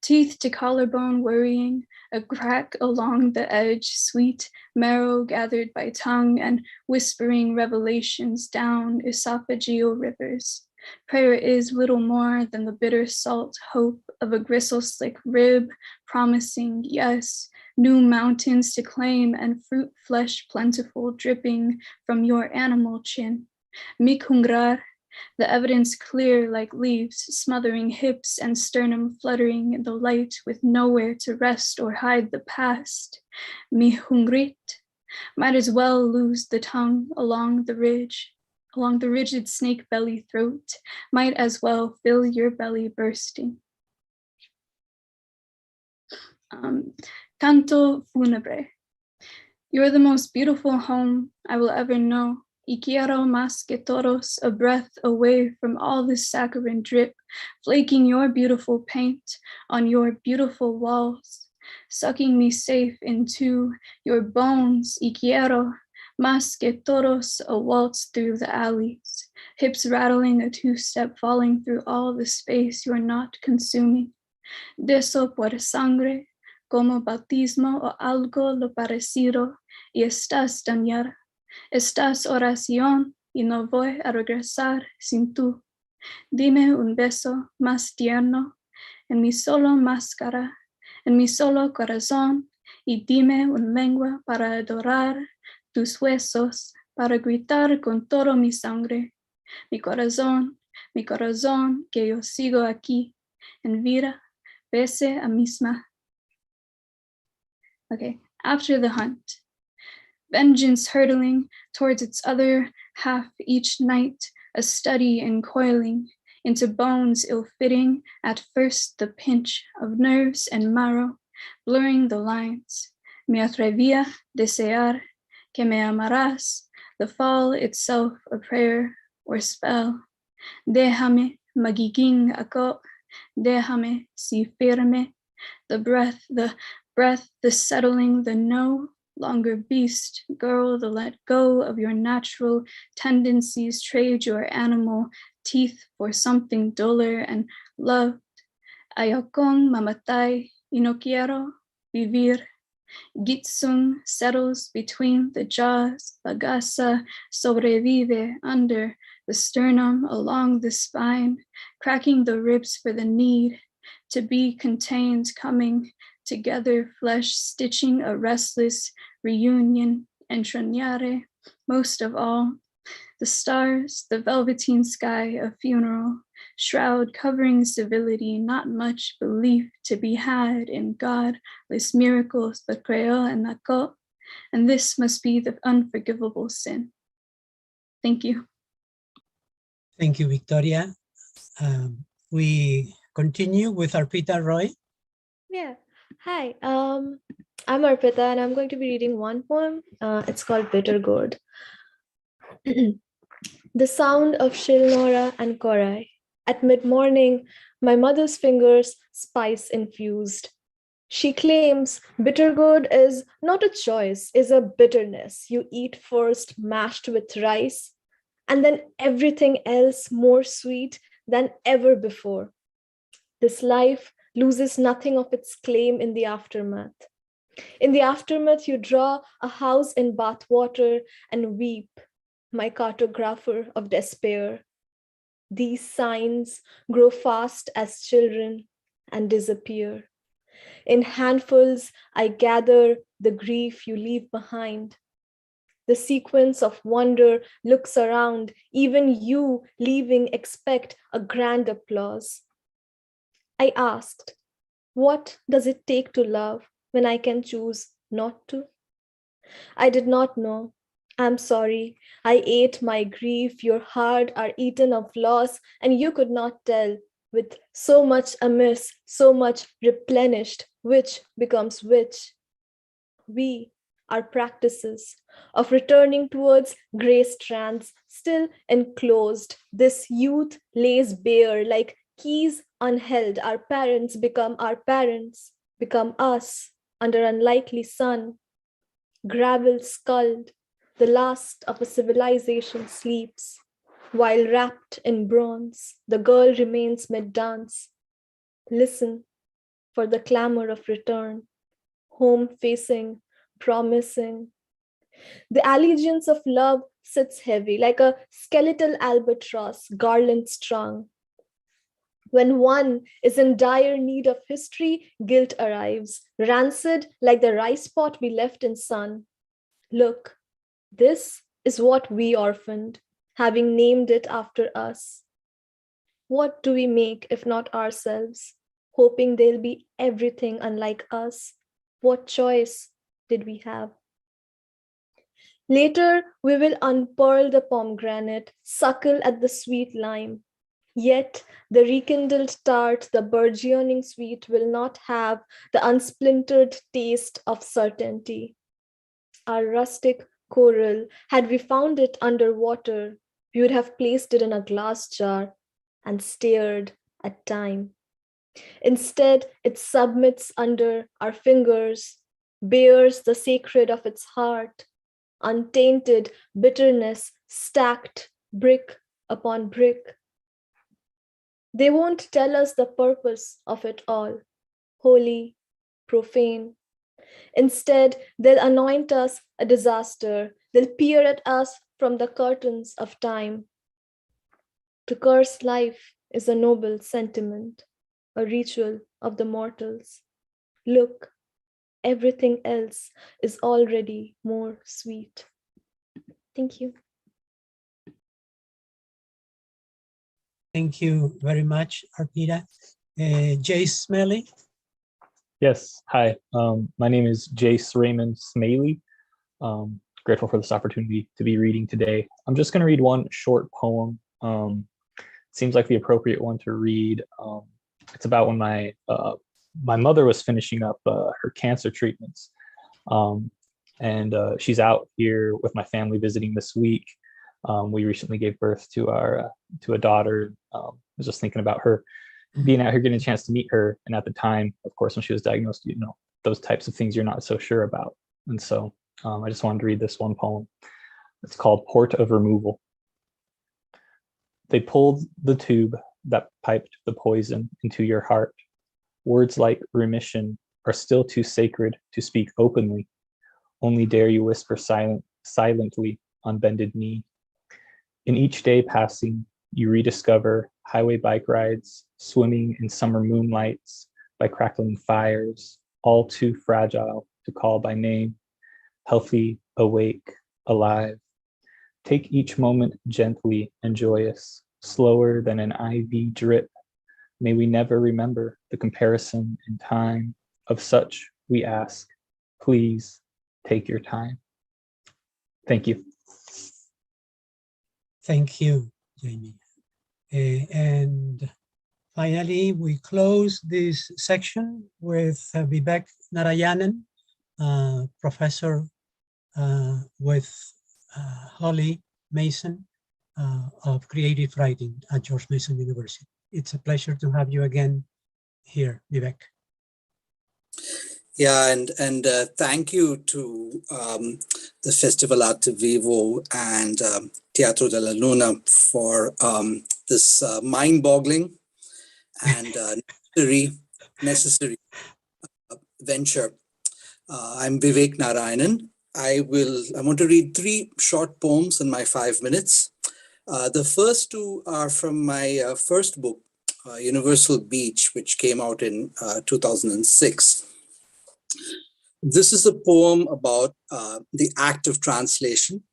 teeth to collarbone worrying, a crack along the edge, sweet marrow gathered by tongue and whispering revelations down esophageal rivers. Prayer is little more than the bitter salt hope of a gristle-slick rib promising yes, new mountains to claim and fruit flesh plentiful dripping from your animal chin. Mikhungrar, the evidence clear like leaves, smothering hips and sternum fluttering in the light with nowhere to rest or hide the past. Mihungrit, might as well lose the tongue along the rigid snake belly throat, might as well fill your belly bursting. Canto Funebre. You're the most beautiful home I will ever know. Y quiero más que todos, a breath away from all this saccharine drip, flaking your beautiful paint on your beautiful walls, sucking me safe into your bones. Y quiero más que todos, a waltz through the alleys, hips rattling a two-step, falling through all the space you're not consuming. Deso por sangre, como bautismo o algo lo parecido, y estás dañada. Estás oración y no voy a regresar sin tú. Dime un beso más tierno en mi solo máscara, en mi solo corazón, y dime un lengua para adorar tus huesos, para gritar con todo mi sangre. Mi corazón, que yo sigo aquí, en vida, pese a misma. Okay, after the hunt. Vengeance hurtling towards its other half each night, a study in coiling into bones ill-fitting, at first the pinch of nerves and marrow, blurring the lines. Me atrevía desear que me amarás, the fall itself a prayer or spell. Déjame magiging ako, déjame si firme, the breath, the settling, the no longer beast, girl, the let go of your natural tendencies, trade your animal teeth for something duller and loved. Ayokong mamatay, y no quiero vivir. Gitsung settles between the jaws, Bagasa sobrevive under the sternum, along the spine, cracking the ribs for the need to be contained, coming together, flesh stitching a restless reunion, entrañare, most of all, the stars, the velveteen sky, a funeral, shroud covering civility, not much belief to be had in God, les miracles, but creo en nako, and this must be the unforgivable sin. Thank you. Thank you, Victoria. We continue with Arpita Roy. Yeah. Hi, I'm Arpita and I'm going to be reading one poem. It's called Bitter Gourd. The sound of Shilnora and Korai. At mid-morning, my mother's fingers spice infused. She claims bitter gourd is not a choice, is a bitterness. You eat first mashed with rice, and then everything else more sweet than ever before. This life loses nothing of its claim in the aftermath. In the aftermath, you draw a house in bathwater and weep, my cartographer of despair. These signs grow fast as children and disappear. In handfuls, I gather the grief you leave behind. The sequence of wonder looks around, even you leaving expect a grand applause. I asked, what does it take to love when I can choose not to? I did not know. I'm sorry. I ate my grief. Your heart are eaten of loss, and you could not tell. With so much amiss, so much replenished, which becomes which? We, our practices of returning towards gray strands, still enclosed. This youth lays bare like keys unheld. Our parents, become us under unlikely sun. Gravel sculled, the last of a civilization sleeps. While wrapped in bronze, the girl remains mid-dance. Listen for the clamor of return, home-facing, promising. The allegiance of love sits heavy, like a skeletal albatross, garland strung. When one is in dire need of history, guilt arrives, rancid like the rice pot we left in sun. Look, this is what we orphaned, having named it after us. What do we make if not ourselves, hoping they'll be everything unlike us? What choice did we have? Later, we will unpearl the pomegranate, suckle at the sweet lime. Yet, the rekindled tart, the burgeoning sweet will not have the unsplintered taste of certainty. Our rustic coral, had we found it under water, we would have placed it in a glass jar and stared at time. Instead, it submits under our fingers, bears the sacred of its heart, untainted bitterness stacked brick upon brick. They won't tell us the purpose of it all, holy, profane. Instead, they'll anoint us a disaster. They'll peer at us from the curtains of time. To curse life is a noble sentiment, a ritual of the mortals. Look, everything else is already more sweet. Thank you. Thank you very much, Arpita. Jace Smelly. Yes, hi. My name is Jace Raymond Smaley. Grateful for this opportunity to be reading today. I'm just going to read one short poem. Seems like the appropriate one to read. It's about when my mother was finishing up her cancer treatments, and she's out here with my family visiting this week. We recently gave birth to a daughter. I was just thinking about her being out here, getting a chance to meet her. And at the time, of course, when she was diagnosed, you know, those types of things you're not so sure about. And so I just wanted to read this one poem. It's called Port of Removal. They pulled the tube that piped the poison into your heart. Words like remission are still too sacred to speak openly. Only dare you whisper silently on bended knee. In each day passing, you rediscover highway bike rides, swimming in summer moonlights by crackling fires, all too fragile to call by name, healthy, awake, alive. Take each moment gently and joyous, slower than an IV drip. May we never remember the comparison in time. Of such we ask, please take your time. Thank you. Thank you, Jamie. And finally, we close this section with Vivek Narayanan, professor with Holly Mason of creative writing at George Mason University. It's a pleasure to have you again here, Vivek. Yeah, and thank you to the Festival Arte Vivo and Teatro de la Luna for this mind-boggling and necessary venture. I'm Vivek Narayanan. I want to read 3 short poems in my 5 minutes. The first 2 are from my first book, Universal Beach, which came out in 2006. This is a poem about the act of translation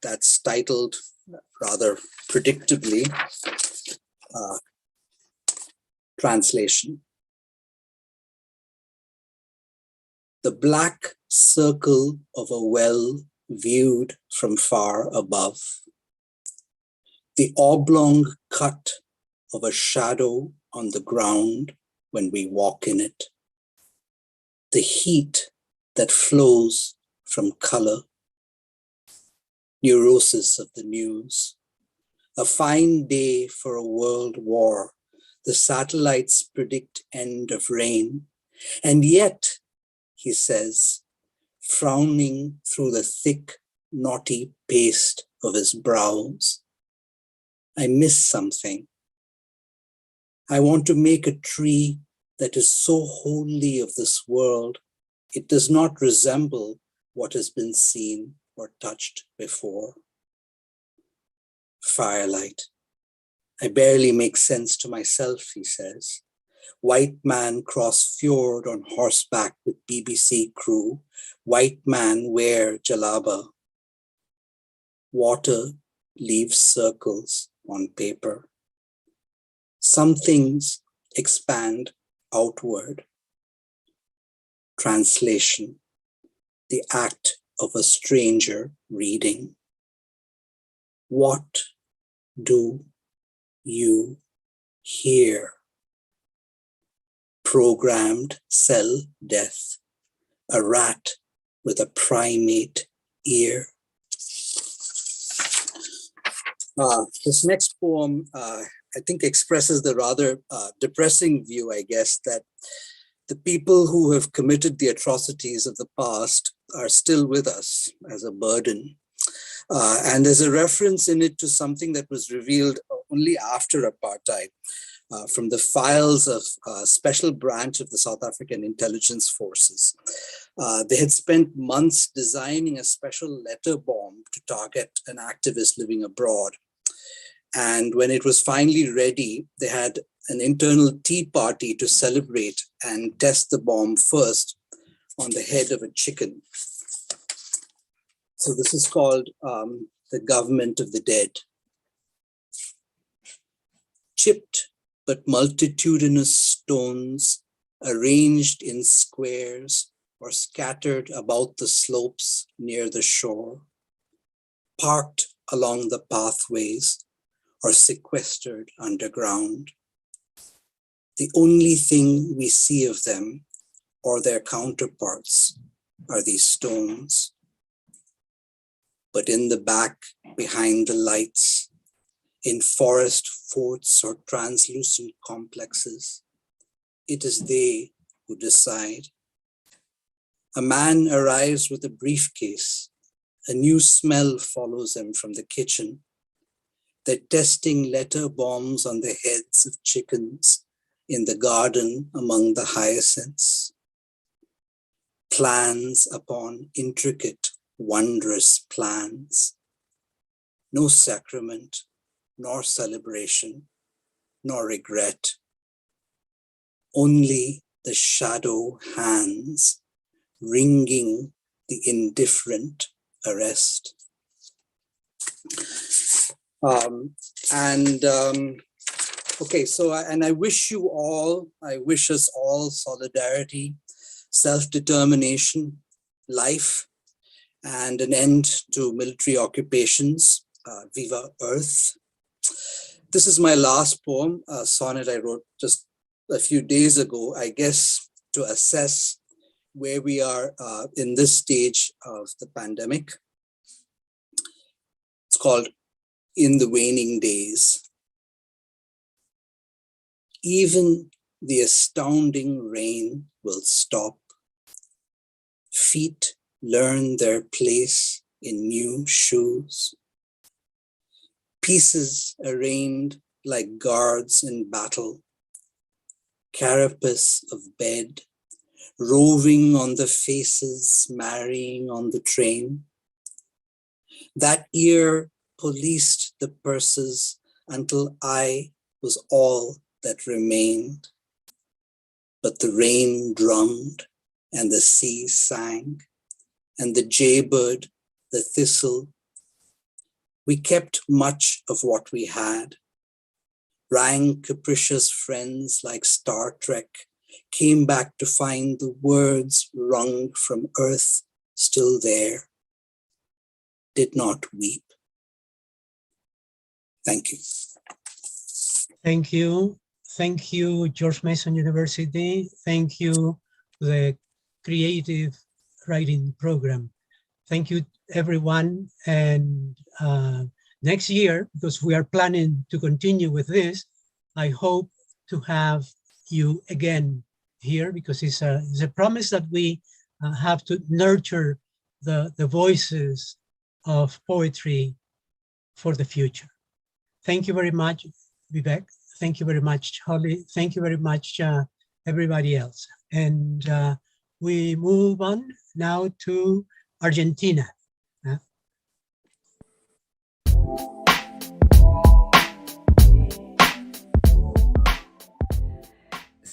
that's titled, rather predictably, Translation. The black circle of a well viewed from far above. The oblong cut of a shadow on the ground when we walk in it. The heat that flows from color. Neurosis of the news. A fine day for a world war. The satellites predict end of rain. And yet, he says, frowning through the thick, knotty paste of his brows, I miss something. I want to make a tree that is so wholly of this world, it does not resemble what has been seen or touched before. Firelight I barely make sense to myself, he says. White man cross fjord on horseback with BBC crew. White man wear jalaba. Water leaves circles on paper. Some things expand outward. Translation, the act of a stranger reading. What do you hear? Programmed cell death, a rat with a primate ear. This next poem, I think, expresses the rather depressing view, I guess, that the people who have committed the atrocities of the past are still with us as a burden. And there's a reference in it to something that was revealed only after apartheid, from the files of a special branch of the South African intelligence forces. They had spent months designing a special letter bomb to target an activist living abroad. And when it was finally ready, they had an internal tea party to celebrate and test the bomb first on the head of a chicken. So this is called the Government of the Dead. Chipped but multitudinous stones arranged in squares or scattered about the slopes near the shore, parked along the pathways or sequestered underground. The only thing we see of them or their counterparts are these stones. But in the back, behind the lights, in forest forts or translucent complexes, it is they who decide. A man arrives with a briefcase. A new smell follows him from the kitchen. They're testing letter bombs on the heads of chickens in the garden among the hyacinths. Plans upon intricate, wondrous plans. No sacrament, nor celebration, nor regret. Only the shadow hands wringing the indifferent arrest. Okay, so, and I wish us all solidarity, self-determination, life, and an end to military occupations. Viva Earth. This is my last poem, a sonnet I wrote just a few days ago, I guess, to assess where we are in this stage of the pandemic. It's called In the Waning Days. Even the astounding rain will stop. Feet learn their place in new shoes. Pieces arraigned like guards in battle. Carapace of bed, roving on the faces, marrying on the train. That ear policed the purses until I was all that remained. But the rain drummed and the sea sang, and the jaybird, the thistle. We kept much of what we had. Rang capricious friends like Star Trek came back to find the words wrung from earth still there. Did not weep. Thank you. Thank you. Thank you, George Mason University. Thank you, the Creative Writing Program. Thank you, everyone. And next year, because we are planning to continue with this, I hope to have you again here, because it's a promise that we have to nurture the voices of poetry for the future. Thank you very much, Vivek. Thank you very much, Holly. Thank you very much, everybody else. And we move on now to Argentina.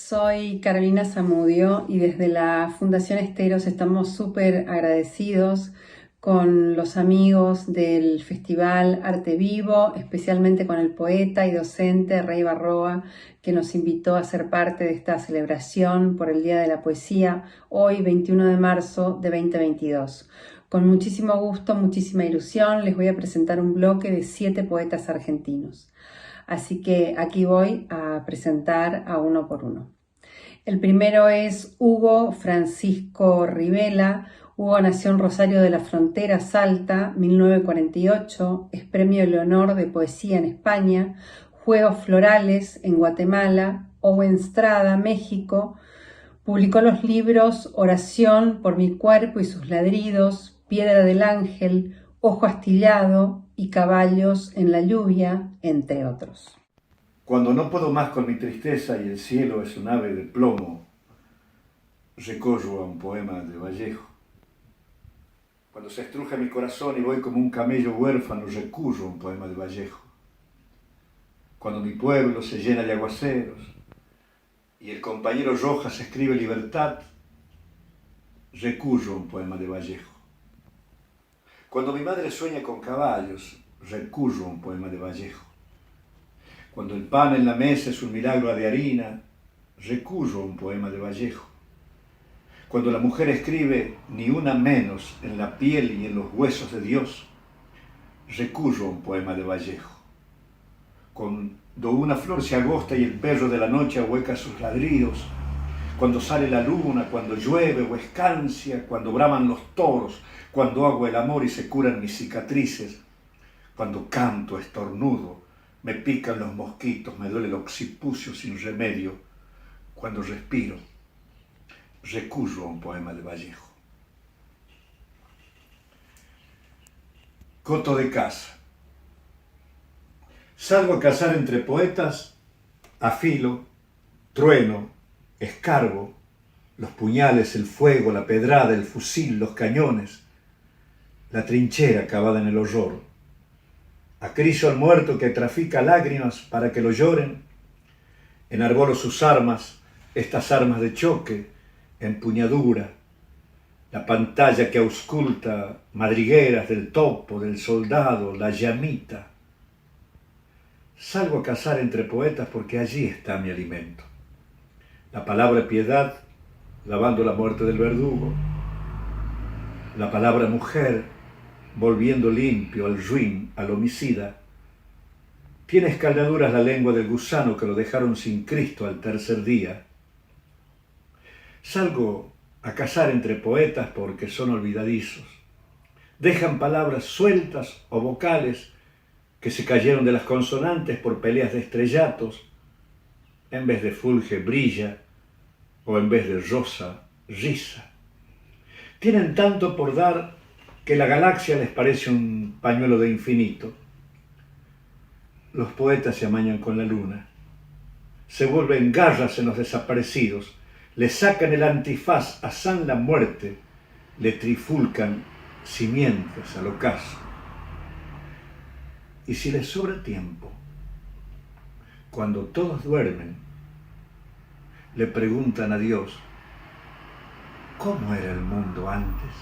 Soy Carolina Zamudio y desde la Fundación Esteros estamos súper agradecidos con los amigos del Festival Arte Vivo, especialmente con el poeta y docente Rey Barroa, que nos invitó a ser parte de esta celebración por el Día de la Poesía, hoy 21 de marzo de 2022. Con muchísimo gusto, muchísima ilusión, les voy a presentar un bloque de 7 poetas argentinos. Así que aquí voy a presentar a uno por uno. El primero es Hugo Francisco Rivela. Hugo nació en Rosario de la Frontera, Salta, 1948. Es Premio Leonor de Poesía en España. Juegos Florales en Guatemala. Owenstrada, México. Publicó los libros Oración por mi cuerpo y sus ladridos, Piedra del Ángel, Ojo Astillado y Caballos en la lluvia, entre otros. Cuando no puedo más con mi tristeza y el cielo es un ave de plomo, recorro a un poema de Vallejo. Cuando se estruja mi corazón y voy como un camello huérfano, recurro a un poema de Vallejo. Cuando mi pueblo se llena de aguaceros y el compañero Rojas escribe libertad, recurro a un poema de Vallejo. Cuando mi madre sueña con caballos, recurro a un poema de Vallejo. Cuando el pan en la mesa es un milagro de harina, recurro a un poema de Vallejo. Cuando la mujer escribe ni una menos en la piel y en los huesos de Dios, recurro a un poema de Vallejo. Cuando una flor se agosta y el perro de la noche ahueca sus ladridos, cuando sale la luna, cuando llueve o escancia, cuando braman los toros, cuando hago el amor y se curan mis cicatrices, cuando canto estornudo, me pican los mosquitos, me duele el occipucio sin remedio, cuando respiro, recurro a un poema de Vallejo. Coto de caza. Salgo a cazar entre poetas, afilo, trueno, escarbo, los puñales, el fuego, la pedrada, el fusil, los cañones, la trinchera cavada en el horror. Acaricio al muerto que trafica lágrimas para que lo lloren, enarbolo sus armas, estas armas de choque, empuñadura, la pantalla que ausculta madrigueras del topo, del soldado, la llamita. Salgo a cazar entre poetas porque allí está mi alimento. La palabra piedad, lavando la muerte del verdugo. La palabra mujer, volviendo limpio al ruin, al homicida. Tiene escaldaduras la lengua del gusano que lo dejaron sin Cristo al tercer día. Salgo a cazar entre poetas porque son olvidadizos. Dejan palabras sueltas o vocales que se cayeron de las consonantes por peleas de estrellatos. En vez de fulge, brilla, o en vez de rosa, risa. Tienen tanto por dar que la galaxia les parece un pañuelo de infinito. Los poetas se amañan con la luna, se vuelven garras en los desaparecidos, le sacan el antifaz a San la muerte, le trifulcan simientes al ocaso. Y si les sobra tiempo, cuando todos duermen, le preguntan a Dios, ¿cómo era el mundo antes?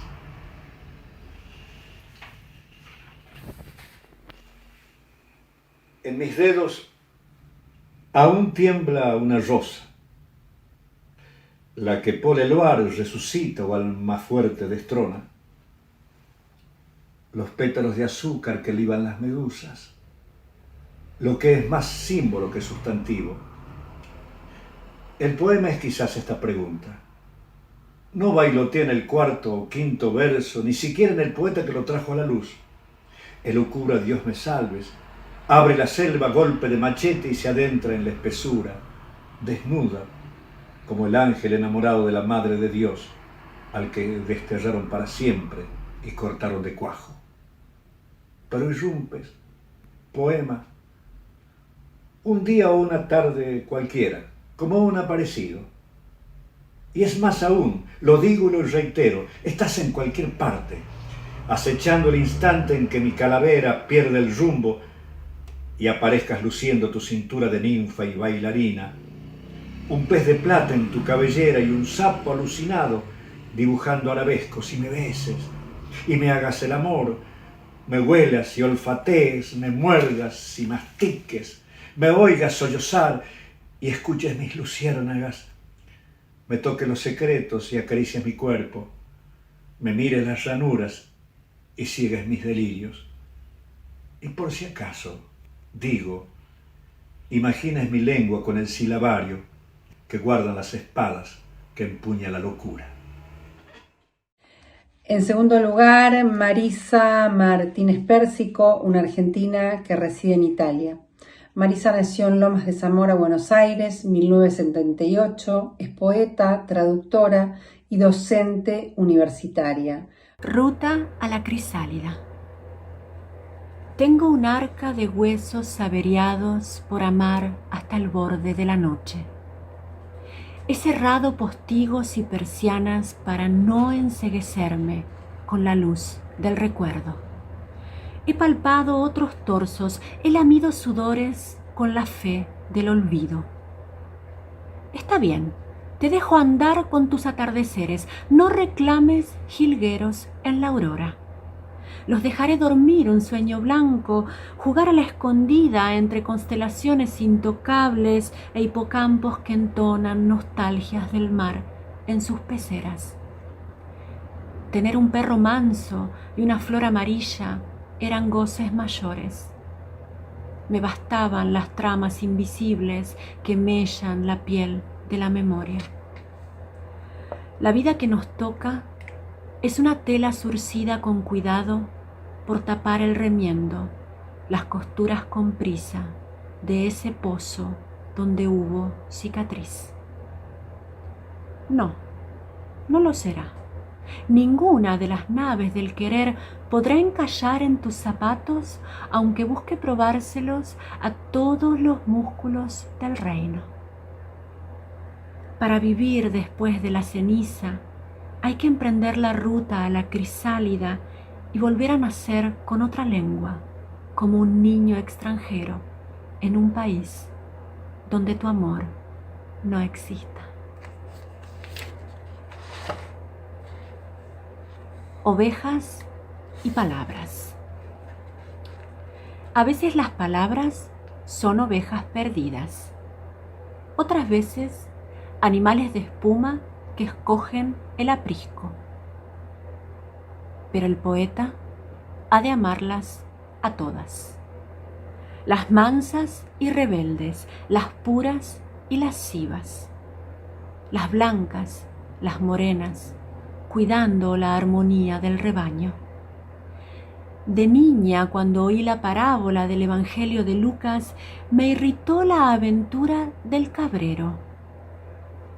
En mis dedos aún tiembla una rosa, la que por el aro resucita o al más fuerte destrona. Los pétalos de azúcar que liban las medusas, lo que es más símbolo que sustantivo. El poema es quizás esta pregunta. No bailotea en el cuarto o quinto verso, ni siquiera en el poeta que lo trajo a la luz. Elucubra Dios me salves, abre la selva golpe de machete y se adentra en la espesura, desnuda, como el ángel enamorado de la Madre de Dios, al que desterraron para siempre y cortaron de cuajo. Pero irrumpes, poema, un día o una tarde cualquiera, como un aparecido. Y es más aún, lo digo y lo reitero, estás en cualquier parte, acechando el instante en que mi calavera pierde el rumbo y aparezcas luciendo tu cintura de ninfa y bailarina, un pez de plata en tu cabellera y un sapo alucinado dibujando arabescos, y me beses y me hagas el amor, me huelas y olfatees, me muerdas y mastiques, me oigas sollozar y escuches mis luciérnagas, me toques los secretos y acaricies mi cuerpo, me mires las ranuras y sigues mis delirios. Y por si acaso, digo, imagines mi lengua con el silabario que guardan las espadas que empuña la locura. En segundo lugar, Marisa Martínez Pérsico, una argentina que reside en Italia. Marisa nació en Lomas de Zamora, Buenos Aires, 1978. Es poeta, traductora y docente universitaria. Ruta a la crisálida. Tengo un arca de huesos averiados por amar hasta el borde de la noche. He cerrado postigos y persianas para no enceguecerme con la luz del recuerdo. He palpado otros torsos, he lamido sudores con la fe del olvido. Está bien, te dejo andar con tus atardeceres, no reclames jilgueros en la aurora. Los dejaré dormir un sueño blanco, jugar a la escondida entre constelaciones intocables e hipocampos que entonan nostalgias del mar en sus peceras. Tener un perro manso y una flor amarilla eran goces mayores. Me bastaban las tramas invisibles que mellan la piel de la memoria. La vida que nos toca es una tela surcida con cuidado por tapar el remiendo, las costuras con prisa de ese pozo donde hubo cicatriz. No, no lo será. Ninguna de las naves del querer podrá encallar en tus zapatos, aunque busque probárselos a todos los músculos del reino. Para vivir después de la ceniza, hay que emprender la ruta a la crisálida y volver a nacer con otra lengua, como un niño extranjero en un país donde tu amor no exista. Ovejas y palabras. A veces las palabras son ovejas perdidas. Otras veces, animales de espuma que escogen el aprisco. Pero el poeta ha de amarlas a todas. Las mansas y rebeldes, las puras y lascivas. Las blancas, las morenas, cuidando la armonía del rebaño. De niña, cuando oí la parábola del Evangelio de Lucas, me irritó la aventura del cabrero.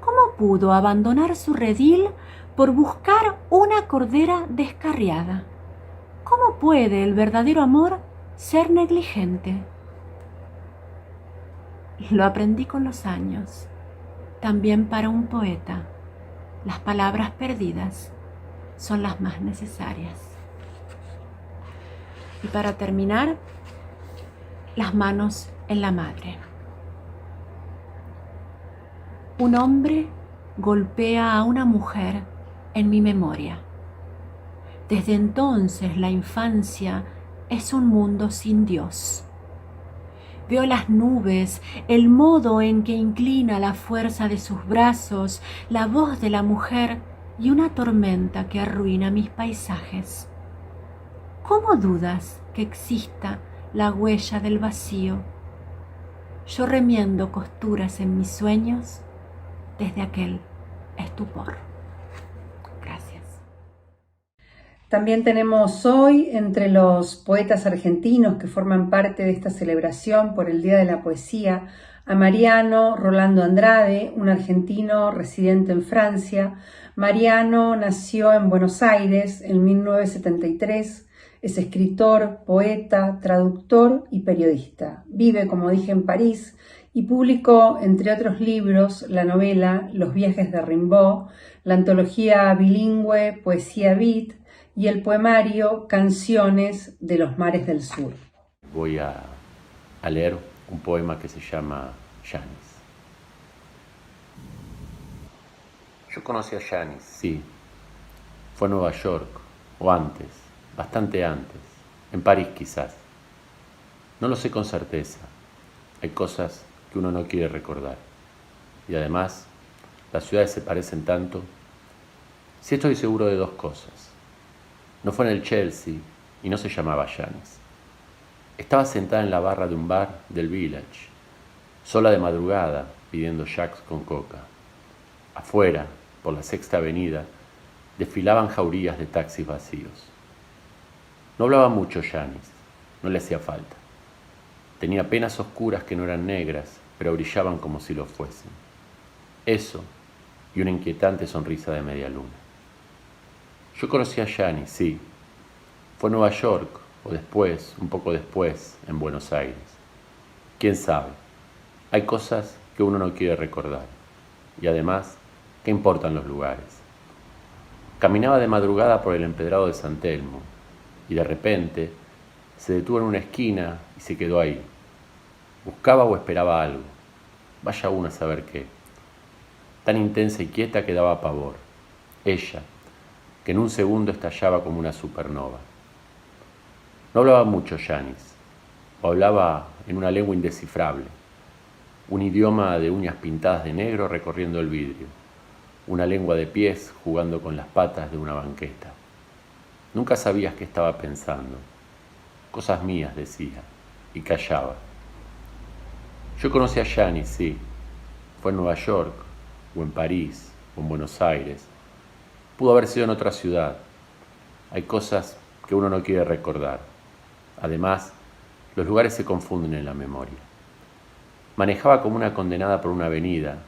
¿Cómo pudo abandonar su redil por buscar una cordera descarriada? ¿Cómo puede el verdadero amor ser negligente? Lo aprendí con los años. También para un poeta, las palabras perdidas son las más necesarias. Y para terminar, las manos en la madre. Un hombre golpea a una mujer en mi memoria. Desde entonces la infancia es un mundo sin Dios. Veo las nubes, el modo en que inclina la fuerza de sus brazos, la voz de la mujer y una tormenta que arruina mis paisajes. ¿Cómo dudas que exista la huella del vacío? Yo remiendo costuras en mis sueños desde aquel estupor. Gracias. También tenemos hoy entre los poetas argentinos que forman parte de esta celebración por el Día de la Poesía a Mariano Rolando Andrade, un argentino residente en Francia. Mariano nació en Buenos Aires en 1973. Es escritor, poeta, traductor y periodista. Vive, como dije, en París y publicó, entre otros libros, la novela Los viajes de Rimbaud, la antología bilingüe Poesía Beat y el poemario Canciones de los mares del sur. Voy a leer un poema que se llama Llanes. conocí a Yanis, sí. Fue en Nueva York, o antes, bastante antes, en París quizás. No lo sé con certeza. Hay cosas que uno no quiere recordar. Y además, las ciudades se parecen tanto. Sí estoy seguro de dos cosas. No fue en el Chelsea y no se llamaba Yanis. Estaba sentada en la barra de un bar del Village, sola de madrugada, pidiendo jacks con coca. Afuera, por la Sexta Avenida, desfilaban jaurías de taxis vacíos. No hablaba mucho Yanis, no le hacía falta. Tenía penas oscuras que no eran negras, pero brillaban como si lo fuesen. Eso y una inquietante sonrisa de media luna. Yo conocí a Yanis, sí. Fue en Nueva York, o después, un poco después, en Buenos Aires. ¿Quién sabe? Hay cosas que uno no quiere recordar. Y además, ¿qué importan los lugares? Caminaba de madrugada por el empedrado de San Telmo, y de repente se detuvo en una esquina y se quedó ahí. Buscaba o esperaba algo. Vaya uno a saber qué. Tan intensa y quieta que daba pavor. Ella, que en un segundo estallaba como una supernova. No hablaba mucho Yanis, o hablaba en una lengua indescifrable, un idioma de uñas pintadas de negro recorriendo el vidrio, una lengua de pies jugando con las patas de una banqueta. Nunca sabías qué estaba pensando. Cosas mías, decía, y callaba. Yo conocí a Yanis, sí. Fue en Nueva York, o en París, o en Buenos Aires. Pudo haber sido en otra ciudad. Hay cosas que uno no quiere recordar. Además, los lugares se confunden en la memoria. Manejaba como una condenada por una avenida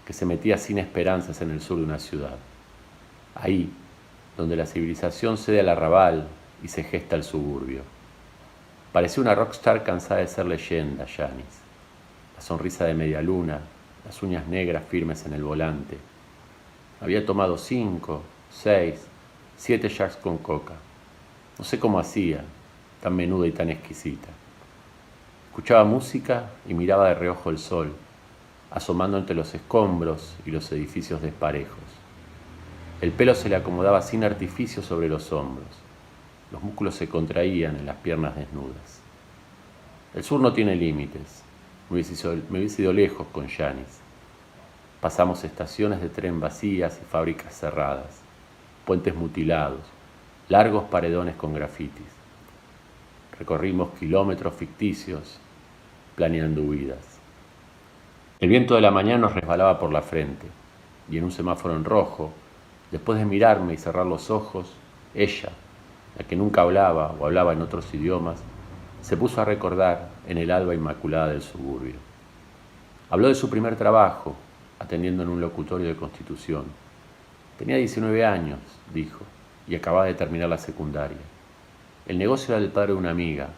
que se metía sin esperanzas en el sur de una ciudad. Ahí, donde la civilización cede al arrabal y se gesta el suburbio. Parecía una rockstar cansada de ser leyenda, Yanis. La sonrisa de media luna, las uñas negras firmes en el volante. Había tomado 5, 6, 7 jacks con coca. No sé cómo hacía, tan menuda y tan exquisita. Escuchaba música y miraba de reojo el sol, asomando entre los escombros y los edificios desparejos. El pelo se le acomodaba sin artificio sobre los hombros. Los músculos se contraían en las piernas desnudas. El sur no tiene límites. Me hubiese ido lejos con Yanis. Pasamos estaciones de tren vacías y fábricas cerradas, puentes mutilados, largos paredones con grafitis. Recorrimos kilómetros ficticios, planeando huidas. El viento de la mañana nos resbalaba por la frente, y en un semáforo en rojo, después de mirarme y cerrar los ojos, ella, la que nunca hablaba o hablaba en otros idiomas, se puso a recordar en el alba inmaculada del suburbio. Habló de su primer trabajo, atendiendo en un locutorio de Constitución. Tenía 19 años, dijo, y acababa de terminar la secundaria. El negocio era del padre de una amiga,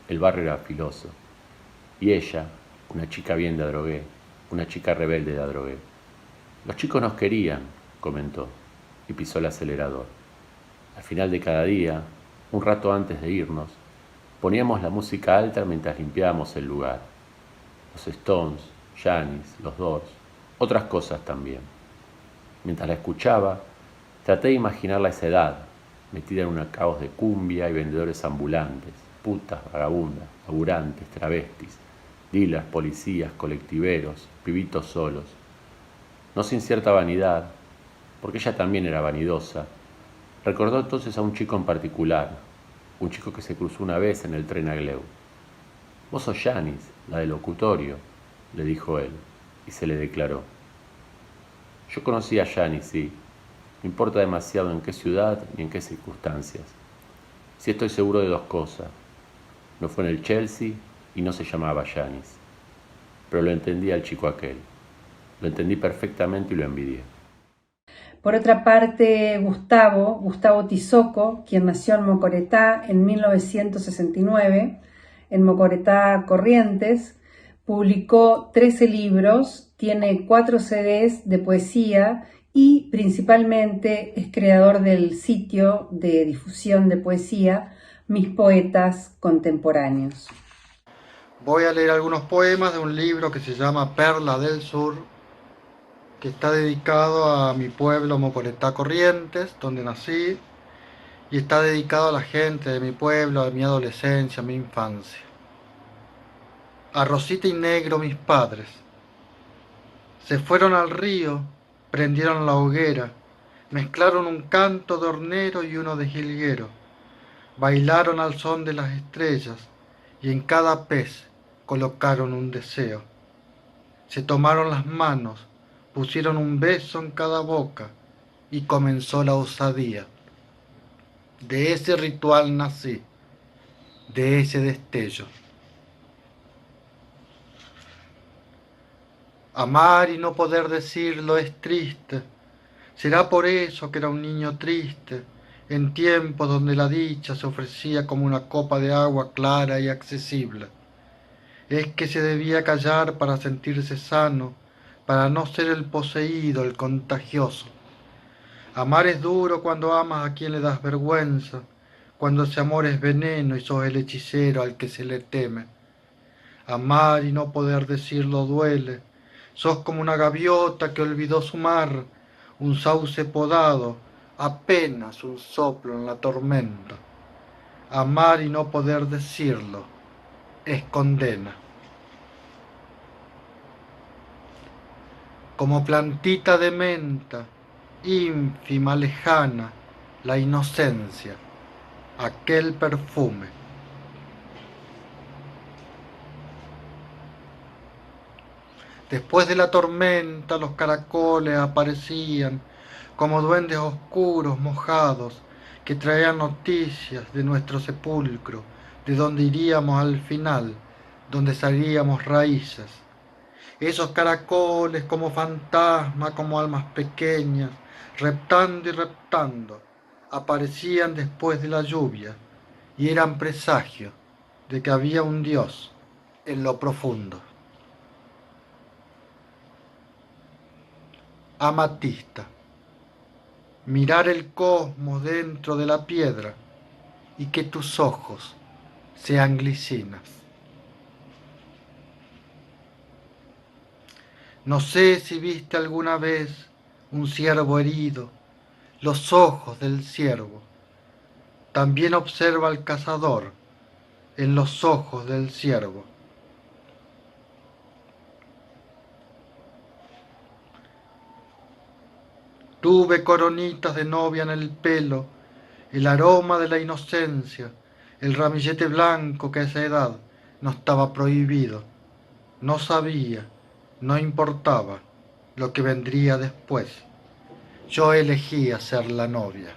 el barrio era filoso. Y ella, una chica bien de Adrogué, una chica rebelde de Adrogué. Los chicos nos querían, comentó, y pisó el acelerador. Al final de cada día, un rato antes de irnos, poníamos la música alta mientras limpiábamos el lugar. Los Stones, Yanis, los Doors, otras cosas también. Mientras la escuchaba, traté de imaginarla a esa edad, metida en un caos de cumbia y vendedores ambulantes, putas, vagabundas, laburantes, travestis, dealers, policías, colectiveros, pibitos solos. No sin cierta vanidad, porque ella también era vanidosa, recordó entonces a un chico en particular, un chico que se cruzó una vez en el tren a Gleu. «Vos sos Yanis, la del locutorio», le dijo él, y se le declaró. Yo conocí a Yanis, sí. No importa demasiado en qué ciudad ni en qué circunstancias. Sí estoy seguro de dos cosas. No fue en el Chelsea y no se llamaba Yanis. Pero lo entendí al chico aquel. Lo entendí perfectamente y lo envidié. Por otra parte, Gustavo Tizoco, quien nació en Mocoretá en 1969, en Mocoretá, Corrientes, publicó 13 libros, tiene 4 CDs de poesía y principalmente es creador del sitio de difusión de poesía Mis Poetas Contemporáneos. Voy a leer algunos poemas de un libro que se llama Perla del Sur, que está dedicado a mi pueblo Mocoretá Corrientes, donde nací, y está dedicado a la gente de mi pueblo, a mi adolescencia, a mi infancia. A Rosita y Negro, mis padres. Se fueron al río, prendieron la hoguera, mezclaron un canto de hornero y uno de jilguero, bailaron al son de las estrellas y en cada pez colocaron un deseo. Se tomaron las manos, pusieron un beso en cada boca y comenzó la osadía. De ese ritual nací, de ese destello. Amar y no poder decirlo es triste. Será por eso que era un niño triste, en tiempos donde la dicha se ofrecía como una copa de agua clara y accesible. Es que se debía callar para sentirse sano, para no ser el poseído, el contagioso. Amar es duro cuando amas a quien le das vergüenza, cuando ese amor es veneno y sos el hechicero al que se le teme. Amar y no poder decirlo duele. Sos como una gaviota que olvidó su mar, un sauce podado, apenas un soplo en la tormenta. Amar y no poder decirlo es condena. Como plantita de menta, ínfima, lejana, la inocencia, aquel perfume. Después de la tormenta los caracoles aparecían como duendes oscuros mojados que traían noticias de nuestro sepulcro, de donde iríamos al final, donde salíamos raíces. Esos caracoles como fantasmas, como almas pequeñas, reptando y reptando, aparecían después de la lluvia y eran presagio de que había un Dios en lo profundo. Amatista. Mirar el cosmos dentro de la piedra y que tus ojos sean glicinas. No sé si viste alguna vez un ciervo herido, los ojos del ciervo. También observa al cazador en los ojos del ciervo. Tuve coronitas de novia en el pelo, el aroma de la inocencia, el ramillete blanco que a esa edad no estaba prohibido. No sabía, no importaba lo que vendría después. Yo elegía ser la novia.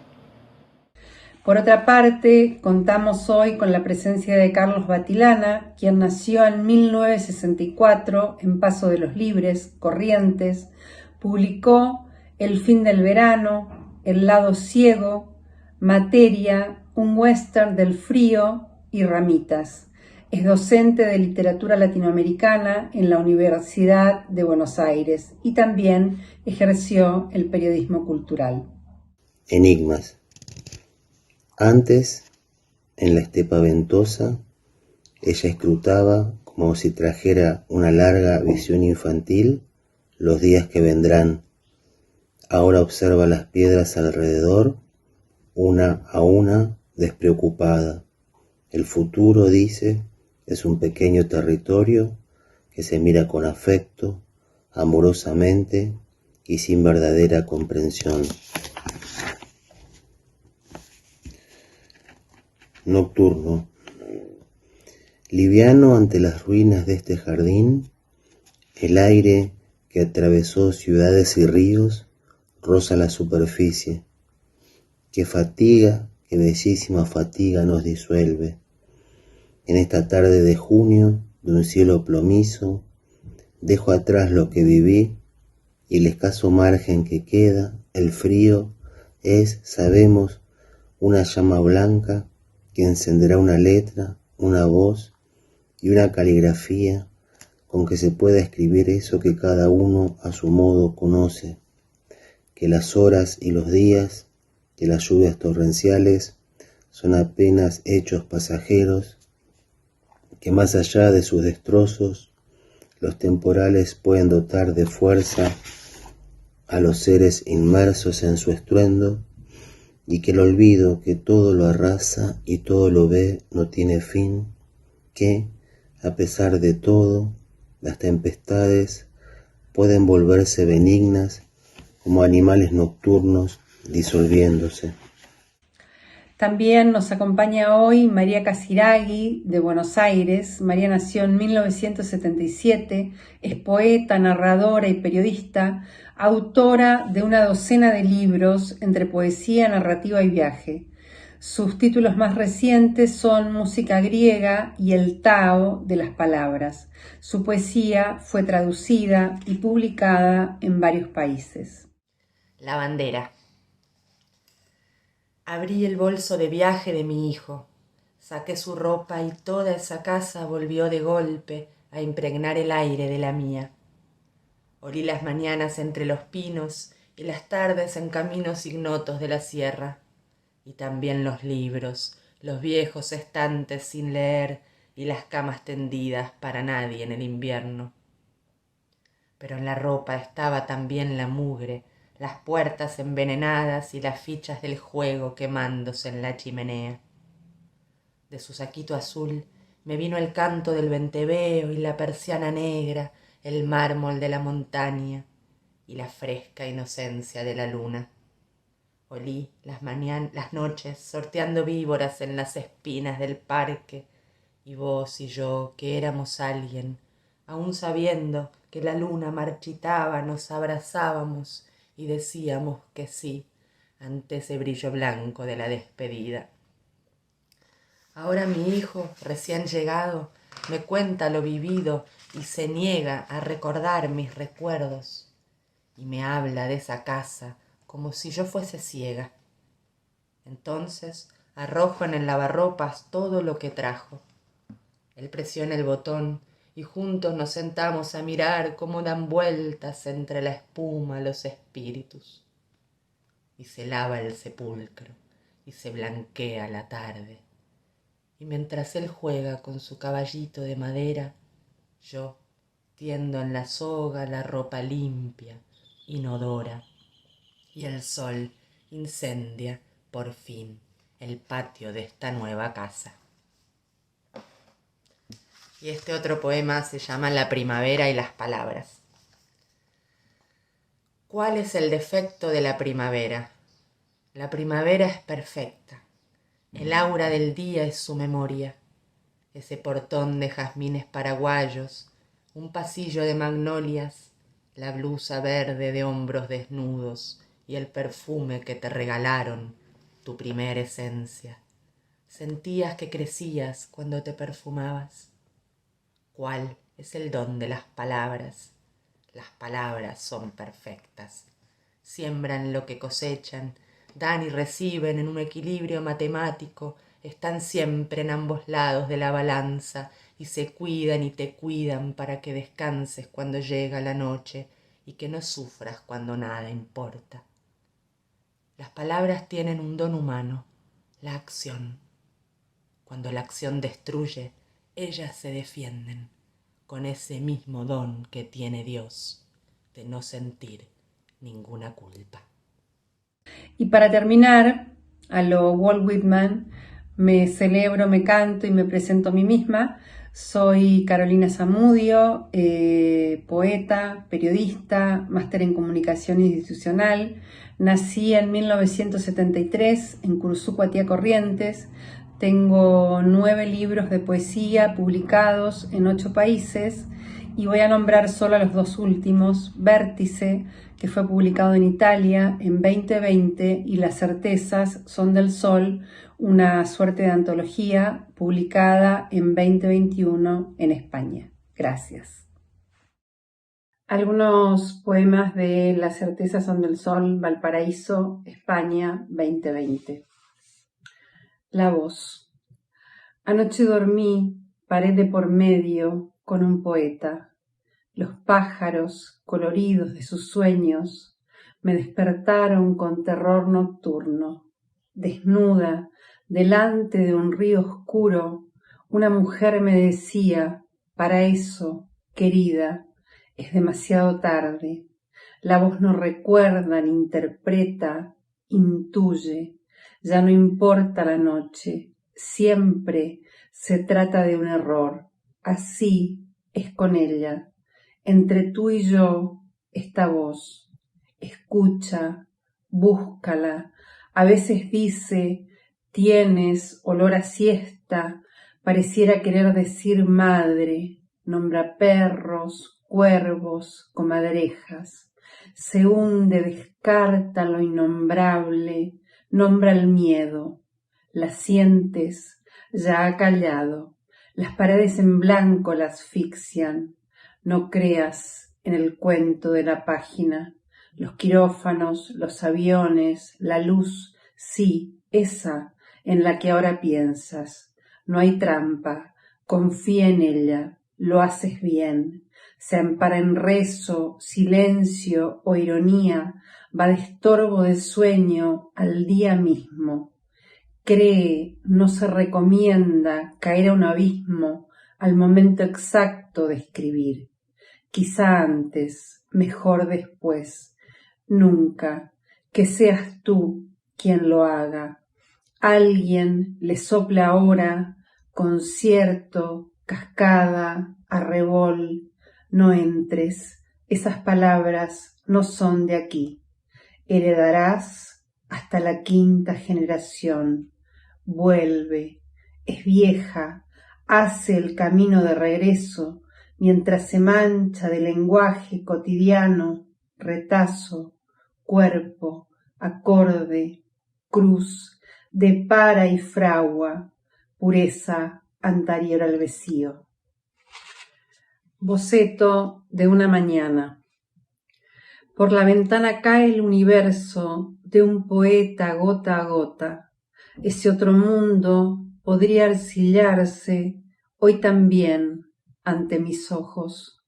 Por otra parte, contamos hoy con la presencia de Carlos Batilana, quien nació en 1964 en Paso de los Libres, Corrientes, publicó El fin del verano, El lado ciego, Materia, un western del frío y Ramitas. Es docente de literatura latinoamericana en la Universidad de Buenos Aires y también ejerció el periodismo cultural. Enigmas. Antes, en la estepa ventosa, ella escrutaba, como si trajera una larga visión infantil, los días que vendrán. Ahora observa las piedras alrededor, una a una, despreocupada. El futuro, dice, es un pequeño territorio que se mira con afecto, amorosamente y sin verdadera comprensión. Nocturno. Liviano ante las ruinas de este jardín, el aire que atravesó ciudades y ríos roza la superficie. Qué fatiga, qué bellísima fatiga nos disuelve. En esta tarde de junio, de un cielo plomizo, dejo atrás lo que viví y el escaso margen que queda, el frío, es, sabemos, una llama blanca que encenderá una letra, una voz y una caligrafía con que se pueda escribir eso que cada uno a su modo conoce, que las horas y los días, que las lluvias torrenciales son apenas hechos pasajeros, que más allá de sus destrozos, los temporales pueden dotar de fuerza a los seres inmersos en su estruendo, y que el olvido que todo lo arrasa y todo lo ve no tiene fin, que, a pesar de todo, las tempestades pueden volverse benignas como animales nocturnos disolviéndose. También nos acompaña hoy María Casiraghi de Buenos Aires. María nació en 1977, es poeta, narradora y periodista, autora de una docena de libros entre poesía, narrativa y viaje. Sus títulos más recientes son Música griega y El Tao de las palabras. Su poesía fue traducida y publicada en varios países. La bandera. Abrí el bolso de viaje de mi hijo, saqué su ropa y toda esa casa volvió de golpe a impregnar el aire de la mía. Olí las mañanas entre los pinos y las tardes en caminos ignotos de la sierra, y también los libros, los viejos estantes sin leer y las camas tendidas para nadie en el invierno. Pero en la ropa estaba también la mugre, las puertas envenenadas y las fichas del juego quemándose en la chimenea. De su saquito azul me vino el canto del venteveo y la persiana negra, el mármol de la montaña y la fresca inocencia de la luna. Olí las noches sorteando víboras en las espinas del parque, y vos y yo, que éramos alguien, aún sabiendo que la luna marchitaba, nos abrazábamos y decíamos que sí ante ese brillo blanco de la despedida. Ahora mi hijo, recién llegado, me cuenta lo vivido y se niega a recordar mis recuerdos, y me habla de esa casa como si yo fuese ciega. Entonces arrojo en el lavarropas todo lo que trajo. Él presiona el botón y juntos nos sentamos a mirar cómo dan vueltas entre la espuma los espíritus. Y se lava el sepulcro y se blanquea la tarde. Y mientras él juega con su caballito de madera, yo tiendo en la soga la ropa limpia, inodora, y el sol incendia por fin el patio de esta nueva casa. Y este otro poema se llama La primavera y las palabras. ¿Cuál es el defecto de la primavera? La primavera es perfecta. El aura del día es su memoria. Ese portón de jazmines paraguayos, un pasillo de magnolias, la blusa verde de hombros desnudos y el perfume que te regalaron, tu primera esencia. Sentías que crecías cuando te perfumabas. ¿Cuál es el don de las palabras? Las palabras son perfectas. Siembran lo que cosechan, dan y reciben en un equilibrio matemático, están siempre en ambos lados de la balanza y se cuidan y te cuidan para que descanses cuando llega la noche y que no sufras cuando nada importa. Las palabras tienen un don humano, la acción. Cuando la acción destruye, ellas se defienden con ese mismo don que tiene Dios de no sentir ninguna culpa. Y para terminar, a lo Walt Whitman, me celebro, me canto y me presento a mí misma. Soy Carolina Zamudio, poeta, periodista, máster en comunicación institucional. Nací en 1973 en Curuzú-Cuatía, Corrientes. Tengo 9 libros de poesía publicados en 8 países y voy a nombrar solo los 2 últimos, Vértice, que fue publicado en Italia en 2020, y Las certezas son del sol, una suerte de antología publicada en 2021 en España. Gracias. Algunos poemas de Las certezas son del sol, Valparaíso, España, 2020. La voz. Anoche dormí, pared de por medio, con un poeta. Los pájaros, coloridos de sus sueños, me despertaron con terror nocturno. Desnuda, delante de un río oscuro, una mujer me decía, para eso, querida, es demasiado tarde. La voz no recuerda ni interpreta, intuye. Ya no importa la noche, siempre se trata de un error. Así es con ella. Entre tú y yo, esta voz. Escucha, búscala. A veces dice, tienes olor a siesta, pareciera querer decir madre. Nombra perros, cuervos, comadrejas. Se hunde, descarta lo innombrable, nombra el miedo. La sientes, ya ha callado. Las paredes en blanco la asfixian. No creas en el cuento de la página. Los quirófanos, los aviones, la luz, sí, esa en la que ahora piensas. No hay trampa, confía en ella, lo haces bien. Se ampara en rezo, silencio o ironía, va de estorbo de sueño al día mismo. Cree, no se recomienda caer a un abismo al momento exacto de escribir. Quizá antes, mejor después. Nunca, que seas tú quien lo haga. Alguien le sopla ahora, concierto, cascada, arrebol. No entres, esas palabras no son de aquí. Heredarás hasta la 5ª generación. Vuelve, es vieja, hace el camino de regreso, mientras se mancha de lenguaje cotidiano, retazo, cuerpo, acorde, cruz, de para y fragua, pureza anterior al vacío. Boceto de una mañana. Por la ventana cae el universo de un poeta gota a gota. Ese otro mundo podría arcillarse hoy también ante mis ojos.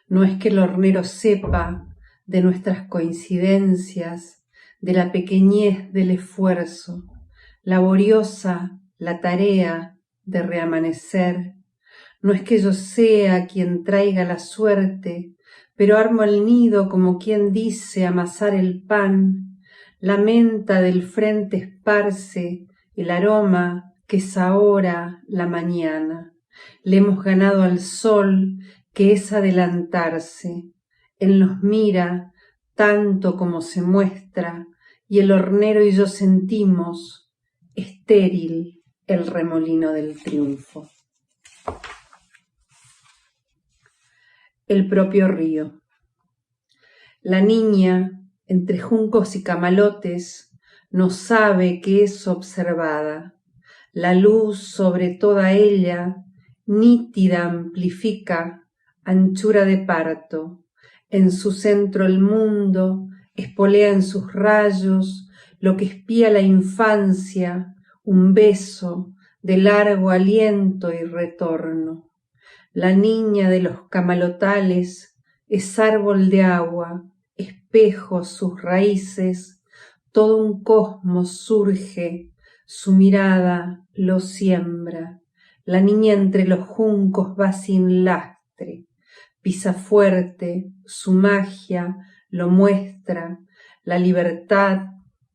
No es que el hornero sepa de nuestras coincidencias, de la pequeñez del esfuerzo, laboriosa la tarea de reamanecer. No es que yo sea quien traiga la suerte, pero armo el nido como quien dice amasar el pan. La menta del frente esparce el aroma que es ahora la mañana. Le hemos ganado al sol, que es adelantarse. Él nos mira tanto como se muestra, y el hornero y yo sentimos estéril el remolino del triunfo. El propio río. La niña, entre juncos y camalotes, no sabe que es observada. La luz sobre toda ella, nítida, amplifica, anchura de parto. En su centro el mundo, espolea en sus rayos lo que espía la infancia, un beso de largo aliento y retorno. La niña de los camalotales es árbol de agua, espejo sus raíces, todo un cosmos surge, su mirada lo siembra. La niña entre los juncos va sin lastre, pisa fuerte, su magia lo muestra, la libertad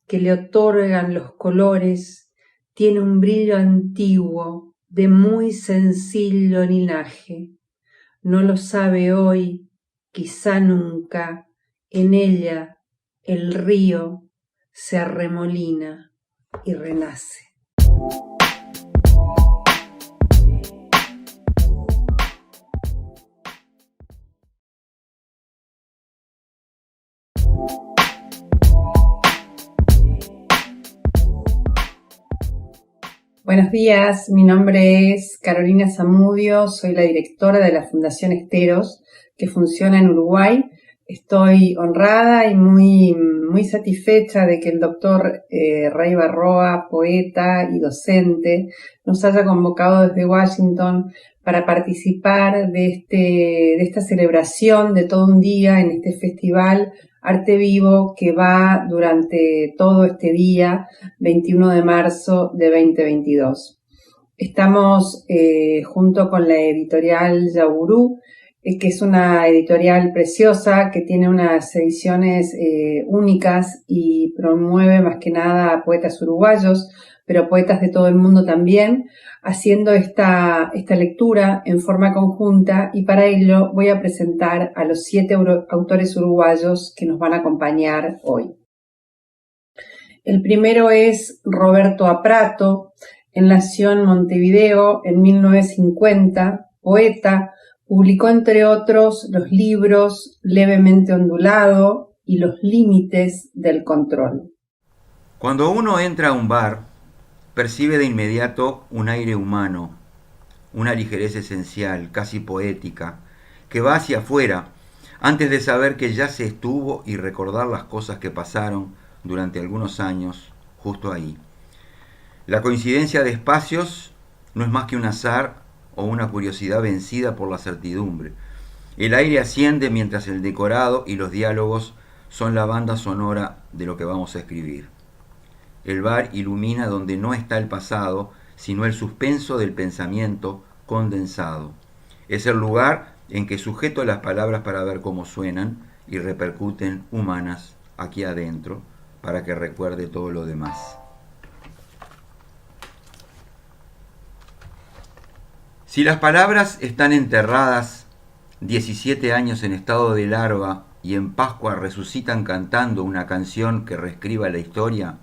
que le otorgan los colores tiene un brillo antiguo de muy sencillo linaje. No lo sabe hoy, quizá nunca, en ella el río se arremolina y renace. Buenos días, mi nombre es Carolina Zamudio, soy la directora de la Fundación Esteros, que funciona en Uruguay. Estoy honrada y muy satisfecha de que el doctor Ray Barroa, poeta y docente, nos haya convocado desde Washington para participar de esta celebración de todo un día en este festival Arte Vivo que va durante todo este día, 21 de marzo de 2022. Estamos junto con la editorial Yaburú que es una editorial preciosa, que tiene unas ediciones únicas y promueve más que nada a poetas uruguayos, pero poetas de todo el mundo también, haciendo esta lectura en forma conjunta, y para ello voy a presentar a los 7 autores uruguayos que nos van a acompañar hoy. El primero es Roberto Aprato. Él nació en Montevideo en 1950, poeta, publicó entre otros los libros Levemente ondulado y Los límites del control. Cuando uno entra a un bar, percibe de inmediato un aire humano, una ligereza esencial, casi poética, que va hacia afuera antes de saber que ya se estuvo y recordar las cosas que pasaron durante algunos años justo ahí. La coincidencia de espacios no es más que un azar o una curiosidad vencida por la certidumbre. El aire asciende mientras el decorado y los diálogos son la banda sonora de lo que vamos a escribir. El bar ilumina donde no está el pasado, sino el suspenso del pensamiento condensado. Es el lugar en que sujeto las palabras para ver cómo suenan y repercuten humanas aquí adentro, para que recuerde todo lo demás. Si las palabras están enterradas 17 años en estado de larva y en Pascua resucitan cantando una canción que reescriba la historia,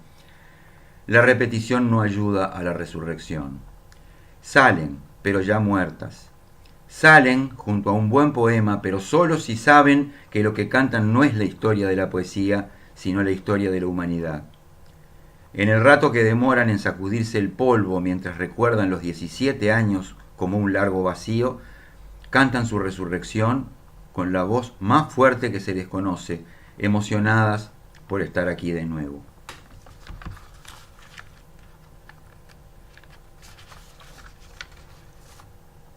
la repetición no ayuda a la resurrección. Salen, pero ya muertas. Salen junto a un buen poema, pero solo si saben que lo que cantan no es la historia de la poesía, sino la historia de la humanidad. En el rato que demoran en sacudirse el polvo mientras recuerdan los 17 años como un largo vacío, cantan su resurrección con la voz más fuerte que se les conoce, emocionadas por estar aquí de nuevo.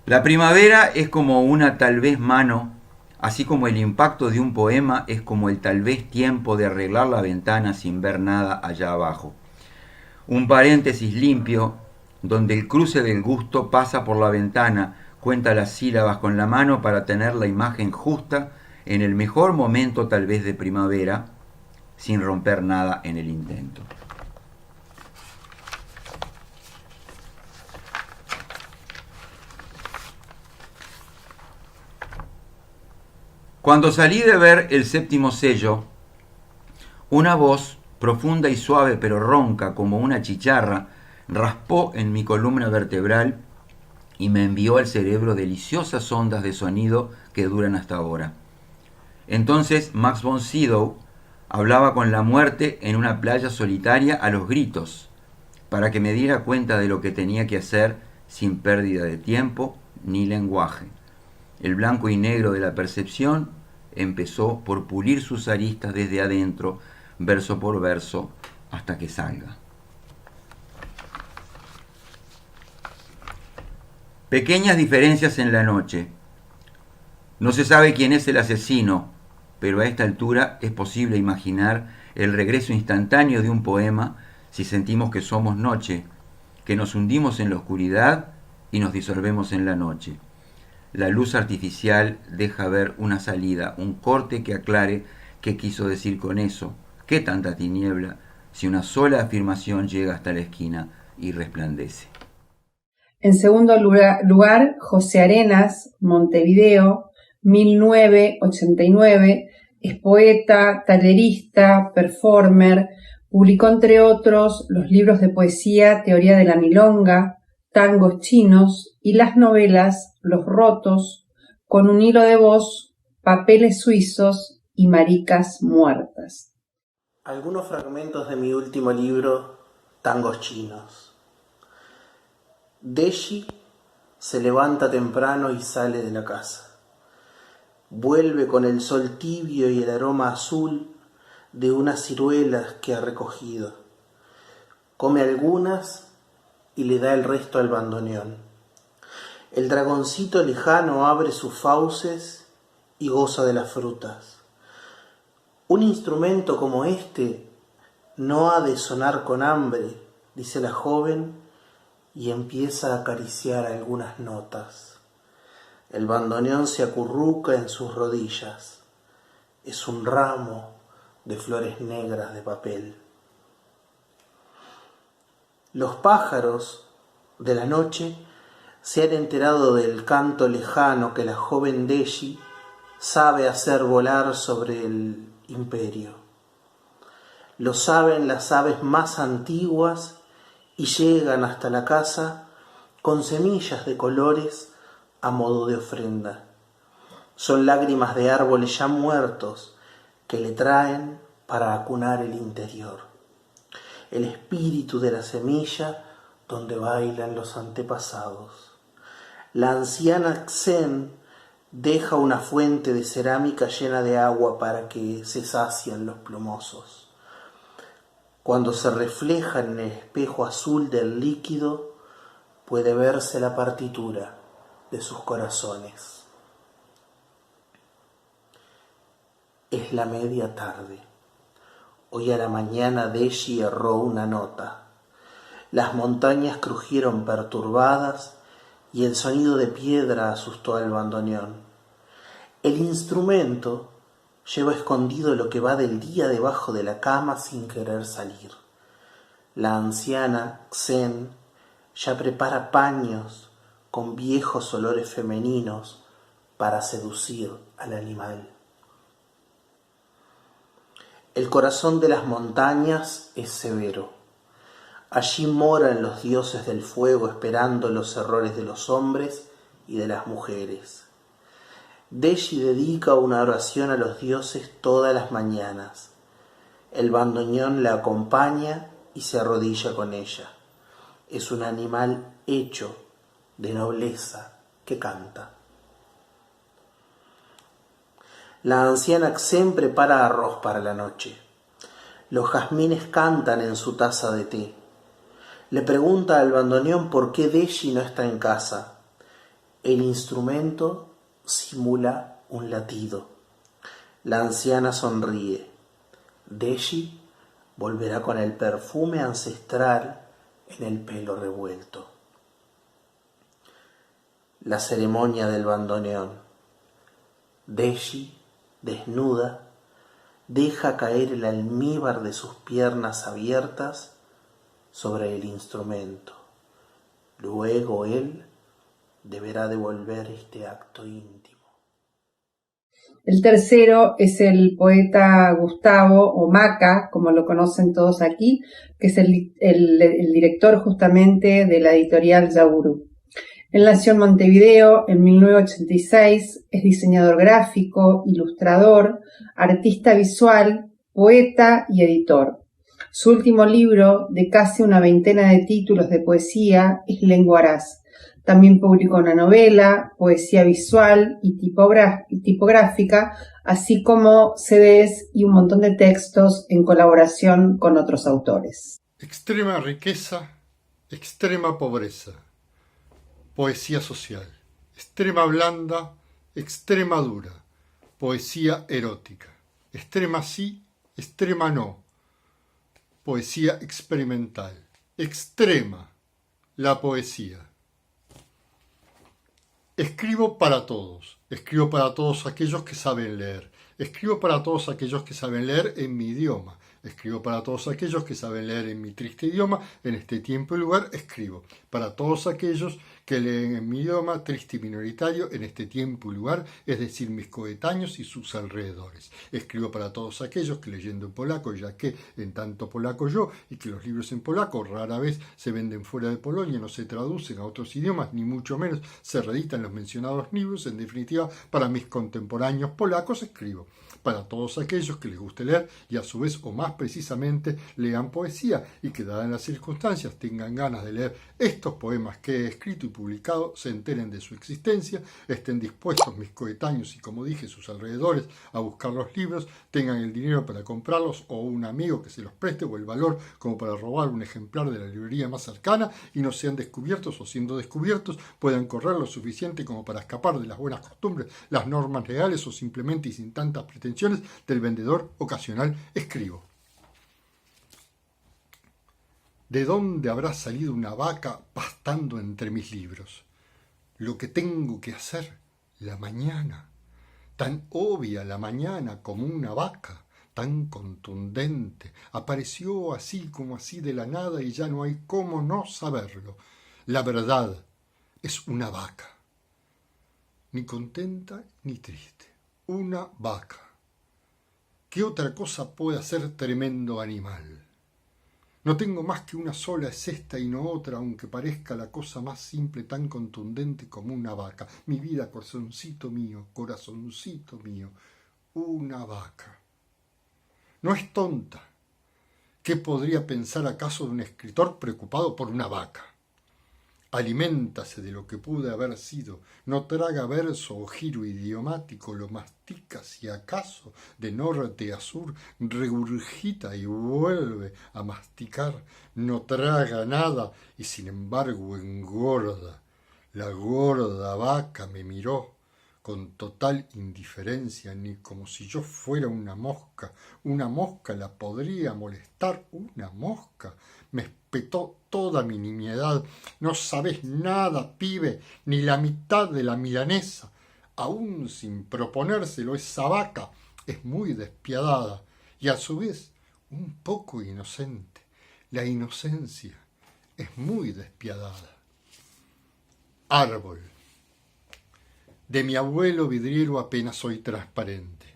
La primavera es como una tal vez mano, así como el impacto de un poema es como el tal vez tiempo de arreglar la ventana sin ver nada allá abajo. Un paréntesis limpio donde el cruce del gusto pasa por la ventana, cuenta las sílabas con la mano para tener la imagen justa en el mejor momento tal vez de primavera, sin romper nada en el intento. Cuando salí de ver El séptimo sello, una voz profunda y suave pero ronca como una chicharra raspó en mi columna vertebral y me envió al cerebro deliciosas ondas de sonido que duran hasta ahora. Entonces Max von Sydow hablaba con la muerte en una playa solitaria a los gritos, para que me diera cuenta de lo que tenía que hacer sin pérdida de tiempo ni lenguaje. El blanco y negro de la percepción empezó por pulir sus aristas desde adentro, verso por verso, hasta que salga. Pequeñas diferencias en la noche. No se sabe quién es el asesino, pero a esta altura es posible imaginar el regreso instantáneo de un poema si sentimos que somos noche, que nos hundimos en la oscuridad y nos disolvemos en la noche. La luz artificial deja ver una salida, un corte que aclare qué quiso decir con eso, qué tanta tiniebla, si una sola afirmación llega hasta la esquina y resplandece. En segundo lugar, José Arenas, Montevideo, 1989, es poeta, tallerista, performer, publicó entre otros los libros de poesía Teoría de la Milonga, Tangos chinos y las novelas Los rotos, Con un hilo de voz, Papeles suizos y Maricas muertas. Algunos fragmentos de mi último libro, Tangos chinos. Deshi se levanta temprano y sale de la casa. Vuelve con el sol tibio y el aroma azul de unas ciruelas que ha recogido. Come algunas y le da el resto al bandoneón. El dragoncito lejano abre sus fauces y goza de las frutas. Un instrumento como este no ha de sonar con hambre, dice la joven, y empieza a acariciar algunas notas. El bandoneón se acurruca en sus rodillas. Es un ramo de flores negras de papel. Los pájaros de la noche se han enterado del canto lejano que la joven Deji sabe hacer volar sobre el imperio. Lo saben las aves más antiguas y llegan hasta la casa con semillas de colores a modo de ofrenda. Son lágrimas de árboles ya muertos que le traen para acunar el interior. El espíritu de la semilla donde bailan los antepasados. La anciana Xen deja una fuente de cerámica llena de agua para que se sacien los plumosos. Cuando se refleja en el espejo azul del líquido, puede verse la partitura de sus corazones. Es la media tarde. Hoy a la mañana Deji erró una nota. Las montañas crujieron perturbadas y el sonido de piedra asustó al bandoneón. El instrumento lleva escondido lo que va del día debajo de la cama sin querer salir. La anciana Xen ya prepara paños con viejos olores femeninos para seducir al animal. El corazón de las montañas es severo. Allí moran los dioses del fuego esperando los errores de los hombres y de las mujeres. Deji dedica una oración a los dioses todas las mañanas. El bandoneón la acompaña y se arrodilla con ella. Es un animal hecho de nobleza que canta. La anciana Xen prepara arroz para la noche. Los jazmines cantan en su taza de té. Le pregunta al bandoneón por qué Deji no está en casa. El instrumento simula un latido. La anciana sonríe. Deji volverá con el perfume ancestral en el pelo revuelto. La ceremonia del bandoneón. Deji, desnuda, deja caer el almíbar de sus piernas abiertas sobre el instrumento. Luego él deberá devolver este acto íntimo. El tercero es el poeta Gustavo, o Maca, como lo conocen todos aquí, que es el director justamente de la editorial Yauru. Él nació en Montevideo en 1986, es diseñador gráfico, ilustrador, artista visual, poeta y editor. Su último libro, de casi una veintena de títulos de poesía, es Lenguaraz. También publicó una novela, poesía visual y tipográfica, así como CDs y un montón de textos en colaboración con otros autores. Extrema riqueza, extrema pobreza. Poesía social. Extrema blanda, extrema dura. Poesía erótica. Extrema sí, extrema no. Poesía experimental. Extrema, la poesía. Escribo para todos aquellos que saben leer. Escribo para todos aquellos que saben leer en mi idioma. Escribo para todos aquellos que saben leer en mi triste idioma. En este tiempo y lugar escribo para todos aquellos que leen en mi idioma triste y minoritario en este tiempo y lugar, es decir, mis coetáneos y sus alrededores. Escribo para todos aquellos que leyendo en polaco, ya que en tanto polaco yo, y que los libros en polaco rara vez se venden fuera de Polonia, no se traducen a otros idiomas, ni mucho menos se reeditan los mencionados libros. En definitiva, para mis contemporáneos polacos escribo. Para todos aquellos que les guste leer y a su vez, o más precisamente, lean poesía y que dadas las circunstancias tengan ganas de leer estos poemas que he escrito y publicado, se enteren de su existencia, estén dispuestos mis coetáneos y, como dije, sus alrededores a buscar los libros, tengan el dinero para comprarlos o un amigo que se los preste o el valor como para robar un ejemplar de la librería más cercana y no sean descubiertos o siendo descubiertos puedan correr lo suficiente como para escapar de las buenas costumbres, las normas legales o simplemente y sin tantas pretensiones del vendedor ocasional escribo. ¿De dónde habrá salido una vaca pastando entre mis libros? Lo que tengo que hacer La mañana, tan obvia la mañana como una vaca, tan contundente, apareció así como así de la nada y ya no hay cómo no saberlo. La verdad es una vaca, ni contenta ni triste, una vaca. ¿Qué otra cosa puede hacer tremendo animal? No tengo más que una sola, es esta y no otra, aunque parezca la cosa más simple, tan contundente como una vaca. Mi vida, corazoncito mío, una vaca. No es tonta. ¿Qué podría pensar acaso de un escritor preocupado por una vaca? Aliméntase de lo que pude haber sido, no traga verso o giro idiomático, lo mastica si acaso de norte a sur, regurgita y vuelve a masticar, no traga nada y sin embargo engorda. La gorda vaca me miró con total indiferencia, ni como si yo fuera una mosca la podría molestar, una mosca. Me espetó toda mi nimiedad. No sabes nada, pibe, ni la mitad de la milanesa. Aún sin proponérselo, esa vaca es muy despiadada y a su vez un poco inocente. La inocencia es muy despiadada. Árbol. De mi abuelo vidriero apenas soy transparente.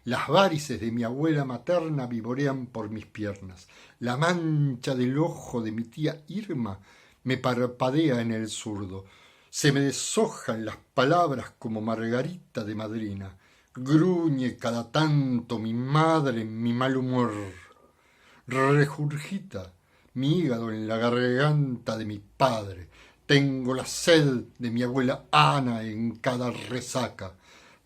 Las varices de mi abuela materna vivorean por mis piernas. La mancha del ojo de mi tía Irma me parpadea en el zurdo. Se me deshojan las palabras como margarita de madrina. Gruñe cada tanto mi madre en mi mal humor. Regurgita mi hígado en la garganta de mi padre. Tengo la sed de mi abuela Ana en cada resaca.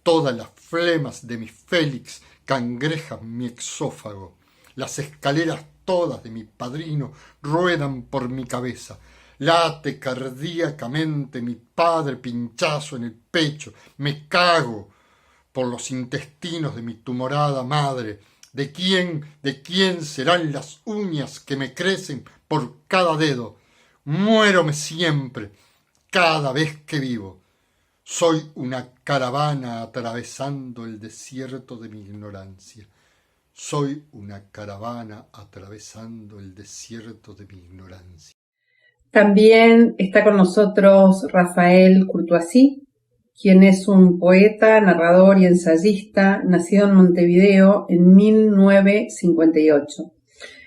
Todas las flemas de mi Félix cangrejan mi exófago. Las escaleras todas de mi padrino ruedan por mi cabeza. Late cardíacamente mi padre pinchazo en el pecho. Me cago por los intestinos de mi tumorada madre. ¿De quién serán las uñas que me crecen por cada dedo? Muérome siempre, cada vez que vivo. Soy una caravana atravesando el desierto de mi ignorancia. Soy una caravana atravesando el desierto de mi ignorancia. También está con nosotros Rafael Courtoisí, quien es un poeta, narrador y ensayista, nacido en Montevideo en 1958.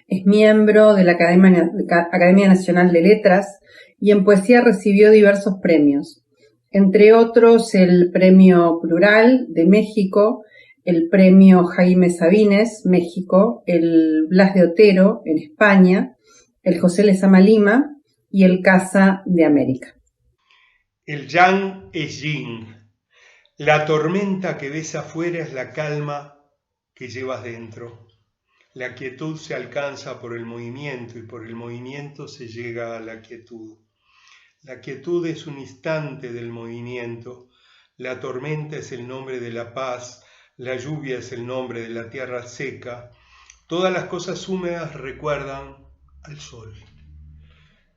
Es miembro de la Academia Nacional de Letras y en poesía recibió diversos premios, entre otros el Premio Plural de México, el Premio Jaime Sabines, México, el Blas de Otero en España, el José Lezama Lima y el Casa de América. El yang es yin. La tormenta que ves afuera es la calma que llevas dentro. La quietud se alcanza por el movimiento y por el movimiento se llega a la quietud. La quietud es un instante del movimiento. La tormenta es el nombre de la paz. La lluvia es el nombre de la tierra seca. Todas las cosas húmedas recuerdan al sol,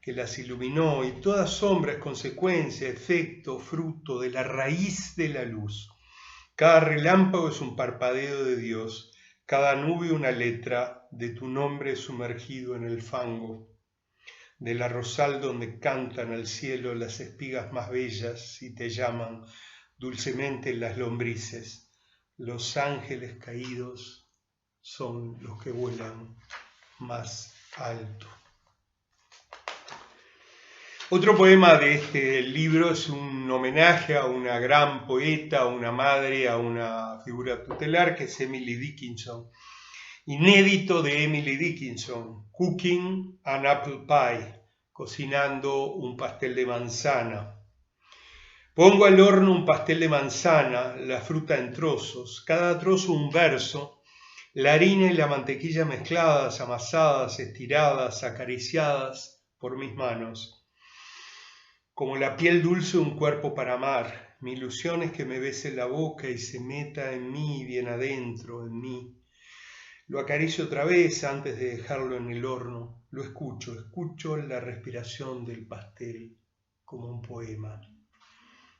que las iluminó, y toda sombra es consecuencia, efecto, fruto de la raíz de la luz. Cada relámpago es un parpadeo de Dios, cada nube una letra de tu nombre sumergido en el fango, del arrozal donde cantan al cielo las espigas más bellas y te llaman dulcemente las lombrices. Los ángeles caídos son los que vuelan más alto. Otro poema de este libro es un homenaje a una gran poeta, a una madre, a una figura tutelar, que es Emily Dickinson. Inédito de Emily Dickinson, Cooking an Apple Pie, cocinando un pastel de manzana. Pongo al horno un pastel de manzana, la fruta en trozos, cada trozo un verso, la harina y la mantequilla mezcladas, amasadas, estiradas, acariciadas por mis manos. Como la piel dulce un cuerpo para amar, mi ilusión es que me bese la boca y se meta en mí, bien adentro, en mí. Lo acaricio otra vez antes de dejarlo en el horno. Lo escucho la respiración del pastel como un poema.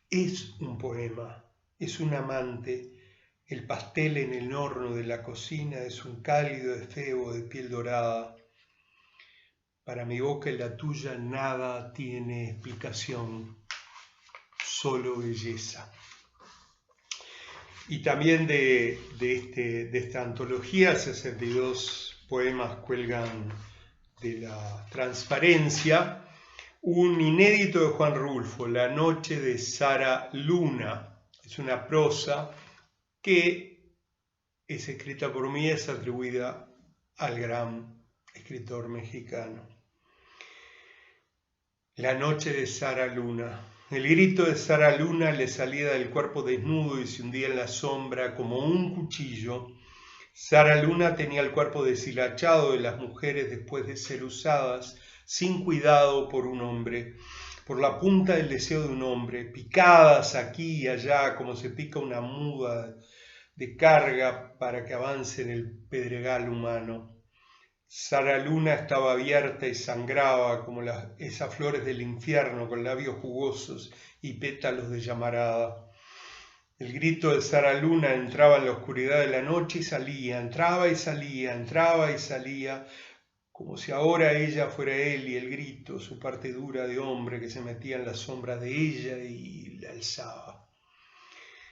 es un poema, es un amante. El pastel en el horno de la cocina es un cálido efebo de piel dorada. Para mi boca y la tuya nada tiene explicación, solo belleza. Y también de esta antología, 62 poemas cuelgan de la transparencia, un inédito de Juan Rulfo, La noche de Sara Luna. Es una prosa que es escrita por mí, es atribuida al gran escritor mexicano. La noche de Sara Luna. El grito de Sara Luna le salía del cuerpo desnudo y se hundía en la sombra como un cuchillo. Sara Luna tenía el cuerpo deshilachado de las mujeres después de ser usadas sin cuidado por un hombre, por la punta del deseo de un hombre, picadas aquí y allá como se pica una muda de carga para que avance en el pedregal humano. Sara Luna estaba abierta y sangraba como esas flores del infierno con labios jugosos y pétalos de llamarada. El grito de Sara Luna entraba en la oscuridad de la noche y salía, entraba y salía, entraba y salía, como si ahora ella fuera él y el grito, su parte dura de hombre que se metía en la sombra de ella y la alzaba.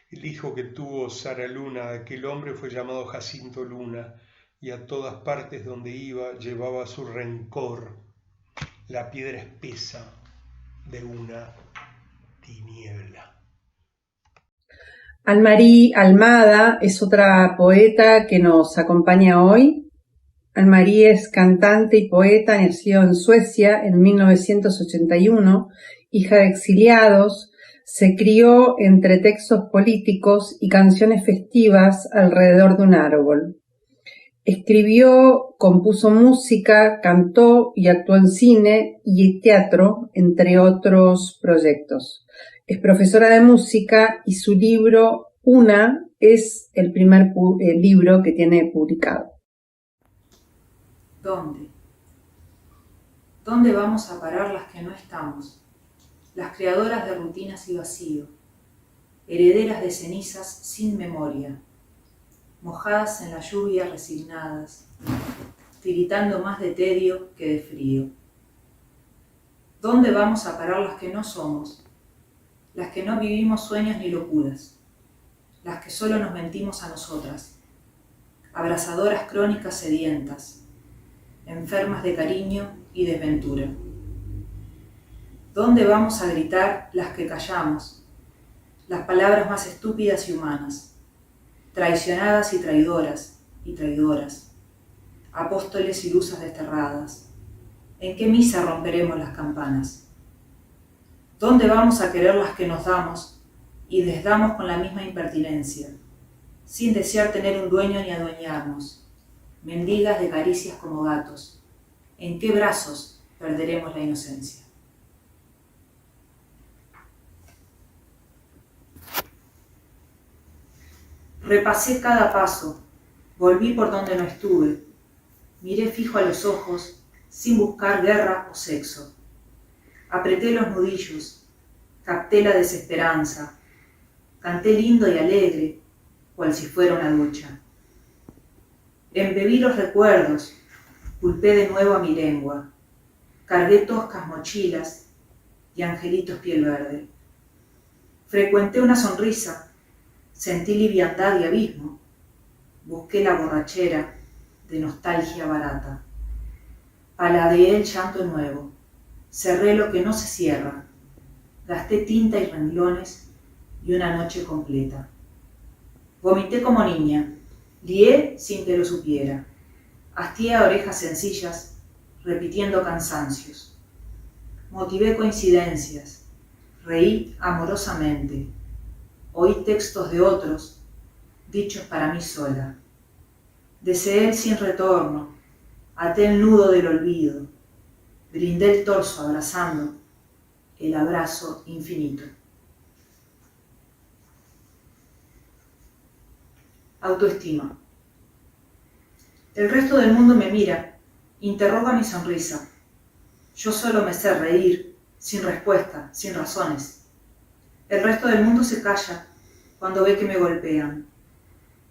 El hijo que tuvo Sara Luna, aquel hombre, fue llamado Jacinto Luna, y a todas partes donde iba llevaba su rencor, la piedra espesa de una tiniebla. Anne-Marie Almada es otra poeta que nos acompaña hoy. Anne-Marie es cantante y poeta, nació en Suecia en 1981, hija de exiliados. Se crió entre textos políticos y canciones festivas alrededor de un árbol. Escribió, compuso música, cantó y actuó en cine y teatro, entre otros proyectos. Es profesora de música y su libro Una es el primer libro que tiene publicado. ¿Dónde? ¿Dónde vamos a parar las que no estamos? Las creadoras de rutinas y vacío, herederas de cenizas sin memoria, mojadas en la lluvia resignadas, tiritando más de tedio que de frío. ¿Dónde vamos a parar las que no somos? Las que no vivimos sueños ni locuras, las que solo nos mentimos a nosotras, abrazadoras crónicas sedientas, enfermas de cariño y desventura. ¿Dónde vamos a gritar las que callamos, las palabras más estúpidas y humanas, traicionadas y traidoras, apóstoles y luzas desterradas? ¿En qué misa romperemos las campanas? ¿Dónde vamos a querer las que nos damos y desdamos con la misma impertinencia, sin desear tener un dueño ni adueñarnos, mendigas de caricias como gatos? ¿En qué brazos perderemos la inocencia? Repasé cada paso, volví por donde no estuve, miré fijo a los ojos, sin buscar guerra o sexo. Apreté los nudillos, capté la desesperanza, canté lindo y alegre, cual si fuera una ducha. Embebí los recuerdos, culpé de nuevo a mi lengua, cargué toscas mochilas y angelitos piel verde. Frecuenté una sonrisa, sentí liviandad y abismo, busqué la borrachera de nostalgia barata. Paladeé el llanto nuevo, cerré lo que no se cierra, gasté tinta y renglones y una noche completa. Vomité como niña, lié sin que lo supiera, hastié a orejas sencillas, repitiendo cansancios. Motivé coincidencias, reí amorosamente, oí textos de otros, dichos para mí sola. Deseé el sin retorno, até el nudo del olvido, brindé el torso abrazando el abrazo infinito. Autoestima. El resto del mundo me mira, interroga mi sonrisa. Yo solo me sé reír, sin respuesta, sin razones. El resto del mundo se calla cuando ve que me golpean.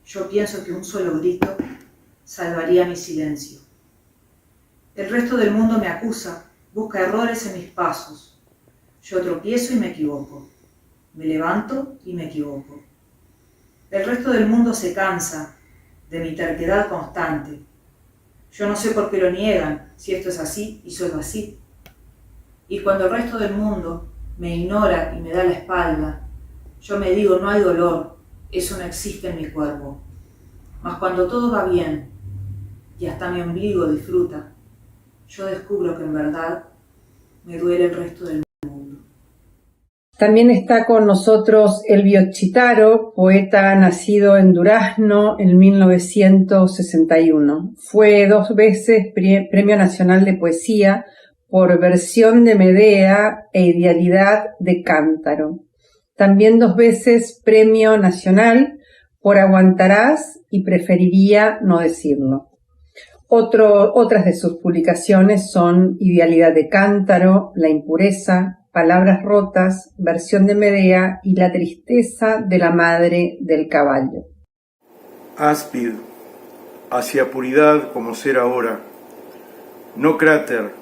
Yo pienso que un solo grito salvaría mi silencio. El resto del mundo me acusa, busca errores en mis pasos. Yo tropiezo y me equivoco. Me levanto y me equivoco. El resto del mundo se cansa de mi terquedad constante. Yo no sé por qué lo niegan, si esto es así y solo así. Y cuando el resto del mundo me ignora y me da la espalda, yo me digo, no hay dolor, eso no existe en mi cuerpo. Mas cuando todo va bien y hasta mi ombligo disfruta, yo descubro que en verdad me duele el resto del mundo. También está con nosotros Elvio Chitaro, poeta nacido en Durazno en 1961. Fue 2 veces Premio Nacional de Poesía por Versión de Medea e Idealidad de Cántaro. También 2 veces Premio Nacional por Aguantarás y Preferiría no decirlo. Otras de sus publicaciones son Idealidad de Cántaro, La impureza, Palabras rotas, Versión de Medea y La tristeza de la madre del caballo. Áspid, hacia puridad como ser ahora. No cráter,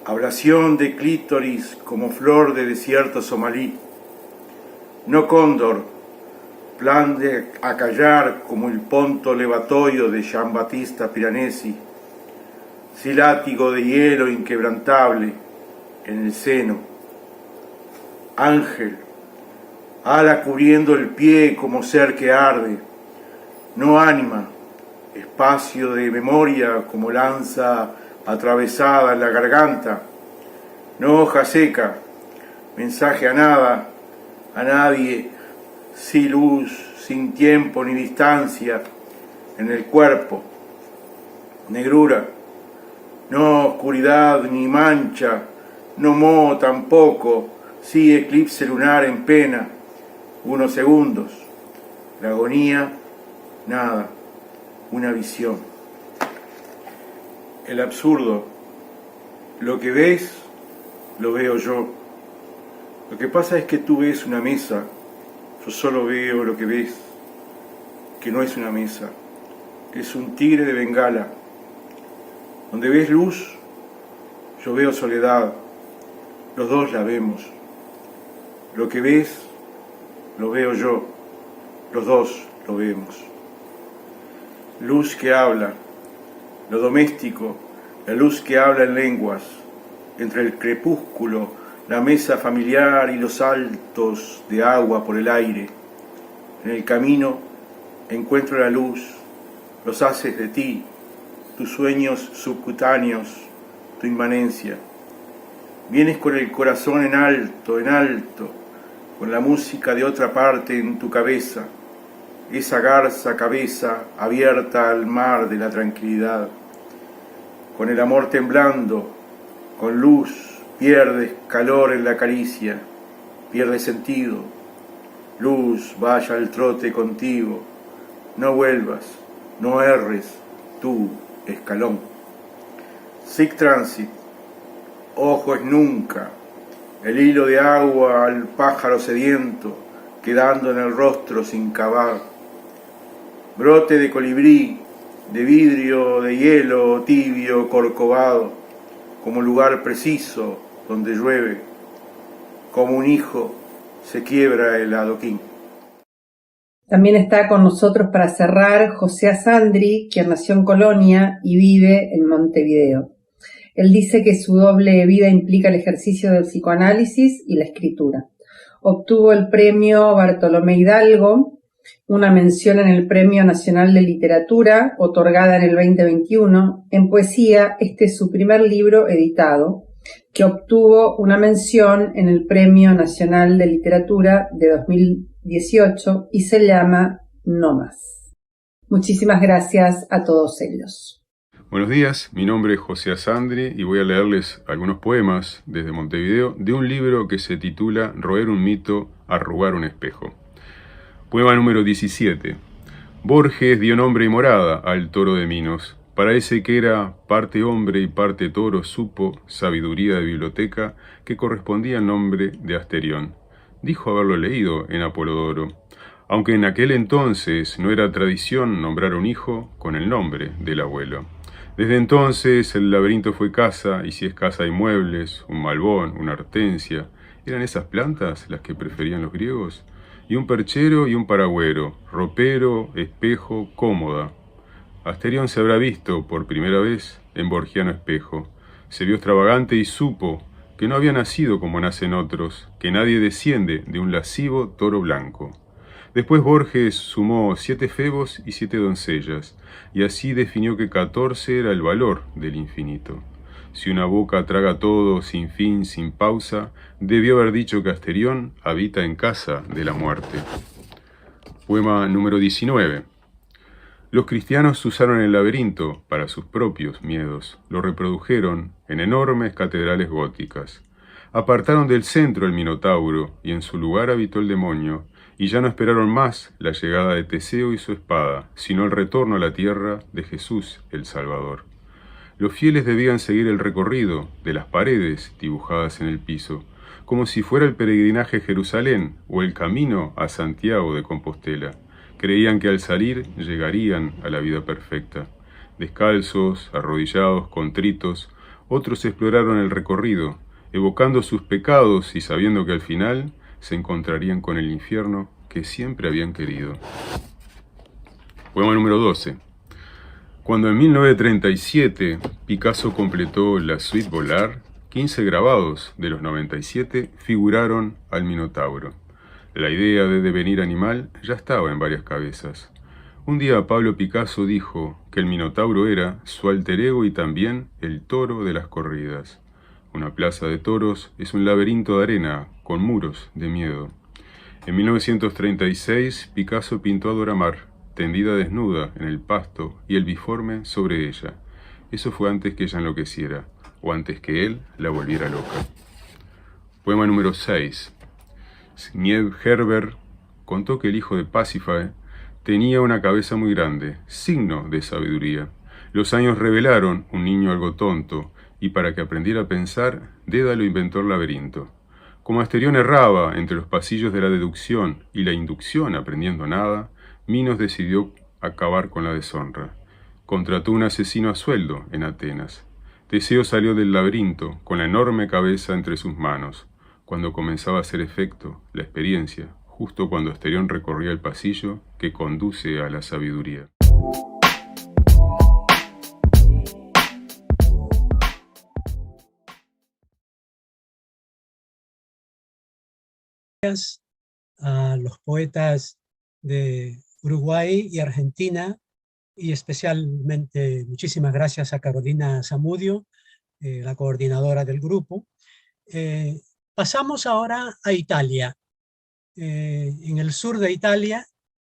ablación de clítoris como flor de desierto somalí. No cóndor, plan de acallar como el ponto levatoio de Giambattista Piranesi. Sí, látigo de hielo inquebrantable en el seno. Ángel, ala cubriendo el pie como ser que arde. No ánima, espacio de memoria como lanza atravesada en la garganta. No hoja seca, mensaje a nada, a nadie, sin luz, sin tiempo ni distancia en el cuerpo. Negrura, no oscuridad ni mancha, no moho tampoco, sí eclipse lunar en pena, unos segundos. La agonía, nada, una visión. El absurdo, lo que ves, lo veo yo. Lo que pasa es que tú ves una mesa, yo solo veo lo que ves, que no es una mesa, es un tigre de Bengala. Donde ves luz, yo veo soledad, los dos la vemos. Lo que ves, lo veo yo, los dos lo vemos. Luz que habla, lo doméstico, la luz que habla en lenguas, entre el crepúsculo, la mesa familiar y los saltos de agua por el aire. En el camino encuentro la luz, los haces de ti, tus sueños subcutáneos, tu inmanencia. Vienes con el corazón en alto, con la música de otra parte en tu cabeza, esa garza cabeza abierta al mar de la tranquilidad. Con el amor temblando, con luz, pierdes calor en la caricia, pierdes sentido. Luz, vaya al trote contigo, no vuelvas, no erres, tú, escalón. Sic transit, ojo es nunca, el hilo de agua al pájaro sediento, quedando en el rostro sin cavar. Brote de colibrí, de vidrio, de hielo tibio, corcovado, como lugar preciso donde llueve, como un hijo se quiebra el adoquín. También está con nosotros para cerrar José Asandri, quien nació en Colonia y vive en Montevideo. Él dice que su doble vida implica el ejercicio del psicoanálisis y la escritura. Obtuvo el premio Bartolomé Hidalgo, una mención en el Premio Nacional de Literatura, otorgada en el 2021. En poesía, este es su primer libro editado, que obtuvo una mención en el Premio Nacional de Literatura de 2018 y se llama No Más. Muchísimas gracias a todos ellos. Buenos días, mi nombre es José Asandri y voy a leerles algunos poemas desde Montevideo de un libro que se titula Roer un mito, arrugar un espejo. Poema número 17. Borges dio nombre y morada al toro de Minos. Para ese que era parte hombre y parte toro supo, sabiduría de biblioteca, que correspondía al nombre de Asterión. dijo haberlo leído en Apolodoro, aunque en aquel entonces no era tradición nombrar a un hijo con el nombre del abuelo. Desde entonces el laberinto fue casa, y si es casa hay muebles, un malbón, una hortensia. ¿Eran esas plantas las que preferían los griegos? Y un perchero y un paragüero, ropero, espejo, cómoda. Asterión se habrá visto por primera vez en Borgiano Espejo. Se vio extravagante y supo que no había nacido como nacen otros, que nadie desciende de un lascivo toro blanco. Después Borges sumó 7 febos y 7 doncellas, y así definió que 14 era el valor del infinito. Si una boca traga todo, sin fin, sin pausa, debió haber dicho que Asterión habita en casa de la muerte. Poema número 19. Los cristianos usaron el laberinto para sus propios miedos. Lo reprodujeron en enormes catedrales góticas. Apartaron del centro el Minotauro, y en su lugar habitó el demonio, y ya no esperaron más la llegada de Teseo y su espada, sino el retorno a la tierra de Jesús el Salvador. Los fieles debían seguir el recorrido de las paredes dibujadas en el piso, como si fuera el peregrinaje a Jerusalén o el camino a Santiago de Compostela. Creían que al salir llegarían a la vida perfecta. Descalzos, arrodillados, contritos, otros exploraron el recorrido, evocando sus pecados y sabiendo que al final se encontrarían con el infierno que siempre habían querido. Poema número 12. Cuando en 1937 Picasso completó la Suite Bollard, 15 grabados de los 97 figuraron al Minotauro. La idea de devenir animal ya estaba en varias cabezas. Un día Pablo Picasso dijo que el Minotauro era su alter ego y también el toro de las corridas. Una plaza de toros es un laberinto de arena con muros de miedo. En 1936 Picasso pintó a Dora Maar, tendida desnuda en el pasto y el biforme sobre ella. Eso fue antes que ella enloqueciera, o antes que él la volviera loca. Poema número 6. Zbigniew Herbert contó que el hijo de Pasífae tenía una cabeza muy grande, signo de sabiduría. Los años revelaron un niño algo tonto, y para que aprendiera a pensar, Dédalo inventó el laberinto. Como Asterión erraba entre los pasillos de la deducción y la inducción aprendiendo nada, Minos decidió acabar con la deshonra. Contrató un asesino a sueldo en Atenas. Teseo salió del laberinto con la enorme cabeza entre sus manos. Cuando comenzaba a hacer efecto la experiencia, justo cuando Asterión recorría el pasillo que conduce a la sabiduría. A los poetas de Uruguay y Argentina, y especialmente muchísimas gracias a Carolina Zamudio, la coordinadora del grupo. Pasamos ahora a Italia. En el sur de Italia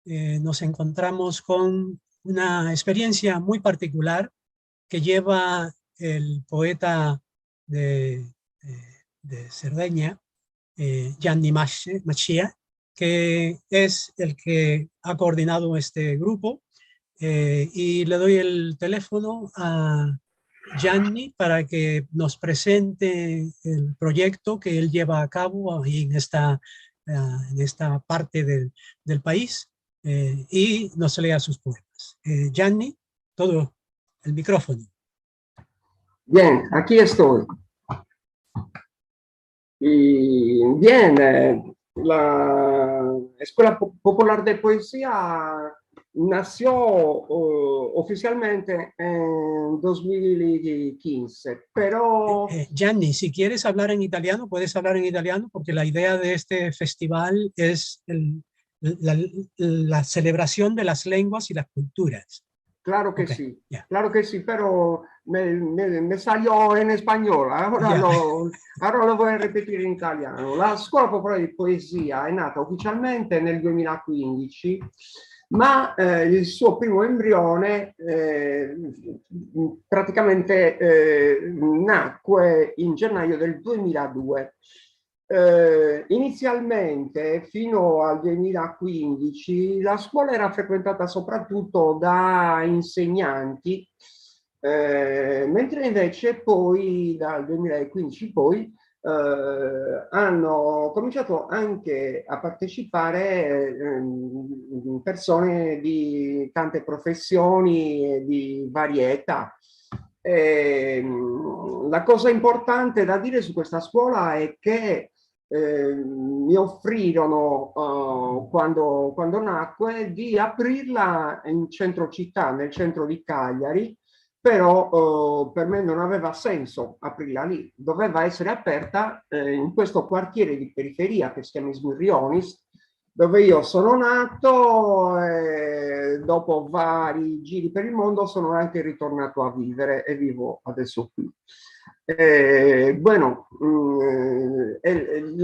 nos encontramos con una experiencia muy particular que lleva el poeta de Cerdeña, Gianni Macchia, que es el que ha coordinado este grupo, y le doy el teléfono a Gianni para que nos presente el proyecto que él lleva a cabo ahí en esta parte del país, y nos lea sus poemas. Gianni, todo el micrófono. Bien, aquí estoy. Y bien, la Escuela Popular de Poesía nació oficialmente en 2015, pero... Gianni, si quieres hablar en italiano, puedes hablar en italiano, porque la idea de este festival es la celebración de las lenguas y las culturas. Claro que Okay, sí, yeah. claro que sí, pero me salió en español, ahora, ahora lo voy a repetir in italiano. La Scuola Popolare di Poesia è nata ufficialmente nel 2015, ma il suo primo embrione praticamente nacque in gennaio del 2002. Inizialmente, fino al 2015, la scuola era frequentata soprattutto da insegnanti, mentre invece poi dal 2015 poi hanno cominciato anche a partecipare persone di tante professioni e di varie età. La cosa importante da dire su questa scuola è che mi offrirono quando nacque di aprirla in centro città, nel centro di Cagliari, però per me non aveva senso aprirla lì, doveva essere aperta in questo quartiere di periferia che si chiama Smirrionis, dove io sono nato e dopo vari giri per il mondo sono anche ritornato a vivere e vivo adesso qui. Bueno, nel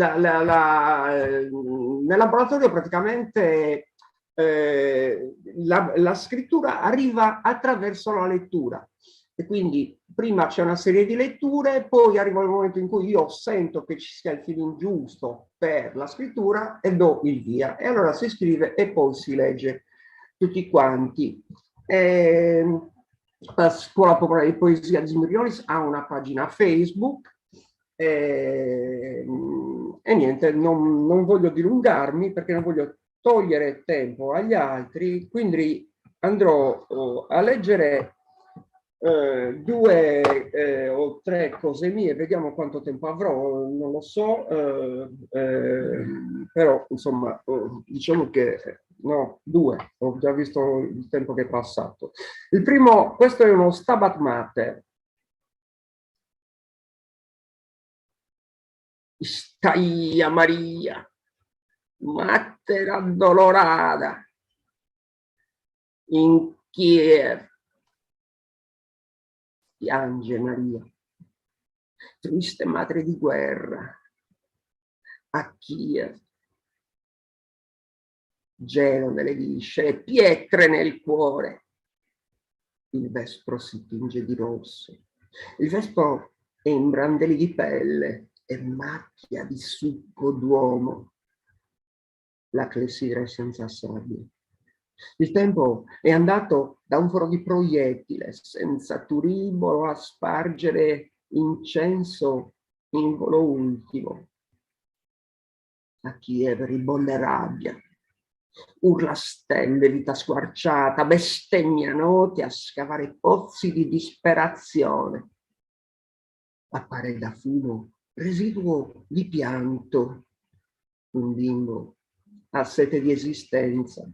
laboratorio praticamente la scrittura arriva attraverso la lettura e quindi prima c'è una serie di letture, poi arriva il momento in cui io sento che ci sia il feeling giusto per la scrittura e do il via, e allora si scrive e poi si legge tutti quanti. La Scuola Popolare di Poesia di Smirrionis ha una pagina Facebook e niente, non voglio dilungarmi perché non voglio togliere tempo agli altri, quindi andrò a leggere 2 o 3 cose mie, vediamo quanto tempo avrò, non lo so, però insomma diciamo che no, 2, ho già visto il tempo che è passato. Il primo, questo è uno Stabat Mater. Staia Maria, Mater addolorada, in Kiev, piange Maria, triste madre di guerra, a Kiev, gelo nelle viscere, pietre nel cuore. Il vespro si tinge di rosso, il vespro è in brandelli di pelle e macchia di succo d'uomo. La clessidra è senza sabbia. Il tempo è andato da un foro di proiettile, senza turibolo, a spargere incenso in volo ultimo. A Kiev ribolle rabbia, urla stelle, vita squarciata, bestemmia note a scavare pozzi di disperazione. Appare da fumo residuo di pianto. Un bimbo ha sete di esistenza,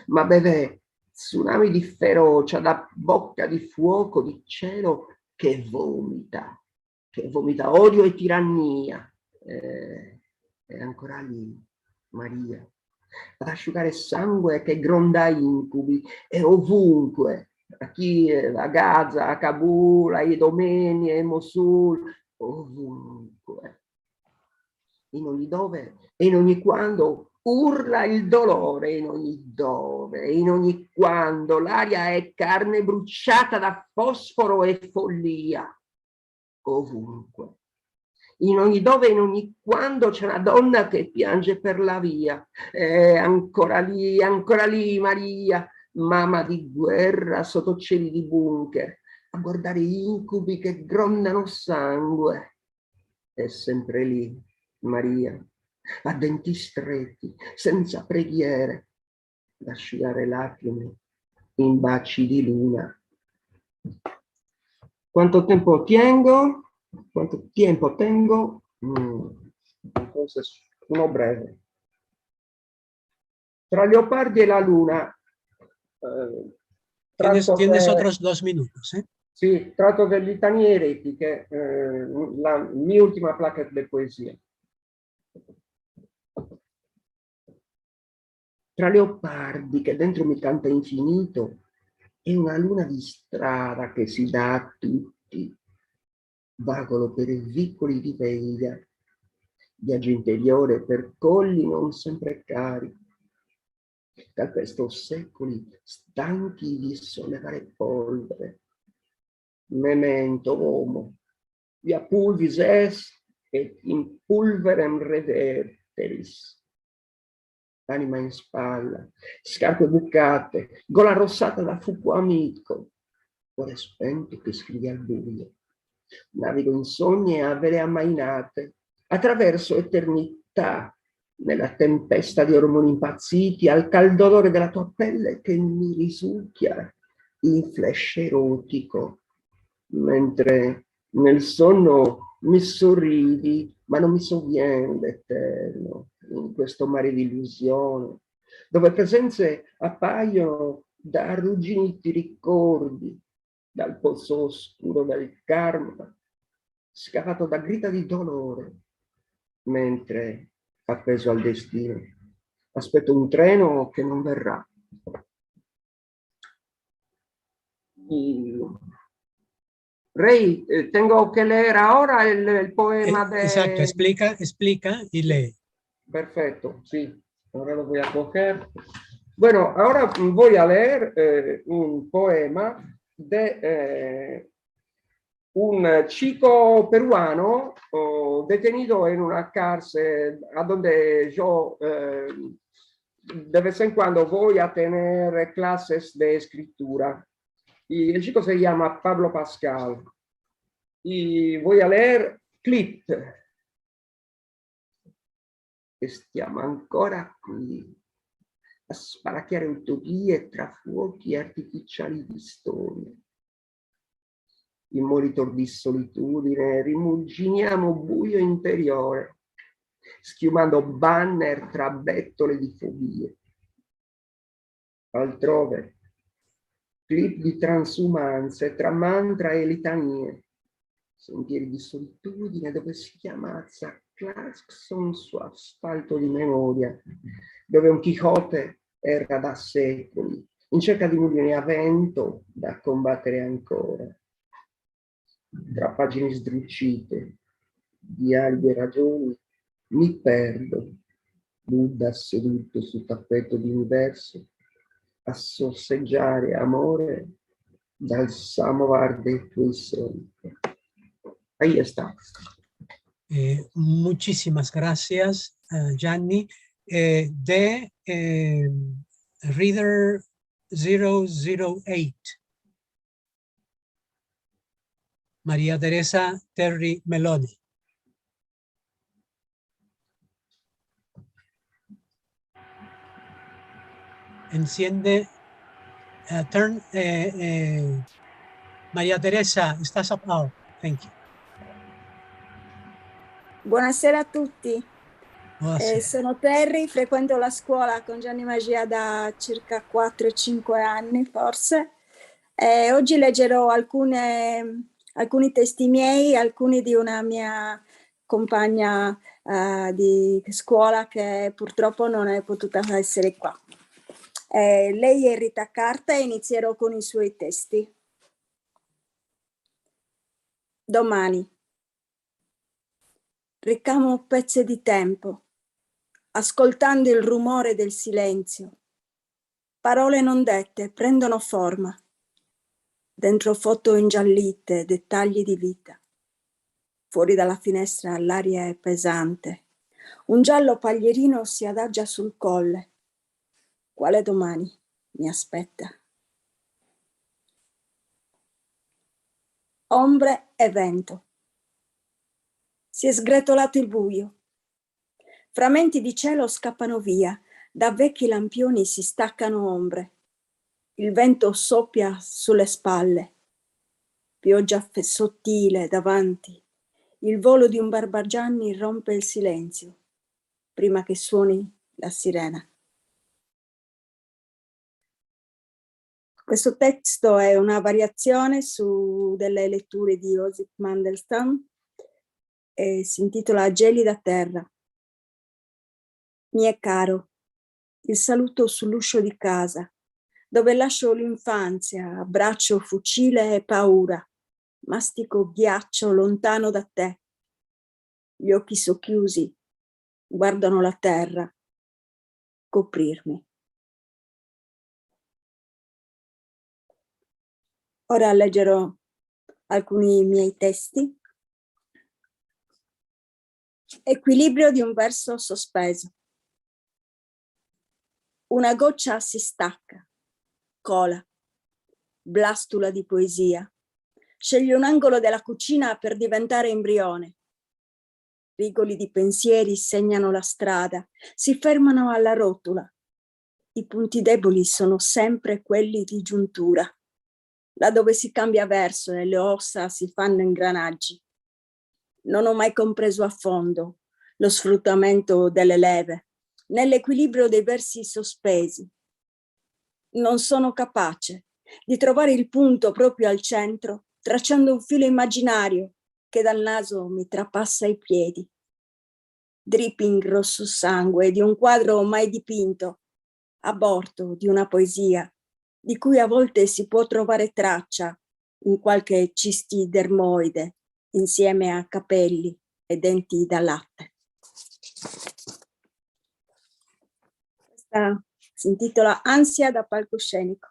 ma beve tsunami di ferocia da bocca di fuoco di cielo che vomita odio e tirannia. È ancora lì, Maria, ad asciugare sangue che gronda incubi, e ovunque, a Kiev, a Gaza, a Kabul, a Idomeni, a Mosul, ovunque, in ogni dove e in ogni quando urla il dolore, in ogni dove e in ogni quando l'aria è carne bruciata da fosforo e follia, ovunque. In ogni dove e in ogni quando c'è una donna che piange per la via. Ancora lì, Maria, mamma di guerra sotto cieli di bunker, a guardare incubi che grondano sangue. È sempre lì, Maria, a denti stretti, senza preghiere, ad asciugare lacrime in baci di luna. Quanto tempo tengo? Quanto tempo tengo? Forse uno breve. Tra Leopardi e la luna. Tienes otros 2 minutos, ¿eh? Sì, tratto delle litanie eretiche, la mia ultima plaquette de poesia. Tra Leopardi, che dentro mi canta infinito, e una luna di strada che si dà a tutti. Vagolo per i vicoli di veglia, viaggio interiore per colli non sempre cari. Calpesto secoli stanchi di sollevare polvere. Memento homo, via pulvis est et in pulverem reverteris. Anima in spalla, scarpe bucate, gola rossata da fuoco amico, cuore spento che scrive al buio. Navigo in sogni e a vele ammainate, attraverso eternità, nella tempesta di ormoni impazziti, al caldo odore della tua pelle che mi risucchia in flash erotico, mentre nel sonno mi sorridi, ma non mi sovviene l'eterno, in questo mare di illusione, dove presenze appaiono da arrugginiti ricordi, dal pozzo oscuro del karma, scavato da grida di dolore, mentre appeso al destino aspetto un treno che non verrà. Rey, tengo que leer ahora el poema de... Exacto, explica y lee. Perfecto, sí. Ahora lo voy a coger. Bueno, ahora voy a leer un poema de un chico peruano detenido en una cárcel a donde yo de vez en cuando voy a tener clases de escritura. Y el chico se llama Pablo Pascal. Y voy a leer Clip. Stiamo ancora qui a sparacchiare utopie tra fuochi artificiali di storia. In monitor di solitudine rimuginiamo buio interiore, schiumando banner tra bettole di fobie. Altrove, clip di transumanze tra mantra e litanie, sentieri di solitudine dove si chiamazza clacson su asfalto di memoria, dove un Quixote erra da secoli, in cerca di mulini a vento da combattere ancora. Tra pagine sdrucite, diari e ragioni, mi perdo, Buddha seduto sul tappeto d'universo, a sorseggiare amore dal samovar dei tuoi sogni. Ahí está. Muchísimas gracias, Gianni. Reader 008, María Teresa Terry Meloni. Enciende, María Teresa, estás up. Oh, thank you. Buonasera a tutti. Buonasera. Sono Terry, frequento la scuola con Gianni Magia da circa 4-5 anni forse. Oggi leggerò alcuni testi miei, alcuni di una mia compagna di scuola che purtroppo non è potuta essere qua. Lei è Rita Carta e inizierò con i suoi testi. Domani. Ricamo pezzi di tempo, ascoltando il rumore del silenzio. Parole non dette prendono forma. Dentro foto ingiallite, dettagli di vita. Fuori dalla finestra l'aria è pesante. Un giallo paglierino si adagia sul colle. Quale domani mi aspetta? Ombre e vento. Si è sgretolato il buio. Frammenti di cielo scappano via, da vecchi lampioni si staccano ombre. Il vento soffia sulle spalle. Pioggia sottile davanti. Il volo di un Barbagianni rompe il silenzio, prima che suoni la sirena. Questo testo è una variazione su delle letture di Osip Mandelstam e si intitola Gelida terra. Mi è caro, il saluto sull'uscio di casa, dove lascio l'infanzia, abbraccio fucile e paura, mastico ghiaccio lontano da te. Gli occhi socchiusi guardano la terra coprirmi. Ora leggerò alcuni miei testi. Equilibrio di un verso sospeso. Una goccia si stacca, cola, blastula di poesia, Sceglie un angolo della cucina per diventare embrione. Rigoli di pensieri segnano la strada, si fermano alla rotola. I punti deboli sono sempre quelli di giuntura, là dove si cambia verso e le ossa si fanno ingranaggi. Non ho mai compreso a fondo lo sfruttamento delle leve, nell'equilibrio dei versi sospesi. Non sono capace di trovare il punto proprio al centro, tracciando un filo immaginario che dal naso mi trapassa i piedi. Dripping rosso sangue di un quadro mai dipinto, aborto di una poesia di cui a volte si può trovare traccia in qualche cistidermoide insieme a capelli e denti da latte. Questa si intitola Ansia da palcoscenico.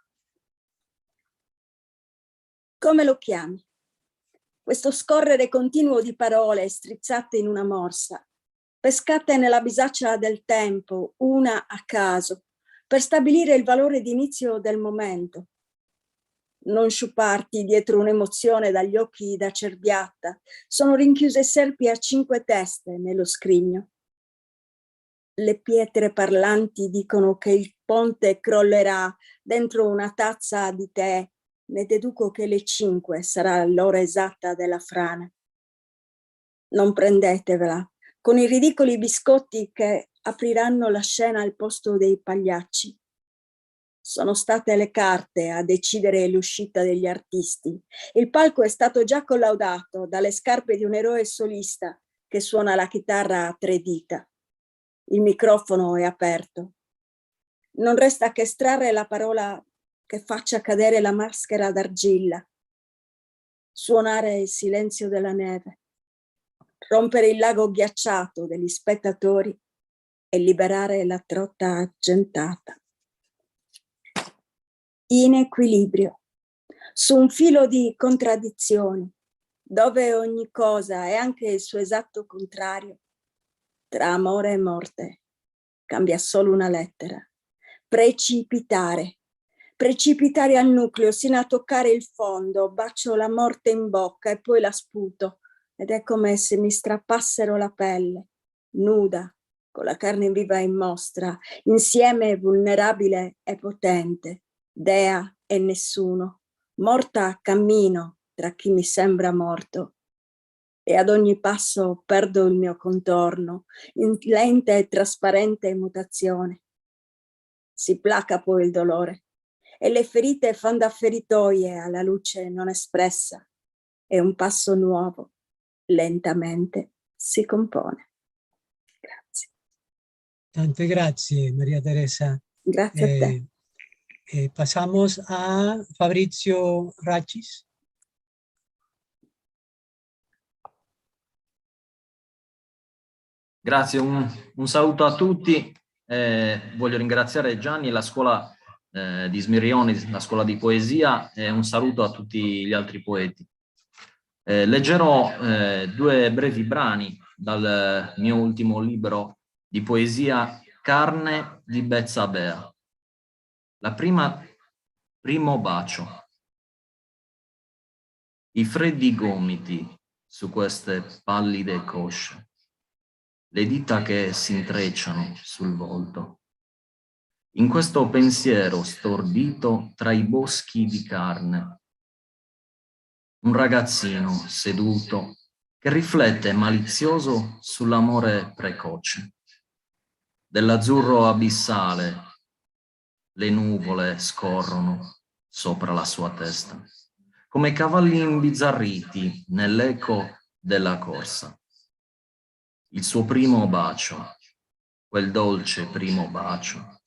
Come lo chiami? Questo scorrere continuo di parole strizzate in una morsa, pescate nella bisaccia del tempo, una a caso, per stabilire il valore d'inizio del momento. Non sciuparti dietro un'emozione dagli occhi da cerbiatta, sono rinchiuse serpi a 5 teste nello scrigno. Le pietre parlanti dicono che il ponte crollerà dentro una tazza di tè, ne deduco che le 5 sarà l'ora esatta della frane. Non prendetevela con i ridicoli biscotti che apriranno la scena al posto dei pagliacci. Sono state le carte a decidere l'uscita degli artisti. Il palco è stato già collaudato dalle scarpe di un eroe solista che suona la chitarra a 3 dita. Il microfono è aperto. Non resta che estrarre la parola che faccia cadere la maschera d'argilla, suonare il silenzio della neve, rompere il lago ghiacciato degli spettatori e liberare la trotta argentata. In equilibrio, su un filo di contraddizioni, dove ogni cosa è anche il suo esatto contrario, tra amore e morte, cambia solo una lettera. Precipitare al nucleo sino a toccare il fondo, bacio la morte in bocca e poi la sputo, ed è come se mi strappassero la pelle, nuda, con la carne viva in mostra, insieme vulnerabile e potente, dea e nessuno, morta cammino tra chi mi sembra morto. E ad ogni passo perdo il mio contorno, in lenta e trasparente mutazione. Si placa poi il dolore e le ferite fan da feritoie alla luce non espressa e un passo nuovo lentamente si compone. Grazie. Tante grazie María Teresa. Grazie a te. Pasamos a Fabrizio Rachis. Grazie, un saluto a tutti. Voglio ringraziare Gianni e la scuola di Smirioni, la scuola di poesia, e un saluto a tutti gli altri poeti. Leggerò 2 brevi brani dal mio ultimo libro di poesia, Carne di Bezzabea. La primo bacio. I freddi gomiti su queste pallide cosce. Le dita che si intrecciano sul volto. In questo pensiero stordito tra i boschi di carne. Un ragazzino seduto che riflette malizioso sull'amore precoce. Dell'azzurro abissale le nuvole scorrono sopra la sua testa, come cavalli imbizzarriti nell'eco della corsa. Il suo primo bacio, quel dolce primo bacio,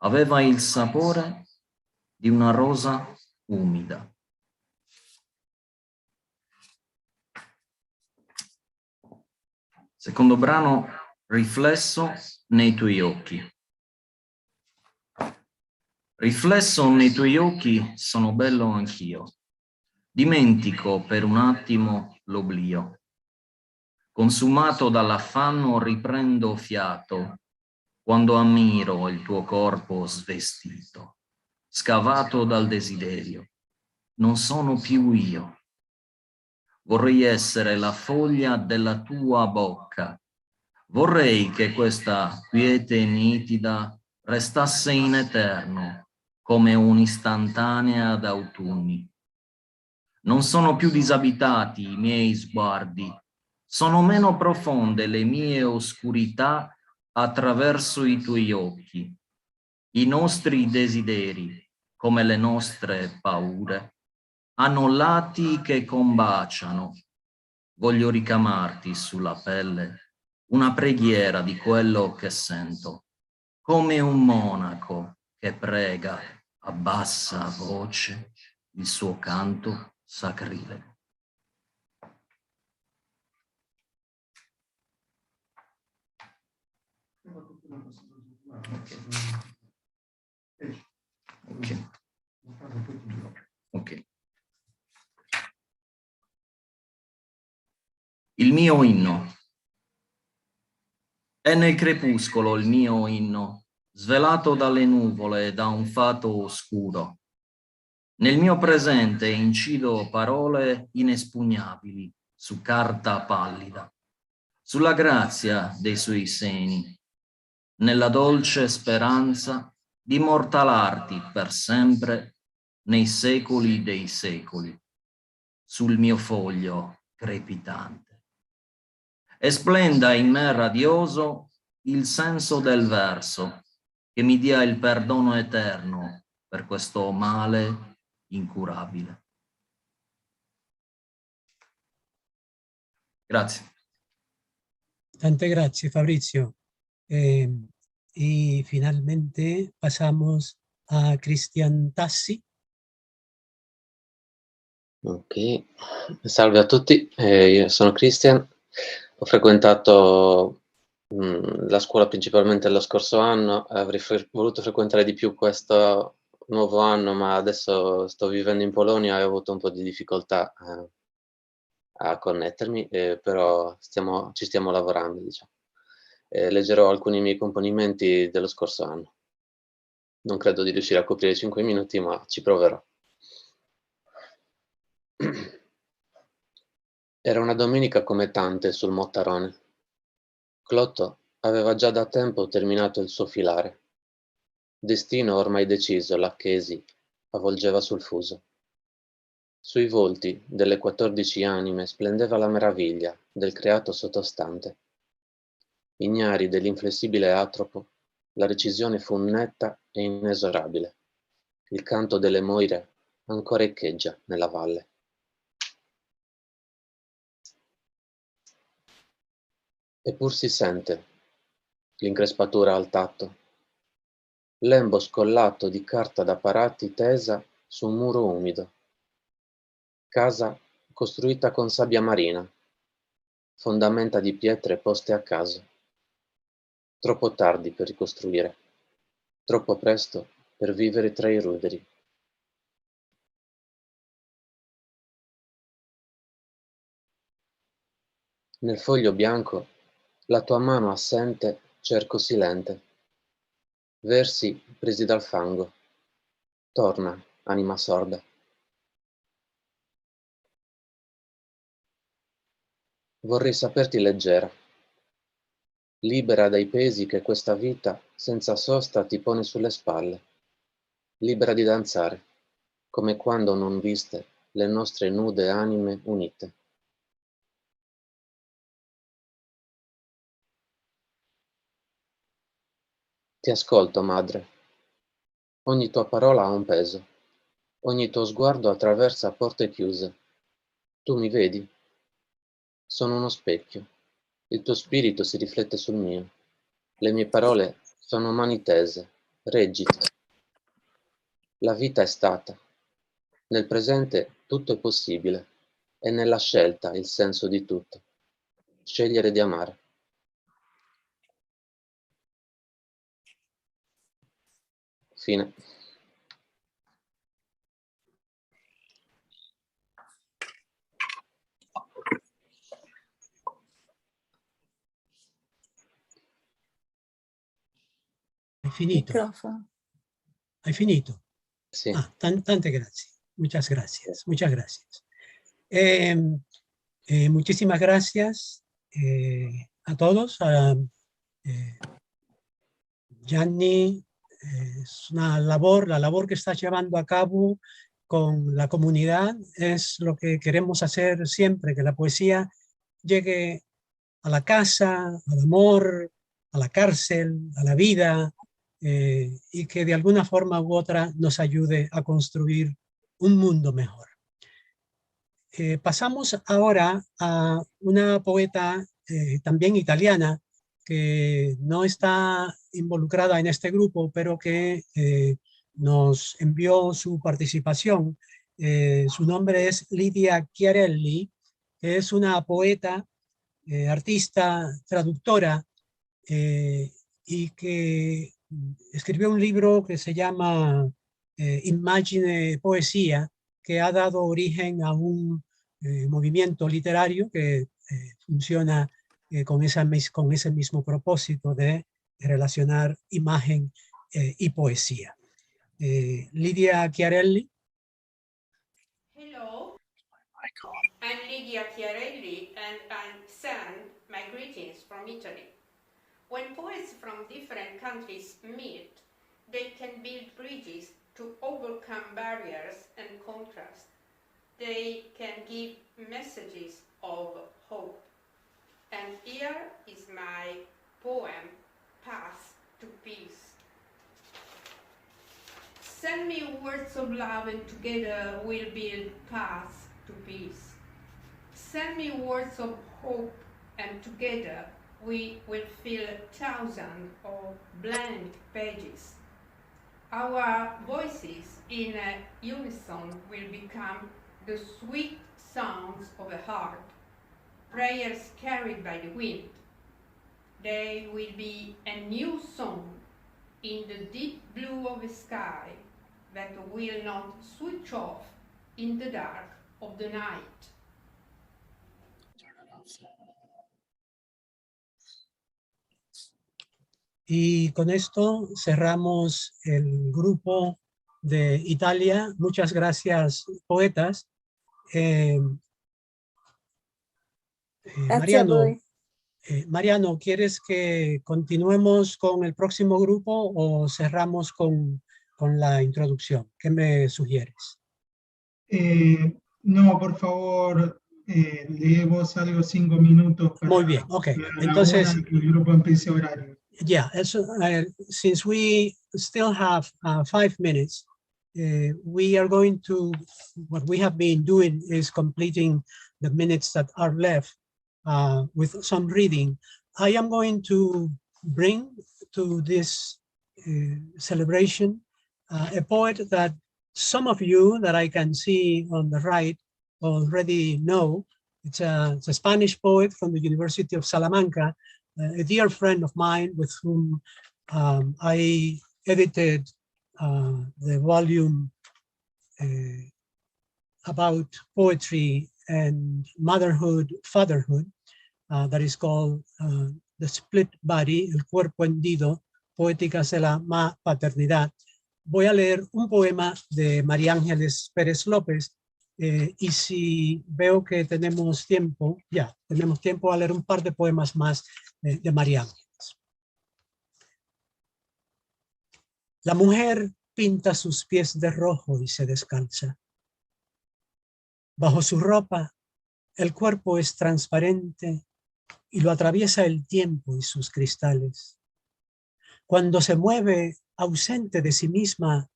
aveva il sapore di una rosa umida. Secondo brano, Riflesso nei tuoi occhi. Riflesso nei tuoi occhi sono bello anch'io. Dimentico per un attimo l'oblio. Consumato dall'affanno riprendo fiato quando ammiro il tuo corpo svestito, scavato dal desiderio. Non sono più io, Vorrei essere la foglia della tua bocca. Vorrei che questa quiete nitida restasse in eterno, come un'istantanea d'autunni. Non sono più disabitati i miei sguardi, sono meno profonde le mie oscurità attraverso i tuoi occhi. I nostri desideri, come le nostre paure, hanno lati che combaciano. Voglio ricamarti sulla pelle una preghiera di quello che sento, come un monaco che prega a bassa voce il suo canto sacrile. Ok. Il mio inno. È nel crepuscolo il mio inno, svelato dalle nuvole e da un fato oscuro. Nel mio presente incido parole inespugnabili su carta pallida, sulla grazia dei suoi seni, nella dolce speranza di immortalarti per sempre nei secoli dei secoli, sul mio foglio crepitante. E splenda in me radioso il senso del verso, che mi dia il perdono eterno per questo male incurabile. Grazie. Tante grazie, Fabrizio. Y finalmente pasamos a Cristian Tassi. Ok, salve a tutti, io sono Cristian, ho frequentato la scuola principalmente lo scorso anno, avrei voluto frequentare di più questo nuovo anno, ma adesso sto vivendo in Polonia e ho avuto un po' di difficoltà a connettermi, però ci stiamo lavorando, diciamo. Leggerò alcuni miei componimenti dello scorso anno. Non credo di riuscire a coprire 5 minuti, ma ci proverò. Era una domenica come tante sul Mottarone. Clotto aveva già da tempo terminato il suo filare. Destino ormai deciso l'Acchesi avvolgeva sul fuso. Sui volti delle 14 anime splendeva la meraviglia del creato sottostante. Ignari dell'inflessibile atropo, la recisione fu netta e inesorabile. Il canto delle moire ancora echeggia nella valle. Eppur si sente l'increspatura al tatto, lembo scollato di carta da parati tesa su un muro umido, casa costruita con sabbia marina, fondamenta di pietre poste a caso, troppo tardi per ricostruire, troppo presto per vivere tra i ruderi. Nel foglio bianco la tua mano assente cerco silente, versi presi dal fango, torna, anima sorda. Vorrei saperti leggera, libera dai pesi che questa vita senza sosta ti pone sulle spalle, libera di danzare, come quando non viste le nostre nude anime unite. Ti ascolto, madre. Ogni tua parola ha un peso. Ogni tuo sguardo attraversa porte chiuse. Tu mi vedi? Sono uno specchio. Il tuo spirito si riflette sul mio. Le mie parole sono mani tese. Reggiti. La vita è stata. Nel presente tutto è possibile. È nella scelta il senso di tutto. Scegliere di amare. Fine. Hai finito? Microfono. Hai finito? Sì. Tante grazie. Muchas gracias. Muchas gracias. Muchísimas gracias a todos, a Gianni. Es una labor, la labor que estás llevando a cabo con la comunidad es lo que queremos hacer siempre, que la poesía llegue a la casa, al amor, a la cárcel, a la vida, y que de alguna forma u otra nos ayude a construir un mundo mejor. Pasamos ahora a una poeta también italiana que no está involucrada en este grupo, pero que nos envió su participación. Su nombre es Lidia Chiarelli, que es una poeta, artista, traductora, y que escribió un libro que se llama Immagine Poesía, que ha dado origen a un movimiento literario que funciona con ese mismo propósito de relacionar imagen y poesía. Lidia Chiarelli. Hello, I'm Lidia Chiarelli and I send my greetings from Italy. When poets from different countries meet, they can build bridges to overcome barriers and contrast. They can give messages of hope. And here is my poem, Path to Peace. Send me words of love and together we'll build paths to peace. Send me words of hope and together we will fill thousands of blank pages. Our voices in unison will become the sweet sounds of a heart, prayers carried by the wind. They will be a new song in the deep blue of the sky that will not switch off in the dark of the night. Y con esto cerramos el grupo de Italia. Muchas gracias, poetas. Mariano, ¿quieres que continuemos con el próximo grupo o cerramos con la introducción? ¿Qué me sugieres? No, por favor, leemos algo 5 minutos. Muy bien, ok. Entonces, que el grupo empiece horario. Yeah, since we still have 5 minutes, we are going to, what we have been doing is completing the minutes that are left with some reading. I am going to bring to this celebration a poet that some of you that I can see on the right already know. It's a Spanish poet from the University of Salamanca, a dear friend of mine with whom I edited the volume about poetry and motherhood, fatherhood, that is called The Split Body, El Cuerpo Hendido, Poéticas de la Paternidad. Voy a leer un poema de María Ángeles Pérez López, y si veo que tenemos tiempo, tenemos tiempo a leer un par de poemas más de María Ángeles. La mujer pinta sus pies de rojo y se descalza. Bajo su ropa, el cuerpo es transparente y lo atraviesa el tiempo y sus cristales. Cuando se mueve ausente de sí misma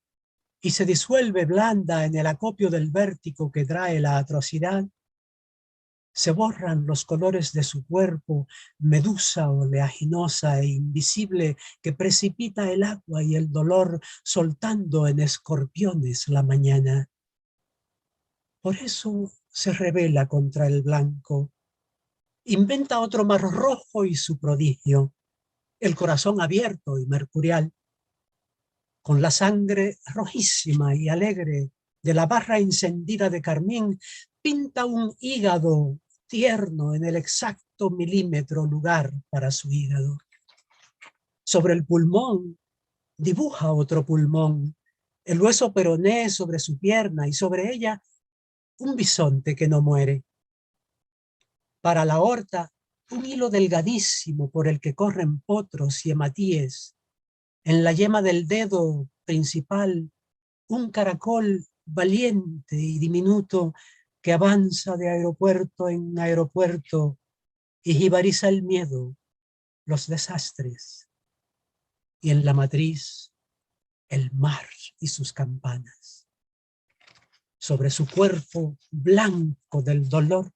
y se disuelve blanda en el acopio del vértigo que trae la atrocidad, se borran los colores de su cuerpo, medusa oleaginosa e invisible que precipita el agua y el dolor soltando en escorpiones la mañana. Por eso se rebela contra el blanco, inventa otro mar rojo y su prodigio, el corazón abierto y mercurial. Con la sangre rojísima y alegre de la barra encendida de carmín, pinta un hígado tierno en el exacto milímetro lugar para su hígado. Sobre el pulmón dibuja otro pulmón, el hueso peroné sobre su pierna y sobre ella un bisonte que no muere. Para la horta, un hilo delgadísimo por el que corren potros y hematíes. En la yema del dedo principal, un caracol valiente y diminuto que avanza de aeropuerto en aeropuerto y jibariza el miedo, los desastres. Y en la matriz, el mar y sus campanas. Sobre su cuerpo blanco del dolor,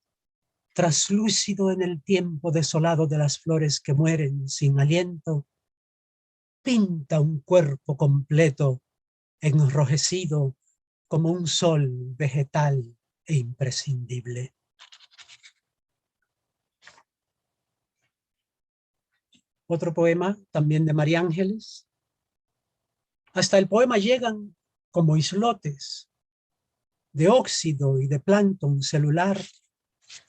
traslúcido en el tiempo desolado de las flores que mueren sin aliento, pinta un cuerpo completo, enrojecido como un sol vegetal e imprescindible. Otro poema, también de María Ángeles. Hasta el poema llegan como islotes de óxido y de plancton celular,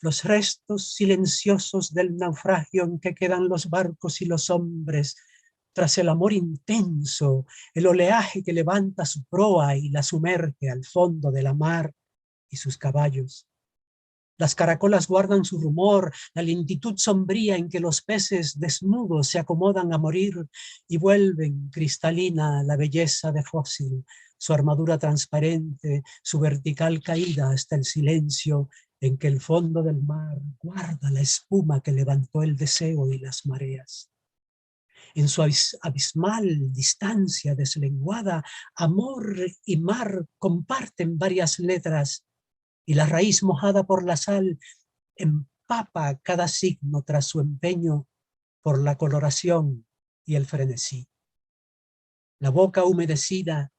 los restos silenciosos del naufragio en que quedan los barcos y los hombres tras el amor intenso, el oleaje que levanta su proa y la sumerge al fondo de la mar y sus caballos. Las caracolas guardan su rumor, la lentitud sombría en que los peces desnudos se acomodan a morir y vuelven cristalina la belleza de fósil, su armadura transparente, su vertical caída hasta el silencio en que el fondo del mar guarda la espuma que levantó el deseo y las mareas. En su abismal distancia deslenguada, amor y mar comparten varias letras, y la raíz mojada por la sal empapa cada signo tras su empeño por la coloración y el frenesí. La boca humedecida,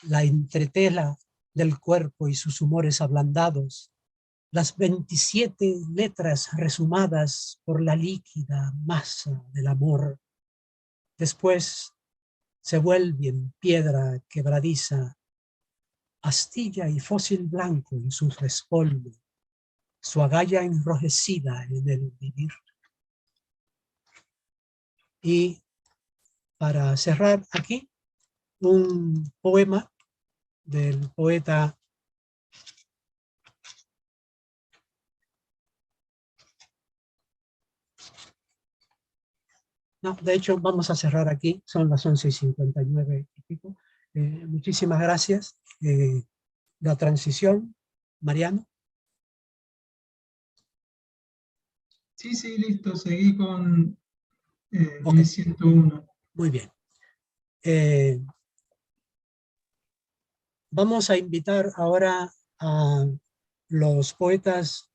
la entretela del cuerpo y sus humores ablandados, las 27 letras resumadas por la líquida masa del amor, después se vuelven piedra quebradiza, astilla y fósil blanco en su respoldo, su agalla enrojecida en el vivir. Y para cerrar aquí, un poema del poeta no, de hecho vamos a cerrar aquí, son las 11:59 y pico. Muchísimas gracias. La transición, Mariano. Sí, sí, listo, seguí con Okay. 101. Muy bien. Vamos a invitar ahora a los poetas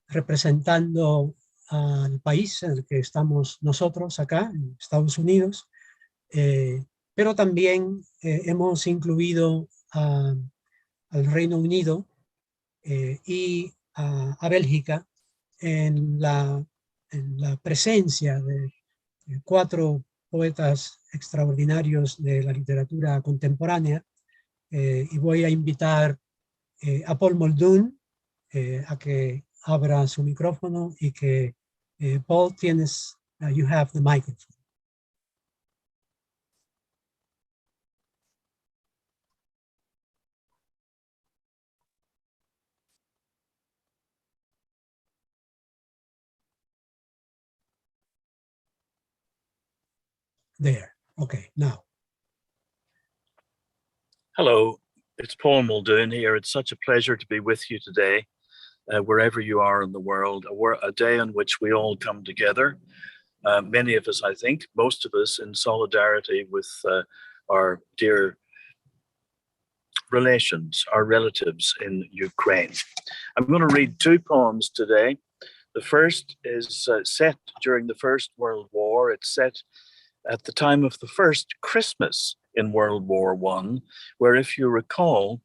representando al país en el que estamos nosotros acá, en Estados Unidos, pero también hemos incluido al Reino Unido y a Bélgica en la presencia de 4 poetas extraordinarios de la literatura contemporánea, y voy a invitar a Paul Muldoon a que abra su micrófono y que Paul, you have the microphone. There, okay, now. Hello, it's Paul Muldoon here. It's such a pleasure to be with you today, wherever you are in the world, a day on which we all come together. Many of us, I think, most of us in solidarity with our dear relations, our relatives in Ukraine. I'm going to read 2 poems today. The first is set during the First World War. It's set at the time of the first Christmas in World War I, where, if you recall,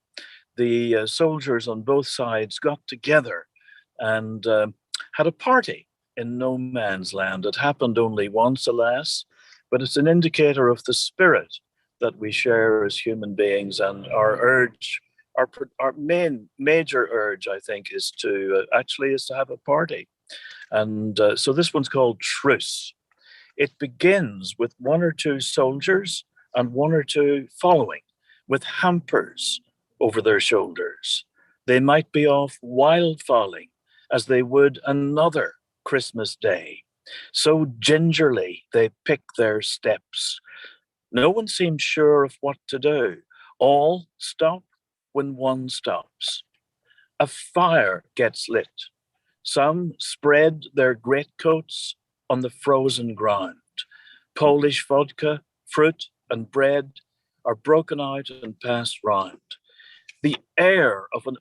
the soldiers on both sides got together and had a party in no man's land. It happened only once, alas, but it's an indicator of the spirit that we share as human beings, and our urge, our main major urge, I think, is to have a party. And so this one's called Truce. It begins with 1 or 2 soldiers and 1 or 2 following, with hampers over their shoulders. They might be off wild-fowling as they would another Christmas day. So gingerly they pick their steps. No one seems sure of what to do. All stop when one stops. A fire gets lit. Some spread their greatcoats on the frozen ground. Polish vodka, fruit, and bread are broken out and passed round. The air of an